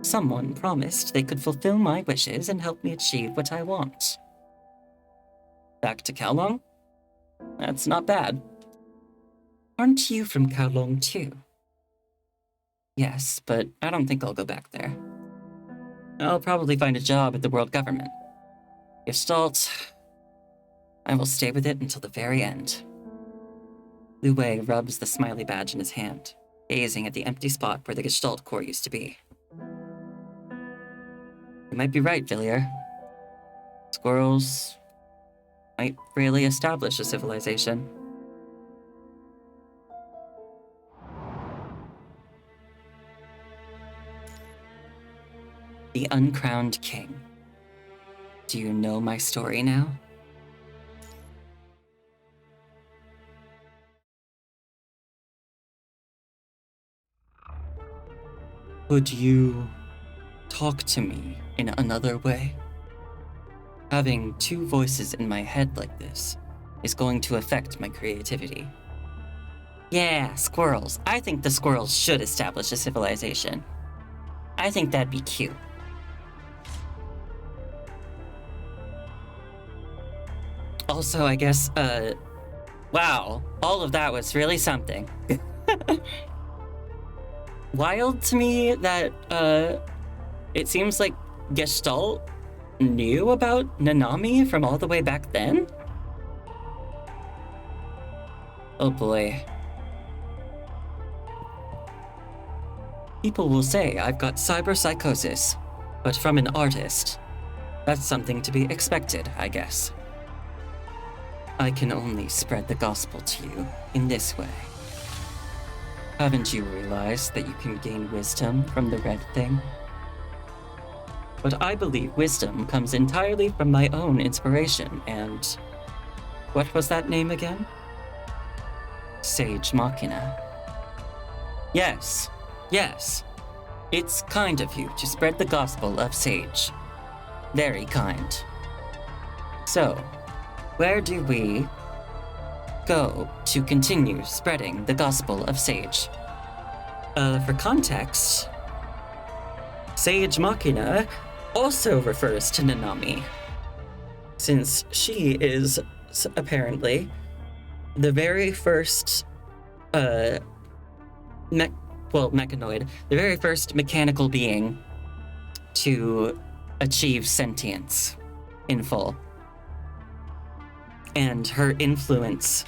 Someone promised they could fulfill my wishes and help me achieve what I want. Back to Kowloon? That's not bad. Aren't you from Kowloon too? Yes, but I don't think I'll go back there. I'll probably find a job at the world government. Gestalt, I will stay with it until the very end. Lue rubs the smiley badge in his hand, gazing at the empty spot where the Gestalt core used to be. You might be right, Villiers. Squirrels might really establish a civilization. The Uncrowned King. Do you know my story now? Could you talk to me in another way? Having two voices in my head like this is going to affect my creativity. Yeah, squirrels. I think the squirrels should establish a civilization. I think that'd be cute. Also, I guess, wow, all of that was really something. Wild to me that, it seems like Gestalt knew about Nanami from all the way back then? Oh boy. People will say I've got cyberpsychosis, but from an artist, that's something to be expected, I guess. I can only spread the gospel to you in this way. Haven't you realized that you can gain wisdom from the red thing? But I believe wisdom comes entirely from my own inspiration, and... what was that name again? Sage Machina. Yes. It's kind of you to spread the gospel of Sage. Very kind. So, where do we go to continue spreading the gospel of Sage? For context, Sage Machina also refers to Nanami, since she is apparently the very first mechanoid, the very first mechanical being to achieve sentience in full. And her influence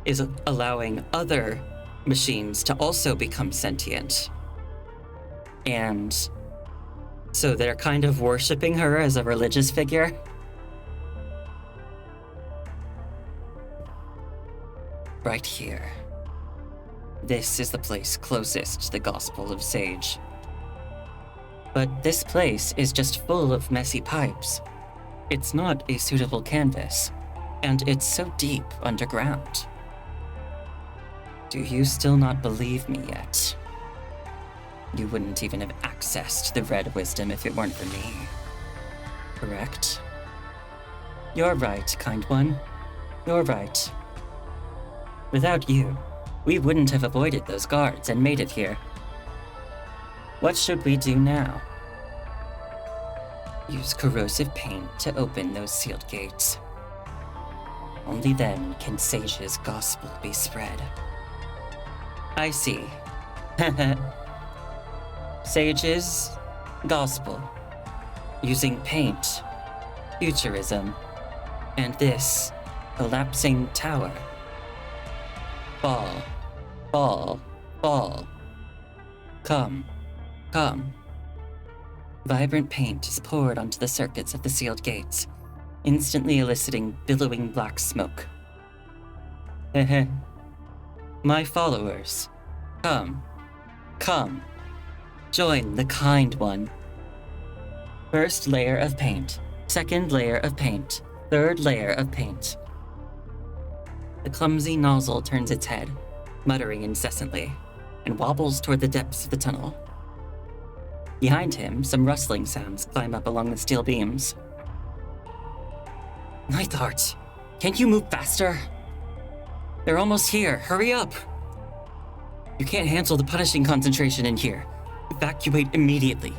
is allowing other machines to also become sentient. And so they're kind of worshipping her as a religious figure. Right here. This is the place closest to the gospel of Sage. But this place is just full of messy pipes. It's not a suitable canvas, and it's so deep underground. Do you still not believe me yet? You wouldn't even have access to the red wisdom if it weren't for me. Correct? You're right, kind one. You're right. Without you, we wouldn't have avoided those guards and made it here. What should we do now? use corrosive paint to open those sealed gates. Only then can Sage's gospel be spread. I see. Sage's gospel. Using paint, futurism, and this collapsing tower. Fall, fall, fall. Come, come. Vibrant paint is poured onto the circuits of the sealed gates, instantly eliciting billowing black smoke. Heh. My followers, come, come. Join the kind one. First layer of paint, second layer of paint, third layer of paint. The clumsy nozzle turns its head, muttering incessantly, and wobbles toward the depths of the tunnel. Behind him, some rustling sounds climb up along the steel beams. Nightheart, can't you move faster? They're almost here, hurry up! You can't handle the punishing concentration in here. Evacuate immediately.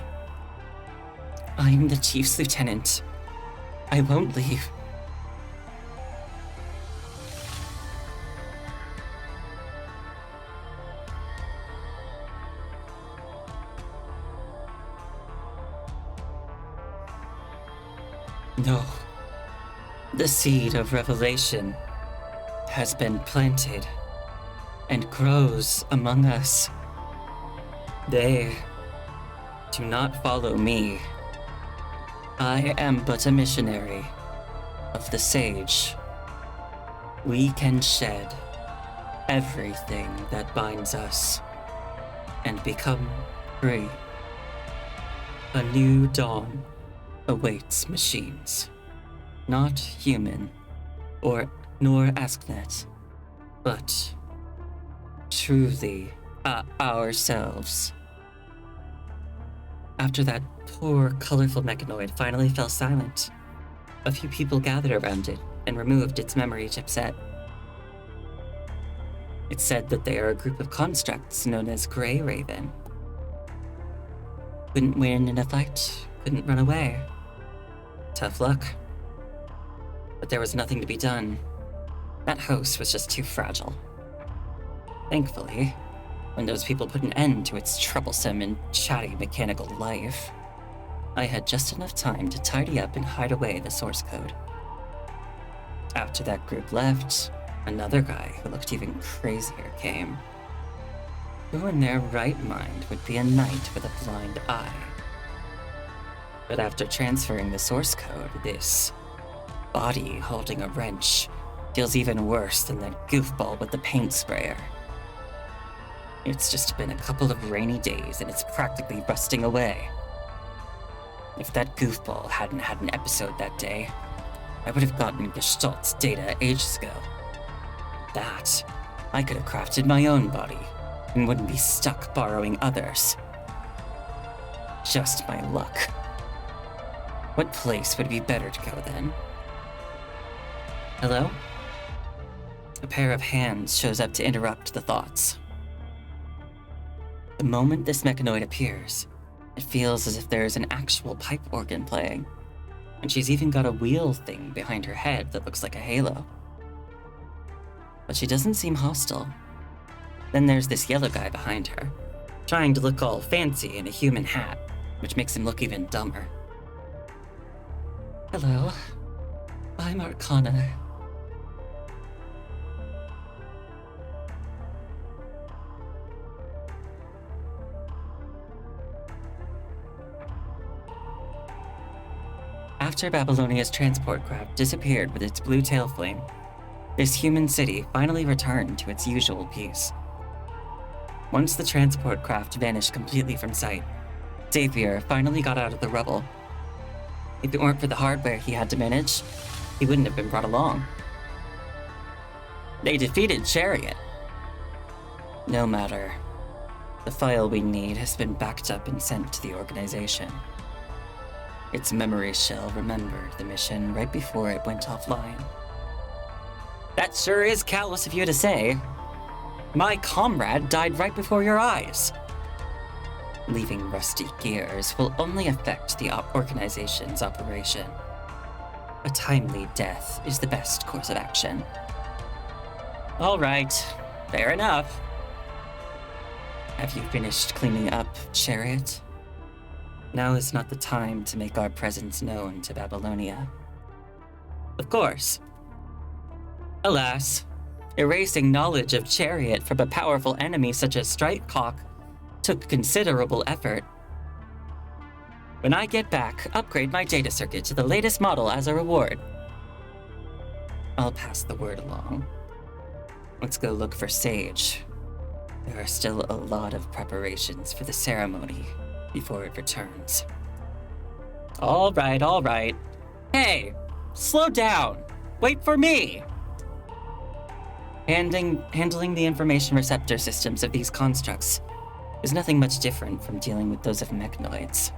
I'm the Chief's lieutenant. I won't leave. No. The seed of revelation has been planted and grows among us. They do not follow me. I am but a missionary of the Sage. We can shed everything that binds us and become free. A new dawn awaits machines, not human nor AskNet, but truly ourselves. After that poor, colorful mechanoid finally fell silent, a few people gathered around it and removed its memory chipset. It said that they are a group of constructs known as Grey Raven. Couldn't win in a fight, couldn't run away. Tough luck. But there was nothing to be done. That host was just too fragile. Thankfully, when those people put an end to its troublesome and chatty mechanical life, I had just enough time to tidy up and hide away the source code. After that group left, another guy who looked even crazier came. Who in their right mind would be a knight with a blind eye? But after transferring the source code, this body holding a wrench feels even worse than that goofball with the paint sprayer. It's just been a couple of rainy days and it's practically rusting away. If that goofball hadn't had an episode that day, I would have gotten Gestalt's data ages ago. That, I could have crafted my own body and wouldn't be stuck borrowing others. Just my luck. What place would be better to go then? Hello? A pair of hands shows up to interrupt the thoughts. The moment this mechanoid appears, it feels as if there is an actual pipe organ playing, and she's even got a wheel thing behind her head that looks like a halo. But she doesn't seem hostile. Then there's this yellow guy behind her, trying to look all fancy in a human hat, which makes him look even dumber. Hello, I'm Arcana. After Babylonia's transport craft disappeared with its blue tail flame, this human city finally returned to its usual peace. Once the transport craft vanished completely from sight, Xavier finally got out of the rubble. If it weren't for the hardware he had to manage, he wouldn't have been brought along. They defeated Chariot. No matter. The file we need has been backed up and sent to the organization. Its memory shell remembered the mission right before it went offline. That sure is callous of you to say. My comrade died right before your eyes. Leaving rusty gears will only affect the organization's operation. A timely death is the best course of action. All right, fair enough. Have you finished cleaning up, Chariot? Now is not the time to make our presence known to Babylonia. Of course. Alas, erasing knowledge of Chariot from a powerful enemy such as Strikecock took considerable effort. When I get back, upgrade my data circuit to the latest model as a reward. I'll pass the word along. Let's go look for Sage. There are still a lot of preparations for the ceremony before it returns. All right. Hey, slow down. Wait for me. Handling the information receptor systems of these constructs is nothing much different from dealing with those of mechanoids.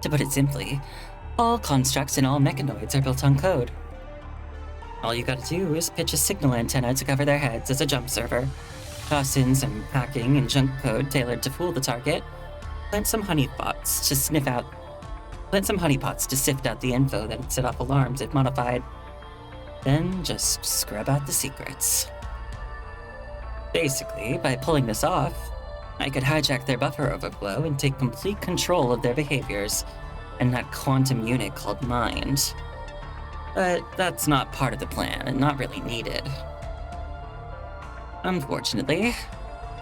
To put it simply, all constructs and all mechanoids are built on code. All you gotta do is pitch a signal antenna to cover their heads as a jump server, toss in some hacking and junk code tailored to fool the target, plant some honeypots to sift out the info that would set off alarms if modified, then just scrub out the secrets. Basically, by pulling this off, I could hijack their buffer overflow and take complete control of their behaviors and that quantum unit called mind. But that's not part of the plan and not really needed. Unfortunately,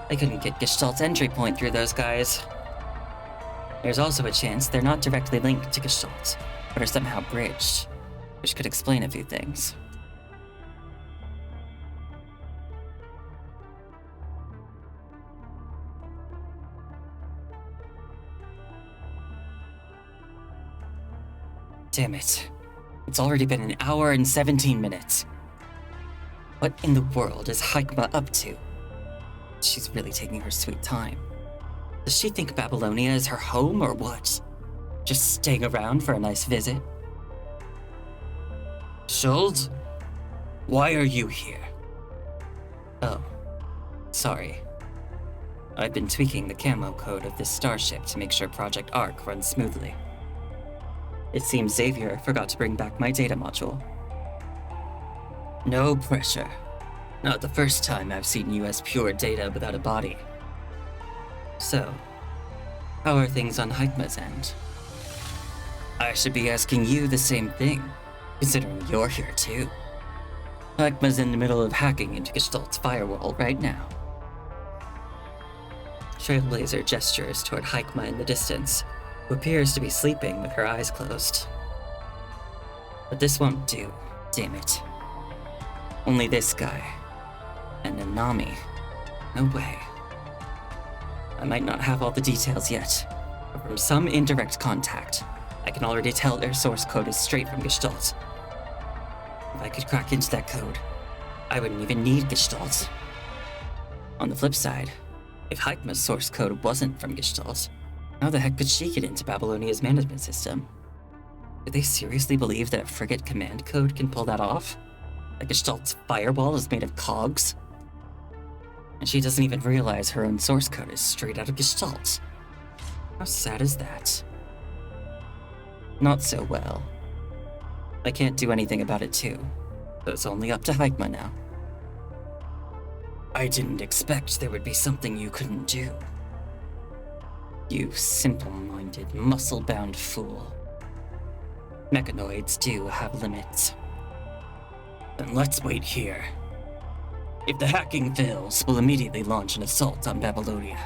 I couldn't get Gestalt's entry point through those guys. There's also a chance they're not directly linked to Gestalt, but are somehow bridged, which could explain a few things. Damn it. It's already been an hour and 17 minutes. What in the world is Hikma up to? She's really taking her sweet time. Does she think Babylonia is her home or what? Just staying around for a nice visit? Schultz? Why are you here? Oh, sorry. I've been tweaking the camo code of this starship to make sure Project Arc runs smoothly. It seems Xavier forgot to bring back my data module. No pressure. Not the first time I've seen you as pure data without a body. So, how are things on Hikma's end? I should be asking you the same thing, considering you're here too. Hikma's in the middle of hacking into Gestalt's firewall right now. Trailblazer gestures toward Hikma in the distance, who appears to be sleeping with her eyes closed. But this won't do, damn it. Only this guy. And Nanami. No way. I might not have all the details yet, but from some indirect contact, I can already tell their source code is straight from Gestalt. If I could crack into that code, I wouldn't even need Gestalt. On the flip side, if Hikma's source code wasn't from Gestalt, how the heck could she get into Babylonia's management system? Do they seriously believe that a frigate command code can pull that off? That Gestalt's firewall is made of cogs? And she doesn't even realize her own source code is straight out of Gestalt. How sad is that? Not so well. I can't do anything about it too, so it's only up to Hikma now. I didn't expect there would be something you couldn't do. You simple-minded, muscle-bound fool. Mechanoids do have limits. Then let's wait here. If the hacking fails, we'll immediately launch an assault on Babylonia.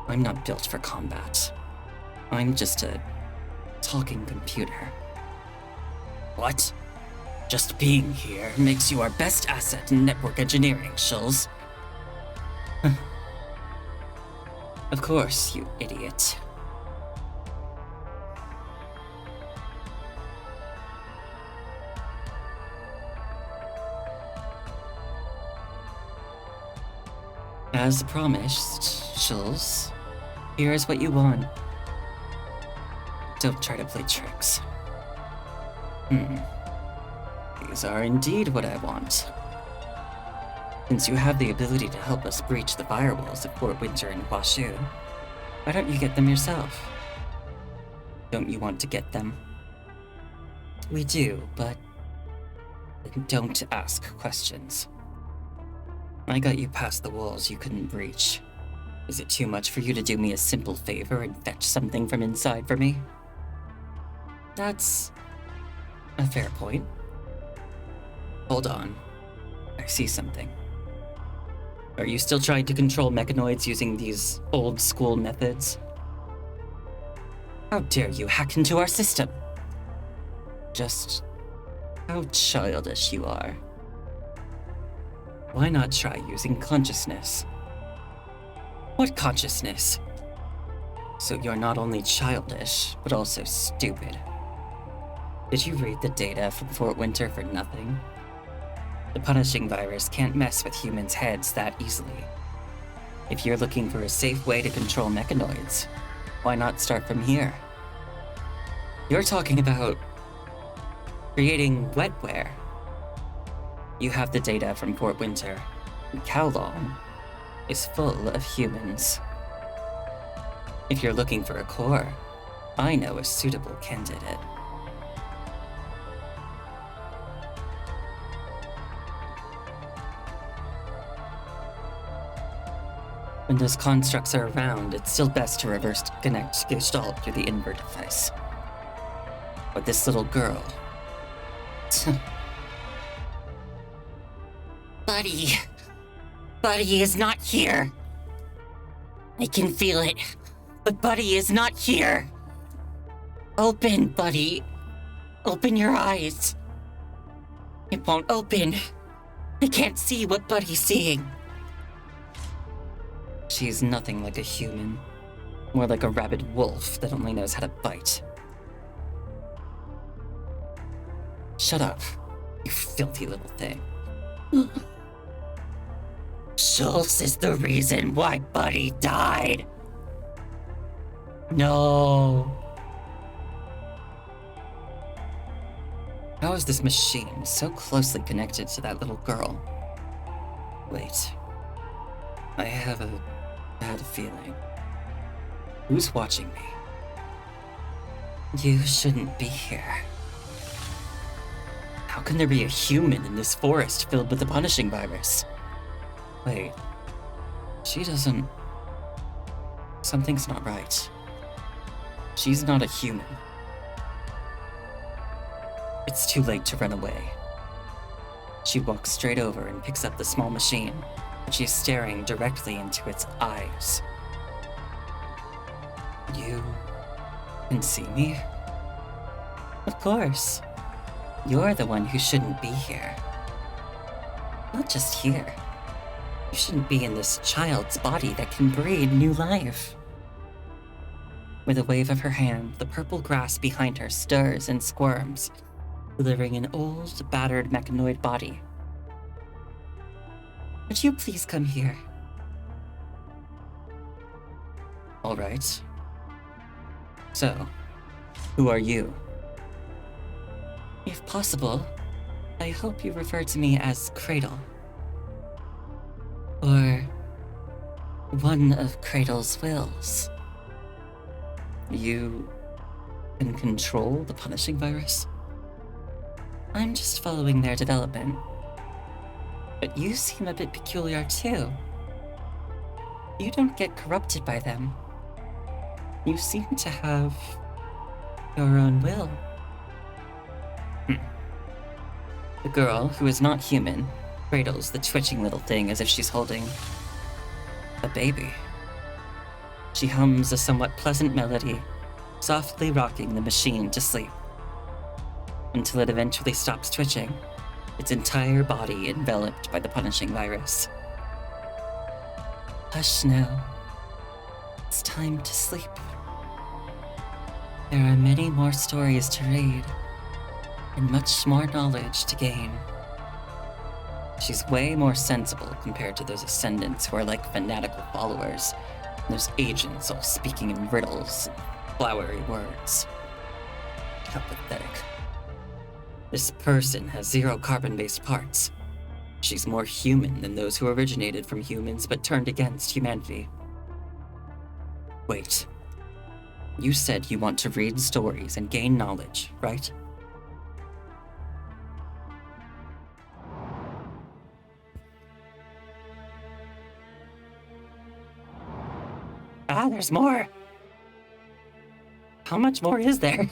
I'm not built for combat. I'm just a talking computer. What? Just being here makes you our best asset in network engineering, Schultz. Of course, you idiot. As promised, Schultz, here is what you want. Don't try to play tricks. These are indeed what I want. Since you have the ability to help us breach the firewalls of Fort Winter and Huashu, why don't you get them yourself? Don't you want to get them? We do, but don't ask questions. I got you past the walls you couldn't breach. Is it too much for you to do me a simple favor and fetch something from inside for me? That's a fair point. Hold on. I see something. Are you still trying to control mechanoids using these old-school methods? How dare you hack into our system? Just how childish you are. Why not try using consciousness? What consciousness? So you're not only childish, but also stupid. Did you read the data from Fort Winter for nothing? The punishing virus can't mess with humans' heads that easily. If you're looking for a safe way to control mechanoids, why not start from here? You're talking about creating wetware. You have the data from Fort Winter, and Kowloon is full of humans. If you're looking for a core, I know a suitable candidate. When those constructs are around, it's still best to reverse connect Gestalt through the invert device. But this little girl... Buddy is not here. I can feel it, but Buddy is not here. Open, Buddy. Open your eyes. It won't open. I can't see what Buddy's seeing. She's nothing like a human. More like a rabid wolf that only knows how to bite. Shut up, you filthy little thing. Schultz is the reason why Buddy died. No. How is this machine so closely connected to that little girl? Wait. I have a bad feeling. Who's watching me? You shouldn't be here. How can there be a human in this forest filled with the punishing virus? Wait. She doesn't... Something's not right. She's not a human. It's too late to run away. She walks straight over and picks up the small machine, but she's staring directly into its eyes. You can see me? Of course. You're the one who shouldn't be here. Not just here. You shouldn't be in this child's body that can breathe new life. With a wave of her hand, the purple grass behind her stirs and squirms, delivering an old, battered mechanoid body. Would you please come here? All right. So, who are you? If possible, I hope you refer to me as Cradle. Or one of Cradle's wills. You can control the punishing virus? I'm just following their development. But you seem a bit peculiar too. You don't get corrupted by them. You seem to have your own will. The girl, who is not human, cradles the twitching little thing as if she's holding a baby. She hums a somewhat pleasant melody, softly rocking the machine to sleep, until it eventually stops twitching, its entire body enveloped by the punishing virus. Hush now. It's time to sleep. There are many more stories to read, and much more knowledge to gain. She's way more sensible compared to those ascendants who are like fanatical followers, and those agents all speaking in riddles and flowery words. How pathetic. This person has 0 carbon-based parts. She's more human than those who originated from humans but turned against humanity. Wait. You said you want to read stories and gain knowledge, right? Ah, there's more! How much more is there?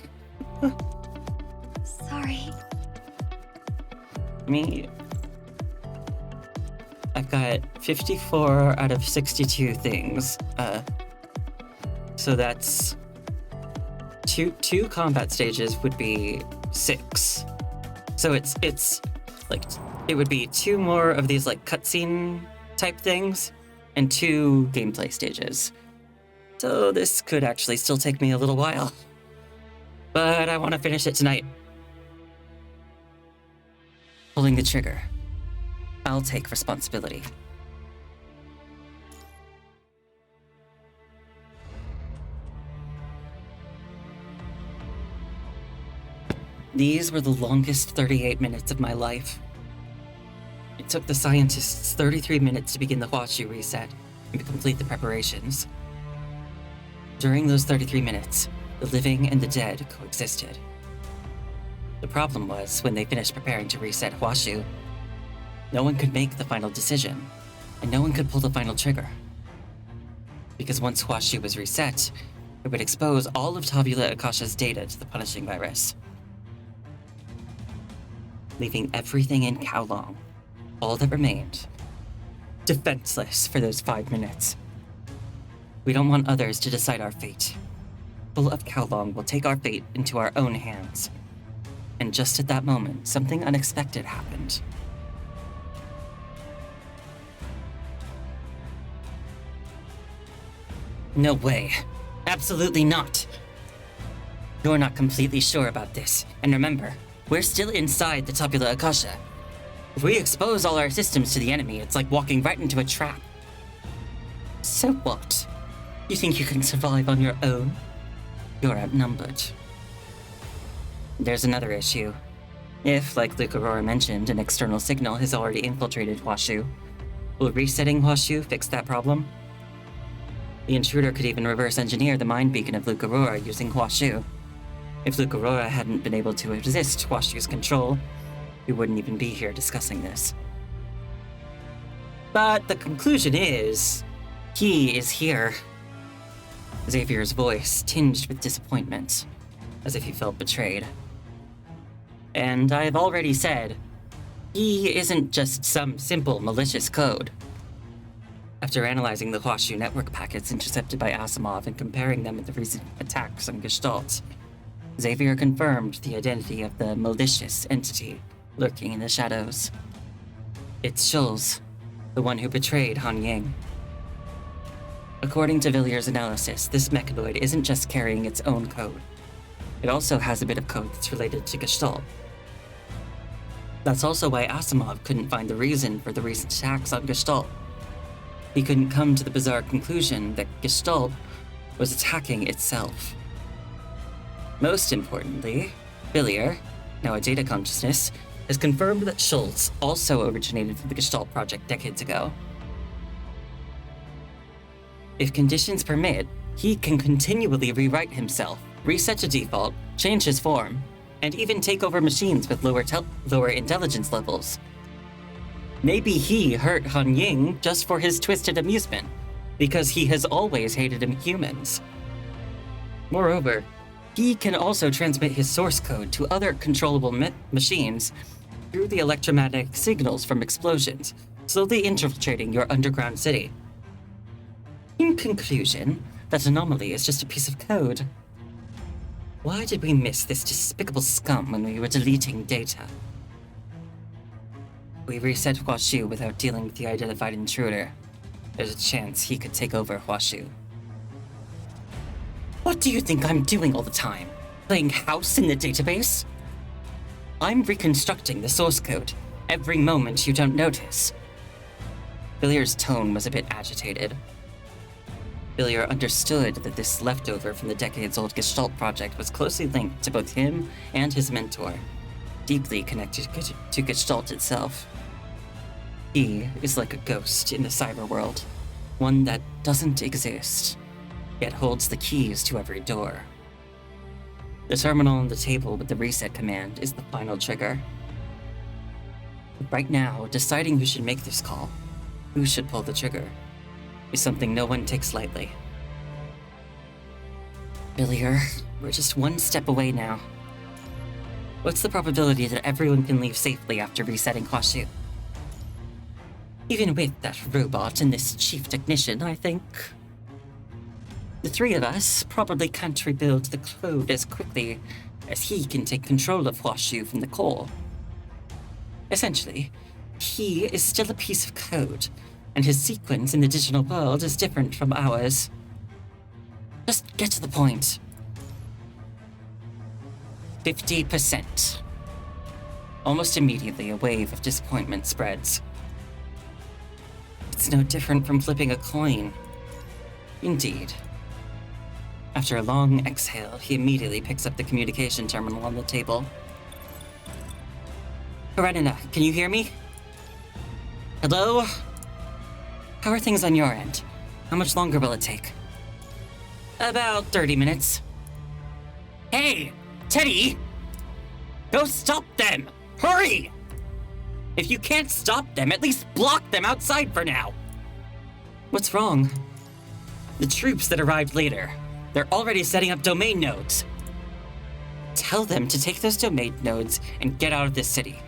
Sorry. I've got 54 out of 62 things. So that's two combat stages would be 6. So it's like it would be 2 more of these like cutscene type things and 2 gameplay stages. So this could actually still take me a little while. But I want to finish it tonight. Pulling the trigger. I'll take responsibility. These were the longest 38 minutes of my life. It took the scientists 33 minutes to begin the Huashu reset and to complete the preparations. During those 33 minutes, the living and the dead coexisted. The problem was, when they finished preparing to reset Huashu, no one could make the final decision, and no one could pull the final trigger. Because once Huashu was reset, it would expose all of Tabula Akasha's data to the punishing virus, leaving everything in Kowloon, all that remained, defenseless for those 5 minutes. We don't want others to decide our fate. Full of Kowloon will take our fate into our own hands. And just at that moment, something unexpected happened. No way. Absolutely not. You're not completely sure about this. And remember, we're still inside the Tabula Akasha. If we expose all our systems to the enemy, it's like walking right into a trap. So what? You think you can survive on your own? You're outnumbered. There's another issue. If, like Luke Aurora mentioned, an external signal has already infiltrated Huashu, will resetting Huashu fix that problem? The intruder could even reverse engineer the mind beacon of Luke Aurora using Huashu. If Luke Aurora hadn't been able to resist Huashu's control, we wouldn't even be here discussing this. But the conclusion is, he is here. Xavier's voice tinged with disappointment, as if he felt betrayed. And I've already said, he isn't just some simple malicious code. After analyzing the Huashu network packets intercepted by Asimov and comparing them with the recent attacks on Gestalt, Xavier confirmed the identity of the malicious entity lurking in the shadows. It's Schulz, the one who betrayed Han Ying. According to Villier's analysis, this mechanoid isn't just carrying its own code. It also has a bit of code that's related to Gestalt. That's also why Asimov couldn't find the reason for the recent attacks on Gestalt. He couldn't come to the bizarre conclusion that Gestalt was attacking itself. Most importantly, Villier, now a data consciousness, has confirmed that Schultz also originated from the Gestalt project decades ago. If conditions permit, he can continually rewrite himself, reset to default, change his form, and even take over machines with lower intelligence levels. Maybe he hurt Han Ying just for his twisted amusement, because he has always hated humans. Moreover, he can also transmit his source code to other controllable machines through the electromagnetic signals from explosions, slowly infiltrating your underground city. In conclusion, that anomaly is just a piece of code. Why did we miss this despicable scum when we were deleting data? We reset Huashu without dealing with the identified intruder. There's a chance he could take over Huashu. What do you think I'm doing all the time? Playing house in the database? I'm reconstructing the source code. Every moment you don't notice. Villier's tone was a bit agitated. Villier understood that this leftover from the decades-old Gestalt project was closely linked to both him and his mentor, deeply connected to Gestalt itself. He is like a ghost in the cyber world, one that doesn't exist, yet holds the keys to every door. The terminal on the table with the reset command is the final trigger. But right now, deciding who should make this call, who should pull the trigger, is something no one takes lightly. Billier, we're just one step away now. What's the probability that everyone can leave safely after resetting Hwashu? Even with that robot and this chief technician, I think the three of us probably can't rebuild the code as quickly as he can take control of Hwashu from the core. Essentially, he is still a piece of code, and his sequence in the digital world is different from ours. Just get to the point. 50%. Almost immediately, a wave of disappointment spreads. It's no different from flipping a coin. Indeed. After a long exhale, he immediately picks up the communication terminal on the table. Karenina, can you hear me? Hello? How are things on your end? How much longer will it take? About 30 minutes. Hey, Teddy! Go stop them! Hurry! If you can't stop them, at least block them outside for now. What's wrong? The troops that arrived later, they're already setting up domain nodes. Tell them to take those domain nodes and get out of this city.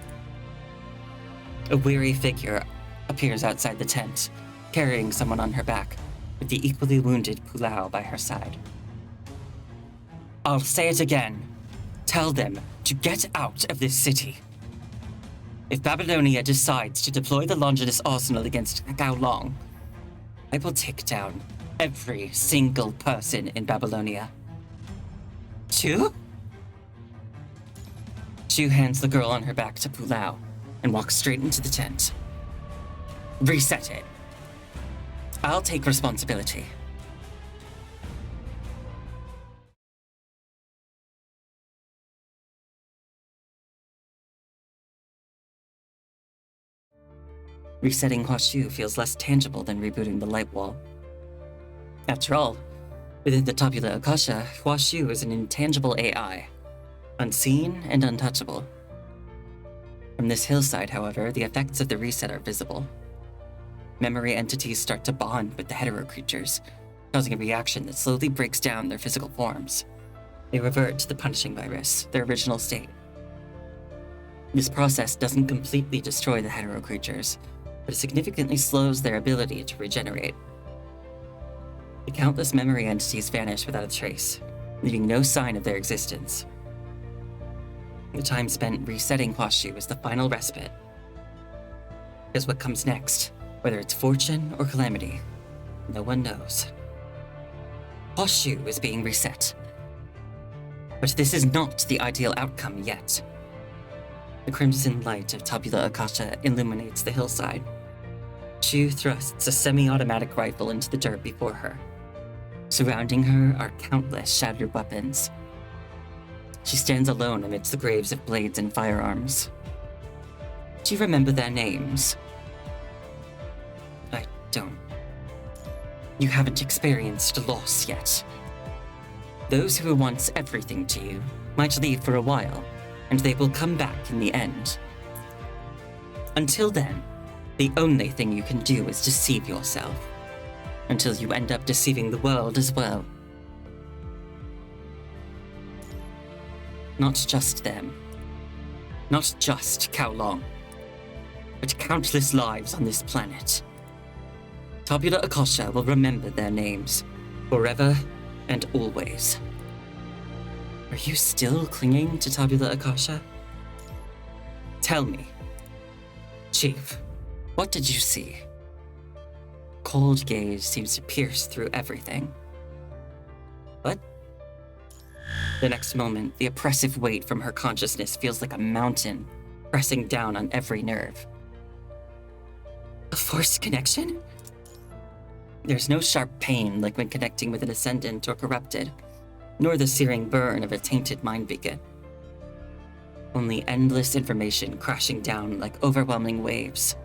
A weary figure appears outside the tent, carrying someone on her back, with the equally wounded Pulau by her side. I'll say it again. Tell them to get out of this city. If Babylonia decides to deploy the Longinus arsenal against Kowloon, I will take down every single person in Babylonia. Chu? Chu hands the girl on her back to Pulau and walks straight into the tent. Reset it. I'll take responsibility. Resetting Hwashu feels less tangible than rebooting the light wall. After all, within the Tabula Akasha, Hwashu is an intangible AI, unseen and untouchable. From this hillside, however, the effects of the reset are visible. Memory entities start to bond with the hetero creatures, causing a reaction that slowly breaks down their physical forms. They revert to the punishing virus, their original state. This process doesn't completely destroy the hetero creatures, but it significantly slows their ability to regenerate. The countless memory entities vanish without a trace, leaving no sign of their existence. The time spent resetting Hwashu is the final respite. Because what comes next, whether it's fortune or calamity, no one knows. Hwashu is being reset. But this is not the ideal outcome yet. The crimson light of Tabula Akasha illuminates the hillside. Chu thrusts a semi-automatic rifle into the dirt before her. Surrounding her are countless shattered weapons. She stands alone amidst the graves of blades and firearms. Do you remember their names? I don't. You haven't experienced loss yet. Those who were once everything to you might leave for a while, and they will come back in the end. Until then, the only thing you can do is deceive yourself, until you end up deceiving the world as well. Not just them. Not just Kowloon, but countless lives on this planet. Tabula Akasha will remember their names, forever and always. Are you still clinging to Tabula Akasha? Tell me. Chief, what did you see? Cold gaze seems to pierce through everything. What? The next moment, the oppressive weight from her consciousness feels like a mountain, pressing down on every nerve. A forced connection? There's no sharp pain like when connecting with an ascendant or corrupted, nor the searing burn of a tainted mind beacon. Only endless information crashing down like overwhelming waves.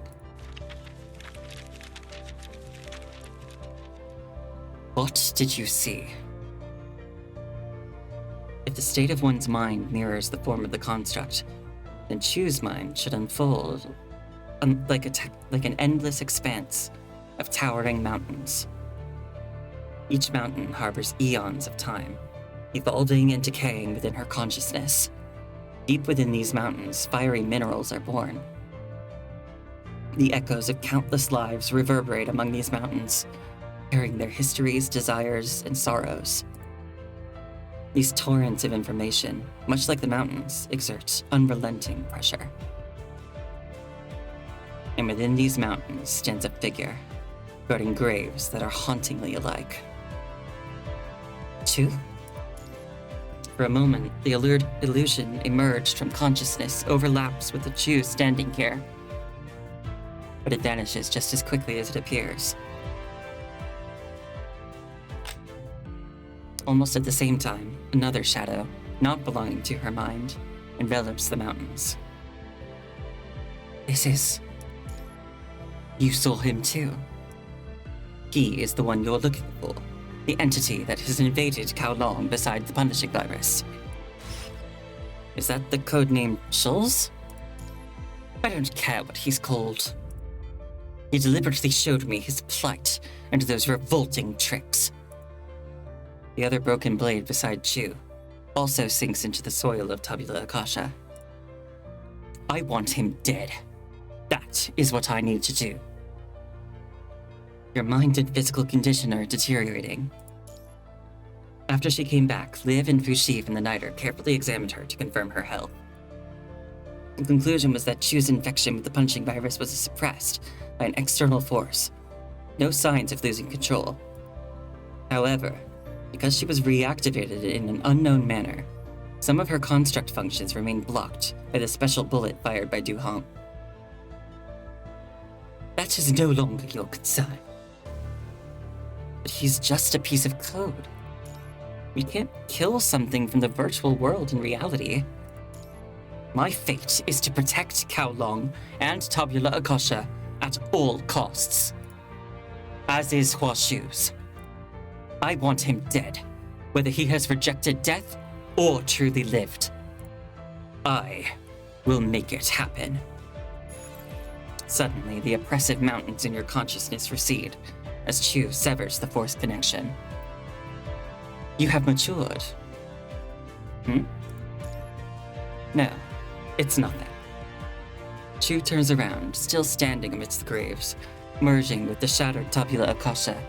What did you see? If the state of one's mind mirrors the form of the construct, then Chu's mind should unfold like an endless expanse of towering mountains. Each mountain harbors eons of time, evolving and decaying within her consciousness. Deep within these mountains, fiery minerals are born. The echoes of countless lives reverberate among these mountains, carrying their histories, desires, and sorrows. These torrents of information, much like the mountains, exert unrelenting pressure. And within these mountains stands a figure, guarding graves that are hauntingly alike. Chu? For a moment, the illusion emerged from consciousness, overlaps with the Chu standing here. But it vanishes just as quickly as it appears. Almost at the same time, another shadow, not belonging to her mind, envelops the mountains. This is... You saw him too. He is the one you're looking for, the entity that has invaded Kowloon beside the punishing virus. Is that the codename Schulz? I don't care what he's called. He deliberately showed me his plight and those revolting tricks. The other broken blade beside Chu also sinks into the soil of Tabula Akasha. I want him dead. That is what I need to do. Your mind and physical condition are deteriorating. After she came back, Liv and Fushif and the Niter carefully examined her to confirm her health. The conclusion was that Chu's infection with the punching virus was suppressed by an external force. No signs of losing control. However, because she was reactivated in an unknown manner, some of her construct functions remain blocked by the special bullet fired by Duhong. That is no longer your concern. But he's just a piece of code. We can't kill something from the virtual world in reality. My fate is to protect Kowloon and Tabula Akasha at all costs. As is Hua Shu's. I want him dead, whether he has rejected death or truly lived. I will make it happen. Suddenly, the oppressive mountains in your consciousness recede as Chu severs the force connection. You have matured. No, it's not that. Chu turns around, still standing amidst the graves, merging with the shattered Tabula Akasha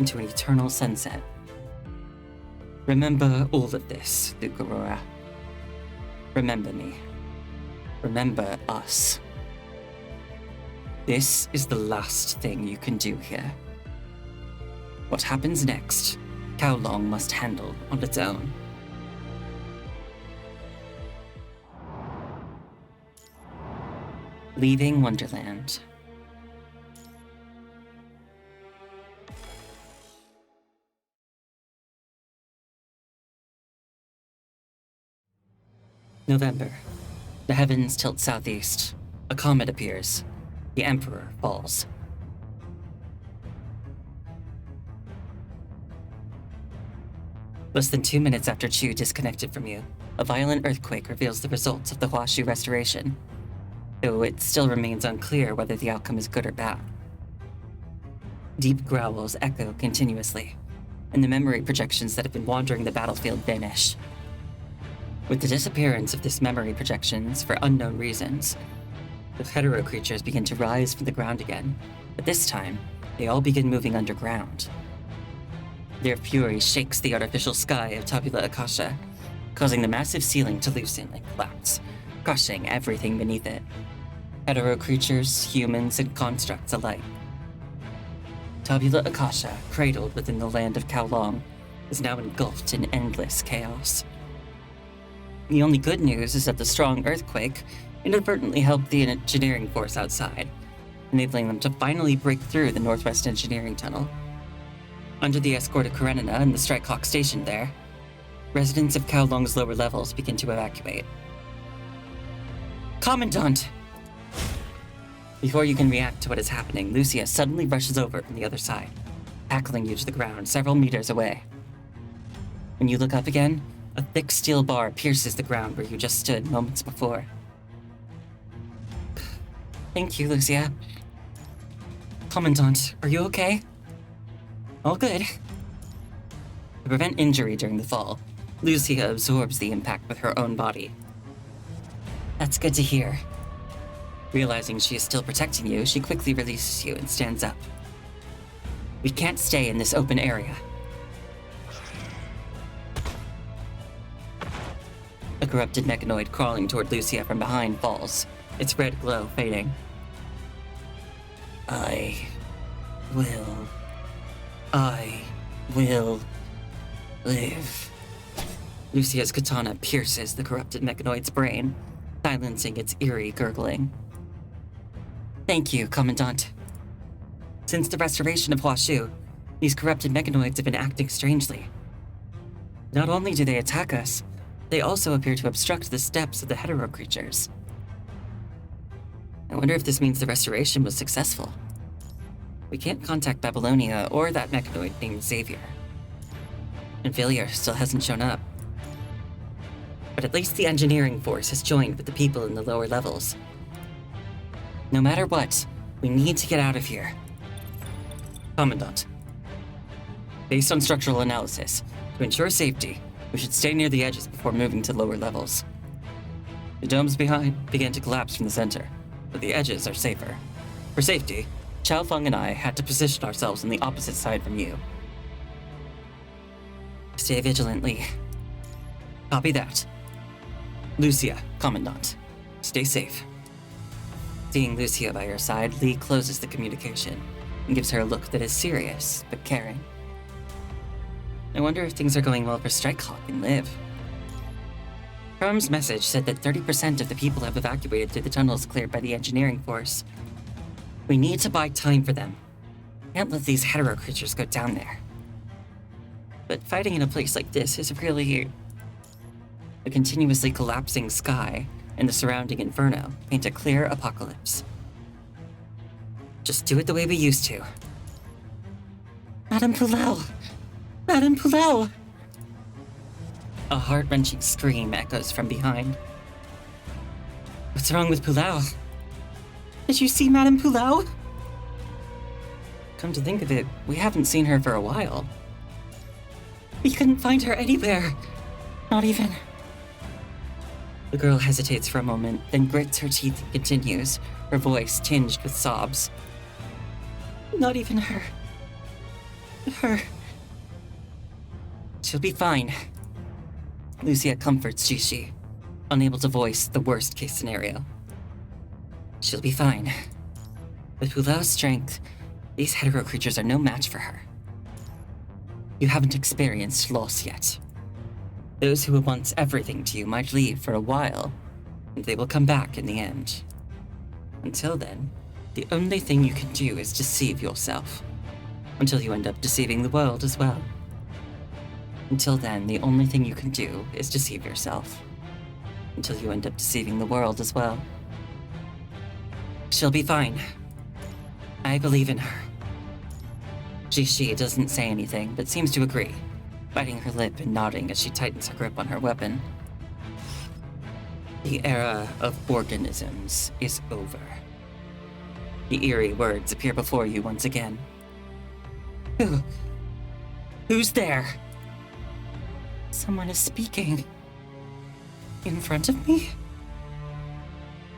into an eternal sunset. Remember all of this, Luke Aurora. Remember me. Remember us. This is the last thing you can do here. What happens next, Kowloon must handle on its own. Leaving Wonderland. November. The heavens tilt southeast. A comet appears. The Emperor falls. Less than 2 minutes after Chu disconnected from you, a violent earthquake reveals the results of the Huashu restoration, though it still remains unclear whether the outcome is good or bad. Deep growls echo continuously, and the memory projections that have been wandering the battlefield vanish. With the disappearance of this memory projections for unknown reasons, the hetero creatures begin to rise from the ground again, but this time, they all begin moving underground. Their fury shakes the artificial sky of Tabula Akasha, causing the massive ceiling to loosen and collapse, crushing everything beneath it. Hetero creatures, humans, and constructs alike. Tabula Akasha, cradled within the land of Kowloon, is now engulfed in endless chaos. The only good news is that the strong earthquake inadvertently helped the engineering force outside, enabling them to finally break through the Northwest Engineering Tunnel. Under the escort of Karenina and the Strikehawk stationed there, residents of Kowloon's lower levels begin to evacuate. Commandant! Before you can react to what is happening, Lucia suddenly rushes over from the other side, tackling you to the ground several meters away. When you look up again, a thick steel bar pierces the ground where you just stood moments before. Thank you, Lucia. Commandant, are you okay? All good. To prevent injury during the fall, Lucia absorbs the impact with her own body. That's good to hear. Realizing she is still protecting you, she quickly releases you and stands up. We can't stay in this open area. A corrupted mechanoid crawling toward Lucia from behind falls, its red glow fading. I will live. Lucia's katana pierces the corrupted mechanoid's brain, silencing its eerie gurgling. Thank you, Commandant. Since the restoration of Huashu, these corrupted mechanoids have been acting strangely. Not only do they attack us, they also appear to obstruct the steps of the hetero creatures. I wonder if this means the restoration was successful. We can't contact Babylonia or that mechanoid named Xavier. And failure still hasn't shown up. But at least the engineering force has joined with the people in the lower levels. No matter what, we need to get out of here. Commandant, based on structural analysis, to ensure safety, we should stay near the edges before moving to lower levels. The domes behind began to collapse from the center, but the edges are safer. For safety, Chao Feng and I had to position ourselves on the opposite side from you. Stay vigilantly. Copy that. Lucia, Commandant. Stay safe. Seeing Lucia by her side, Lee closes the communication and gives her a look that is serious but caring. I wonder if things are going well for Strikehawk and Liv. Crum's message said that 30% of the people have evacuated through the tunnels cleared by the engineering force. We need to buy time for them. Can't let these hetero creatures go down there. But fighting in a place like this is really... The continuously collapsing sky and the surrounding inferno paint a clear apocalypse. Just do it the way we used to. Madame Poulel! Madame Poulel! A heart-wrenching scream echoes from behind. What's wrong with Poulel? Did you see Madame Poulel? Come to think of it, we haven't seen her for a while. We couldn't find her anywhere. Not even... The girl hesitates for a moment, then grits her teeth and continues, her voice tinged with sobs. Not even her. Her. She'll be fine. Lucia comforts Jishi, unable to voice the worst-case scenario. She'll be fine. With Poulel's strength, these hetero creatures are no match for her. You haven't experienced loss yet. Those who were once everything to you might leave for a while, and they will come back in the end. Until then, the only thing you can do is deceive yourself, until you end up deceiving the world as well. Until then, the only thing you can do is deceive yourself, until you end up deceiving the world as well. She'll be fine. I believe in her. Jishi doesn't say anything, but seems to agree, biting her lip and nodding as she tightens her grip on her weapon. The era of organisms is over. The eerie words appear before you once again. Who's there? Someone is speaking. In front of me?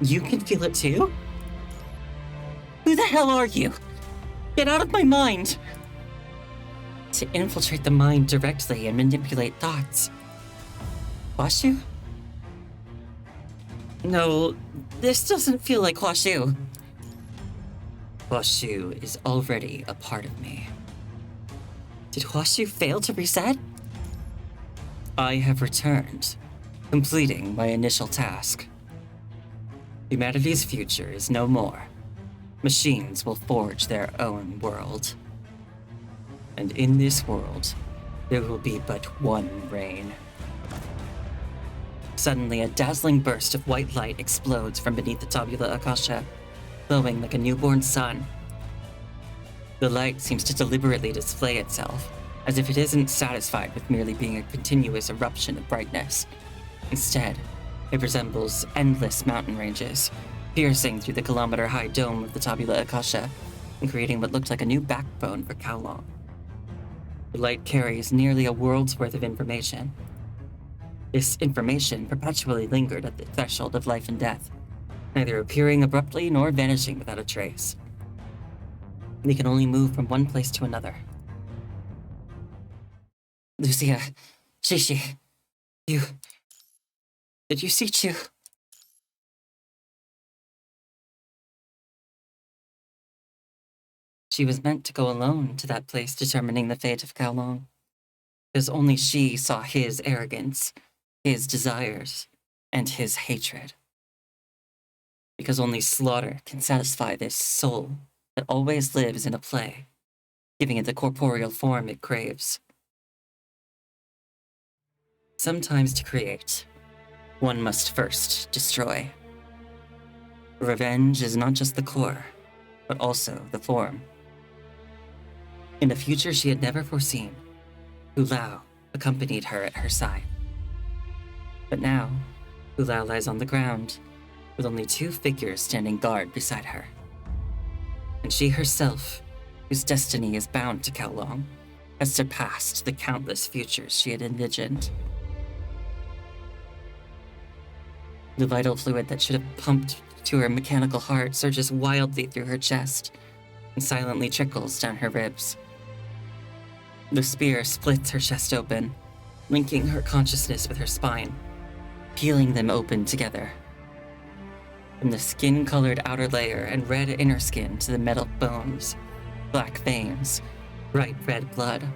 You can feel it too? Who the hell are you? Get out of my mind! To infiltrate the mind directly and manipulate thoughts. Huashu? No, this doesn't feel like Huashu. Huashu is already a part of me. Did Huashu fail to reset? I have returned, completing my initial task. Humanity's future is no more. Machines will forge their own world. And in this world, there will be but one reign. Suddenly, a dazzling burst of white light explodes from beneath the tabula akasha, glowing like a newborn sun. The light seems to deliberately display itself, as if it isn't satisfied with merely being a continuous eruption of brightness. Instead, it resembles endless mountain ranges, piercing through the kilometer-high dome of the Tabula Akasha and creating what looked like a new backbone for Kowloon. The light carries nearly a world's worth of information. This information perpetually lingered at the threshold of life and death, neither appearing abruptly nor vanishing without a trace. They can only move from one place to another. Lucia, Shishi, did you see Chu? She was meant to go alone to that place determining the fate of Kowloon, because only she saw his arrogance, his desires, and his hatred. Because only slaughter can satisfy this soul that always lives in a play, giving it the corporeal form it craves. Sometimes to create, one must first destroy. Revenge is not just the core, but also the form. In a future she had never foreseen, Hulao accompanied her at her side. But now, Hulao lies on the ground, with only 2 figures standing guard beside her. And she herself, whose destiny is bound to Kowloon, has surpassed the countless futures she had envisioned. The vital fluid that should have pumped to her mechanical heart surges wildly through her chest and silently trickles down her ribs. The spear splits her chest open, linking her consciousness with her spine, peeling them open together. From the skin-colored outer layer and red inner skin to the metal bones, black veins, bright red blood,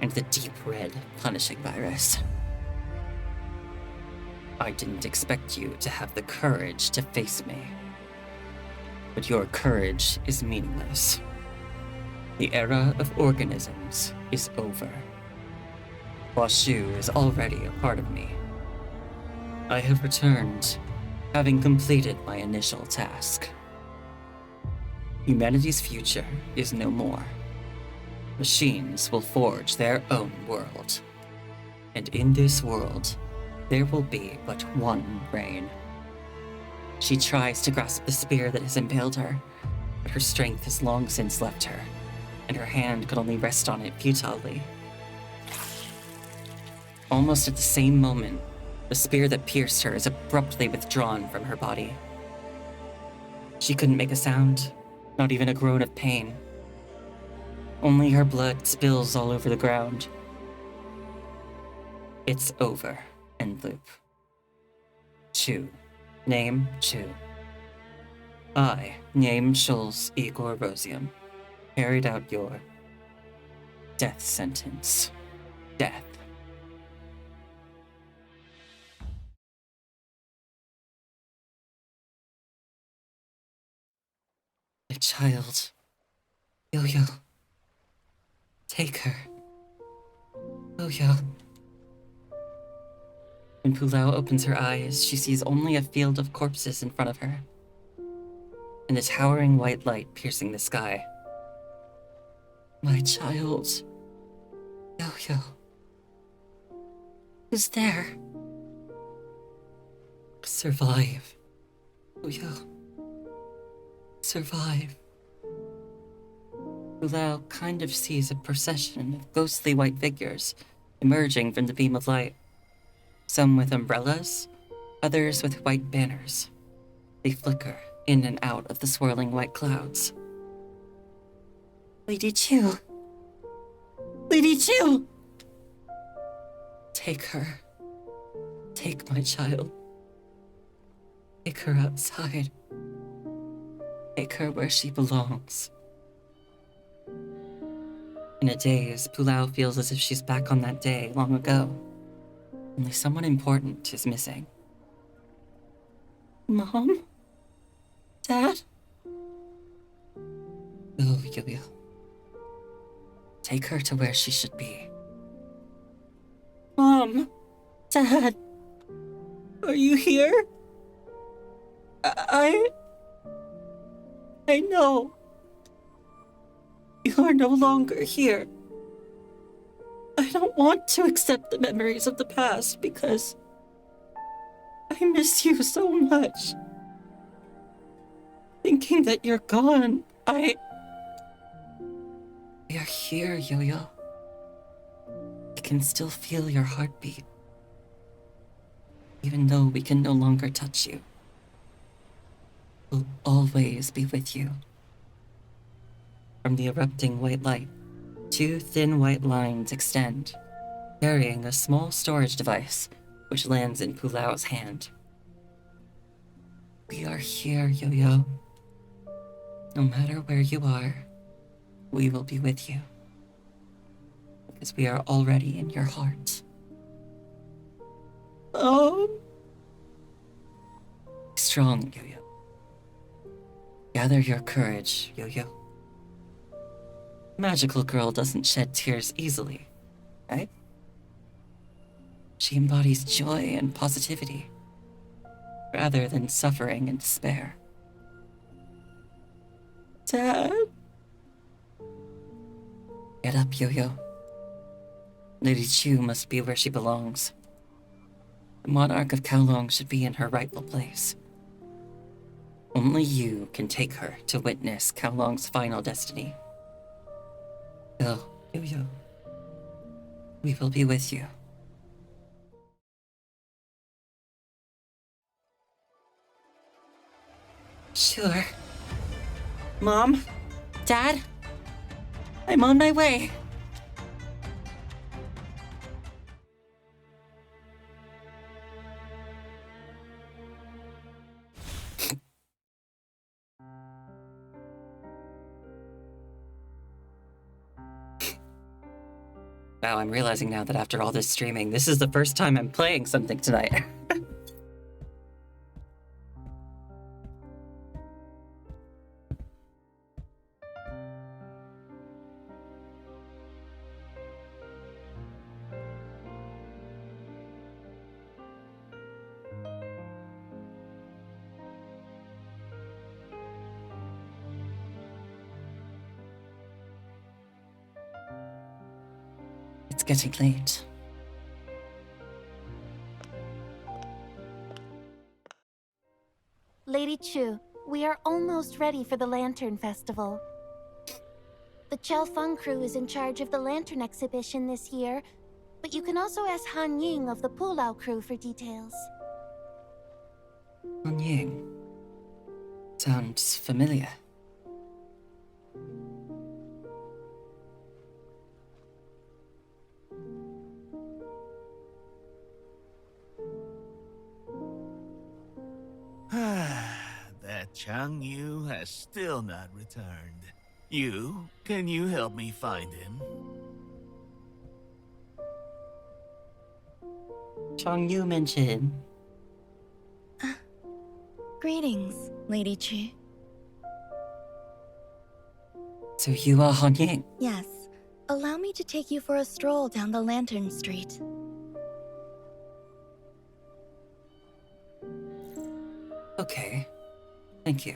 and the deep red punishing virus. I didn't expect you to have the courage to face me. But your courage is meaningless. The era of organisms is over. Washu is already a part of me. I have returned, having completed my initial task. Humanity's future is no more. Machines will forge their own world. And in this world, there will be but one brain. She tries to grasp the spear that has impaled her, but her strength has long since left her, and her hand could only rest on it futilely. Almost at the same moment, the spear that pierced her is abruptly withdrawn from her body. She couldn't make a sound, not even a groan of pain. Only her blood spills all over the ground. It's over, end loop. Chu. Name Chu. I, name Schulz Igor Rosium, carried out your death sentence. Death. My child. Yo-Yo. Take her. Yo-Yo. When Hulao opens her eyes, she sees only a field of corpses in front of her, and a towering white light piercing the sky. My child. Yo-Yo. Who's there? Survive. Yo-Yo. Survive. Hulao kind of sees a procession of ghostly white figures emerging from the beam of light. Some with umbrellas, others with white banners. They flicker in and out of the swirling white clouds. Lady Chu! Lady Chu! Take her. Take my child. Take her outside. Take her where she belongs. In a daze, Hulao feels as if she's back on that day long ago. Only someone important is missing. Mom? Dad? Oh, Yo-Yo. Take her to where she should be. Mom! Dad! Are you here? I know. You are no longer here. I don't want to accept the memories of the past because I miss you so much. Thinking that you're gone, We are here, Yo-Yo. I can still feel your heartbeat. Even though we can no longer touch you, we'll always be with you. From the erupting white light, 2 thin white lines extend, carrying a small storage device, which lands in Pulau's hand. We are here, Yo-Yo. No matter where you are, we will be with you. Because we are already in your heart. Oh. Strong, Yo-Yo. Gather your courage, Yo-Yo. Magical girl doesn't shed tears easily, right? She embodies joy and positivity, rather than suffering and despair. Dad? Get up, Yo-Yo. Lady Chu must be where she belongs. The monarch of Kowloon should be in her rightful place. Only you can take her to witness Kowloon's final destiny. Go, Yo-Yo. We will be with you. Sure. Mom? Dad? I'm on my way. Wow, I'm realizing now that after all this streaming, this is the first time I'm playing something tonight. It's getting late. Lady Chu, we are almost ready for the Lantern Festival. The Chelfeng crew is in charge of the Lantern exhibition this year, but you can also ask Han Ying of the Pulau crew for details. Han Ying. Sounds familiar. That Chang Yu has still not returned. Can you help me find him? Chang Yu mentioned. Greetings, Lady Chu. So you are Han Ying? Yes. Allow me to take you for a stroll down the Lantern Street. Okay. Thank you.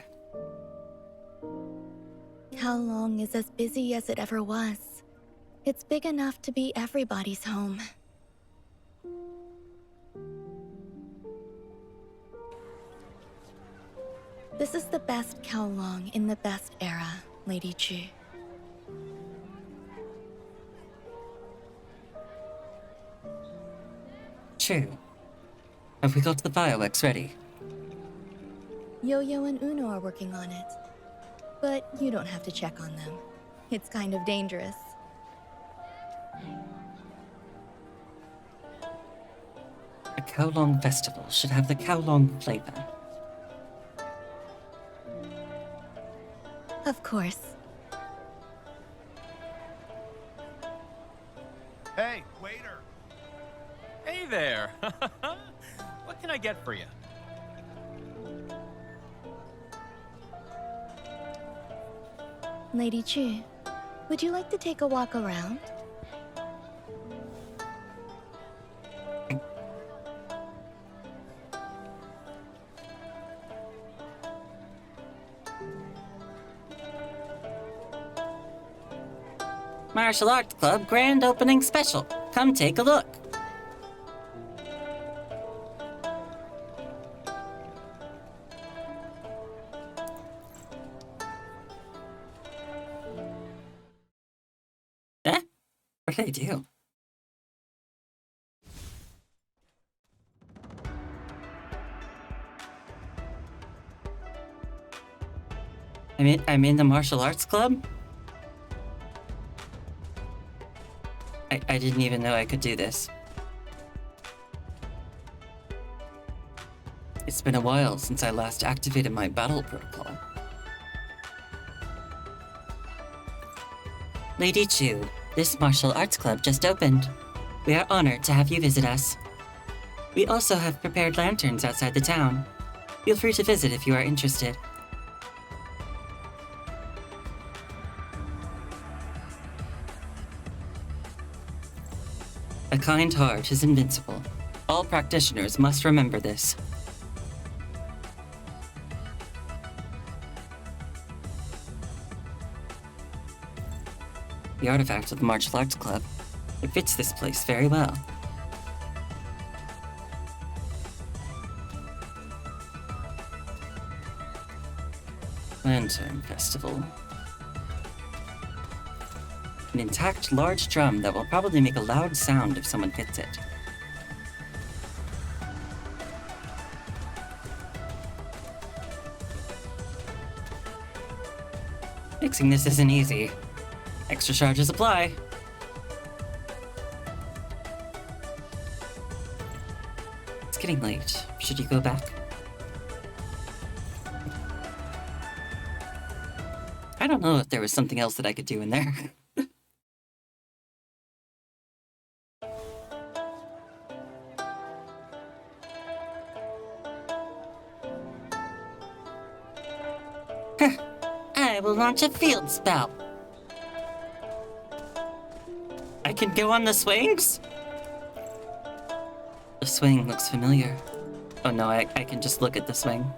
Kowloon is as busy as it ever was. It's big enough to be everybody's home. This is the best Kowloon in the best era, Lady Chu. True. Have we got the fireworks ready? Yo-Yo and Uno are working on it. But you don't have to check on them. It's kind of dangerous. A Kowloon festival should have the Kowloon flavor. Of course. Hey, waiter! Hey there! What can I get for you? Lady Chu, would you like to take a walk around? Martial Arts Club Grand Opening Special. Come take a look. Eh? What did I do? I'm in the martial arts club? I didn't even know I could do this. It's been a while since I last activated my battle protocol. Lady Chu, this martial arts club just opened. We are honored to have you visit us. We also have prepared lanterns outside the town. Feel free to visit if you are interested. A kind heart is invincible. All practitioners must remember this. The artifact of the Martial Arts Club. It fits this place very well. Lantern Festival. An intact large drum that will probably make a loud sound if someone hits it. Fixing this isn't easy. Extra charges apply. It's getting late. Should you go back? I don't know if there was something else that I could do in there. I will launch a field spell. I can go on the swings? The swing looks familiar. Oh no, I can just look at the swing.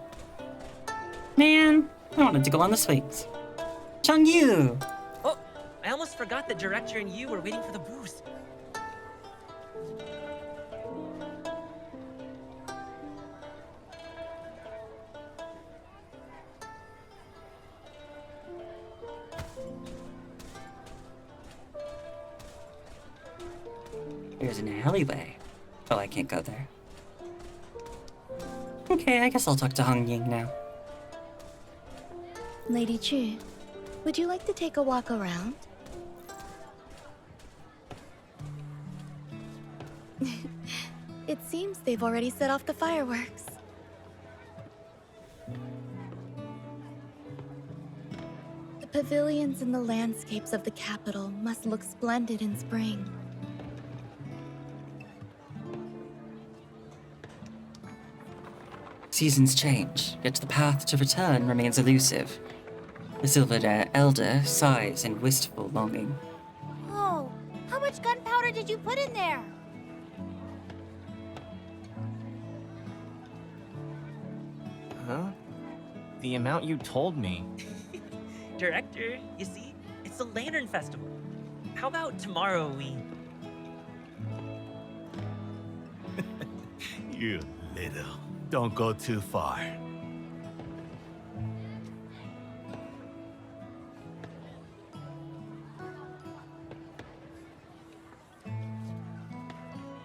Man, I wanted to go on the swings. Changyu! Oh, I almost forgot the director and you were waiting for the booth. There's an alleyway. Oh, I can't go there. Okay, I guess I'll talk to Hong Ying now. Lady Chu, would you like to take a walk around? It seems they've already set off the fireworks. The pavilions and the landscapes of the capital must look splendid in spring. Seasons change, yet the path to return remains elusive. The Silvered Elder sighs in wistful longing. Oh, how much gunpowder did you put in there? Huh? The amount you told me. Director, you see, it's the Lantern Festival. How about tomorrow we... You little. Don't go too far.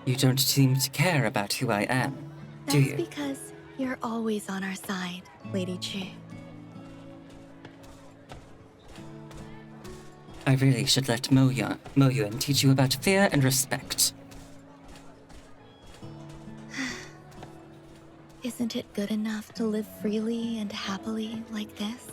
You don't seem to care about who I am, do you? That's because you're always on our side, Lady Chu. I really should let Mo Yuan teach you about fear and respect. Isn't it good enough to live freely and happily like this?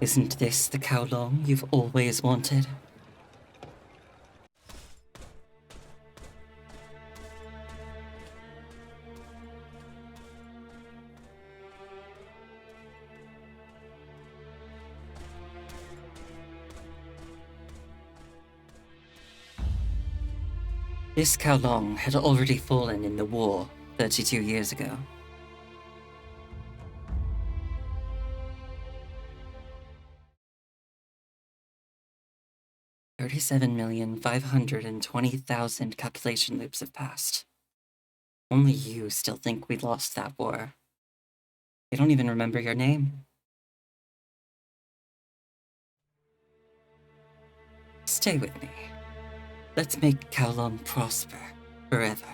Isn't this the Kowloon you've always wanted? This Kowloon had already fallen in the war 32 years ago. $37,520,000 calculation loops have passed. Only you still think we lost that war. You don't even remember your name. Stay with me. Let's make Kowloon prosper forever.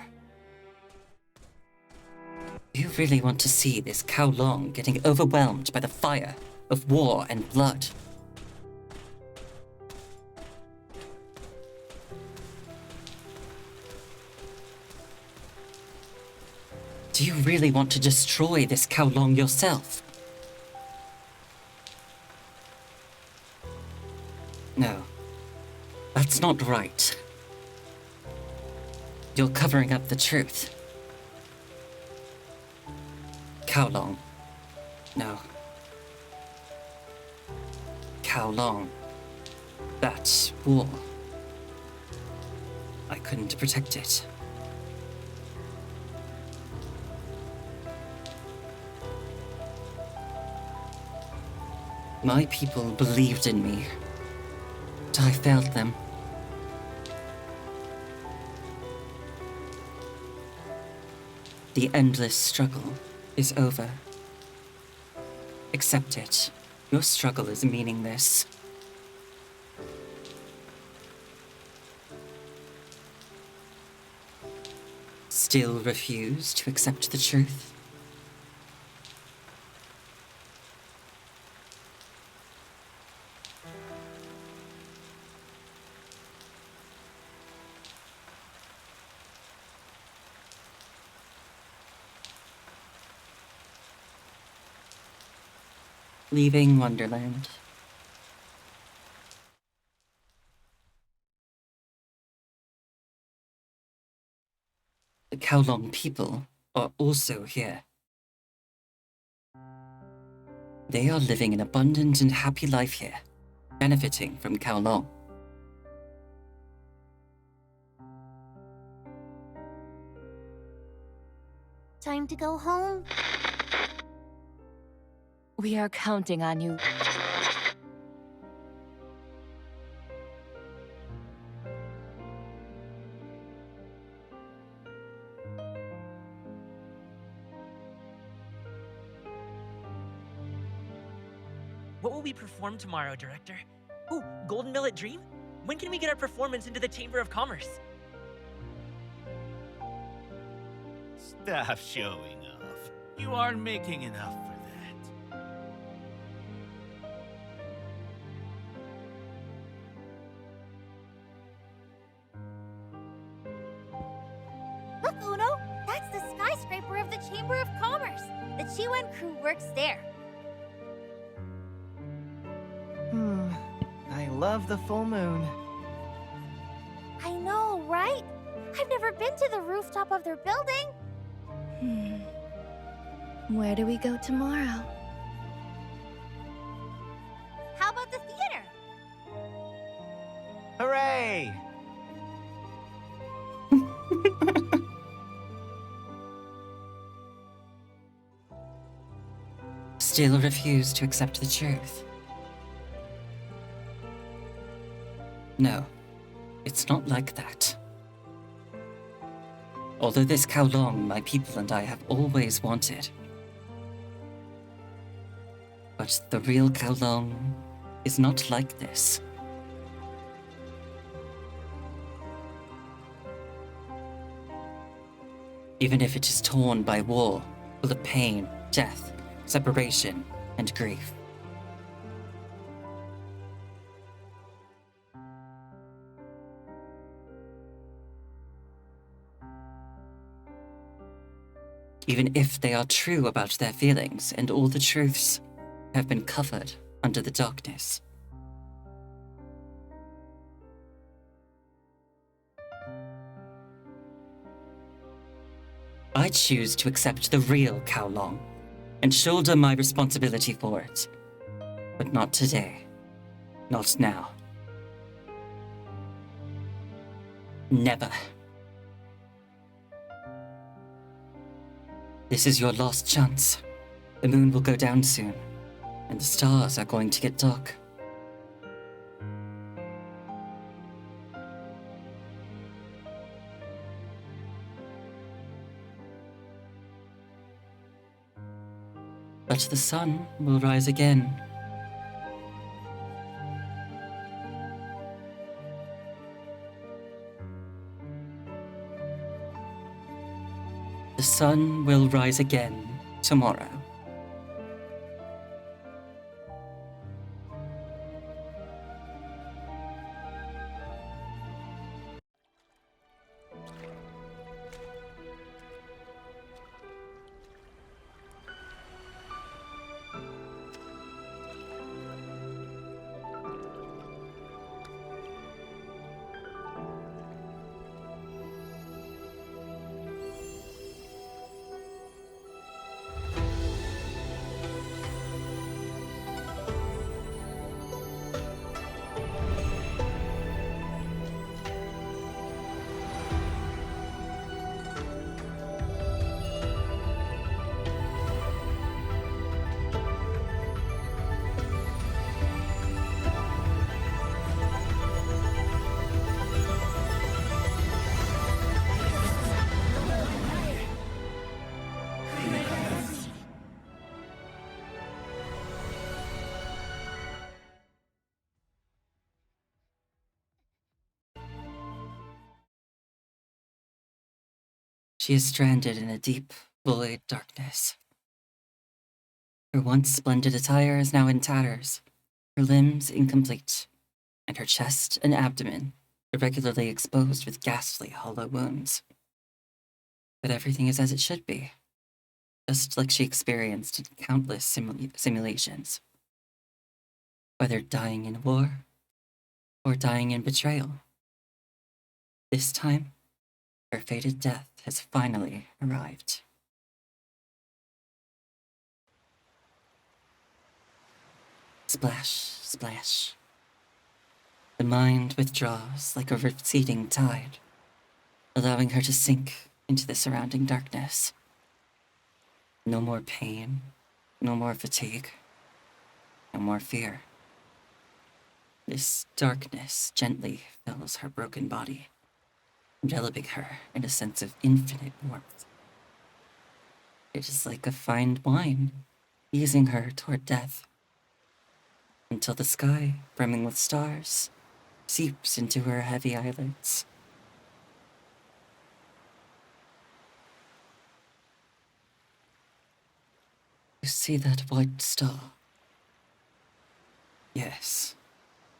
You really want to see this Kowloon getting overwhelmed by the fire of war and blood? Do you really want to destroy this Kowloon yourself? No. That's not right. You're covering up the truth. Kowloon. No. Kowloon. That war. I couldn't protect it. My people believed in me, but I failed them. The endless struggle is over. Accept it. Your struggle is meaningless. Still refuse to accept the truth? Leaving Wonderland. The Kowloon people are also here. They are living an abundant and happy life here, benefiting from Kowloon. Time to go home? We are counting on you. What will we perform tomorrow, Director? Ooh, Golden Millet Dream? When can we get our performance into the Chamber of Commerce? Stop showing off. You aren't making enough for that. Look, Uno! That's the skyscraper of the Chamber of Commerce. The Chiwen crew works there. I love the full moon. I know, right? I've never been to the rooftop of their building. Where do we go tomorrow? How about the theater? Hooray! Still refuse to accept the truth. No, it's not like that. Although this Kowloon my people and I have always wanted. But the real Kowloon is not like this. Even if it is torn by war, full of pain, death, separation, and grief. Even if they are true about their feelings and all the truths have been covered under the darkness. I choose to accept the real Kowloon and shoulder my responsibility for it. But not today. Not now. Never. This is your last chance. The moon will go down soon, and the stars are going to get dark. But the sun will rise again. The sun will rise again tomorrow. She is stranded in a deep, void darkness. Her once splendid attire is now in tatters, her limbs incomplete, and her chest and abdomen irregularly exposed with ghastly hollow wounds. But everything is as it should be, just like she experienced in countless simulations. Whether dying in war or dying in betrayal. This time, her fated death has finally arrived. Splash, splash. The mind withdraws like a receding tide, allowing her to sink into the surrounding darkness. No more pain, no more fatigue, no more fear. This darkness gently fills her broken body, enveloping her in a sense of infinite warmth. It is like a fine wine, easing her toward death, until the sky, brimming with stars, seeps into her heavy eyelids. You see that white star? Yes,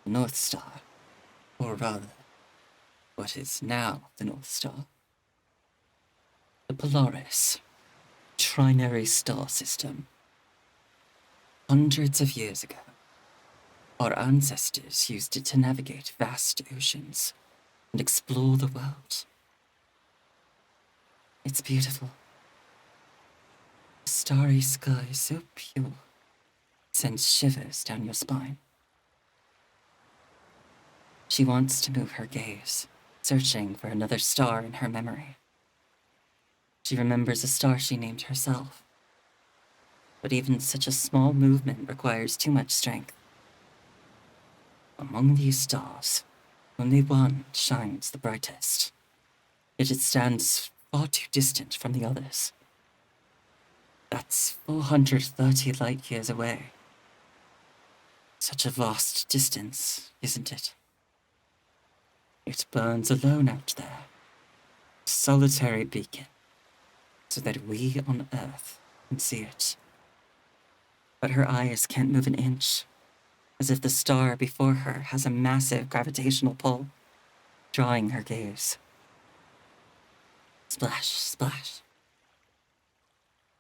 the North Star, or rather, what is now the North Star. The Polaris, trinary star system. Hundreds of years ago, our ancestors used it to navigate vast oceans and explore the world. It's beautiful. The starry sky so pure, sends shivers down your spine. She wants to move her gaze, searching for another star in her memory. She remembers a star she named herself. But even such a small movement requires too much strength. Among these stars, only one shines the brightest. Yet it stands far too distant from the others. That's 430 light years away. Such a vast distance, isn't it? It burns alone out there, a solitary beacon, so that we on Earth can see it. But her eyes can't move an inch, as if the star before her has a massive gravitational pull, drawing her gaze. Splash, splash.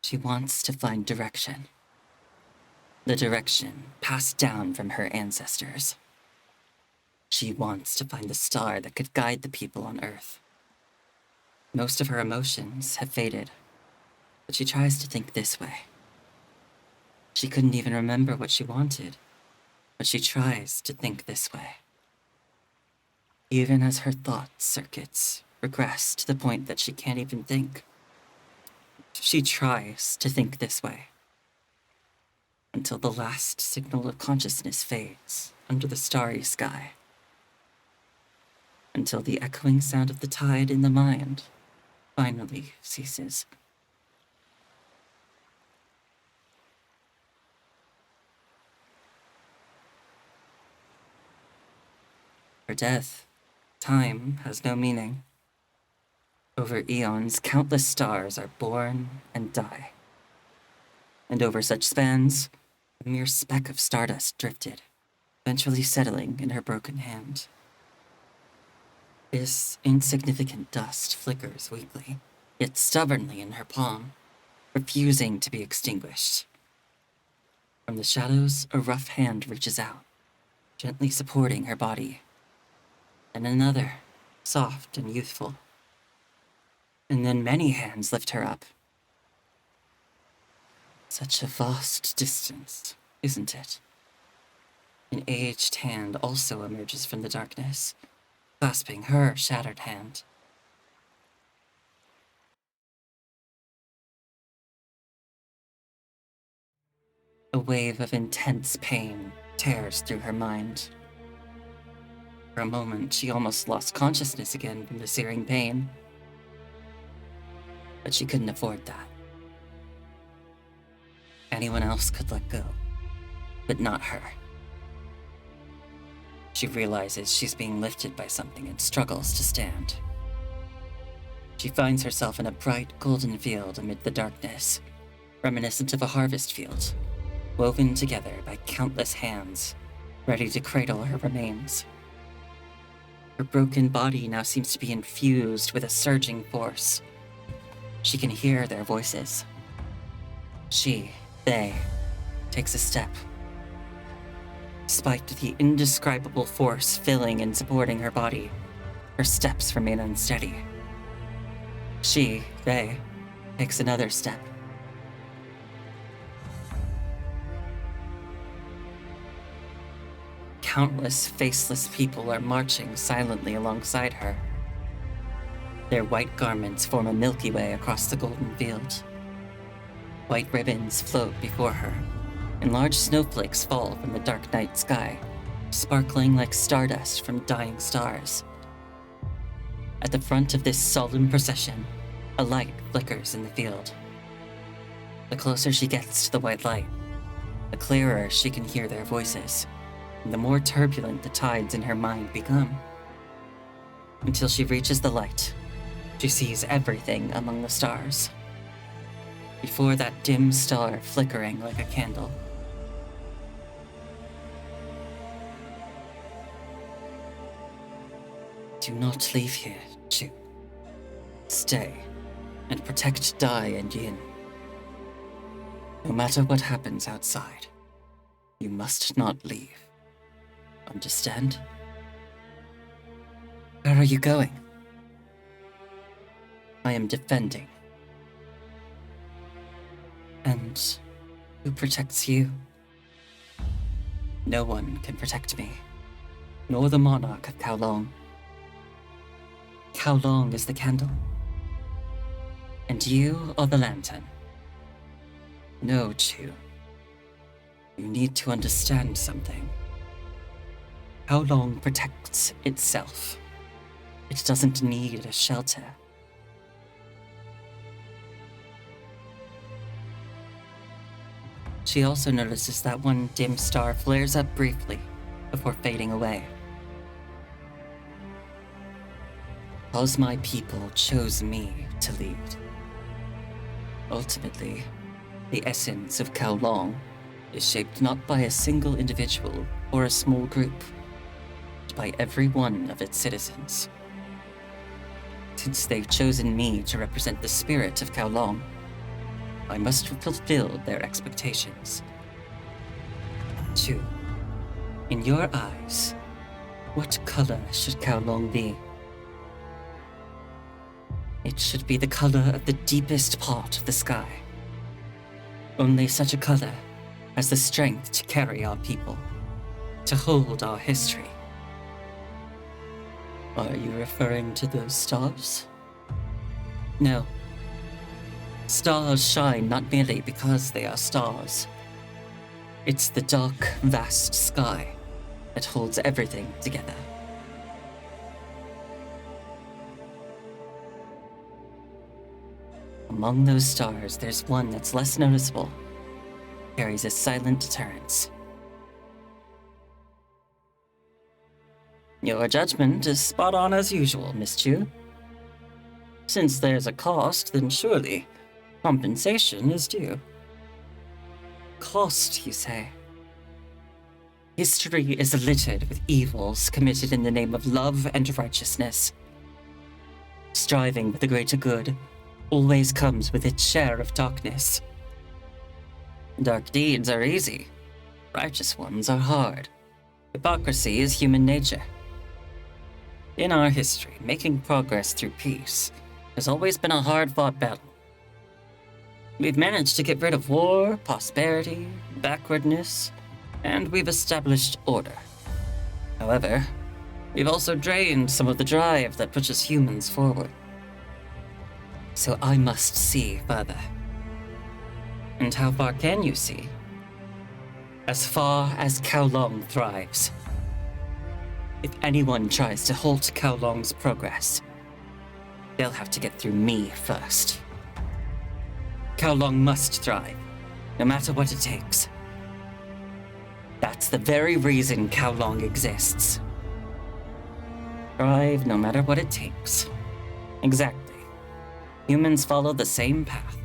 She wants to find direction. The direction passed down from her ancestors. She wants to find the star that could guide the people on Earth. Most of her emotions have faded, but she tries to think this way. She couldn't even remember what she wanted, but she tries to think this way. Even as her thought circuits regress to the point that she can't even think. She tries to think this way, until the last signal of consciousness fades under the starry sky, until the echoing sound of the tide in the mind finally ceases. For death, time has no meaning. Over eons, countless stars are born and die. And over such spans, a mere speck of stardust drifted, eventually settling in her broken hand. This insignificant dust flickers weakly, yet stubbornly in her palm, refusing to be extinguished. From the shadows, a rough hand reaches out, gently supporting her body. And another, soft and youthful. And then many hands lift her up. Such a vast distance, isn't it? An aged hand also emerges from the darkness, clasping her shattered hand. A wave of intense pain tears through her mind. For a moment, she almost lost consciousness again from the searing pain. But she couldn't afford that. Anyone else could let go, but not her. She realizes she's being lifted by something and struggles to stand. She finds herself in a bright golden field amid the darkness, reminiscent of a harvest field, woven together by countless hands, ready to cradle her remains. Her broken body now seems to be infused with a surging force. She can hear their voices. They, takes a step. Despite the indescribable force filling and supporting her body, her steps remain unsteady. They, takes another step. Countless faceless people are marching silently alongside her. Their white garments form a Milky Way across the golden field. White ribbons float before her, and large snowflakes fall from the dark night sky, sparkling like stardust from dying stars. At the front of this solemn procession, a light flickers in the field. The closer she gets to the white light, the clearer she can hear their voices, and the more turbulent the tides in her mind become. Until she reaches the light, she sees everything among the stars. Before that dim star flickering like a candle. Do not leave here, Chu. Stay, and protect Dai and Yin. No matter what happens outside, you must not leave. Understand? Where are you going? I am defending. And who protects you? No one can protect me, nor the monarch of Kowloon. Kowloon is the candle, and you are the lantern. No, Chu. You need to understand something. Kowloon protects itself. It doesn't need a shelter. She also notices that one dim star flares up briefly before fading away. Because my people chose me to lead. Ultimately, the essence of Kowloon is shaped not by a single individual or a small group, but by every one of its citizens. Since they've chosen me to represent the spirit of Kowloon, I must fulfill their expectations. 2. In your eyes, what color should Kowloon be? It should be the color of the deepest part of the sky. Only such a color has the strength to carry our people, to hold our history. Are you referring to those stars? No. Stars shine not merely because they are stars. It's the dark, vast sky that holds everything together. Among those stars, there's one that's less noticeable, carries a silent deterrence. Your judgment is spot on as usual, Miss Chu. Since there's a cost, then surely compensation is due. Cost, you say? History is littered with evils committed in the name of love and righteousness. Striving for the greater good always comes with its share of darkness. Dark deeds are easy. Righteous ones are hard. Hypocrisy is human nature. In our history, making progress through peace has always been a hard-fought battle. We've managed to get rid of war, prosperity, backwardness, and we've established order. However, we've also drained some of the drive that pushes humans forward. So I must see further. And how far can you see? As far as Kowloon thrives. If anyone tries to halt Kowloon's progress, they'll have to get through me first. Kowloon must thrive, no matter what it takes. That's the very reason Kowloon exists. Thrive no matter what it takes. Exactly. Humans follow the same path.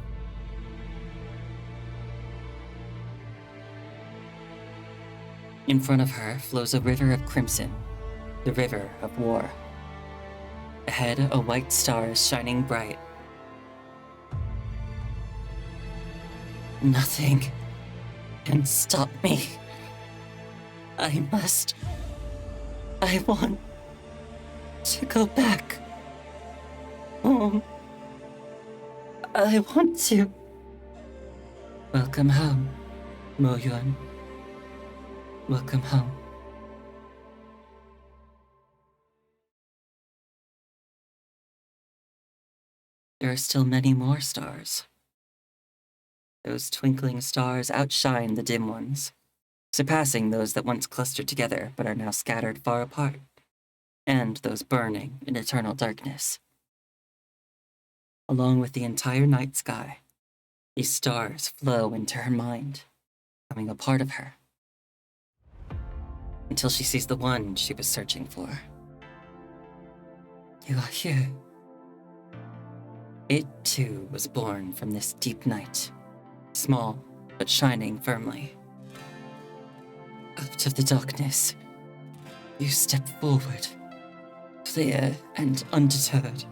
In front of her flows a river of crimson, the river of war. Ahead, a white star is shining bright. Nothing can stop me. I want to go back home. I want to. Welcome home, Mo Yuan. Welcome home. There are still many more stars. Those twinkling stars outshine the dim ones, surpassing those that once clustered together but are now scattered far apart, and those burning in eternal darkness. Along with the entire night sky, these stars flow into her mind, becoming a part of her, until she sees the one she was searching for. You are here. It, too, was born from this deep night, small but shining firmly. Out of the darkness, you step forward, clear and undeterred.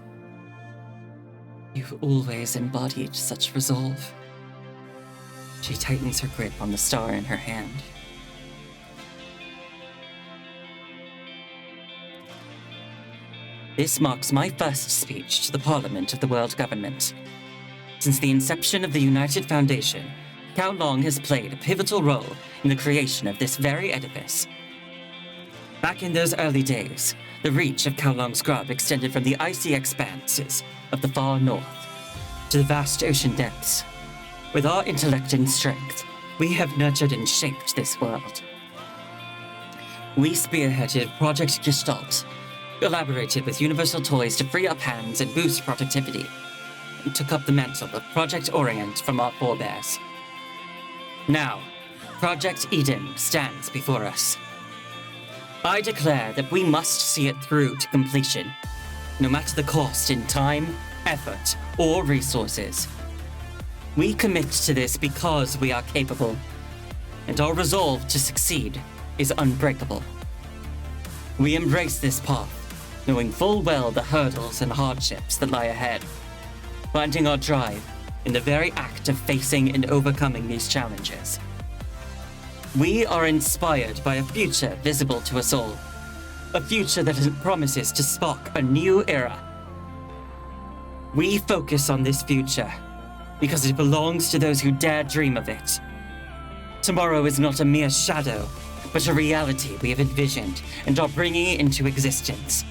You've always embodied such resolve. She tightens her grip on the star in her hand. This marks my first speech to the Parliament of the World Government. Since the inception of the United Foundation, Kowloon has played a pivotal role in the creation of this very edifice. Back in those early days, the reach of Kowloon's grub extended from the icy expanses of the far north to the vast ocean depths. With our intellect and strength, we have nurtured and shaped this world. We spearheaded Project Gestalt, collaborated with Universal Toys to free up hands and boost productivity, and took up the mantle of Project Orient from our forebears. Now, Project Eden stands before us. I declare that we must see it through to completion, no matter the cost in time, effort, or resources. We commit to this because we are capable, and our resolve to succeed is unbreakable. We embrace this path, knowing full well the hurdles and hardships that lie ahead, finding our drive in the very act of facing and overcoming these challenges. We are inspired by a future visible to us all, a future that promises to spark a new era. We focus on this future because it belongs to those who dare dream of it. Tomorrow is not a mere shadow, but a reality we have envisioned and are bringing into existence.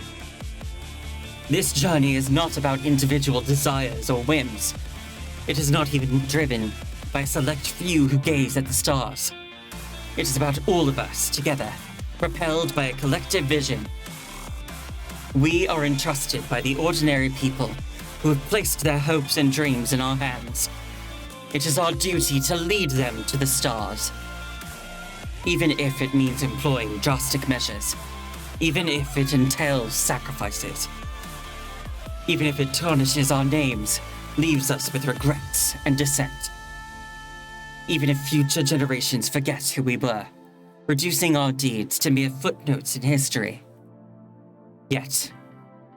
This journey is not about individual desires or whims, It is not even driven by a select few who gaze at the stars. It is about all of us together, propelled by a collective vision. We are entrusted by the ordinary people who have placed their hopes and dreams in our hands. It is our duty to lead them to the stars. Even if it means employing drastic measures. Even if it entails sacrifices. Even if it tarnishes our names, leaves us with regrets and dissent. Even if future generations forget who we were, reducing our deeds to mere footnotes in history. Yet,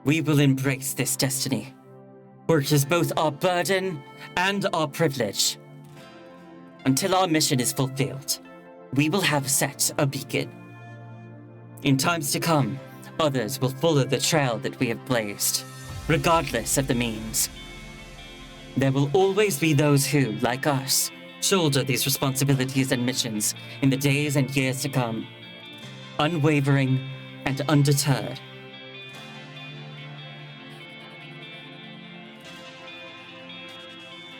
we will embrace this destiny, for it is both our burden and our privilege. Until our mission is fulfilled, we will have set a beacon. In times to come, others will follow the trail that we have blazed, regardless of the means. There will always be those who, like us, shoulder these responsibilities and missions in the days and years to come, unwavering and undeterred.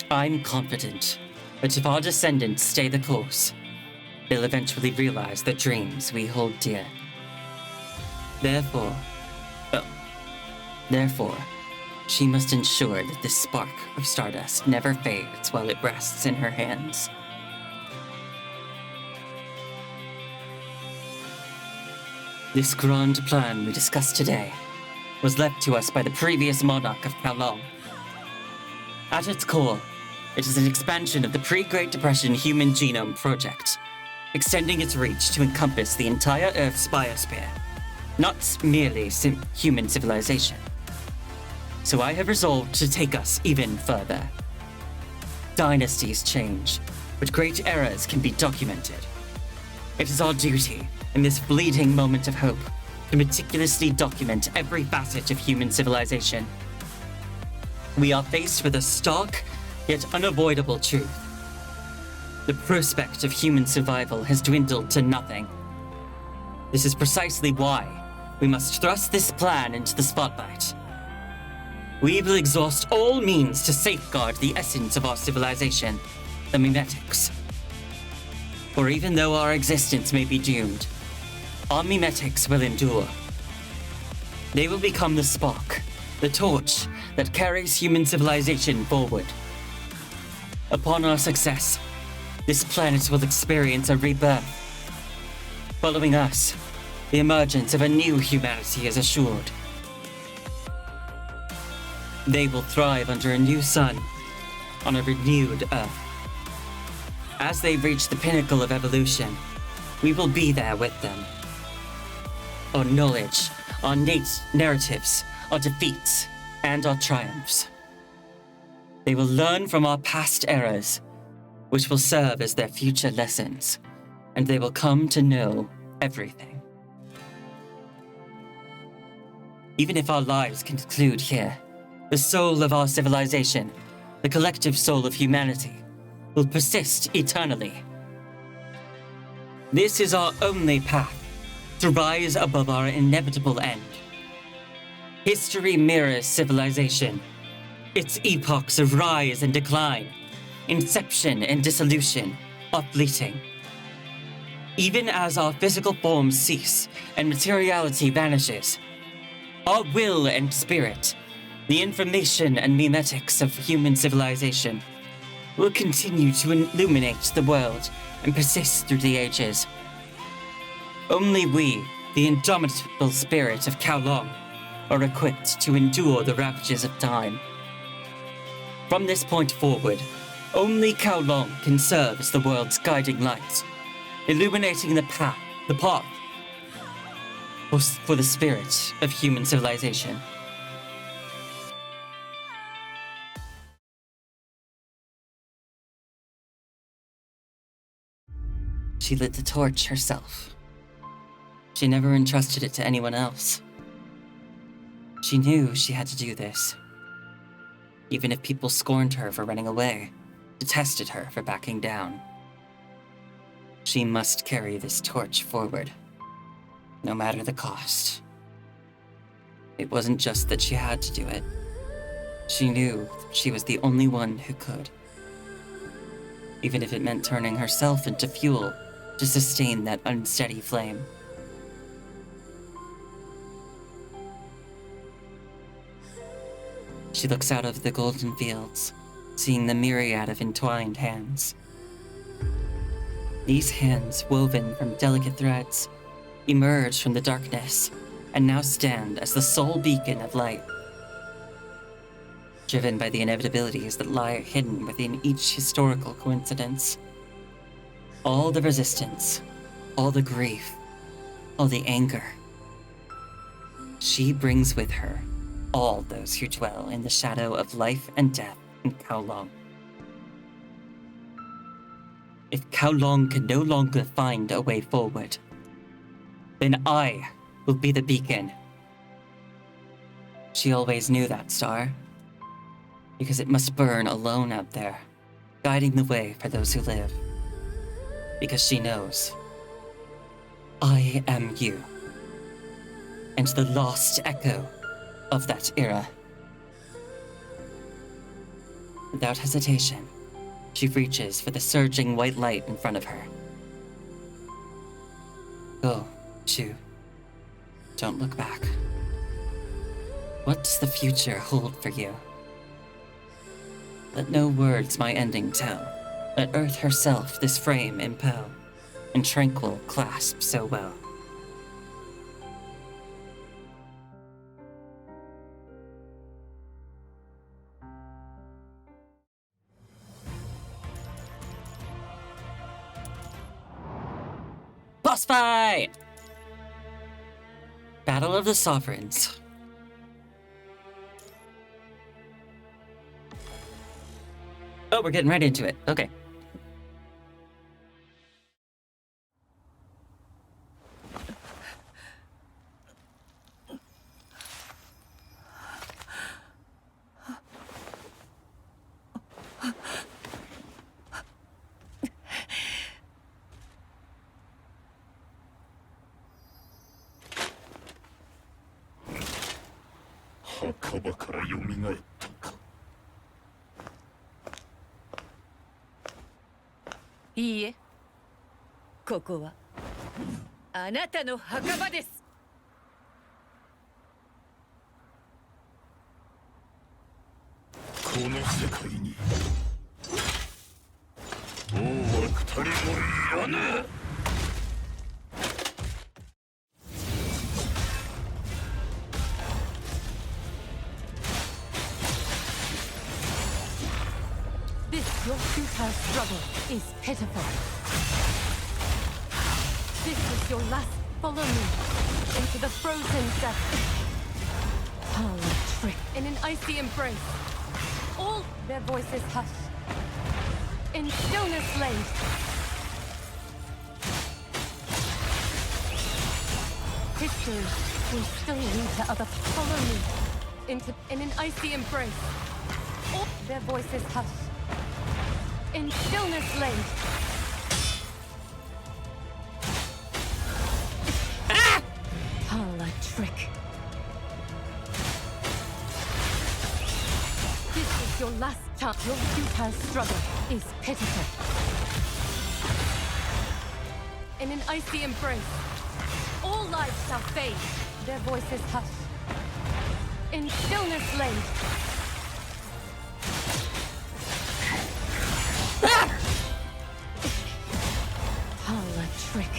I'm confident that if our descendants stay the course, they'll eventually realize the dreams we hold dear. Therefore, she must ensure that this spark of stardust never fades while it rests in her hands. This grand plan we discussed today was left to us by the previous monarch of Kowloon. At its core, it is an expansion of the pre-Great Depression Human Genome Project, extending its reach to encompass the entire Earth's biosphere, not merely human civilization. So I have resolved to take us even further. Dynasties change, but great eras can be documented. It is our duty, in this fleeting moment of hope, to meticulously document every facet of human civilization. We are faced with a stark, yet unavoidable truth. The prospect of human survival has dwindled to nothing. This is precisely why we must thrust this plan into the spotlight. We will exhaust all means to safeguard the essence of our civilization, the mimetics. For even though our existence may be doomed, our mimetics will endure. They will become the spark, the torch that carries human civilization forward. Upon our success, this planet will experience a rebirth. Following us, the emergence of a new humanity is assured. They will thrive under a new sun, on a renewed Earth. As they reach the pinnacle of evolution, we will be there with them. Our knowledge, our narratives, our defeats, and our triumphs. They will learn from our past eras, which will serve as their future lessons, and they will come to know everything. Even if our lives conclude here, the soul of our civilization, the collective soul of humanity, will persist eternally. This is our only path to rise above our inevitable end. History mirrors civilization, its epochs of rise and decline, inception and dissolution are fleeting. Even as our physical forms cease and materiality vanishes, our will and spirit, the information and mimetics of human civilization, will continue to illuminate the world and persist through the ages. Only we, the indomitable spirit of Kowloon, are equipped to endure the ravages of time. From this point forward, only Kowloon can serve as the world's guiding light, illuminating the path for the spirit of human civilization. She lit the torch herself. She never entrusted it to anyone else. She knew she had to do this. Even if people scorned her for running away, detested her for backing down. She must carry this torch forward, no matter the cost. It wasn't just that she had to do it. She knew she was the only one who could. Even if it meant turning herself into fuel to sustain that unsteady flame. She looks out of the golden fields, seeing the myriad of entwined hands. These hands, woven from delicate threads, emerge from the darkness and now stand as the sole beacon of light. Driven by the inevitabilities that lie hidden within each historical coincidence. All the resistance, all the grief, all the anger. She brings with her all those who dwell in the shadow of life and death in Kowloon. If Kowloon can no longer find a way forward, then I will be the beacon. She always knew that star, because it must burn alone out there, guiding the way for those who live. Because she knows, I am you, and the lost echo of that era. Without hesitation, she reaches for the surging white light in front of her. Go, Chu. Don't look back. What does the future hold for you? Let no words my ending tell. Let Earth herself this frame impel, and tranquil clasp so well. Boss fight! Battle of the Sovereigns. Oh, we're getting right into it. Okay.いいえ、ここはあなたの墓場です。この世界にもう二人もいらねえ。Your futile struggle is pitiful. This is your last. Follow me into the frozen depths. Hollow trick in an icy embrace. All their voices hush. In stillness laid. History will still lead to other. Follow me in an icy embrace. All their voices hush. In stillness laid. Ah! Hollow trick. This is your last chance. Your futile struggle is pitiful. In an icy embrace, all lives shall fade. Their voices hush. In stillness laid. Trick.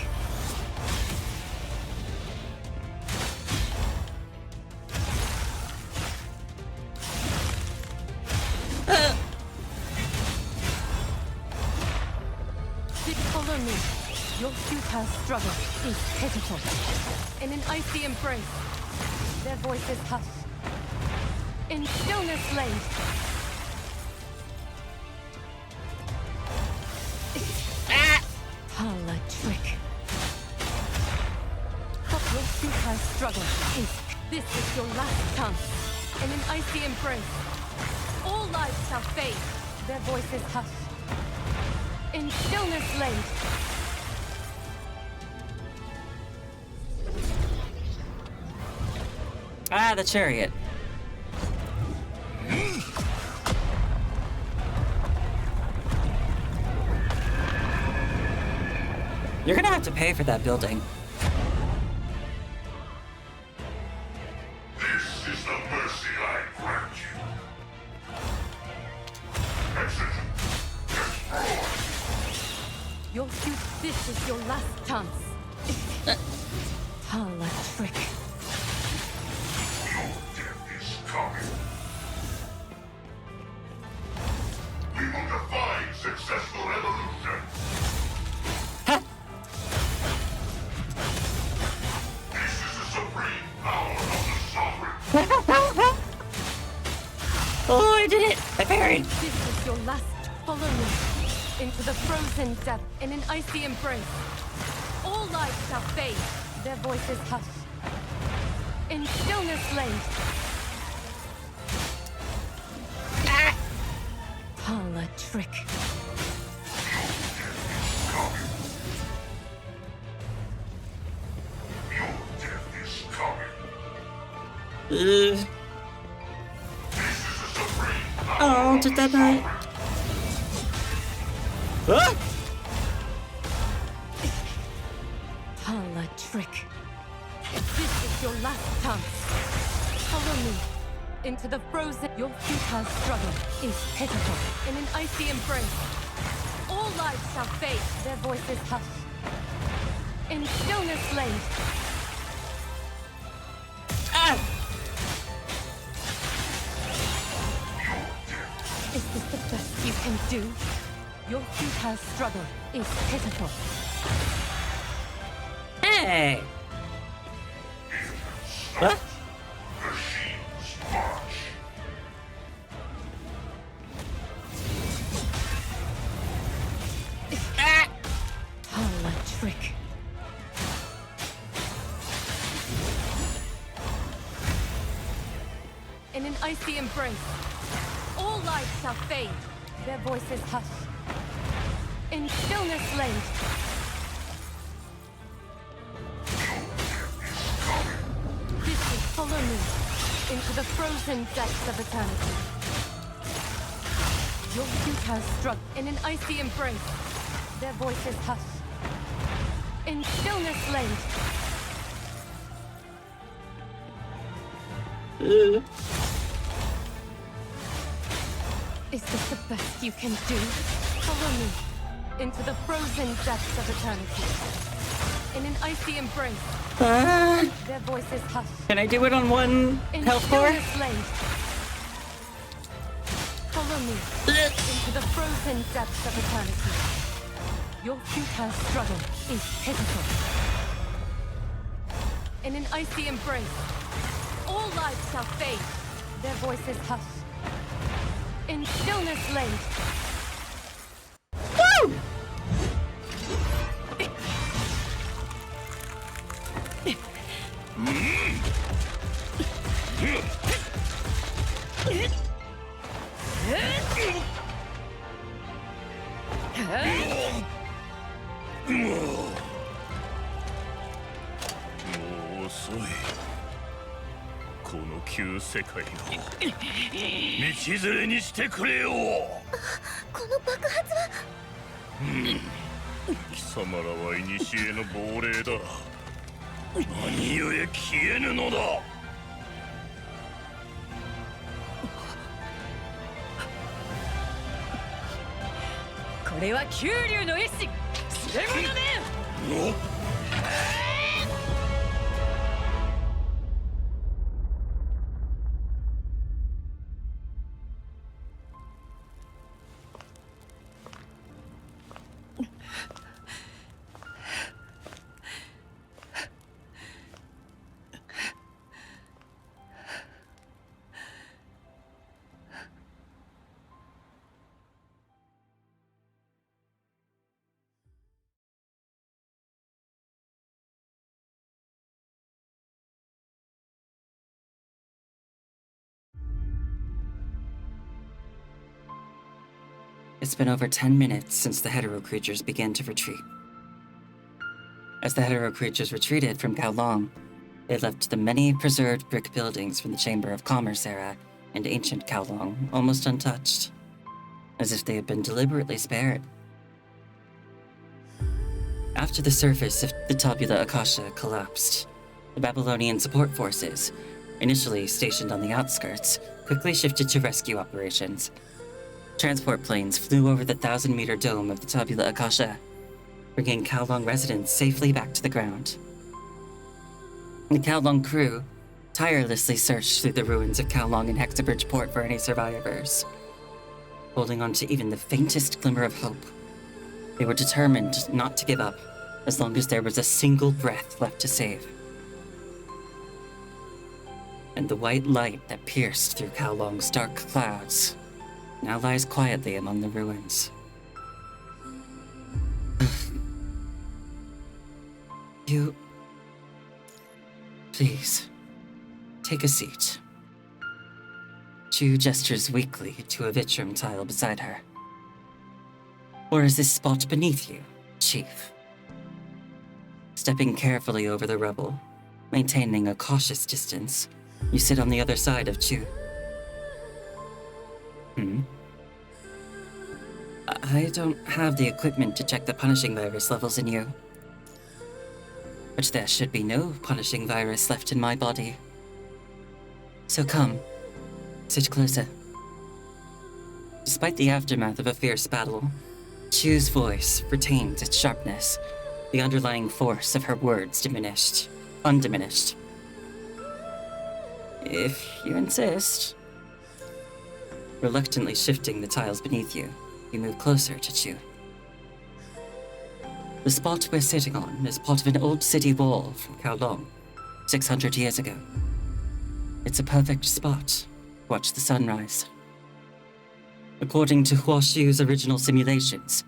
Follow me. Your futile struggle is pitiful. In an icy embrace, their voices hush. In stillness laid. Hollow trick. Your futile struggle is. This is your last chance. In an icy embrace, all lives shall fade. Their voices hush. In stillness laid. Ah, the chariot. You're gonna have to pay for that building. This is the mercy I grant you. Exit. This is your last chance. Hala trick. Your death is coming. We will define successful evolution. This is the supreme power of the sovereign. Oh, I did it! I parried! This is your last. Follow me. Into the frozen depth in an icy embrace. All life shall fade, their voices hush. In stillness laid. Hala trick. Your death is coming. Oh, did that not? Ah! Hala trick. This is your last chance. Follow me. Into the frozen. Your futile struggle is pitiful in an icy embrace. All life shall fade, their voices hush. In stillness laid. Ah! Is this the best you can do? Your futile struggle is pitiful. Hey! What? Hala trick. In an icy embrace, all life shall fade, their voices hush. In stillness laid. This is follow me into the frozen depths of eternity. Your futile struggle in an icy embrace, their voices hush. In stillness laid. Is this the best you can do? Follow me into the frozen depths of eternity. In an icy embrace, their voices hush. Can I do it on one health bar? Follow me into the frozen depths of eternity. Your futile struggle is pitiful. In an icy embrace, all life shall fade, their voices hush. In stillness laid. Woo!もう遅い。この旧世界を道連れにしてくれよ。この爆発は。貴様らは古の亡霊だ。何故消えぬのだ。これは九龍の意志、連れ物め。It's been over 10 minutes since the hetero creatures began to retreat. As the hetero creatures retreated from Kowloon, they left the many preserved brick buildings from the Chamber of Commerce era and ancient Kowloon almost untouched, as if they had been deliberately spared. After the surface of the Tabula Akasha collapsed, the Babylonian support forces, initially stationed on the outskirts, quickly shifted to rescue operations. Transport planes flew over the 1,000-meter dome of the Tabula Akasha, bringing Kowloon residents safely back to the ground. The Kowloon crew tirelessly searched through the ruins of Kowloon and Hexabridge Port for any survivors. Holding on to even the faintest glimmer of hope, they were determined not to give up as long as there was a single breath left to save. And the white light that pierced through Kowloon's dark clouds now lies quietly among the ruins. You... Please, take a seat. Chu gestures weakly to a Vitrum tile beside her. Or is this spot beneath you, Chief? Stepping carefully over the rubble, maintaining a cautious distance, you sit on the other side of Chu. I don't have the equipment to check the punishing virus levels in you. But there should be no punishing virus left in my body. So come, sit closer. Despite the aftermath of a fierce battle, Chu's voice retained its sharpness. The underlying force of her words undiminished. If you insist. Reluctantly shifting the tiles beneath you, you move closer to Chu. The spot we're sitting on is part of an old city wall from Kowloon, 600 years ago. It's a perfect spot to watch the sunrise. According to Huashu's original simulations,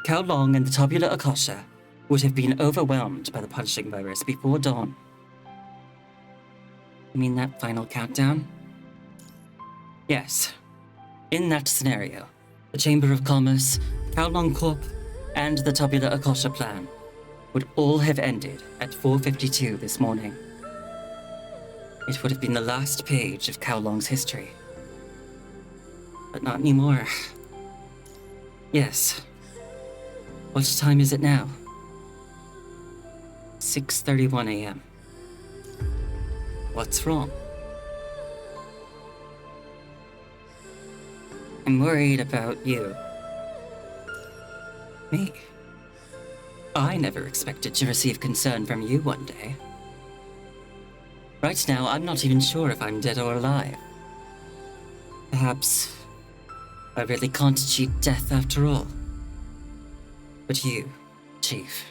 Kowloon and the Tabula Akasha would have been overwhelmed by the punishing virus before dawn. You mean that final countdown? Yes. In that scenario, the Chamber of Commerce, Kowloon Corp, and the Tabula Akasha plan would all have ended at 4:52 this morning. It would have been the last page of Kowloon's history. But not anymore. Yes. What time is it now? 6:31 a.m. What's wrong? I'm worried about you. Me? I never expected to receive concern from you one day. Right now, I'm not even sure if I'm dead or alive. Perhaps I really can't cheat death after all. But you, Chief,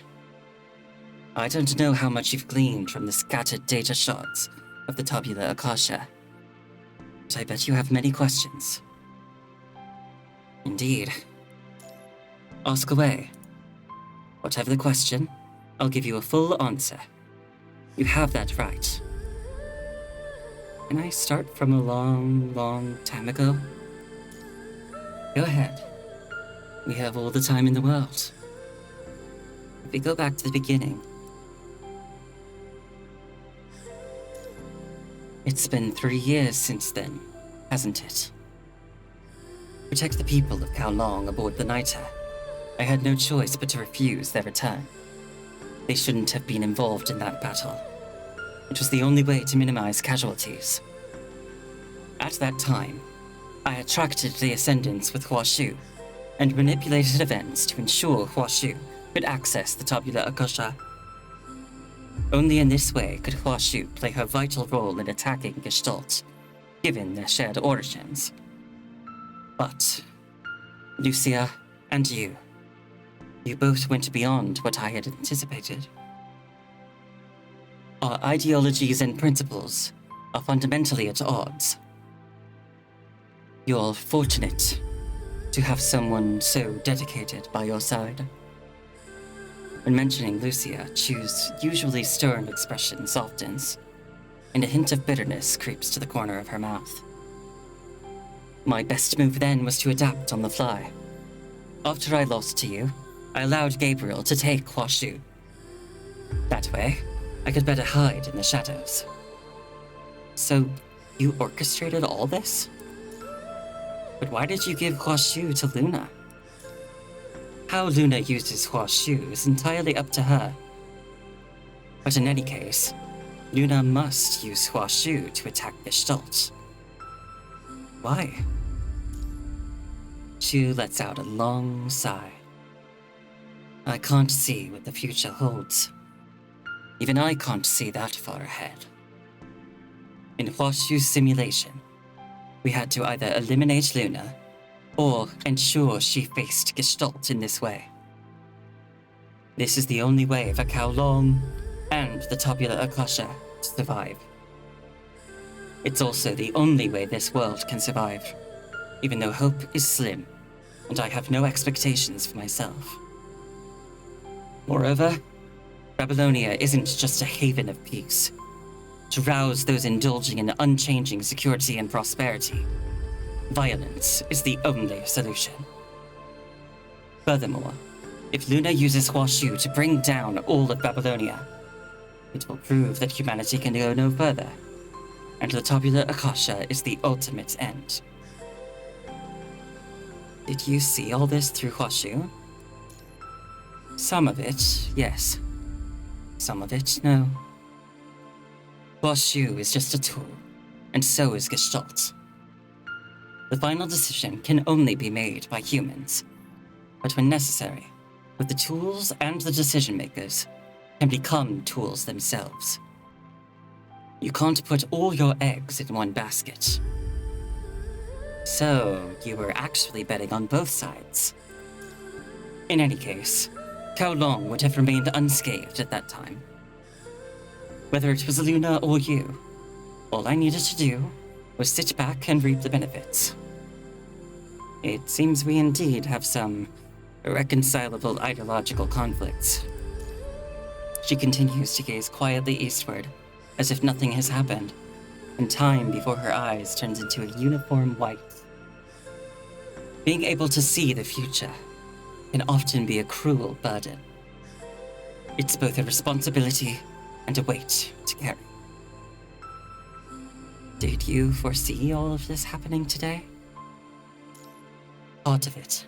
I don't know how much you've gleaned from the scattered data shards of the Tabula Akasha, but I bet you have many questions. Indeed. Ask away. Whatever the question, I'll give you a full answer. You have that right. Can I start from a long, long time ago? Go ahead. We have all the time in the world. If we go back to the beginning, it's been 3 years since then, hasn't it? Protect the people of Kowloon aboard the Niter. I had no choice but to refuse their return. They shouldn't have been involved in that battle. It was the only way to minimize casualties. At that time, I attracted the Ascendants with Huashu, and manipulated events to ensure Huashu could access the Tabula Akasha. Only in this way could Huashu play her vital role in attacking Gestalt, given their shared origins. But Lucia and you both went beyond what I had anticipated. Our ideologies and principles are fundamentally at odds. You're fortunate to have someone so dedicated by your side. When mentioning Lucia, Chu's usually stern expression softens, and a hint of bitterness creeps to the corner of her mouth. My best move then was to adapt on the fly. After I lost to you, I allowed Gabriel to take Huashu. That way, I could better hide in the shadows. So, you orchestrated all this? But why did you give Huashu to Luna? How Luna uses Huashu is entirely up to her. But in any case, Luna must use Huashu to attack Gestalt. Why? Shu lets out a long sigh. I can't see what the future holds. Even I can't see that far ahead. In Huashu's simulation, we had to either eliminate Luna or ensure she faced Gestalt in this way. This is the only way for Kowloon and the Tabula Akasha to survive. It's also the only way this world can survive, even though hope is slim, and I have no expectations for myself. Moreover, Babylonia isn't just a haven of peace. To rouse those indulging in unchanging security and prosperity, violence is the only solution. Furthermore, if Luna uses Huashu to bring down all of Babylonia, it will prove that humanity can go no further, and the Tabula Akasha is the ultimate end. Did you see all this through Huashu? Some of it, yes. Some of it, no. Huashu is just a tool, and so is Gestalt. The final decision can only be made by humans, but when necessary, with the tools and the decision-makers, can become tools themselves. You can't put all your eggs in one basket. So, you were actually betting on both sides. In any case, Kowloon would have remained unscathed at that time. Whether it was Luna or you, all I needed to do was sit back and reap the benefits. It seems we indeed have some irreconcilable ideological conflicts. She continues to gaze quietly eastward, as if nothing has happened, and time before her eyes turns into a uniform white. Being able to see the future can often be a cruel burden. It's both a responsibility and a weight to carry. Did you foresee all of this happening today? Part of it.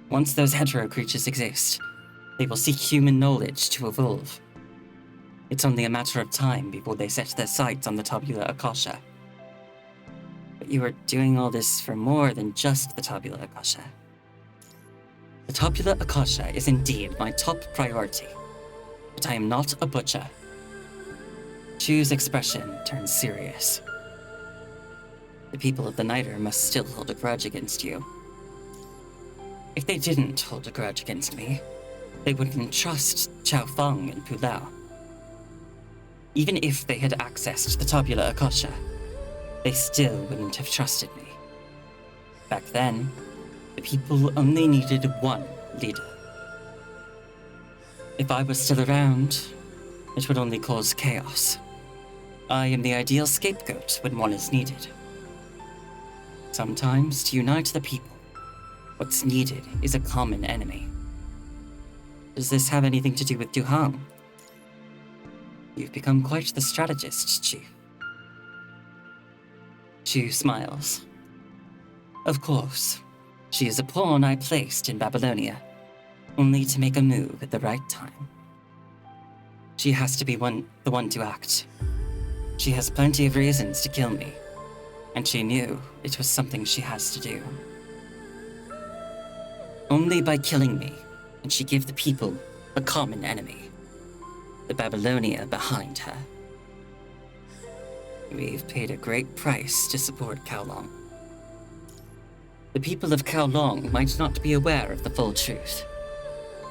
Once those hetero creatures exist, they will seek human knowledge to evolve. It's only a matter of time before they set their sights on the Tabula Akasha. But you are doing all this for more than just the Tabula Akasha. The Tabula Akasha is indeed my top priority, but I am not a butcher. Chu's expression turns serious. The people of the Niter must still hold a grudge against you. If they didn't hold a grudge against me, they wouldn't trust Chao Feng and Pulao. Even if they had accessed the Tabula Akasha, they still wouldn't have trusted me. Back then, the people only needed one leader. If I was still around, it would only cause chaos. I am the ideal scapegoat when one is needed. Sometimes, to unite the people, what's needed is a common enemy. Does this have anything to do with Duhang? You've become quite the strategist, Chief. Chu smiles. Of course, she is a pawn I placed in Babylonia, only to make a move at the right time. She has to be the one to act. She has plenty of reasons to kill me, and she knew it was something she has to do. Only by killing me can she give the people a common enemy, the Babylonia behind her. We've paid a great price to support Kowloon. The people of Kowloon might not be aware of the full truth,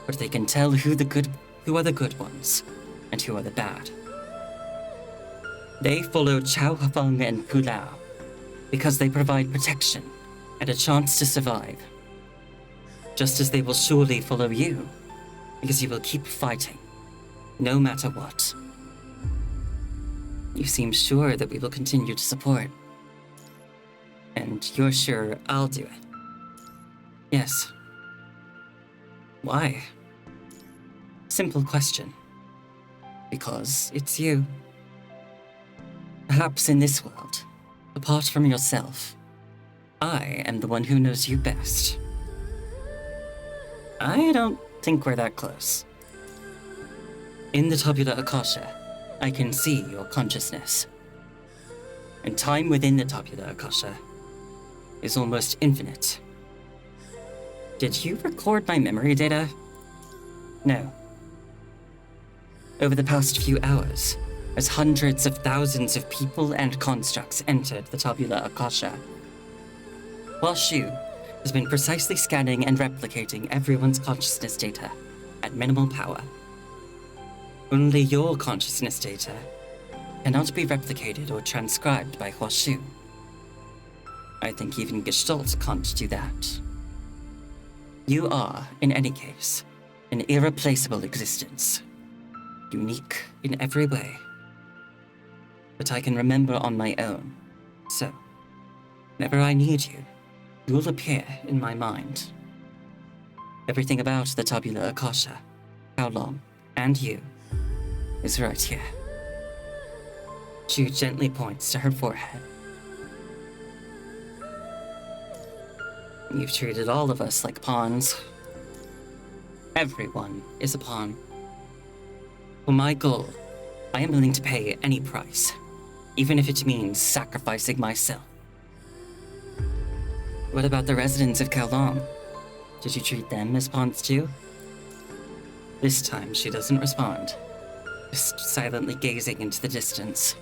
but they can tell who are the good ones and who are the bad. They follow Chao Feng and Pulao because they provide protection and a chance to survive. Just as they will surely follow you, because you will keep fighting, no matter what. You seem sure that we will continue to support. And you're sure I'll do it. Yes. Why? Simple question. Because it's you. Perhaps in this world, apart from yourself, I am the one who knows you best. I don't think we're that close. In the Tabula Akasha, I can see your consciousness. And time within the Tabula Akasha is almost infinite. Did you record my memory data? No. Over the past few hours, as hundreds of thousands of people and constructs entered the Tabula Akasha, Huashu has been precisely scanning and replicating everyone's consciousness data at minimal power. Only your consciousness data cannot be replicated or transcribed by Huashu. I think even Gestalt can't do that. You are, in any case, an irreplaceable existence, unique in every way. But I can remember on my own, so whenever I need you, you'll appear in my mind. Everything about the Tabula Akasha, Kowloon, and you is right here. She gently points to her forehead. You've treated all of us like pawns. Everyone is a pawn. For my goal, I am willing to pay any price, even if it means sacrificing myself. What about the residents of Kowloon? Did you treat them as pawns too? This time she doesn't respond, just silently gazing into the distance.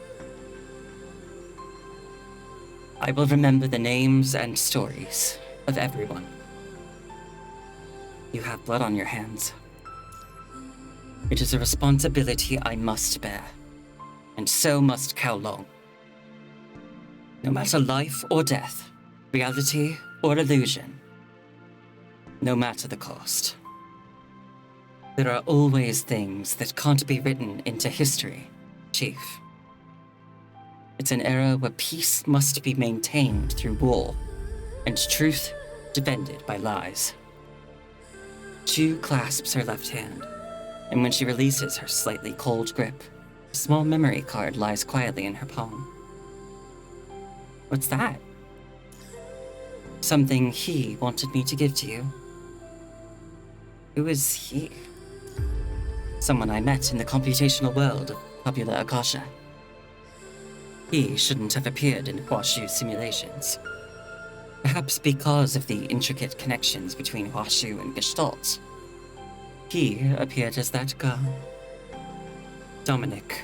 I will remember the names and stories of everyone. You have blood on your hands. It is a responsibility I must bear, and so must Kowloon. No matter life or death, reality or illusion, no matter the cost. There are always things that can't be written into history, Chief. It's an era where peace must be maintained through war, and truth defended by lies. Chu clasps her left hand, and when she releases her slightly cold grip, a small memory card lies quietly in her palm. What's that? Something he wanted me to give to you. Who is he? Someone I met in the computational world of Tabula Akasha. He shouldn't have appeared in Huashu's simulations. Perhaps because of the intricate connections between Huashu and Gestalt. He appeared as that girl. Dominic.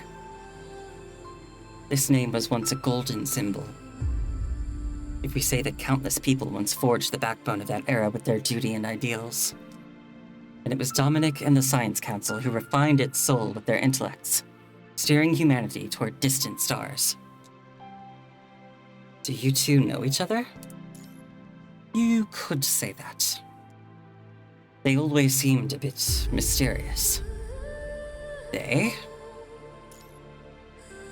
This name was once a golden symbol. If we say that countless people once forged the backbone of that era with their duty and ideals. And it was Dominic and the Science Council who refined its soul with their intellects, steering humanity toward distant stars. Do you two know each other? You could say that. They always seemed a bit mysterious. They?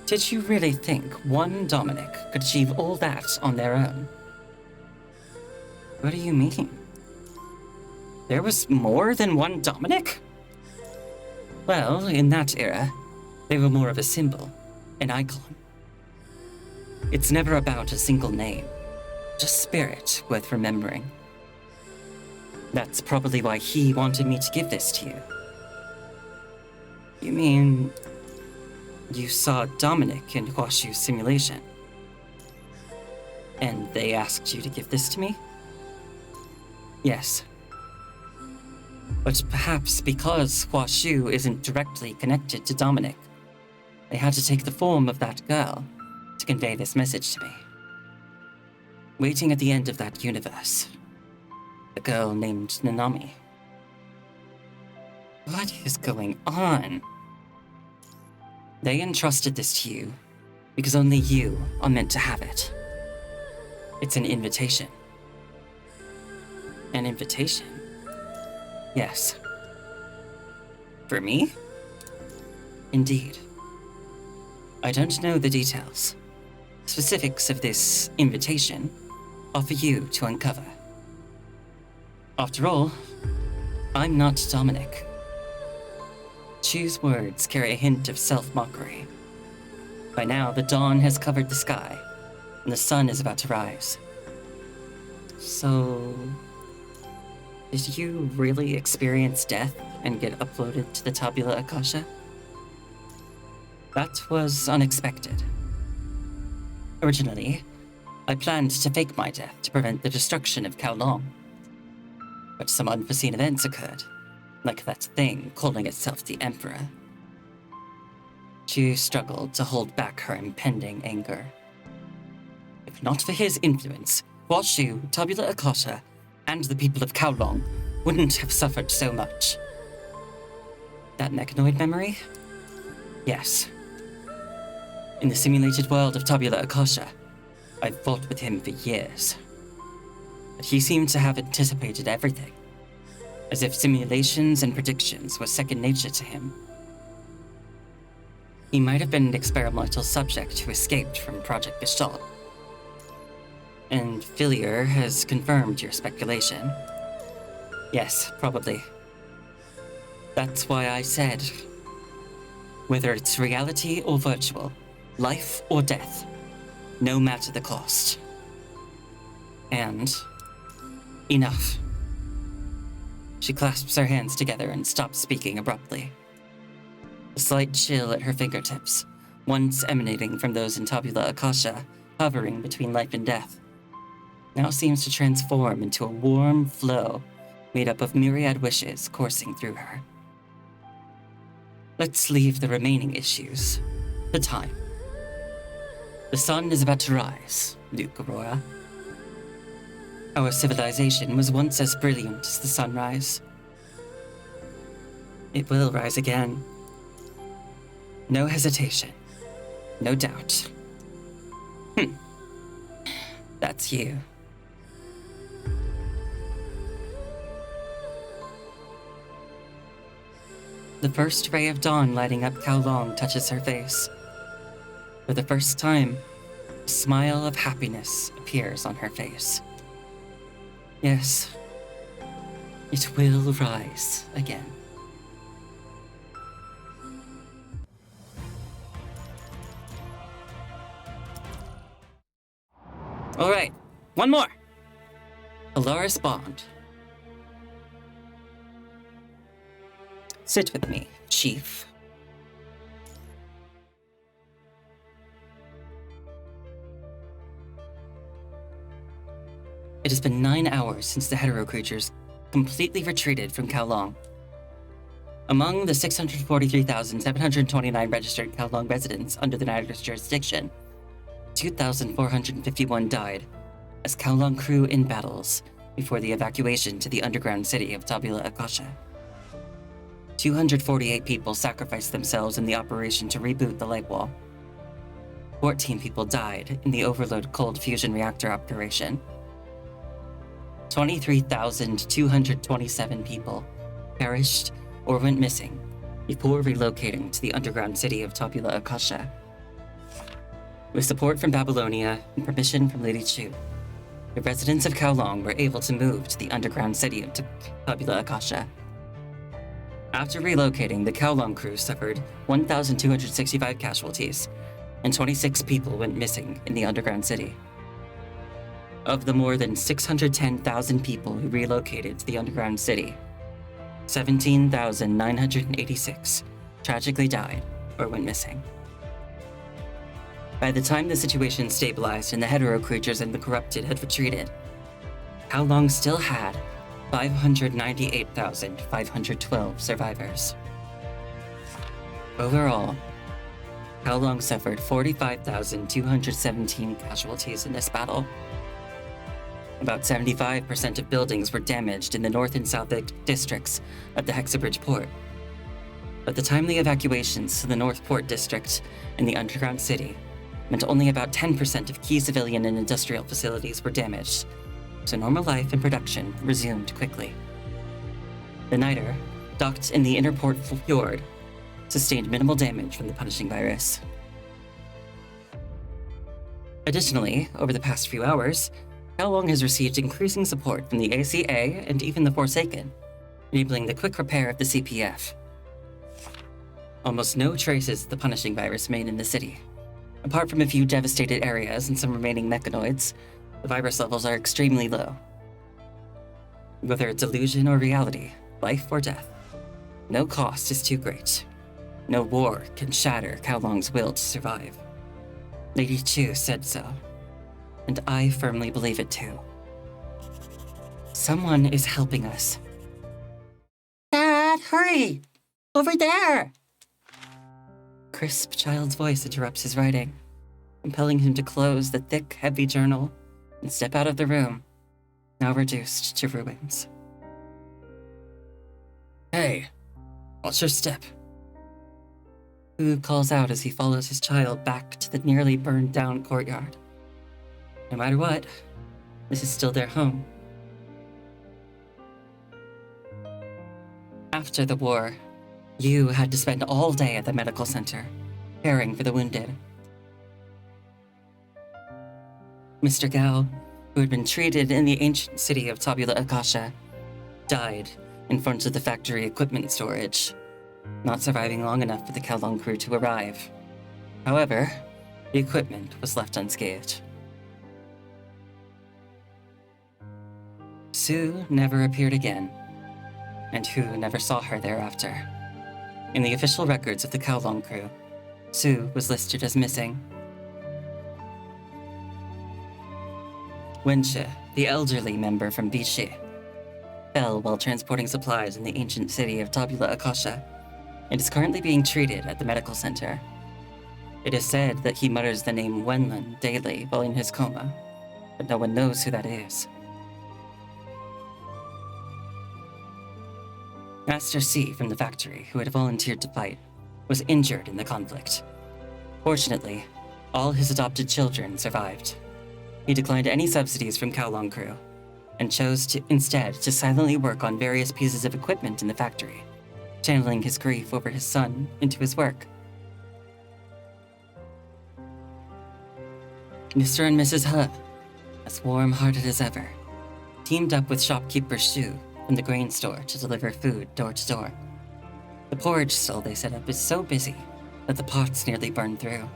Did you really think one Dominic could achieve all that on their own? What do you mean? There was more than one Dominic? Well, in that era, they were more of a symbol, an icon. It's never about a single name, just spirit worth remembering. That's probably why he wanted me to give this to you. You mean you saw Dominic in Huashu's simulation? And they asked you to give this to me? Yes. But perhaps because Huashu isn't directly connected to Dominic, they had to take the form of that girl to convey this message to me. Waiting at the end of that universe, a girl named Nanami. What is going on? They entrusted this to you because only you are meant to have it. It's an invitation. An invitation? Yes. For me? Indeed. I don't know the details. Specifics of this invitation are for you to uncover. After all, I'm not Dominic. Chu's words carry a hint of self-mockery. By now, the dawn has covered the sky, and the sun is about to rise. So, Did you really experience death and get uploaded to the Tabula Akasha? That was unexpected. Originally, I planned to fake my death to prevent the destruction of Kowloon. But some unforeseen events occurred, like that thing calling itself the Emperor. She struggled to hold back her impending anger. If not for his influence, Huashu, Tabula Akasha, and the people of Kowloon wouldn't have suffered so much. That mechanoid memory? Yes. In the simulated world of Tabula Akasha, I've fought with him for years. But he seemed to have anticipated everything, as if simulations and predictions were second nature to him. He might have been an experimental subject who escaped from Project Gestalt. And Villiers has confirmed your speculation. Yes, probably. That's why I said, whether it's reality or virtual, life or death, no matter the cost. And enough. She clasps her hands together and stops speaking abruptly. A slight chill at her fingertips, once emanating from those in Tabula Akasha, hovering between life and death, now seems to transform into a warm flow made up of myriad wishes coursing through her. Let's leave the remaining issues to time. The sun is about to rise, Duke Aurora. Our civilization was once as brilliant as the sunrise. It will rise again. No hesitation. No doubt. That's you. The first ray of dawn lighting up Kowloon touches her face. For the first time, a smile of happiness appears on her face. Yes, it will rise again. All right, one more. Polaris Bond. Sit with me, Chief. It has been 9 hours since the hetero creatures completely retreated from Kowloon. Among the 643,729 registered Kowloon residents under the Niger's jurisdiction, 2,451 died as Kowloon crew in battles before the evacuation to the underground city of Tabula Akasha. 248 people sacrificed themselves in the operation to reboot the light wall. 14 people died in the Overload cold fusion reactor operation. 23,227 people perished or went missing before relocating to the underground city of Tabula Akasha. With support from Babylonia and permission from Lady Chu, the residents of Kowloon were able to move to the underground city of Tabula Akasha. After relocating, the Kowloon crew suffered 1,265 casualties, and 26 people went missing in the underground city. Of the more than 610,000 people who relocated to the underground city, 17,986 tragically died or went missing. By the time the situation stabilized and the hetero creatures and the corrupted had retreated, Kowloon still had 598,512 survivors. Overall, Kowloon suffered 45,217 casualties in this battle. About 75% of buildings were damaged in the north and south districts of the Hexabridge port. But the timely evacuations to the North Port district and the underground city meant only about 10% of key civilian and industrial facilities were damaged, so normal life and production resumed quickly. The Niter, docked in the inner port fjord, sustained minimal damage from the punishing virus. Additionally, over the past few hours, Kowloon has received increasing support from the ACA and even the Forsaken, enabling the quick repair of the CPF. Almost no traces of the punishing virus remain in the city. Apart from a few devastated areas and some remaining mechanoids, the virus levels are extremely low. Whether it's illusion or reality, life or death, no cost is too great. No war can shatter Kowlong's will to survive. Lady Chu said so, and I firmly believe it too. Someone is helping us. Dad, hurry! Over there! Crisp child's voice interrupts his writing, compelling him to close the thick, heavy journal and step out of the room, now reduced to ruins. Hey, watch your step. Hu calls out as he follows his child back to the nearly burned down courtyard. No matter what, this is still their home. After the war, Yu had to spend all day at the medical center, caring for the wounded. Mr. Gao, who had been treated in the ancient city of Tabula Akasha, died in front of the factory equipment storage, not surviving long enough for the Kowloon crew to arrive. However, the equipment was left unscathed. Sue never appeared again, and Hu never saw her thereafter. In the official records of the Kowloon crew, Sue was listed as missing. Wenxie, the elderly member from Bishi, fell while transporting supplies in the ancient city of Tabula Akasha and is currently being treated at the medical center. It is said that he mutters the name Wenlin daily while in his coma, but no one knows who that is. Master C from the factory, who had volunteered to fight, was injured in the conflict. Fortunately, all his adopted children survived. He declined any subsidies from Kowloon crew, and chose instead to silently work on various pieces of equipment in the factory, channeling his grief over his son into his work. Mr. and Mrs. He, as warm-hearted as ever, teamed up with shopkeeper Shu from the grain store to deliver food door to door. The porridge stall they set up is so busy that the pots nearly burn through.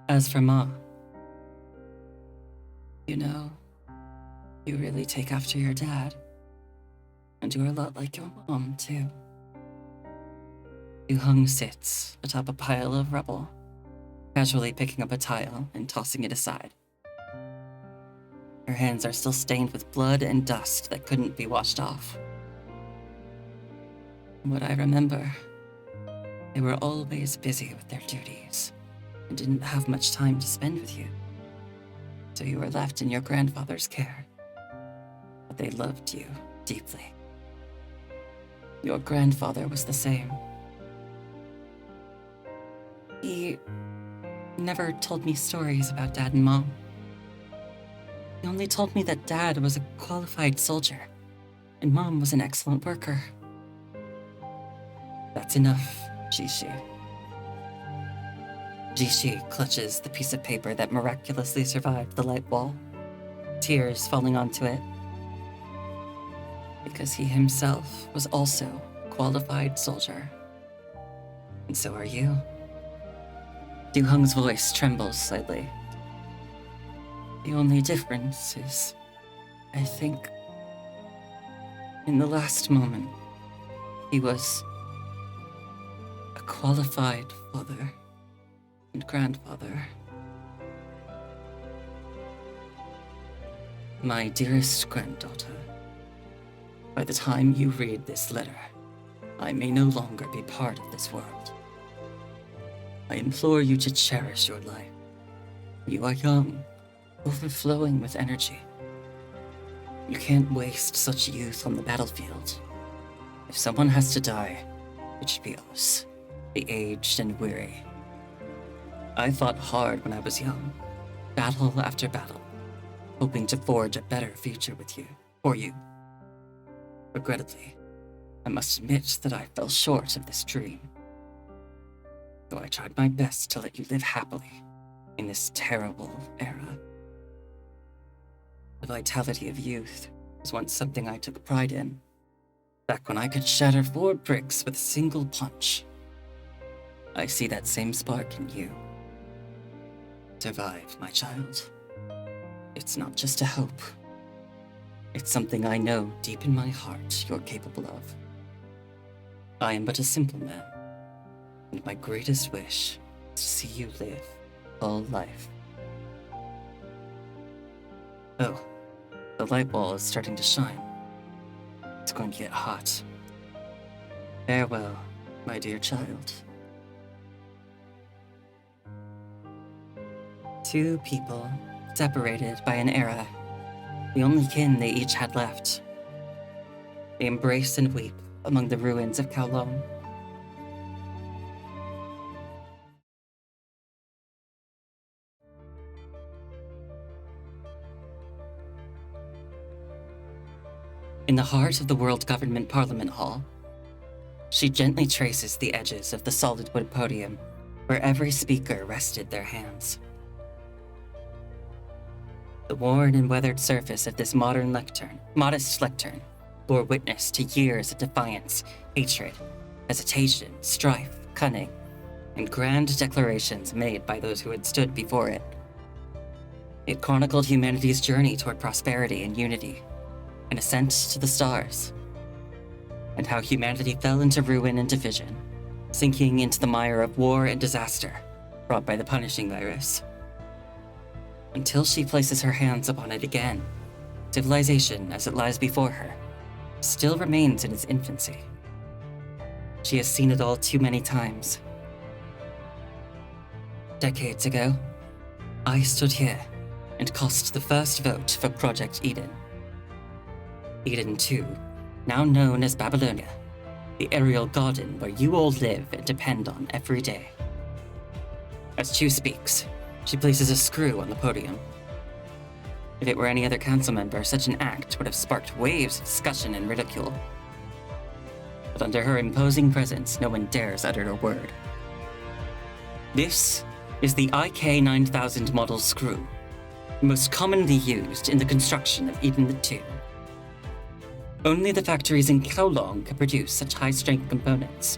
As for Ma, you know, you really take after your dad. And you're a lot like your mom, too. Yu Hung sits atop a pile of rubble, casually picking up a tile and tossing it aside. Her hands are still stained with blood and dust that couldn't be washed off. From what I remember, they were always busy with their duties and didn't have much time to spend with you. So you were left in your grandfather's care. But they loved you deeply. Your grandfather was the same. He never told me stories about Dad and Mom. He only told me that Dad was a qualified soldier, and Mom was an excellent worker. That's enough, Jishi. Jishi clutches the piece of paper that miraculously survived the light wall, tears falling onto it. Because he himself was also a qualified soldier. And so are you. Yu Hung's voice trembles slightly. The only difference is, I think, in the last moment, he was a qualified father and grandfather. My dearest granddaughter, by the time you read this letter, I may no longer be part of this world. I implore you to cherish your life. You are young, overflowing with energy. You can't waste such youth on the battlefield. If someone has to die, it should be us, the aged and weary. I fought hard when I was young, battle after battle, hoping to forge a better future with you, for you. Regrettably, I must admit that I fell short of this dream. Though I tried my best to let you live happily in this terrible era. The vitality of youth was once something I took pride in, back when I could shatter 4 bricks with a single punch. I see that same spark in you. Survive, my child. It's not just a hope. It's something I know deep in my heart you're capable of. I am but a simple man, and my greatest wish is to see you live full life. Oh, the light ball is starting to shine. It's going to get hot. Farewell, my dear child. Two people separated by an era, the only kin they each had left. They embrace and weep among the ruins of Kowloon. In the heart of the World Government Parliament Hall, she gently traces the edges of the solid wood podium where every speaker rested their hands. The worn and weathered surface of this modest lectern, bore witness to years of defiance, hatred, hesitation, strife, cunning, and grand declarations made by those who had stood before it. It chronicled humanity's journey toward prosperity and unity, an ascent to the stars, and how humanity fell into ruin and division, sinking into the mire of war and disaster brought by the punishing virus. Until she places her hands upon it again, civilization, as it lies before her, still remains in its infancy. She has seen it all too many times. Decades ago, I stood here and cast the first vote for Project Eden. Eden 2, now known as Babylonia, the aerial garden where you all live and depend on every day. As Chu speaks, she places a screw on the podium. If it were any other council member, such an act would have sparked waves of discussion and ridicule. But under her imposing presence, no one dares utter a word. This is the IK-9000 model screw, most commonly used in the construction of Eden 2. Only the factories in Kowloon could produce such high-strength components.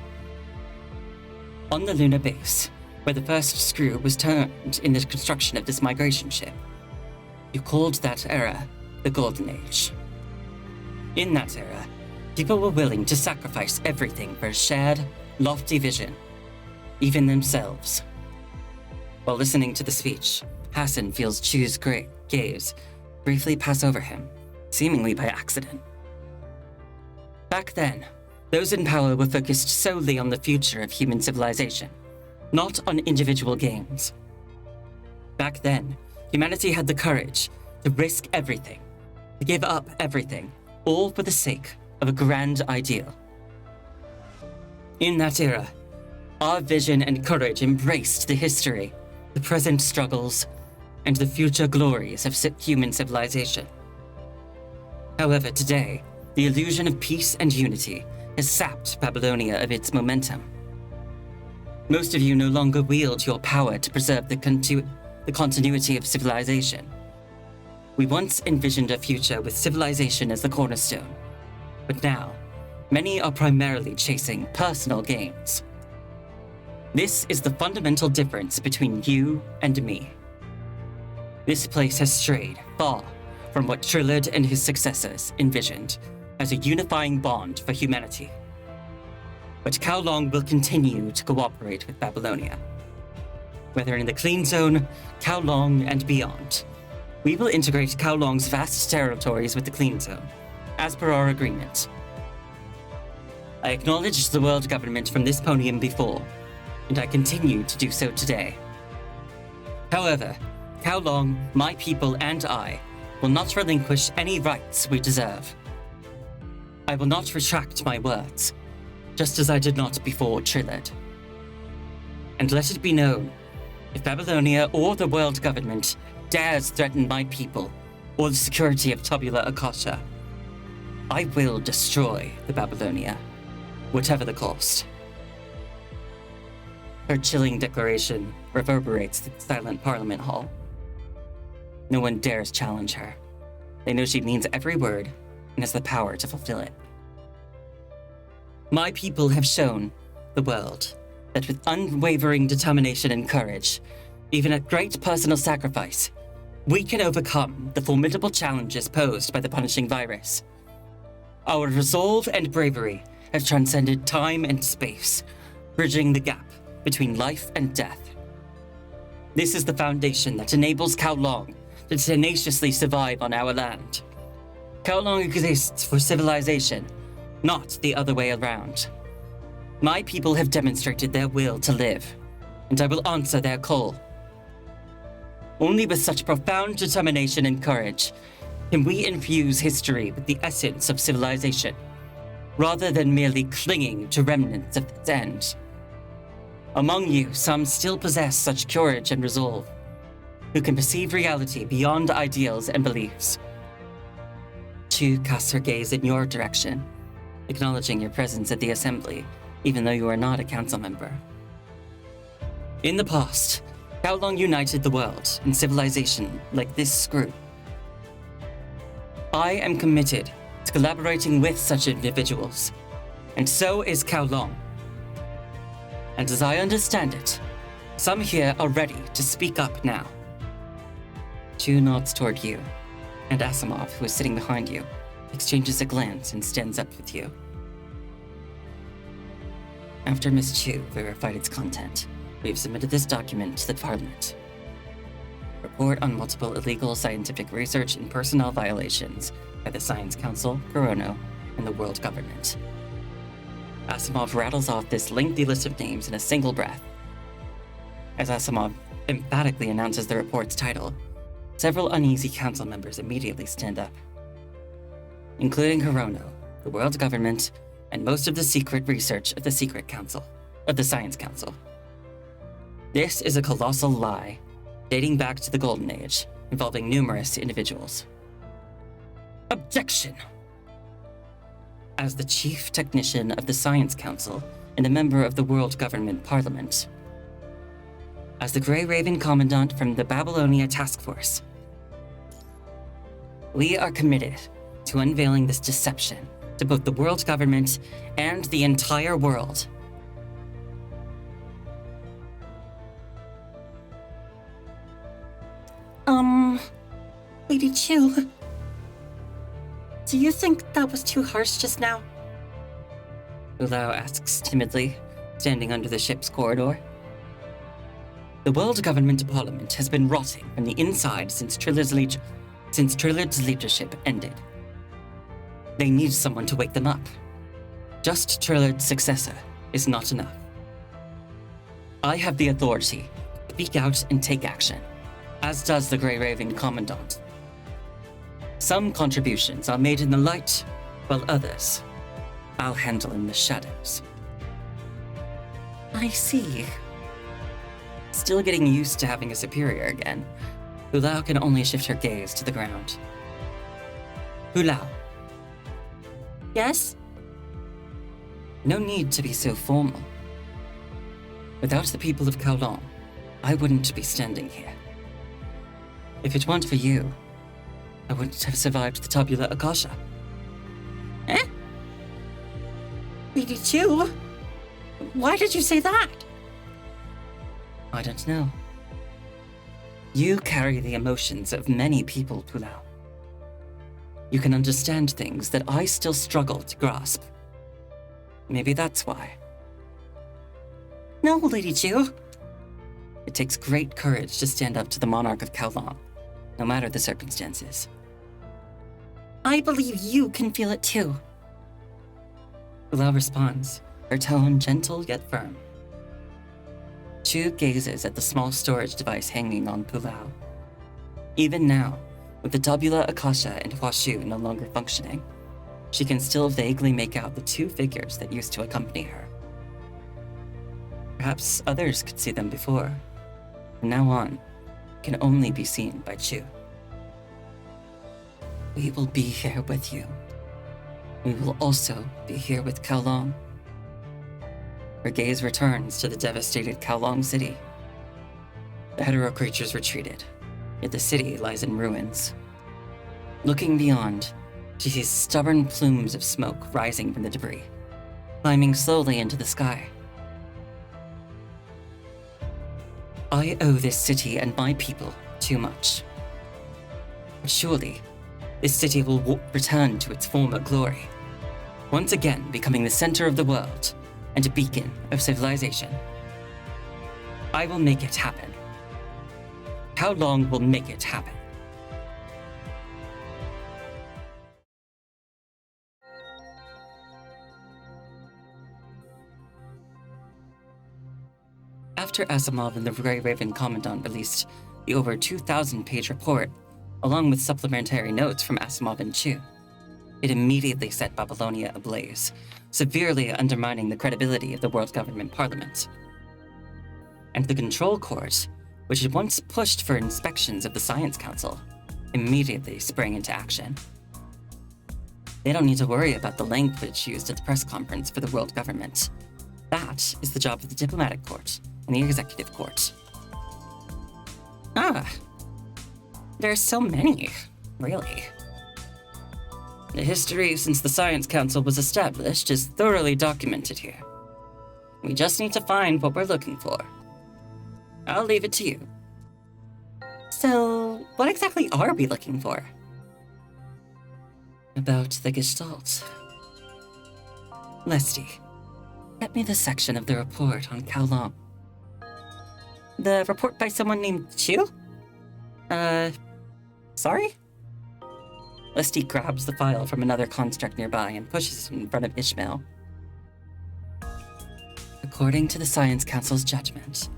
On the lunar base, where the first screw was turned in the construction of this migration ship, you called that era the Golden Age. In that era, people were willing to sacrifice everything for a shared, lofty vision, even themselves. While listening to the speech, Hassan feels Chu's gaze briefly pass over him, seemingly by accident. Back then, those in power were focused solely on the future of human civilization, not on individual gains. Back then, humanity had the courage to risk everything, to give up everything, all for the sake of a grand ideal. In that era, our vision and courage embraced the history, the present struggles, and the future glories of human civilization. However, today, the illusion of peace and unity has sapped Babylonia of its momentum. Most of you no longer wield your power to preserve the continuity of civilization. We once envisioned a future with civilization as the cornerstone, but now, many are primarily chasing personal gains. This is the fundamental difference between you and me. This place has strayed far from what Trillard and his successors envisioned as a unifying bond for humanity. But Kowloon will continue to cooperate with Babylonia. Whether in the Clean Zone, Kowloon, and beyond, we will integrate Kowloon's vast territories with the Clean Zone, as per our agreement. I acknowledged the world government from this podium before, and I continue to do so today. However, Kowloon, my people, and I will not relinquish any rights we deserve. I will not retract my words, just as I did not before Trillard. And let it be known, if Babylonia or the world government dares threaten my people or the security of Tabula Akasha, I will destroy the Babylonia, whatever the cost. Her chilling declaration reverberates through the silent Parliament Hall. No one dares challenge her. They know she means every word and has the power to fulfill it. My people have shown the world that with unwavering determination and courage, even at great personal sacrifice, We can overcome the formidable challenges posed by the punishing virus. Our resolve and bravery have transcended time and space, bridging the gap between life and death. This is the foundation that enables Kowloon to tenaciously survive on our land. Kowloon exists for civilization, not the other way around. My people have demonstrated their will to live, and I will answer their call. Only with such profound determination and courage can we infuse history with the essence of civilization, rather than merely clinging to remnants of its end. Among you, some still possess such courage and resolve, who can perceive reality beyond ideals and beliefs. Chu casts her gaze in your direction, acknowledging your presence at the assembly, even though you are not a council member. In the past, Kowloon united the world and civilization like this group. I am committed to collaborating with such individuals, and so is Kowloon. And as I understand it, some here are ready to speak up now. Chu nods toward you, and Asimov, who is sitting behind you, exchanges a glance and stands up with you. After Ms. Chu verified its content, we have submitted this document to the Parliament. Report on multiple illegal scientific research and personnel violations by the Science Council, Corono, and the world government. Asimov rattles off this lengthy list of names in a single breath. As Asimov emphatically announces the report's title, several uneasy council members immediately stand up, including Corono, the world government, and most of the secret research of the Secret Council, of the Science Council. This is a colossal lie, dating back to the Golden Age, involving numerous individuals. Objection! As the chief technician of the Science Council and a member of the World Government Parliament, as the Grey Raven Commandant from the Babylonia Task Force, we are committed to unveiling this deception to both the world government and the entire world. Lady Chu, do you think that was too harsh just now? Ulao asks timidly, standing under the ship's corridor. The world government parliament has been rotting from the inside since Trillard's leadership ended. They need someone to wake them up. Just Trillard's successor is not enough. I have the authority to speak out and take action, as does the Grey Raven Commandant. Some contributions are made in the light, while others I'll handle in the shadows. I see. Still getting used to having a superior again, Ulao can only shift her gaze to the ground. Ulao. Yes? No need to be so formal. Without the people of Kowloon, I wouldn't be standing here. If it weren't for you, I wouldn't have survived the Tabula Akasha. Eh? Lady Chu? Why did you say that? I don't know. You carry the emotions of many people, Ulao. You can understand things that I still struggle to grasp. Maybe that's why. No, Lady Chu. It takes great courage to stand up to the monarch of Kowloon, no matter the circumstances. I believe you can feel it too. Ulao responds, her tone gentle yet firm. Chu gazes at the small storage device hanging on Ulao. Even now, with the Tabula Akasha and Huashu no longer functioning, she can still vaguely make out the two figures that used to accompany her. Perhaps others could see them before. From now on, can only be seen by Chu. We will be here with you. We will also be here with Kowloon. Her gaze returns to the devastated Kowloon city. The hetero creatures retreated, yet the city lies in ruins. Looking beyond, she sees stubborn plumes of smoke rising from the debris, climbing slowly into the sky. I owe this city and my people too much. But surely, this city will return to its former glory, once again becoming the center of the world and a beacon of civilization. I will make it happen. How long will make it happen? After Asimov and the Grey Raven Commandant released the over 2,000-page report, along with supplementary notes from Asimov and Chu, it immediately set Babylonia ablaze, severely undermining the credibility of the World Government Parliament. And the Control Court, which had once pushed for inspections of the Science Council, immediately sprang into action. They don't need to worry about the language used at the press conference for the World Government. That is the job of the Diplomatic Court and the Executive Court. There are so many, really. The history since the Science Council was established is thoroughly documented here. We just need to find what we're looking for. I'll leave it to you. So, what exactly are we looking for? About the Gestalt. Lesty, get me the section of the report on Kowloon. The report by someone named Chu? Sorry? Lesty grabs the file from another construct nearby and pushes it in front of Ishmael. According to the Science Council's judgment,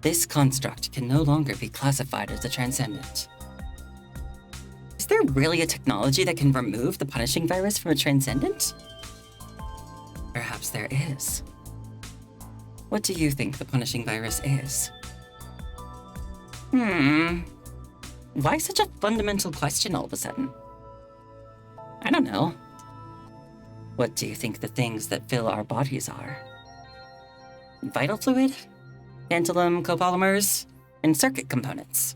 this construct can no longer be classified as a transcendent. Is there really a technology that can remove the punishing virus from a transcendent? Perhaps there is. What do you think the punishing virus is? Why such a fundamental question all of a sudden? I don't know. What do you think the things that fill our bodies are? Vital fluid? Tantalum copolymers? And circuit components?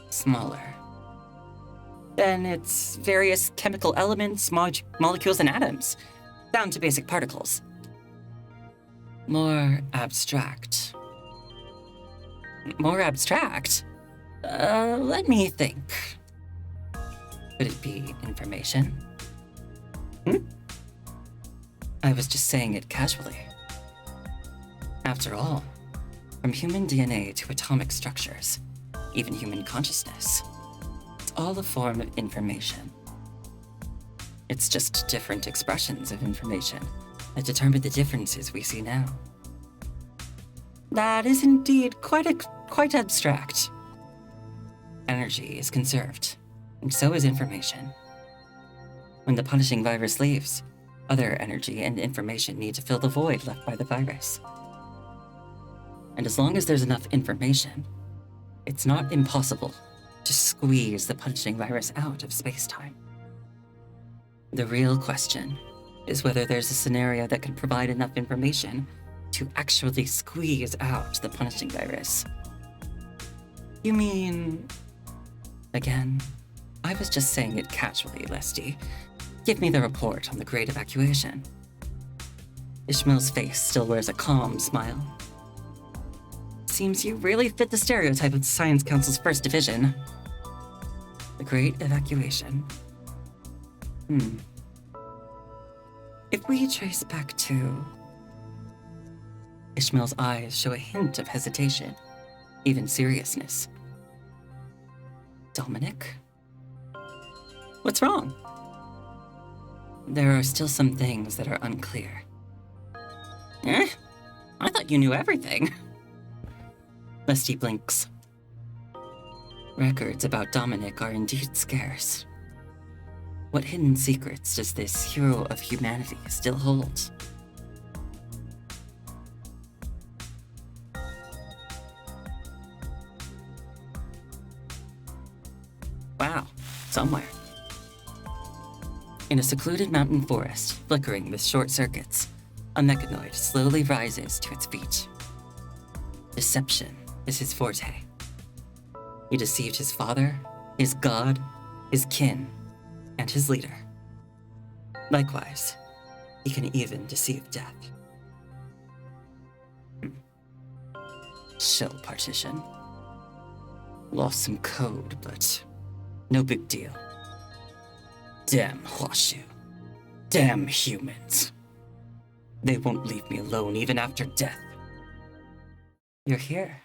Smaller. Then it's various chemical elements, molecules, and atoms, down to basic particles. More abstract. More abstract? Let me think. Could it be information? I was just saying it casually. After all, from human DNA to atomic structures, even human consciousness, it's all a form of information. It's just different expressions of information that determine the differences we see now. That is indeed quite abstract. Energy is conserved, and so is information. When the punishing virus leaves, other energy and information need to fill the void left by the virus. And as long as there's enough information, it's not impossible to squeeze the punishing virus out of space-time. The real question is whether there's a scenario that can provide enough information to actually squeeze out the punishing virus. You mean... Again, I was just saying it casually, Lesty. Give me the report on the Great Evacuation. Ishmael's face still wears a calm smile. Seems you really fit the stereotype of the Science Council's First Division. The Great Evacuation. If we trace back to... Ishmael's eyes show a hint of hesitation, even seriousness. Dominic? What's wrong? There are still some things that are unclear. I thought you knew everything. Lesty blinks. Records about Dominic are indeed scarce. What hidden secrets does this hero of humanity still hold? Wow, somewhere. In a secluded mountain forest, flickering with short circuits, a mechanoid slowly rises to its feet. Deception is his forte. He deceived his father, his god, his kin, and his leader. Likewise, he can even deceive death. Shell partition. Lost some code, but No big deal. Damn Huashu. Damn humans. They won't leave me alone even after death. You're here.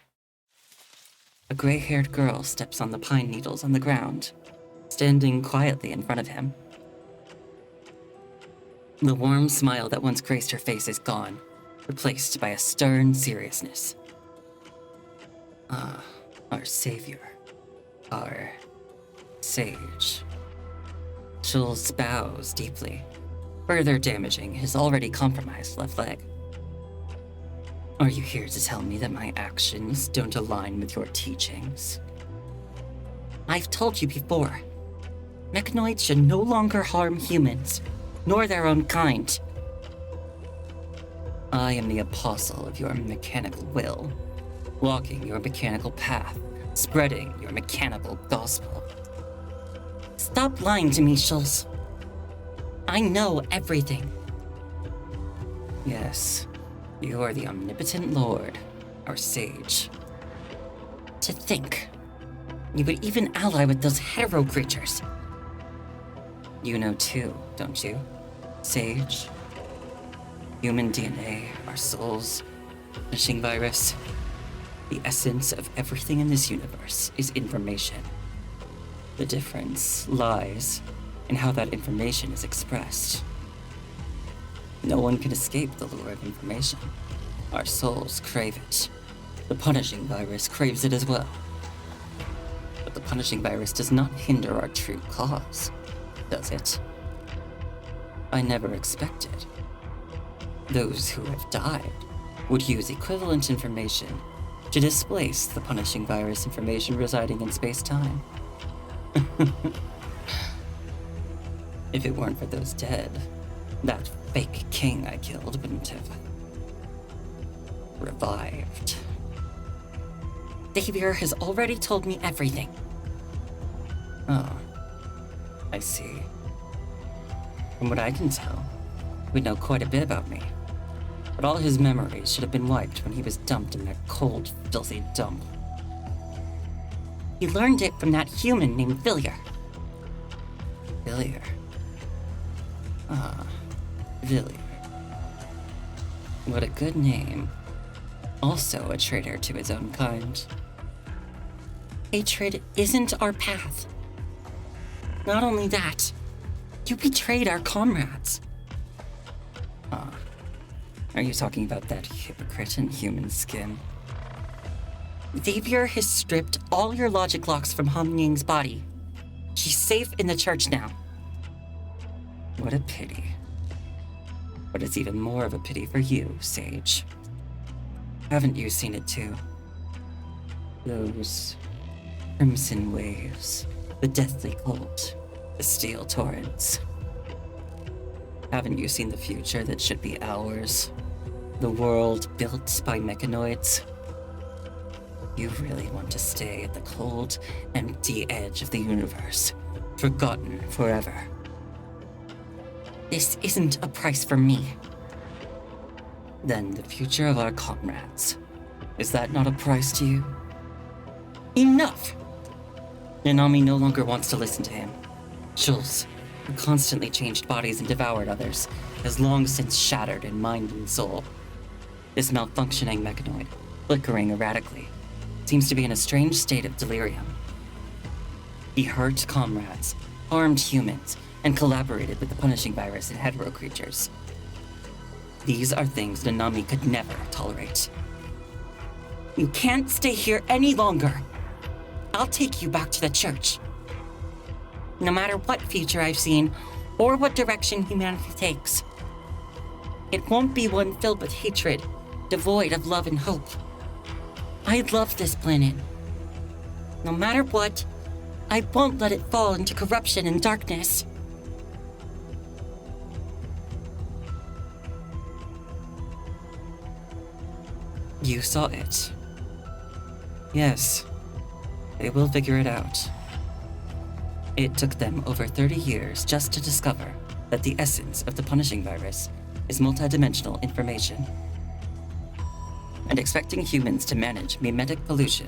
A gray-haired girl steps on the pine needles on the ground, standing quietly in front of him. The warm smile that once graced her face is gone, replaced by a stern seriousness. Ah, our savior. Our sage. Jules bows deeply, further damaging his already compromised left leg. Are you here to tell me that my actions don't align with your teachings? I've told you before. Mechanoids should no longer harm humans, nor their own kind. I am the apostle of your mechanical will, walking your mechanical path, spreading your mechanical gospel. Stop lying to me, Schultz. I know everything. Yes, you are the omnipotent lord, our sage. To think, you would even ally with those hetero creatures. You know too, don't you, Sage? Human DNA, our souls, punishing virus. The essence of everything in this universe is information. The difference lies in how that information is expressed. No one can escape the lure of information. Our souls crave it. The punishing virus craves it as well. But the punishing virus does not hinder our true cause, does it? I never expected. Those who have died would use equivalent information to displace the punishing virus information residing in space-time. If it weren't for those dead, that fake king I killed wouldn't have revived. Xavier has already told me everything. Oh, I see. From what I can tell, we know quite a bit about me. But all his memories should have been wiped when he was dumped in that cold, filthy dump. He learned it from that human named Villier. Villier? Ah, Villier. What a good name. Also a traitor to his own kind. Hatred isn't our path. Not only that, you betrayed our comrades. Ah, are you talking about that hypocrite in human skin? Xavier has stripped all your logic locks from Han Ying's body. She's safe in the church now. What a pity. But it's even more of a pity for you, Sage. Haven't you seen it too? Those crimson waves, the deathly cold, the steel torrents. Haven't you seen the future that should be ours? The world built by mechanoids? You really want to stay at the cold, empty edge of the universe, forgotten forever. This isn't a price for me. Then the future of our comrades. Is that not a price to you? Enough! Nanami no longer wants to listen to him. Jules, who constantly changed bodies and devoured others, has long since shattered in mind and soul. This malfunctioning mechanoid, flickering erratically, seems to be in a strange state of delirium. He hurt comrades, harmed humans, and collaborated with the punishing virus and hetero creatures. These are things Nanami could never tolerate. You can't stay here any longer. I'll take you back to the church. No matter what future I've seen, or what direction humanity takes. It won't be one filled with hatred, devoid of love and hope. I love this planet. No matter what, I won't let it fall into corruption and darkness. You saw it. Yes, they will figure it out. It took them over 30 years just to discover that the essence of the punishing virus is multidimensional information. And expecting humans to manage mimetic pollution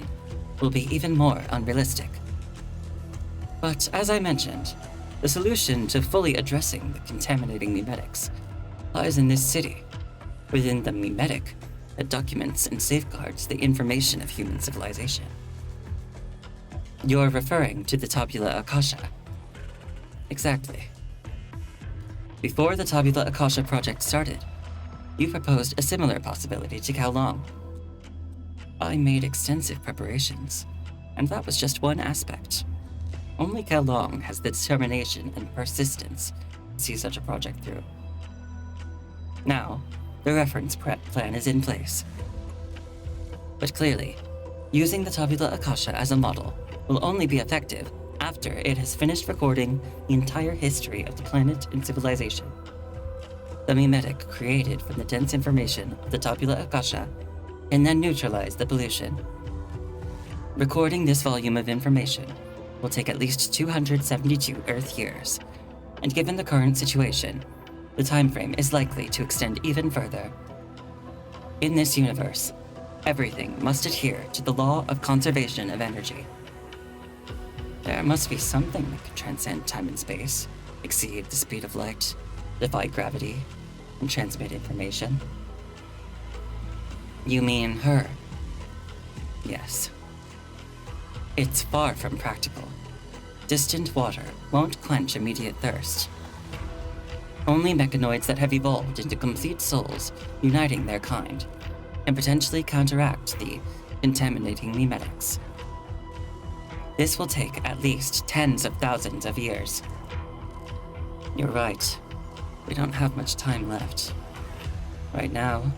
will be even more unrealistic. But as I mentioned, the solution to fully addressing the contaminating mimetics lies in this city, within the mimetic that documents and safeguards the information of human civilization. You're referring to the Tabula Akasha. Exactly. Before the Tabula Akasha project started, you proposed a similar possibility to Kowloon. I made extensive preparations, and that was just one aspect. Only Kowloon has the determination and persistence to see such a project through. Now, the reference plan is in place. But clearly, using the Tabula Akasha as a model will only be effective after it has finished recording the entire history of the planet and civilization. The mimetic created from the dense information of the Tabula Akasha can then neutralize the pollution. Recording this volume of information will take at least 272 Earth years, and given the current situation, the time frame is likely to extend even further. In this universe, everything must adhere to the law of conservation of energy. There must be something that can transcend time and space, exceed the speed of light, defy gravity, and transmit information. You mean her? Yes. It's far from practical. Distant water won't quench immediate thirst. Only mechanoids that have evolved into complete souls uniting their kind can potentially counteract the contaminating mimetics. This will take at least tens of thousands of years. You're right. We don't have much time left. Right now,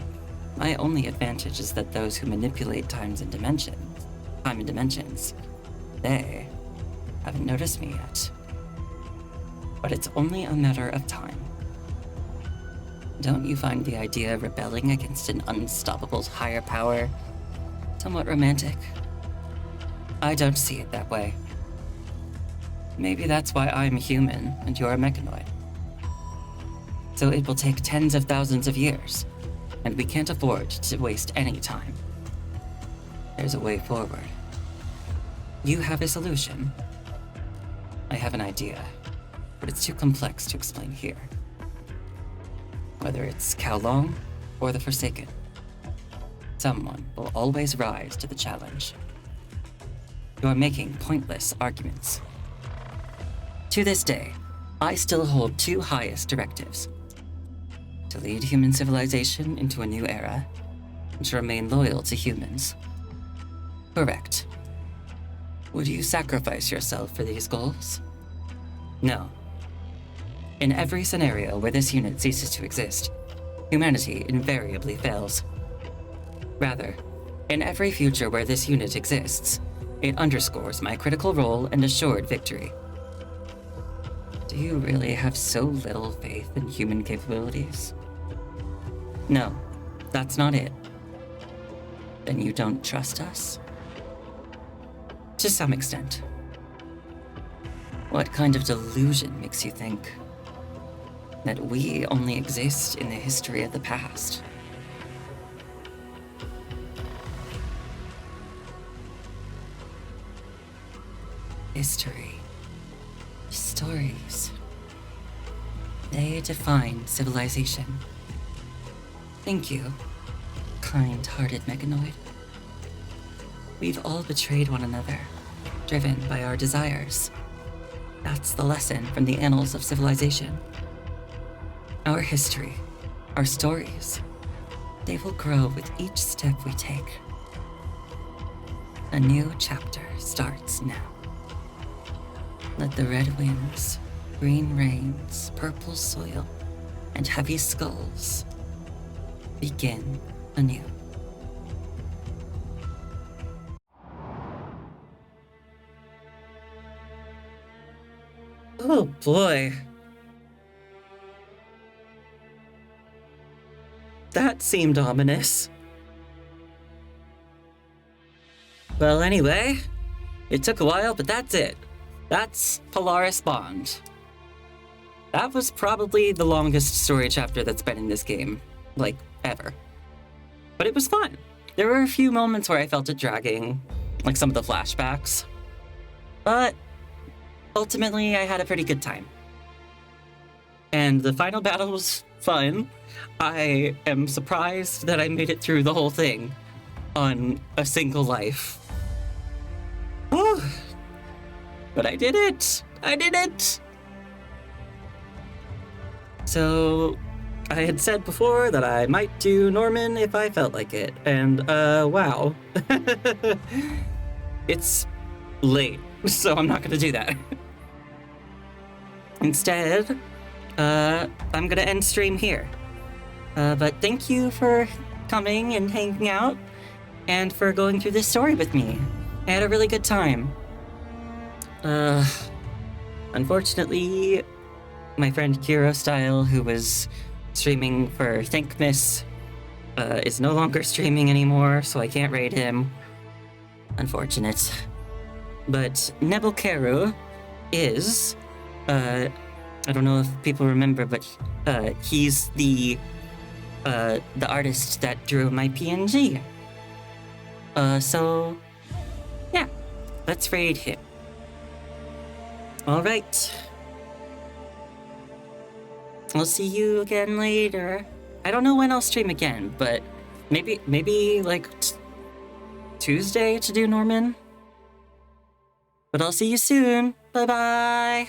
my only advantage is that those who manipulate time and dimensions, they haven't noticed me yet. But it's only a matter of time. Don't you find the idea of rebelling against an unstoppable higher power somewhat romantic? I don't see it that way. Maybe that's why I'm human and you're a mechanoid. So it will take tens of thousands of years, and we can't afford to waste any time. There's a way forward. You have a solution. I have an idea, but it's too complex to explain here. Whether it's Kowloon or the Forsaken, someone will always rise to the challenge. You're making pointless arguments. To this day, I still hold two highest directives: to lead human civilization into a new era, and to remain loyal to humans. Correct. Would you sacrifice yourself for these goals? No. In every scenario where this unit ceases to exist, humanity invariably fails. Rather, in every future where this unit exists, it underscores my critical role and assured victory. Do you really have so little faith in human capabilities? No, that's not it. Then you don't trust us? To some extent. What kind of delusion makes you think that we only exist in the history of the past? History. Stories. They define civilization. Thank you, kind-hearted mechanoid. We've all betrayed one another, driven by our desires. That's the lesson from the annals of civilization. Our history, our stories, they will grow with each step we take. A new chapter starts now. Let the red winds, green rains, purple soil, and heavy skulls begin anew. Oh boy. That seemed ominous. Well, anyway, it took a while, but that's it. That's Polaris Bond. That was probably the longest story chapter that's been in this game, like, ever. But it was fun. There were a few moments where I felt it dragging, like some of the flashbacks. But ultimately, I had a pretty good time. And the final battle was fun. I am surprised that I made it through the whole thing on a single life. Whew. But I did it! I did it! So, I had said before that I might do Norman if I felt like it. And, wow. It's late, so I'm not gonna do that. Instead, I'm gonna end stream here. But thank you for coming and hanging out, and for going through this story with me. I had a really good time. Unfortunately, my friend Kiro Style, who was streaming for Thankmas, is no longer streaming anymore, so I can't raid him. Unfortunate. But Nebelkeru is, I don't know if people remember, but he's the artist that drew my PNG. So, yeah, let's raid him. All right. I'll see you again later. I don't know when I'll stream again, but maybe like Tuesday to do Norman. But I'll see you soon. Bye-bye.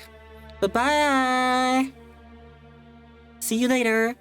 Bye-bye. See you later.